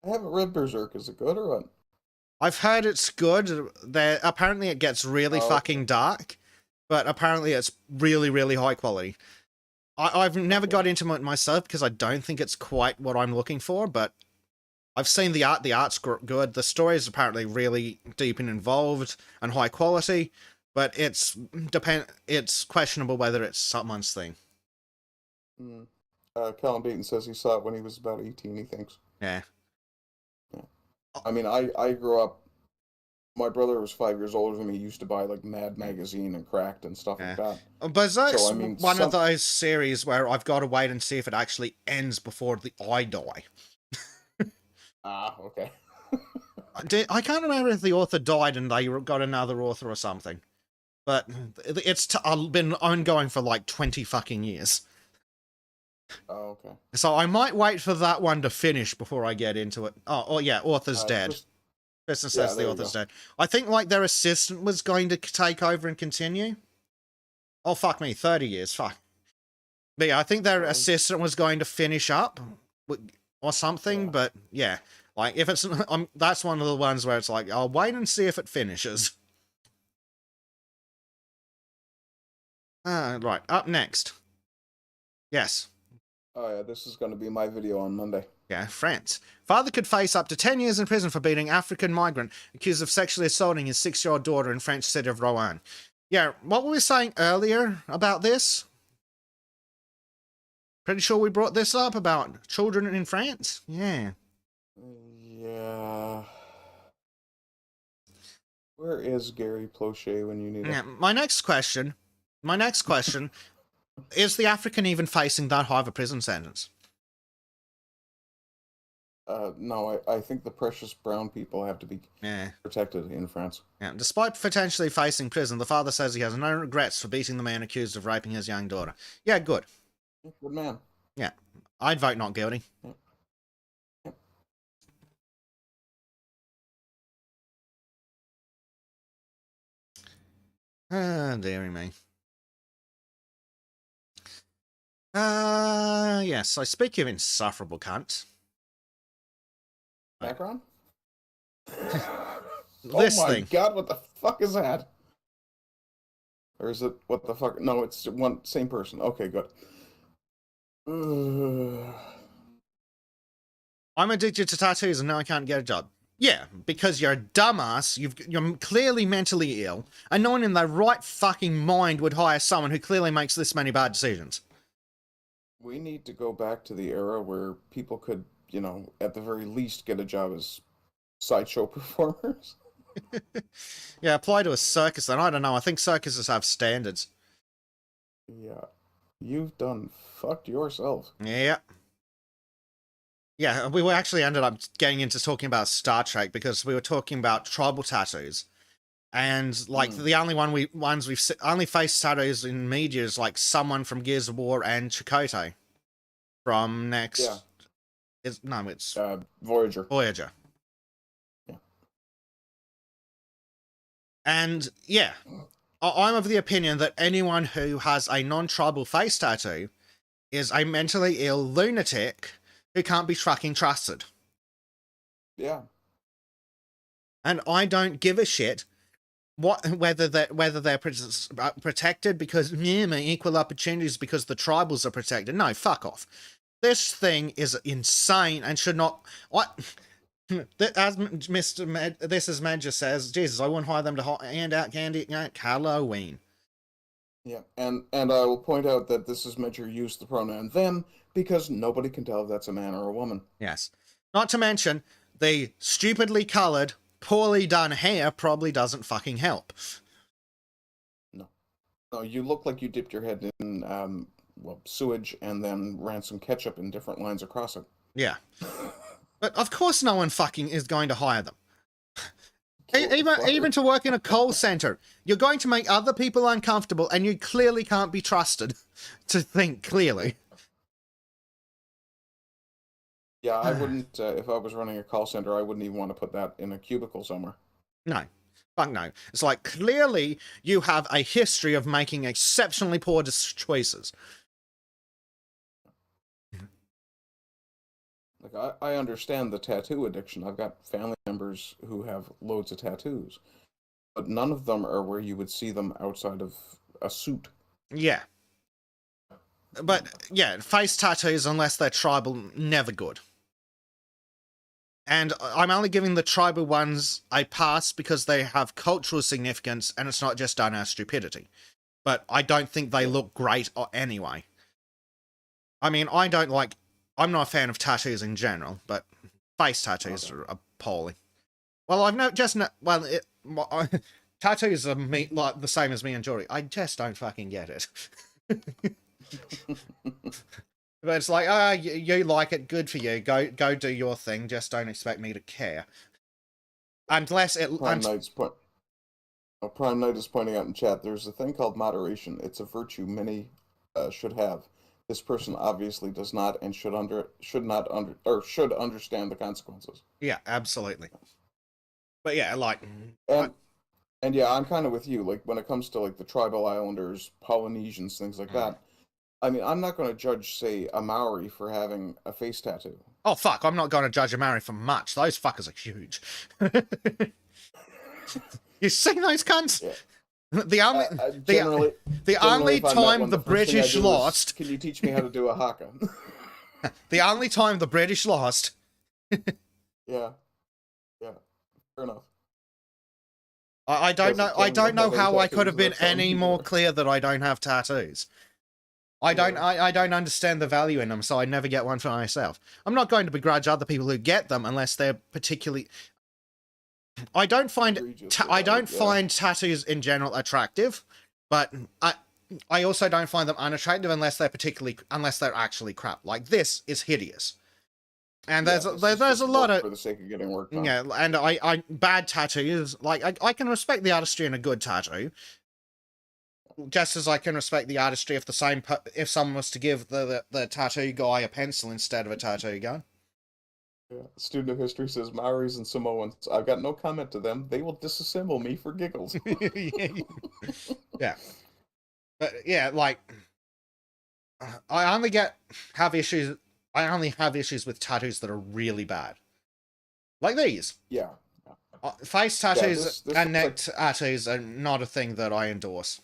I haven't read Berserk. Is it good or what? I've heard it's good. Apparently it gets really fucking dark, but apparently it's really, really high quality. I've never got into it myself because I don't think it's quite what I'm looking for, but I've seen the art. The art's good. The story is apparently really deep and involved and high quality, but it's questionable whether it's someone's thing. Callum Dayton says he saw it when he was about 18, he thinks. Yeah. I mean, I grew up, my brother was 5 years older than me. He used to buy, like, Mad Magazine and Cracked and stuff like that. Berserk's one of those series where I've got to wait and see if it actually ends before I die. Okay. I can't remember if the author died and they got another author or something. But it's been ongoing for like 20 fucking years. Oh, okay. So I might wait for that one to finish before I get into it. Oh yeah, author's dead. Kristen says the author's dead. I think like their assistant was going to take over and continue. Oh fuck me, 30 years, fuck. But yeah, I think their assistant was going to finish up or something, but yeah. Like, if it's... that's one of the ones where it's like, I'll wait and see if it finishes. Right, up next. Yes. Oh yeah, this is going to be my video on Monday. Yeah, France. Father could face up to 10 years in prison for beating African migrant accused of sexually assaulting his 6-year-old daughter in French city of Rouen. Yeah, what were we saying earlier about this? Pretty sure we brought this up about children in France? Yeah. Yeah. Where is Gary Plauché when you need him? My next question, is the African even facing that high of a prison sentence? No, I think the precious brown people have to be protected in France. Yeah. Despite potentially facing prison, the father says he has no regrets for beating the man accused of raping his young daughter. Yeah, good. Good man. Yeah. I'd vote not guilty. Yeah. Dearie me. Yes, so speaking of insufferable cunts. Background? This oh my thing. God, what the fuck is that? Or is it, what the fuck? No, it's same person. Okay, good. I'm addicted to tattoos and now I can't get a job. Yeah, because you're a dumbass, you're clearly mentally ill, and no one in their right fucking mind would hire someone who clearly makes this many bad decisions. We need to go back to the era where people could, at the very least get a job as sideshow performers. Yeah, apply to a circus then. I don't know, I think circuses have standards. Yeah, you've done fucked yourself. Yeah. Yeah, we actually ended up getting into talking about Star Trek because we were talking about tribal tattoos. And, like, the only ones we've only faced tattoos in media is, like, someone from Gears of War and Chakotay from next... Yeah. It's Voyager. Voyager. Yeah. And, yeah, I'm of the opinion that anyone who has a non-tribal face tattoo is a mentally ill lunatic who can't be fucking trusted. Yeah. And I don't give a shit whether they're protected because my equal opportunities because the tribals are protected. No, fuck off. This thing is insane and should not. As Mrs. Major says, Jesus, I wouldn't hire them to hand out candy at Halloween. Yeah, and I will point out that this is meant to use the pronoun them because nobody can tell if that's a man or a woman. Yes. Not to mention, the stupidly coloured, poorly done hair probably doesn't fucking help. No. No, you look like you dipped your head in, sewage and then ran some ketchup in different lines across it. Yeah. But of course no one fucking is going to hire them. Even to work in a call center, you're going to make other people uncomfortable, and you clearly can't be trusted to think clearly. Yeah, I wouldn't, if I was running a call center, I wouldn't even want to put that in a cubicle somewhere. No. Fuck no. It's like, clearly you have a history of making exceptionally poor choices. Like, I understand the tattoo addiction. I've got family members who have loads of tattoos, but none of them are where you would see them outside of a suit. Yeah. But, yeah, face tattoos, unless they're tribal, never good. And I'm only giving the tribal ones a pass because they have cultural significance, and it's not just done out of stupidity. But I don't think they look great anyway. I mean, I'm not a fan of tattoos in general, but face tattoos are appalling. Well, tattoos are like the same as me and Jory. I just don't fucking get it. But it's like, you like it, good for you. Go do your thing. Just don't expect me to care. Unless it. Prime Knight is pointing out in chat. There's a thing called moderation. It's a virtue many should have. This person obviously does not and should understand the consequences. Yeah, absolutely. But yeah, like, and yeah, I'm kind of with you. Like, when it comes to like the tribal islanders, Polynesians, things like that. I mean, I'm not going to judge, say, a Maori for having a face tattoo. Oh fuck, I'm not going to judge a Maori for much. Those fuckers are huge. You seen those cunts? Yeah. The only time the British lost. Can you teach me how to do a haka? The only time the British lost. Yeah, fair enough. I don't know. I don't know how I could have been any more clear that I don't have tattoos. I don't understand the value in them, so I never get one for myself. I'm not going to begrudge other people who get them unless they're particularly. I don't find tattoos in general attractive, but I also don't find them unattractive unless they're actually crap. Like, this is hideous. And there's a lot of, for the sake of getting work done. Yeah, and I bad tattoos, like, I can respect the artistry in a good tattoo, just as I can respect the artistry if someone was to give the tattoo guy a pencil instead of a tattoo gun. Yeah. Student of history says Maoris and Samoans. I've got no comment to them. They will disassemble me for giggles. Yeah. But yeah, like, I only have issues with tattoos that are really bad. Like these. Yeah. Face tattoos and neck tattoos are not a thing that I endorse.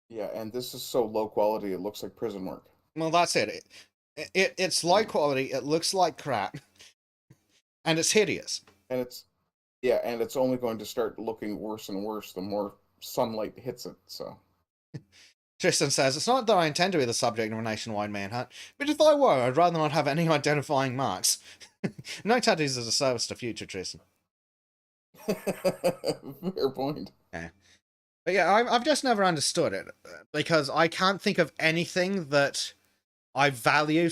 Yeah, and this is so low quality, it looks like prison work. Well, that's it. It's low quality, it looks like crap, and it's hideous. And it's only going to start looking worse and worse the more sunlight hits it, so. Tristan says, it's not that I intend to be the subject of a nationwide manhunt, but if I were, I'd rather not have any identifying marks. No tattoos as a service to future, Tristan. Fair point. Yeah. But yeah, I've just never understood it, because I can't think of anything that I value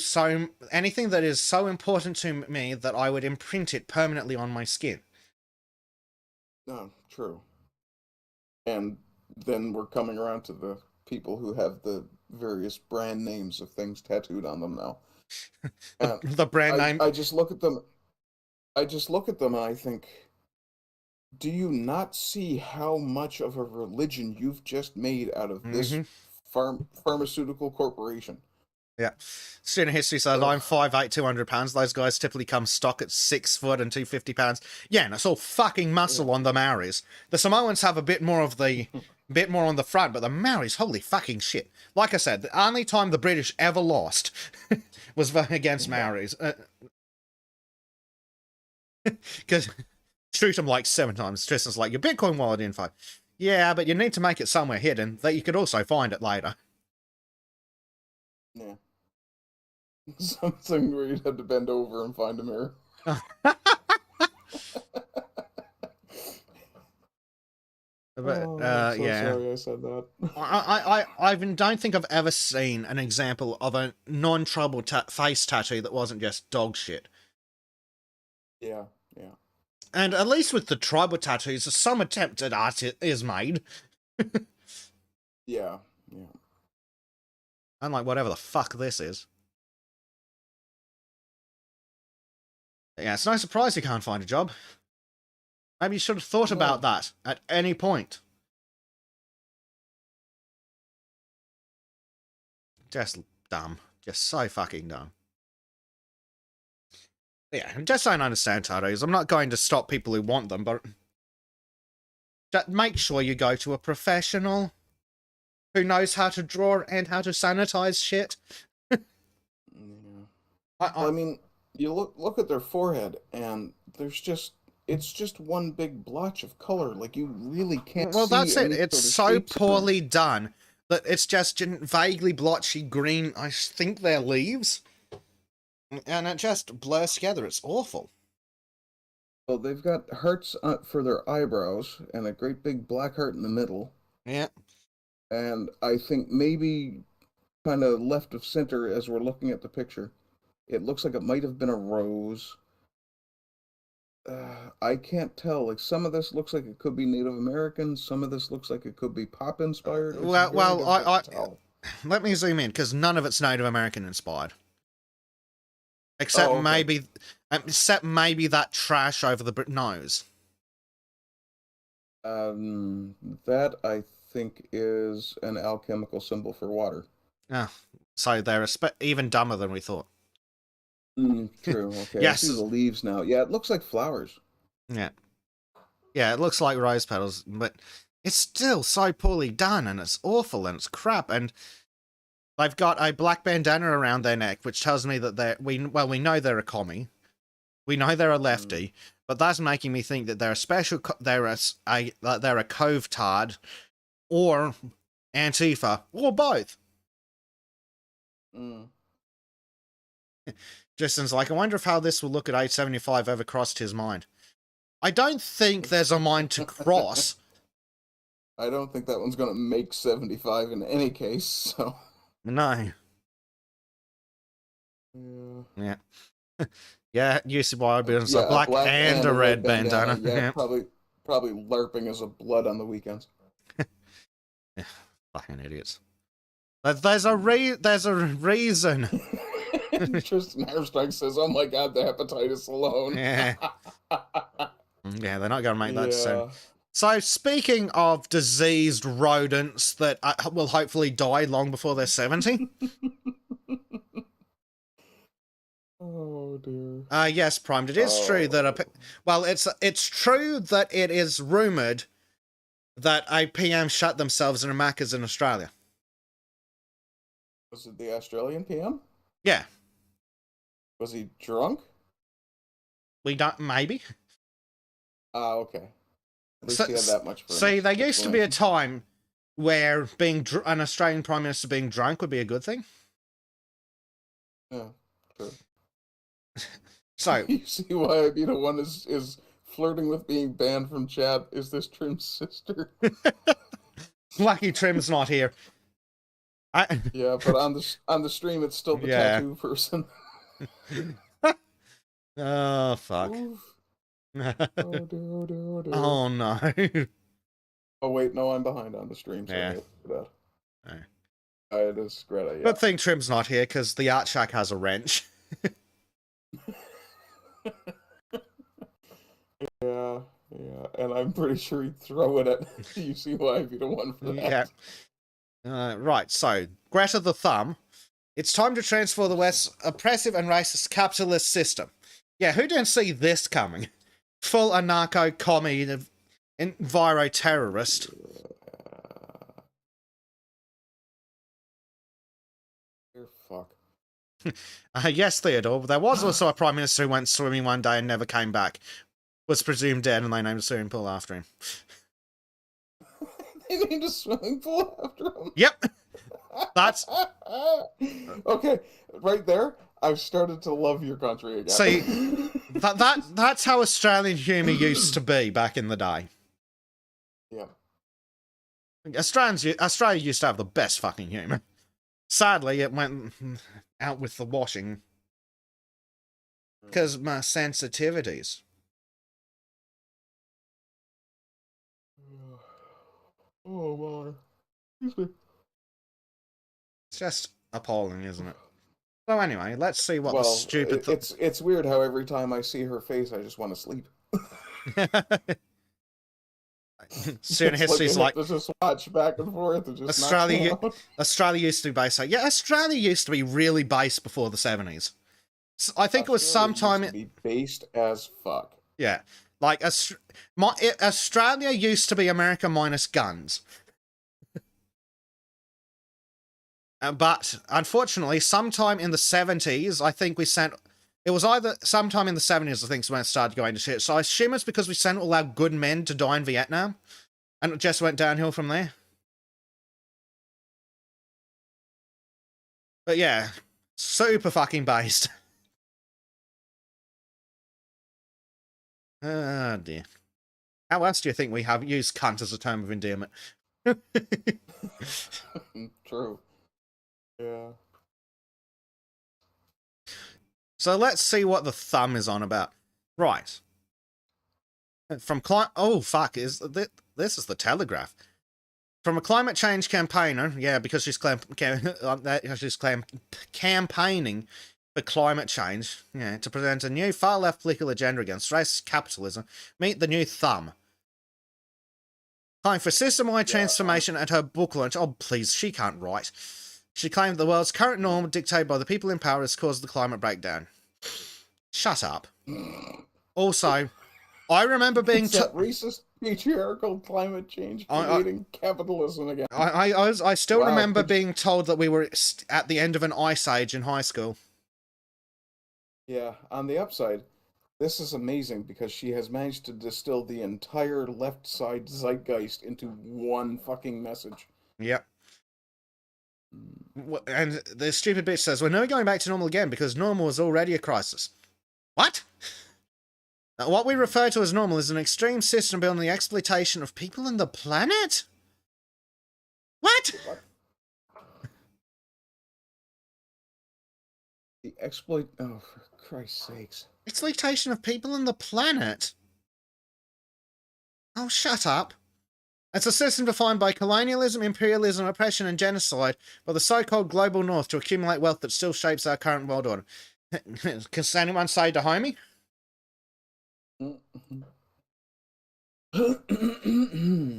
anything that is so important to me that I would imprint it permanently on my skin. No, true. And then we're coming around to the people who have the various brand names of things tattooed on them now. The brand name. I just look at them. And I think, do you not see how much of a religion you've just made out of this pharmaceutical corporation? Yeah. Student history says, I'm 5'8", 200 pounds. Those guys typically come stock at 6 foot and 250 pounds. Yeah, and it's all fucking muscle on the Maoris. The Samoans have a bit more on the front, but the Maoris, holy fucking shit. Like I said, the only time the British ever lost was against Maoris. Because shoot them like 7 times. Tristan's like, your Bitcoin wallet in 5. Yeah, but you need to make it somewhere hidden that you could also find it later. Yeah. Something where you'd have to bend over and find a mirror. But, I'm so yeah. sorry I said that. I don't think I've ever seen an example of a non-trouble face tattoo that wasn't just dog shit. Yeah, yeah. And at least with the tribal tattoos, some attempt at art is made. Yeah, yeah. Unlike whatever the fuck this is. Yeah, it's no surprise you can't find a job. Maybe you should have thought about that at any point. Just dumb. Just so fucking dumb. Yeah, I just don't understand tattoos. I'm not going to stop people who want them, but just make sure you go to a professional who knows how to draw and how to sanitize shit. Yeah. I mean, you look at their forehead, and it's just one big blotch of color. Like, you really can't see. Well, that's it. It's so poorly done done that it's just vaguely blotchy green. I think they're leaves. And it just blurs together. It's awful. Well, they've got hearts for their eyebrows, and a great big black heart in the middle. Yeah. And I think maybe kind of left of center as we're looking at the picture, it looks like it might have been a rose. I can't tell. Like, some of this looks like it could be Native American. Some of this looks like it could be pop inspired. Let me zoom in, because none of it's Native American inspired. Except maybe that trash over the nose. That I think is an alchemical symbol for water. Oh, so they're even dumber than we thought. True. Okay. Yes. I see the leaves now. Yeah, it looks like flowers. Yeah. Yeah, it looks like rose petals, but it's still so poorly done, and it's awful, and it's crap, and they've got a black bandana around their neck, which tells me that we know they're a commie. We know they're a lefty, but that's making me think that they're a cove-tard, or Antifa, or both. Justin's like, I wonder if how this will look at 875 ever crossed his mind. I don't think there's a mind to cross. I don't think that one's going to make 75 in any case, so... No. Yeah. Yeah, UCY being a black and a red bandana. Yeah, probably LARPing as a blood on the weekends. Yeah, fucking idiots. There's a reason. Tristan Armstrong says, "Oh my God, the hepatitis alone." Yeah. Yeah, they're not going to make that soon. So, speaking of diseased rodents that will hopefully die long before they're 70. Oh dear. Yes, Primed. It is true that it's true that it is rumored that a PM shut themselves in a Macca's in Australia. Was it the Australian PM? Yeah. Was he drunk? We don't. Maybe. Okay. At least he had that much. See, there used to be a time where being an Australian Prime Minister being drunk would be a good thing. Yeah, true. So you see why Abita One is flirting with being banned from chat. Is this Trim's sister? Lucky Trim's not here. Yeah, but on the stream, it's still the tattoo person. Oh fuck. Oh dear. Oh no. Oh wait, no, I'm behind on the stream. So Yeah. That. Right. It is Greta. Yeah. Good thing Trim's not here because the Art Shack has a wrench. Yeah, and I'm pretty sure he'd throw it at UCY if you don't want for that. Yeah. Right, so, Greta the Thumb. It's time to transfer the West's oppressive and racist capitalist system. Yeah, who didn't see this coming? Full anarcho-commie enviro-terrorist. You're fuck. Yes, Theodore, but there was also a Prime Minister who went swimming one day and never came back. Was presumed dead, and they named a swimming pool after him. in a swimming pool after him. Yep. That's okay. Right there, I've started to love your country again. See, that's how Australian humour used to be back in the day. Yeah. Australia used to have the best fucking humour. Sadly, it went out with the washing because of my sensitivities. Oh my. Excuse me. It's just appalling, isn't it? So anyway, let's see what the Well, stupid. it's weird how every time I see her face, I just want to sleep. Student history's like to just watch back and forth and just Australia used to be based. Yeah, Australia used to be really based before the 70s. I think it was sometime used to be based as fuck. Yeah, like Australia used to be America minus guns. But unfortunately, sometime in the 70s, I think we sent. It was either sometime in the 70s, I think, when it started going to shit. So I assume it's because we sent all our good men to die in Vietnam, and it just went downhill from there. But yeah, super fucking based. Oh dear. How else do you think we have used cunt as a term of endearment? True. Yeah. So let's see what the thumb is on about. Right. From oh fuck, this is the Telegraph. From a climate change campaigner, yeah, because she's campaigning for climate change, yeah, to present a new far left political agenda against racist capitalism. Meet the new thumb. Calling for system-wide transformation at her book launch. Oh please, she can't write. She claimed the world's current norm, dictated by the people in power, has caused the climate breakdown. Shut up. Also, I remember being that racist patriarchal climate change creating capitalism again. I still remember being told that we were at the end of an ice age in high school. Yeah, on the upside, this is amazing because she has managed to distill the entire left side zeitgeist into one fucking message. Yep. And the stupid bitch says, we're never going back to normal again because normal is already a crisis. What? Now, what we refer to as normal is an extreme system built on the exploitation of people and the planet? What? The oh, for Christ's sakes. Exploitation of people and the planet? Oh, shut up. It's a system defined by colonialism, imperialism, oppression, and genocide by the so-called global north to accumulate wealth that still shapes our current world order. Can anyone say to homie?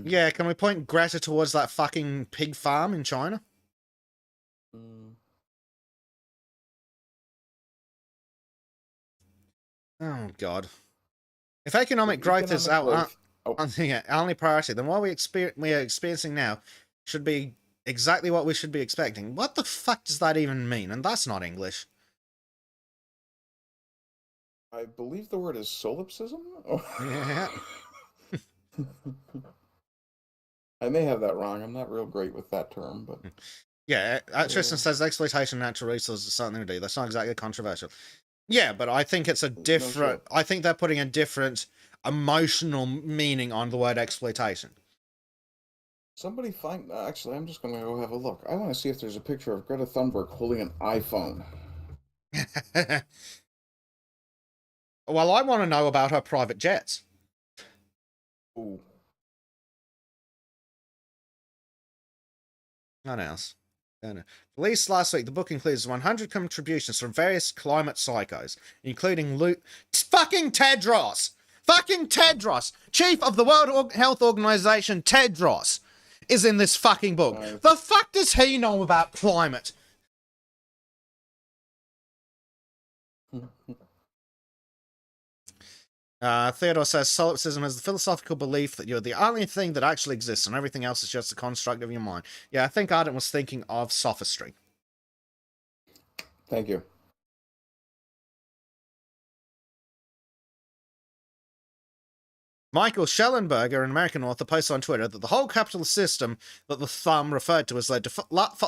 Yeah, can we point Greta towards that fucking pig farm in China? Oh, God. If economic growth is our only priority, then what we are experiencing now should be exactly what we should be expecting. What the fuck does that even mean? And that's not English. I believe the word is solipsism? Yeah. I may have that wrong. I'm not real great with that term, but... Yeah, Tristan says exploitation of natural resources is something to do. That's not exactly controversial. Yeah, but I think it's a different... I think they're putting a different emotional meaning on the word exploitation. Somebody find... Actually, I'm just going to go have a look. I want to see if there's a picture of Greta Thunberg holding an iPhone. Well, I want to know about her private jets. Ooh. What else? Released last week, the book includes 100 contributions from various climate psychos, including fucking Tedros! Fucking Tedros! Chief of the World Health Organization, Tedros, is in this fucking book. Nice. The fuck does he know about climate? Theodore says, solipsism is the philosophical belief that you're the only thing that actually exists and everything else is just a construct of your mind. Yeah, I think Arden was thinking of sophistry. Thank you. Michael Schellenberger, an American author, posted on Twitter that the whole capitalist system that the thumb referred to has led to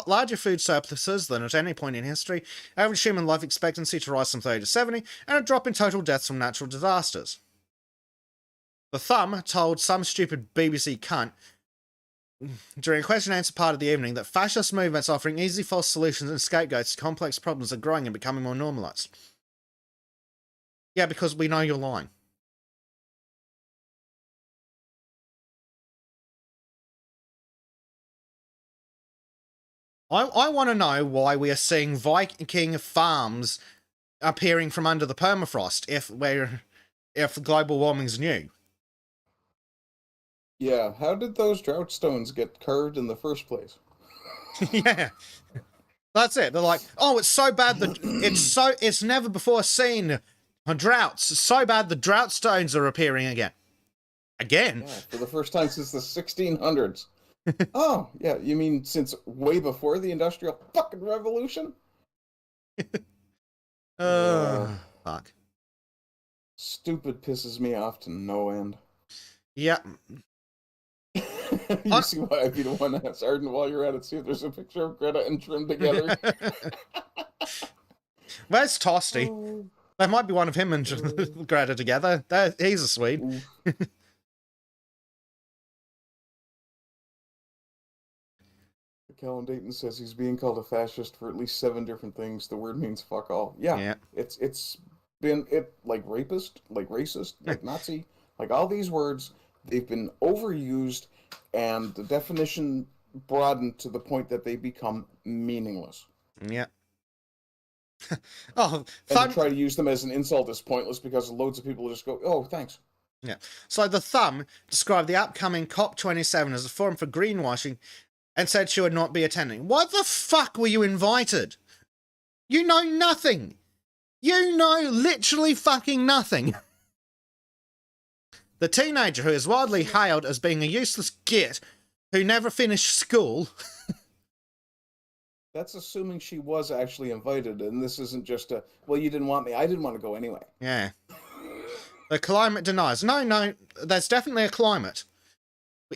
larger food surpluses than at any point in history, average human life expectancy to rise from 30 to 70, and a drop in total deaths from natural disasters. The thumb told some stupid BBC cunt during a question and answer part of the evening that fascist movements offering easy false solutions and scapegoats to complex problems are growing and becoming more normalised. Yeah, because we know you're lying. I want to know why we are seeing Viking farms appearing from under the permafrost if global warming's new. Yeah, how did those drought stones get carved in the first place? Yeah. That's it. They're like, oh, it's so bad that it's never before seen droughts. It's so bad the drought stones are appearing again. Again? Yeah, for the first time since the 1600s. Oh, yeah, you mean since way before the Industrial fucking Revolution? Fuck. Stupid pisses me off to no end. Yeah. You see why I'd be the one that's ardent while you're at it. See if there's a picture of Greta and Trim together. Where's Toasty? Oh. There might be one of him and Greta together. He's a Swede. Callum Dayton says he's being called a fascist for at least 7 different things. The word means fuck all. Yeah. It's been like rapist, like racist, like Nazi, like all these words, they've been overused and the definition broadened to the point that they become meaningless. Yeah. And to try to use them as an insult is pointless because loads of people just go, oh, thanks. Yeah. So the thumb described the upcoming COP27 as a forum for greenwashing and said she would not be attending. Why the fuck were you invited? You know nothing. You know literally fucking nothing. The teenager who is widely hailed as being a useless git who never finished school. That's assuming she was actually invited, and this isn't just a, well, you didn't want me, I didn't want to go anyway. Yeah. The climate denies. No, there's definitely a climate.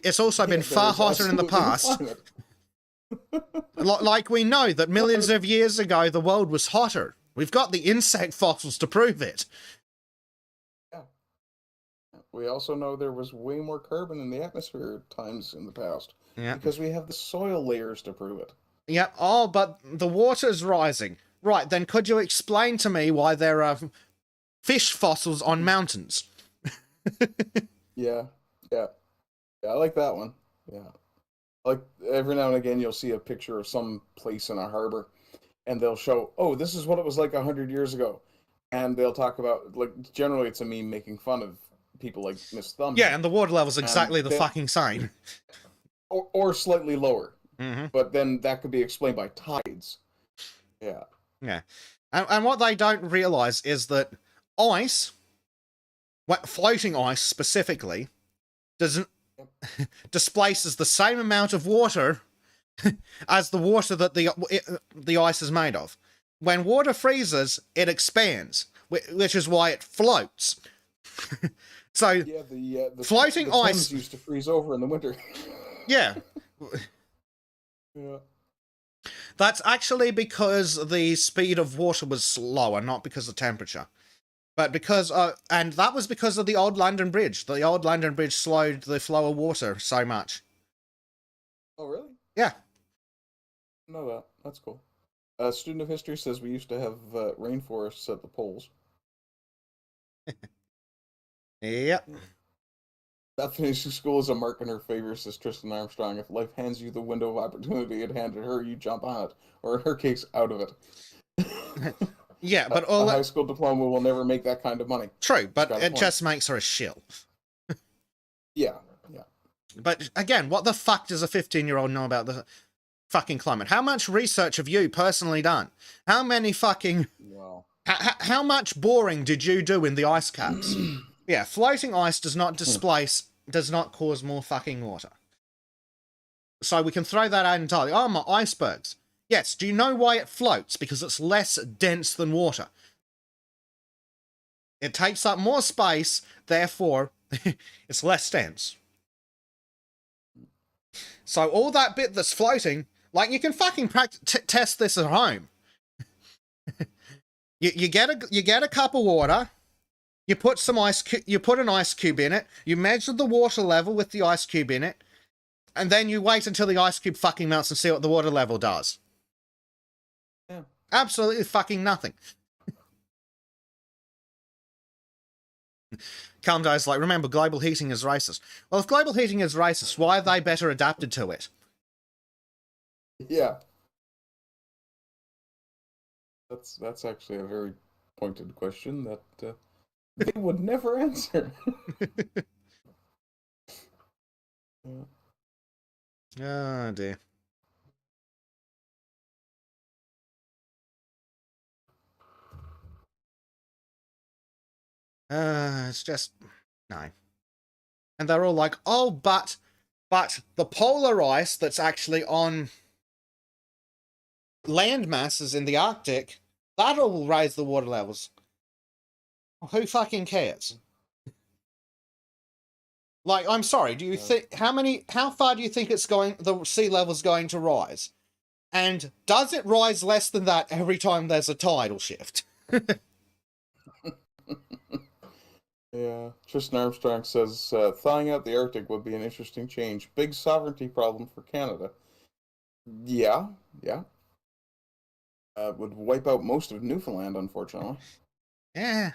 It's also been far hotter in the past. Like we know that millions of years ago the world was hotter. We've got the insect fossils to prove it. Yeah. We also know there was way more carbon in the atmosphere at times in the past. Yeah. Because we have the soil layers to prove it. Yeah. Oh, but the water's rising. Right, then could you explain to me why there are fish fossils on mountains? Yeah. I like that one. Yeah. Like, every now and again, you'll see a picture of some place in a harbor, and they'll show, oh, this is what it was like 100 years ago. And they'll talk about, like, generally it's a meme making fun of people like Miss Thumb. Yeah, and the water level's exactly the fucking same. Or slightly lower. Mm-hmm. But then that could be explained by tides. Yeah. Yeah. And what they don't realise is that ice, floating ice specifically, displaces the same amount of water as the water that the ice is made of. When water freezes, it expands, which is why it floats. So, yeah, the floating the ice used to freeze over in the winter. Yeah. Yeah. That's actually because the speed of water was slower, not because of temperature. But because, and that was because of the old London Bridge. The old London Bridge slowed the flow of water so much. Oh, really? Yeah. Know that. That's cool. A student of history says we used to have rainforests at the poles. Yep. Not finishing school is a mark in her favor, says Tristan Armstrong. If life hands you the window of opportunity it handed her, you jump on it. Or in her case, out of it. Yeah, but a high school diploma will never make that kind of money. True, but it just makes her a shill. Yeah. But again, what the fuck does a 15-year-old know about the fucking climate? How much research have you personally done? How many fucking... Wow. How much boring did you do in the ice caps? Yeah, floating ice does not does not cause more fucking water. So we can throw that out entirely. Oh, my icebergs. Yes, do you know why it floats? Because it's less dense than water. It takes up more space, therefore It's less dense. So all that bit that's floating, like you can fucking test this at home. you get a cup of water, you put you put an ice cube in it, you measure the water level with the ice cube in it, and then you wait until the ice cube fucking melts and see what the water level does. Yeah. Absolutely fucking nothing. Calmday's like, remember, global heating is racist. Well, if global heating is racist, why are they better adapted to it? Yeah. That's actually a very pointed question that they would never answer. Oh, dear. It's just... no. And they're all like, oh, but the polar ice that's actually on land masses in the Arctic, that'll raise the water levels. Who fucking cares? Like, I'm sorry, do you think, how far do you think the sea level's going to rise? And does it rise less than that every time there's a tidal shift? Yeah. Tristan Armstrong says, thawing out the Arctic would be an interesting change. Big sovereignty problem for Canada. Yeah. Would wipe out most of Newfoundland, unfortunately. Yeah.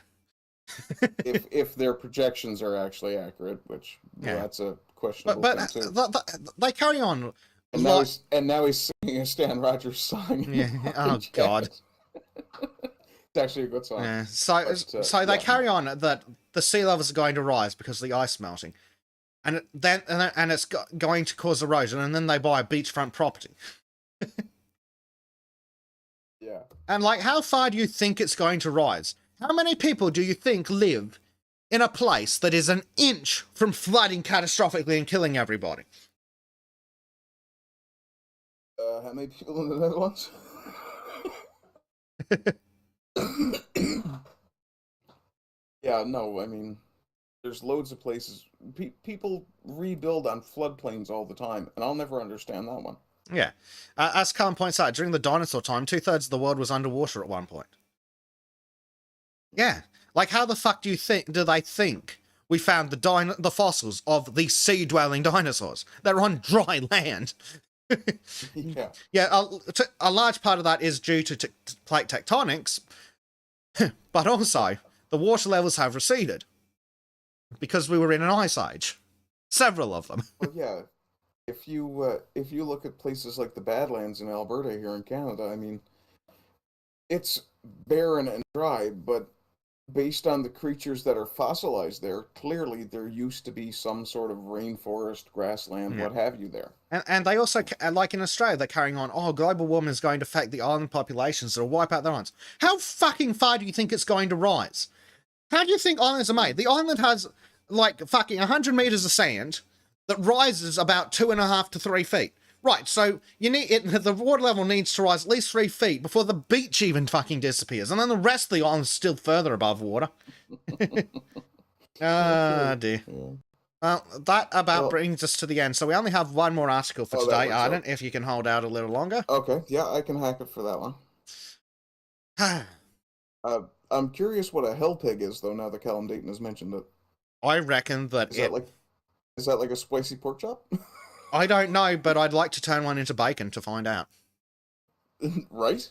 if their projections are actually accurate, which that's a questionable thing too. They carry on. And now he's singing a Stan Rogers song. Yeah. Oh God. It's actually a good song. Yeah. So they carry on that the sea levels are going to rise because of the ice melting, and it's going to cause erosion, and then they buy a beachfront property. Yeah. And like, how far do you think it's going to rise? How many people do you think live in a place that is an inch from flooding catastrophically and killing everybody? How many people in the Netherlands? Yeah, no, I mean, there's loads of places. People rebuild on floodplains all the time, and I'll never understand that one. Yeah. As Cullen points out, during the dinosaur time, 2/3 of the world was underwater at one point. Yeah. Like, how the fuck do they think we found the fossils of the sea-dwelling dinosaurs? They're on dry land. Yeah. Yeah, a large part of that is due to plate tectonics, but also the water levels have receded because we were in an ice age. Several of them. Well, yeah. If you look at places like the Badlands in Alberta here in Canada, I mean, it's barren and dry, but based on the creatures that are fossilized there, clearly there used to be some sort of rainforest, grassland, what have you there. And they also, like in Australia, they're carrying on, oh, global warming is going to affect the island populations, it'll wipe out their islands. How fucking far do you think it's going to rise? How do you think islands are made? The island has, like, fucking 100 meters of sand that rises about 2.5 to 3 feet. Right, so the water level needs to rise at least 3 feet before the beach even fucking disappears, and then the rest of the island's still further above water. Ah, dear. Yeah. Well, that about brings us to the end. So we only have one more article for today, Arden, if you can hold out a little longer. Okay, yeah, I can hack it for that one. I'm curious what a hell pig is, though, now that Callum Dayton has mentioned it. I reckon that is that like a spicy pork chop? I don't know, but I'd like to turn one into bacon to find out. Right?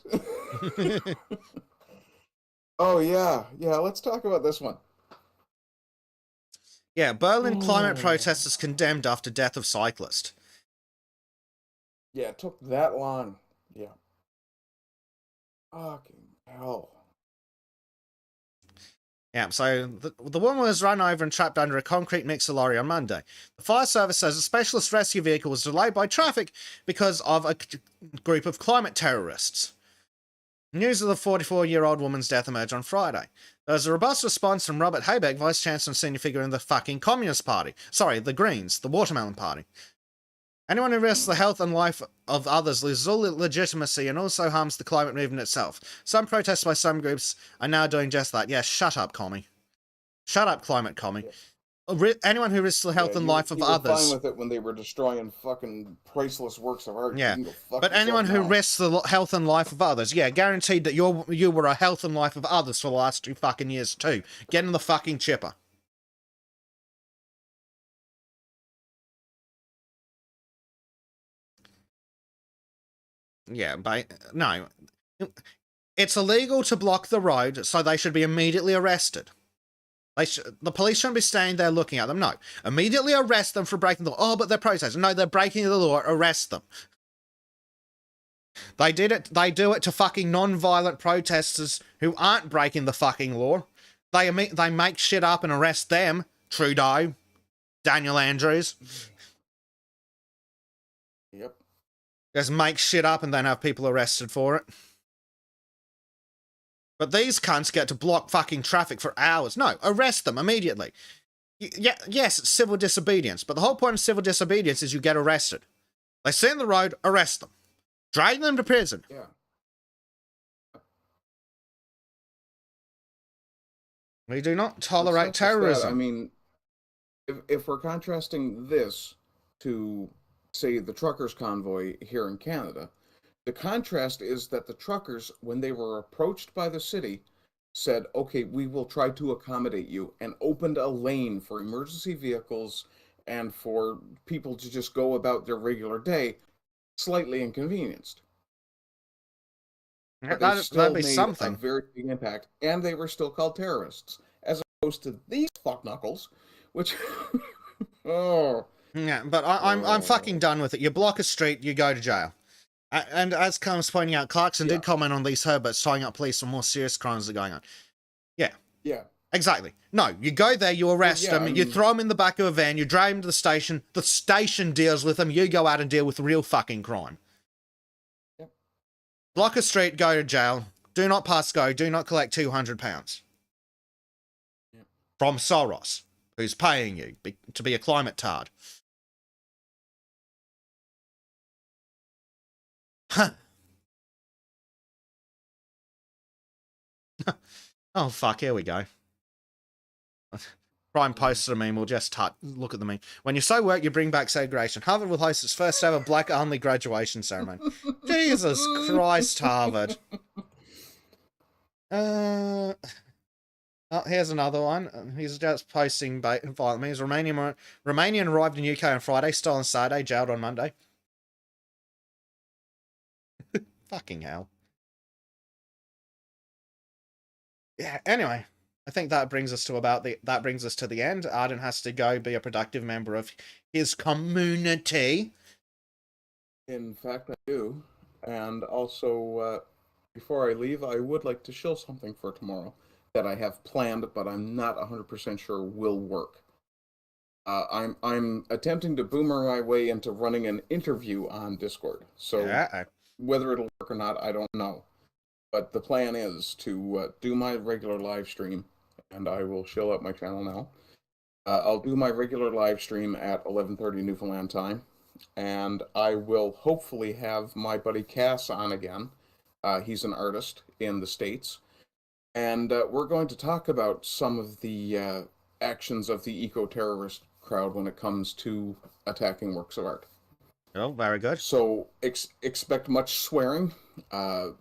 Oh, yeah. Yeah, let's talk about this one. Yeah, Berlin climate protesters condemned after death of cyclist. Yeah, it took that long. Yeah. Fucking hell. Yeah, so the woman was run over and trapped under a concrete mixer lorry on Monday. The fire service says a specialist rescue vehicle was delayed by traffic because of a group of climate terrorists. News of the 44-year-old woman's death emerged on Friday. There was a robust response from Robert Habeck, Vice Chancellor and senior figure in the fucking Communist Party. Sorry, the Greens, the Watermelon Party. Anyone who risks the health and life of others loses all legitimacy and also harms the climate movement itself. Some protests by some groups are now doing just that. Yeah, shut up, commie. Shut up, climate commie. anyone who risks the health and life of you were others. fine with it when they were destroying fucking priceless works of art. Yeah, You can go fuck but anyone who yourself now. risks the health and life of others, yeah, guaranteed that you were a health and life of others for the last 2 fucking years too. Get in the fucking chipper. Yeah, no. It's illegal to block the road, so they should be immediately arrested. The police shouldn't be standing there looking at them. No. Immediately arrest them for breaking the law. Oh, but they're protesting. No, they're breaking the law. Arrest them. They do it to fucking non-violent protesters who aren't breaking the fucking law. They make shit up and arrest them. Trudeau. Daniel Andrews. Yep. Just make shit up and then have people arrested for it. But these cunts get to block fucking traffic for hours. No, arrest them immediately. Yes, it's civil disobedience, but the whole point of civil disobedience is you get arrested. They sit in the road, arrest them. Drag them to prison. Yeah. We do not tolerate terrorism. I mean, if we're contrasting this to, say, the truckers' convoy here in Canada, the contrast is that the truckers, when they were approached by the city, said, okay, we will try to accommodate you, and opened a lane for emergency vehicles and for people to just go about their regular day, slightly inconvenienced. Yeah, that'd be something. A very big impact, and they were still called terrorists, as opposed to these fuckknuckles, which, oh. Yeah, but I'm fucking done with it. You block a street, you go to jail. And as Carm's pointing out, Clarkson did comment on these Herberts tying up police for more serious crimes that are going on. Yeah. Yeah. Exactly. No, you go there, you arrest them, you throw them in the back of a van, you drive them to the station deals with them, you go out and deal with real fucking crime. Yep. Block a street, go to jail, do not pass go, do not collect £200. Yep. From Soros, who's paying you to be a climate tard. Huh. Oh, fuck, here we go. Brian posted a meme, we'll just look at the meme. When you so work, you bring back segregation. Harvard will host its first ever black-only graduation ceremony. Jesus Christ, Harvard. Oh, here's another one. He's just posting violent memes. Romanian arrived in UK on Friday, stolen Saturday, jailed on Monday. Fucking hell. Yeah, anyway, I think that brings us to the end. Arden has to go be a productive member of his community. In fact, I do. And also, before I leave, I would like to show something for tomorrow that I have planned, but I'm not 100% sure will work. I'm attempting to boomer my way into running an interview on Discord. So whether it'll work or not, I don't know. But the plan is to do my regular live stream, and I will show up my channel now. I'll do my regular live stream at 11:30 Newfoundland time, and I will hopefully have my buddy Cass on again. He's an artist in the States, and we're going to talk about some of the actions of the eco-terrorist crowd when it comes to attacking works of art. Oh, very good. So expect much swearing,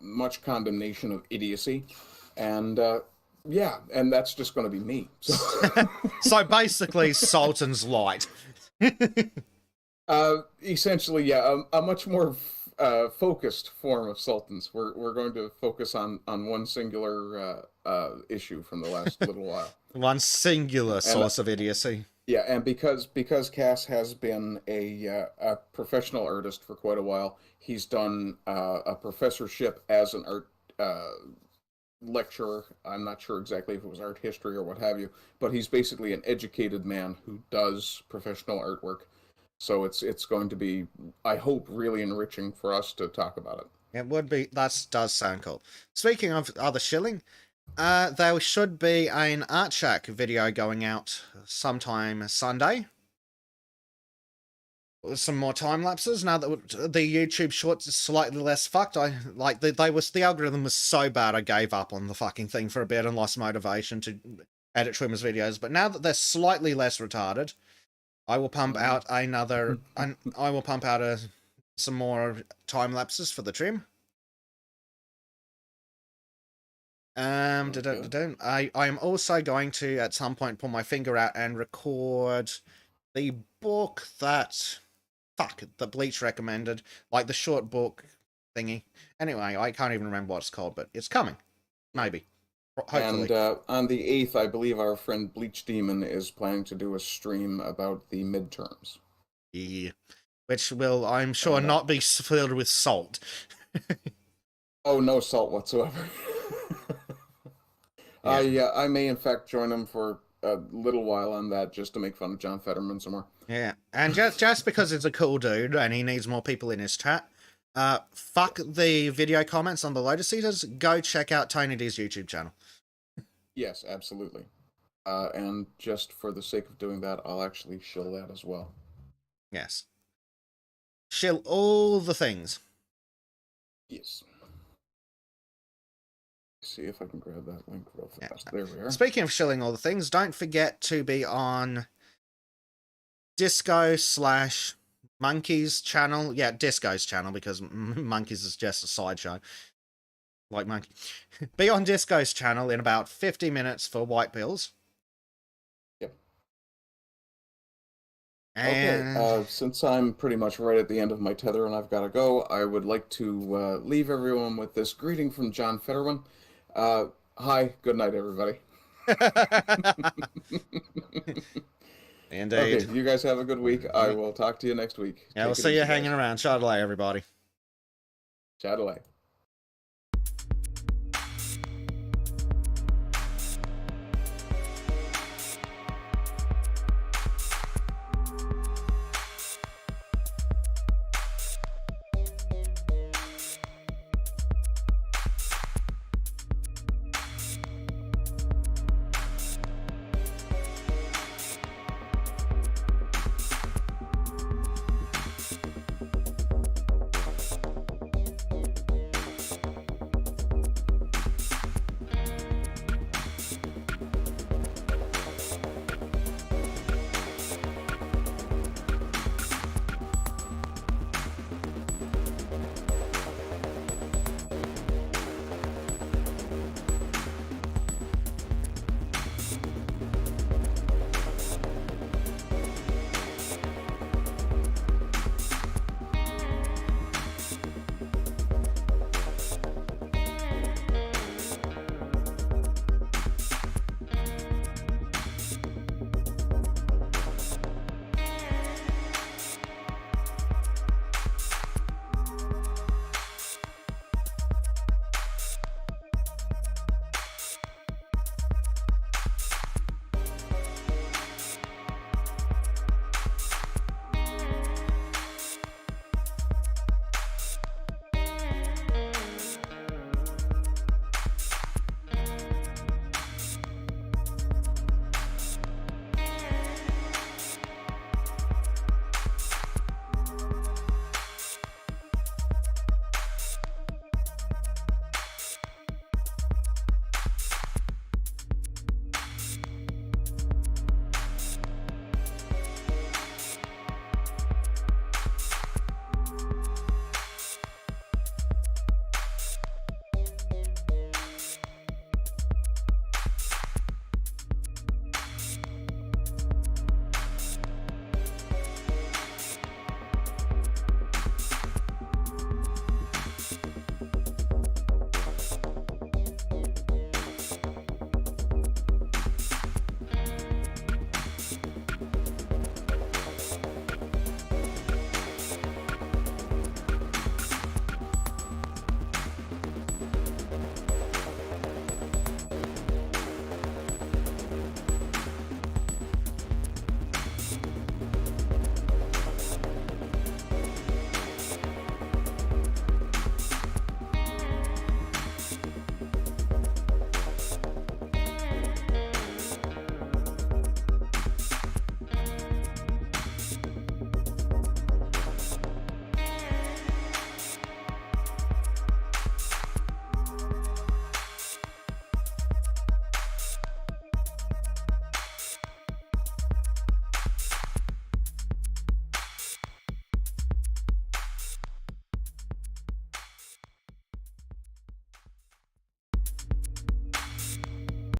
much condemnation of idiocy, and yeah, and that's just going to be me. So basically, Sultan's light. Essentially, yeah, a much more focused form of Sultans. We're going to focus on one singular issue from the last little while. One singular source of idiocy. Yeah, and because Cass has been a professional artist for quite a while, he's done a professorship as an art lecturer. I'm not sure exactly if it was art history or what have you, but he's basically an educated man who does professional artwork. So it's going to be, I hope, really enriching for us to talk about it. It would be. That does sound cool. Speaking of other shilling, there should be an Art Shack video going out sometime Sunday. With some more time lapses. Now that the YouTube shorts is slightly less fucked, the algorithm was so bad I gave up on the fucking thing for a bit and lost motivation to edit Trimmer's videos, but now that they're slightly less retarded, I will pump out another. I will pump out some more time lapses for the trim. I am also going to at some point pull my finger out and record the book that Bleach recommended, like the short book thingy. Anyway, I can't even remember what it's called, but it's coming, maybe. Hopefully. And on the 8th, I believe our friend Bleach Demon is planning to do a stream about the midterms. Yeah. Which will, I'm sure, not be filled with salt. Oh, no salt whatsoever. Yeah. I may in fact join him for a little while on that just to make fun of John Fetterman some more. Yeah, and just because it's a cool dude and he needs more people in his chat, fuck the video comments on the Lotus Eaters. Go check out Tony D's YouTube channel. Yes, absolutely. And just for the sake of doing that, I'll actually shill that as well. Yes. Shill all the things. Yes. See if I can grab that link real fast. Yeah. There we are. Speaking of shilling all the things, don't forget to be on Disco/Monkeys channel. Yeah, Disco's channel, because Monkeys is just a sideshow. Like Monkey. Be on Disco's channel in about 50 minutes for White Pills. Yep. And... Okay, since I'm pretty much right at the end of my tether and I've got to go, I would like to leave everyone with this greeting from John Fetterman. Hi, good night, everybody. Indeed. Okay, you guys have a good week. I will talk to you next week. Yeah, we'll see you hanging around. Shadilay, everybody. Shadilay.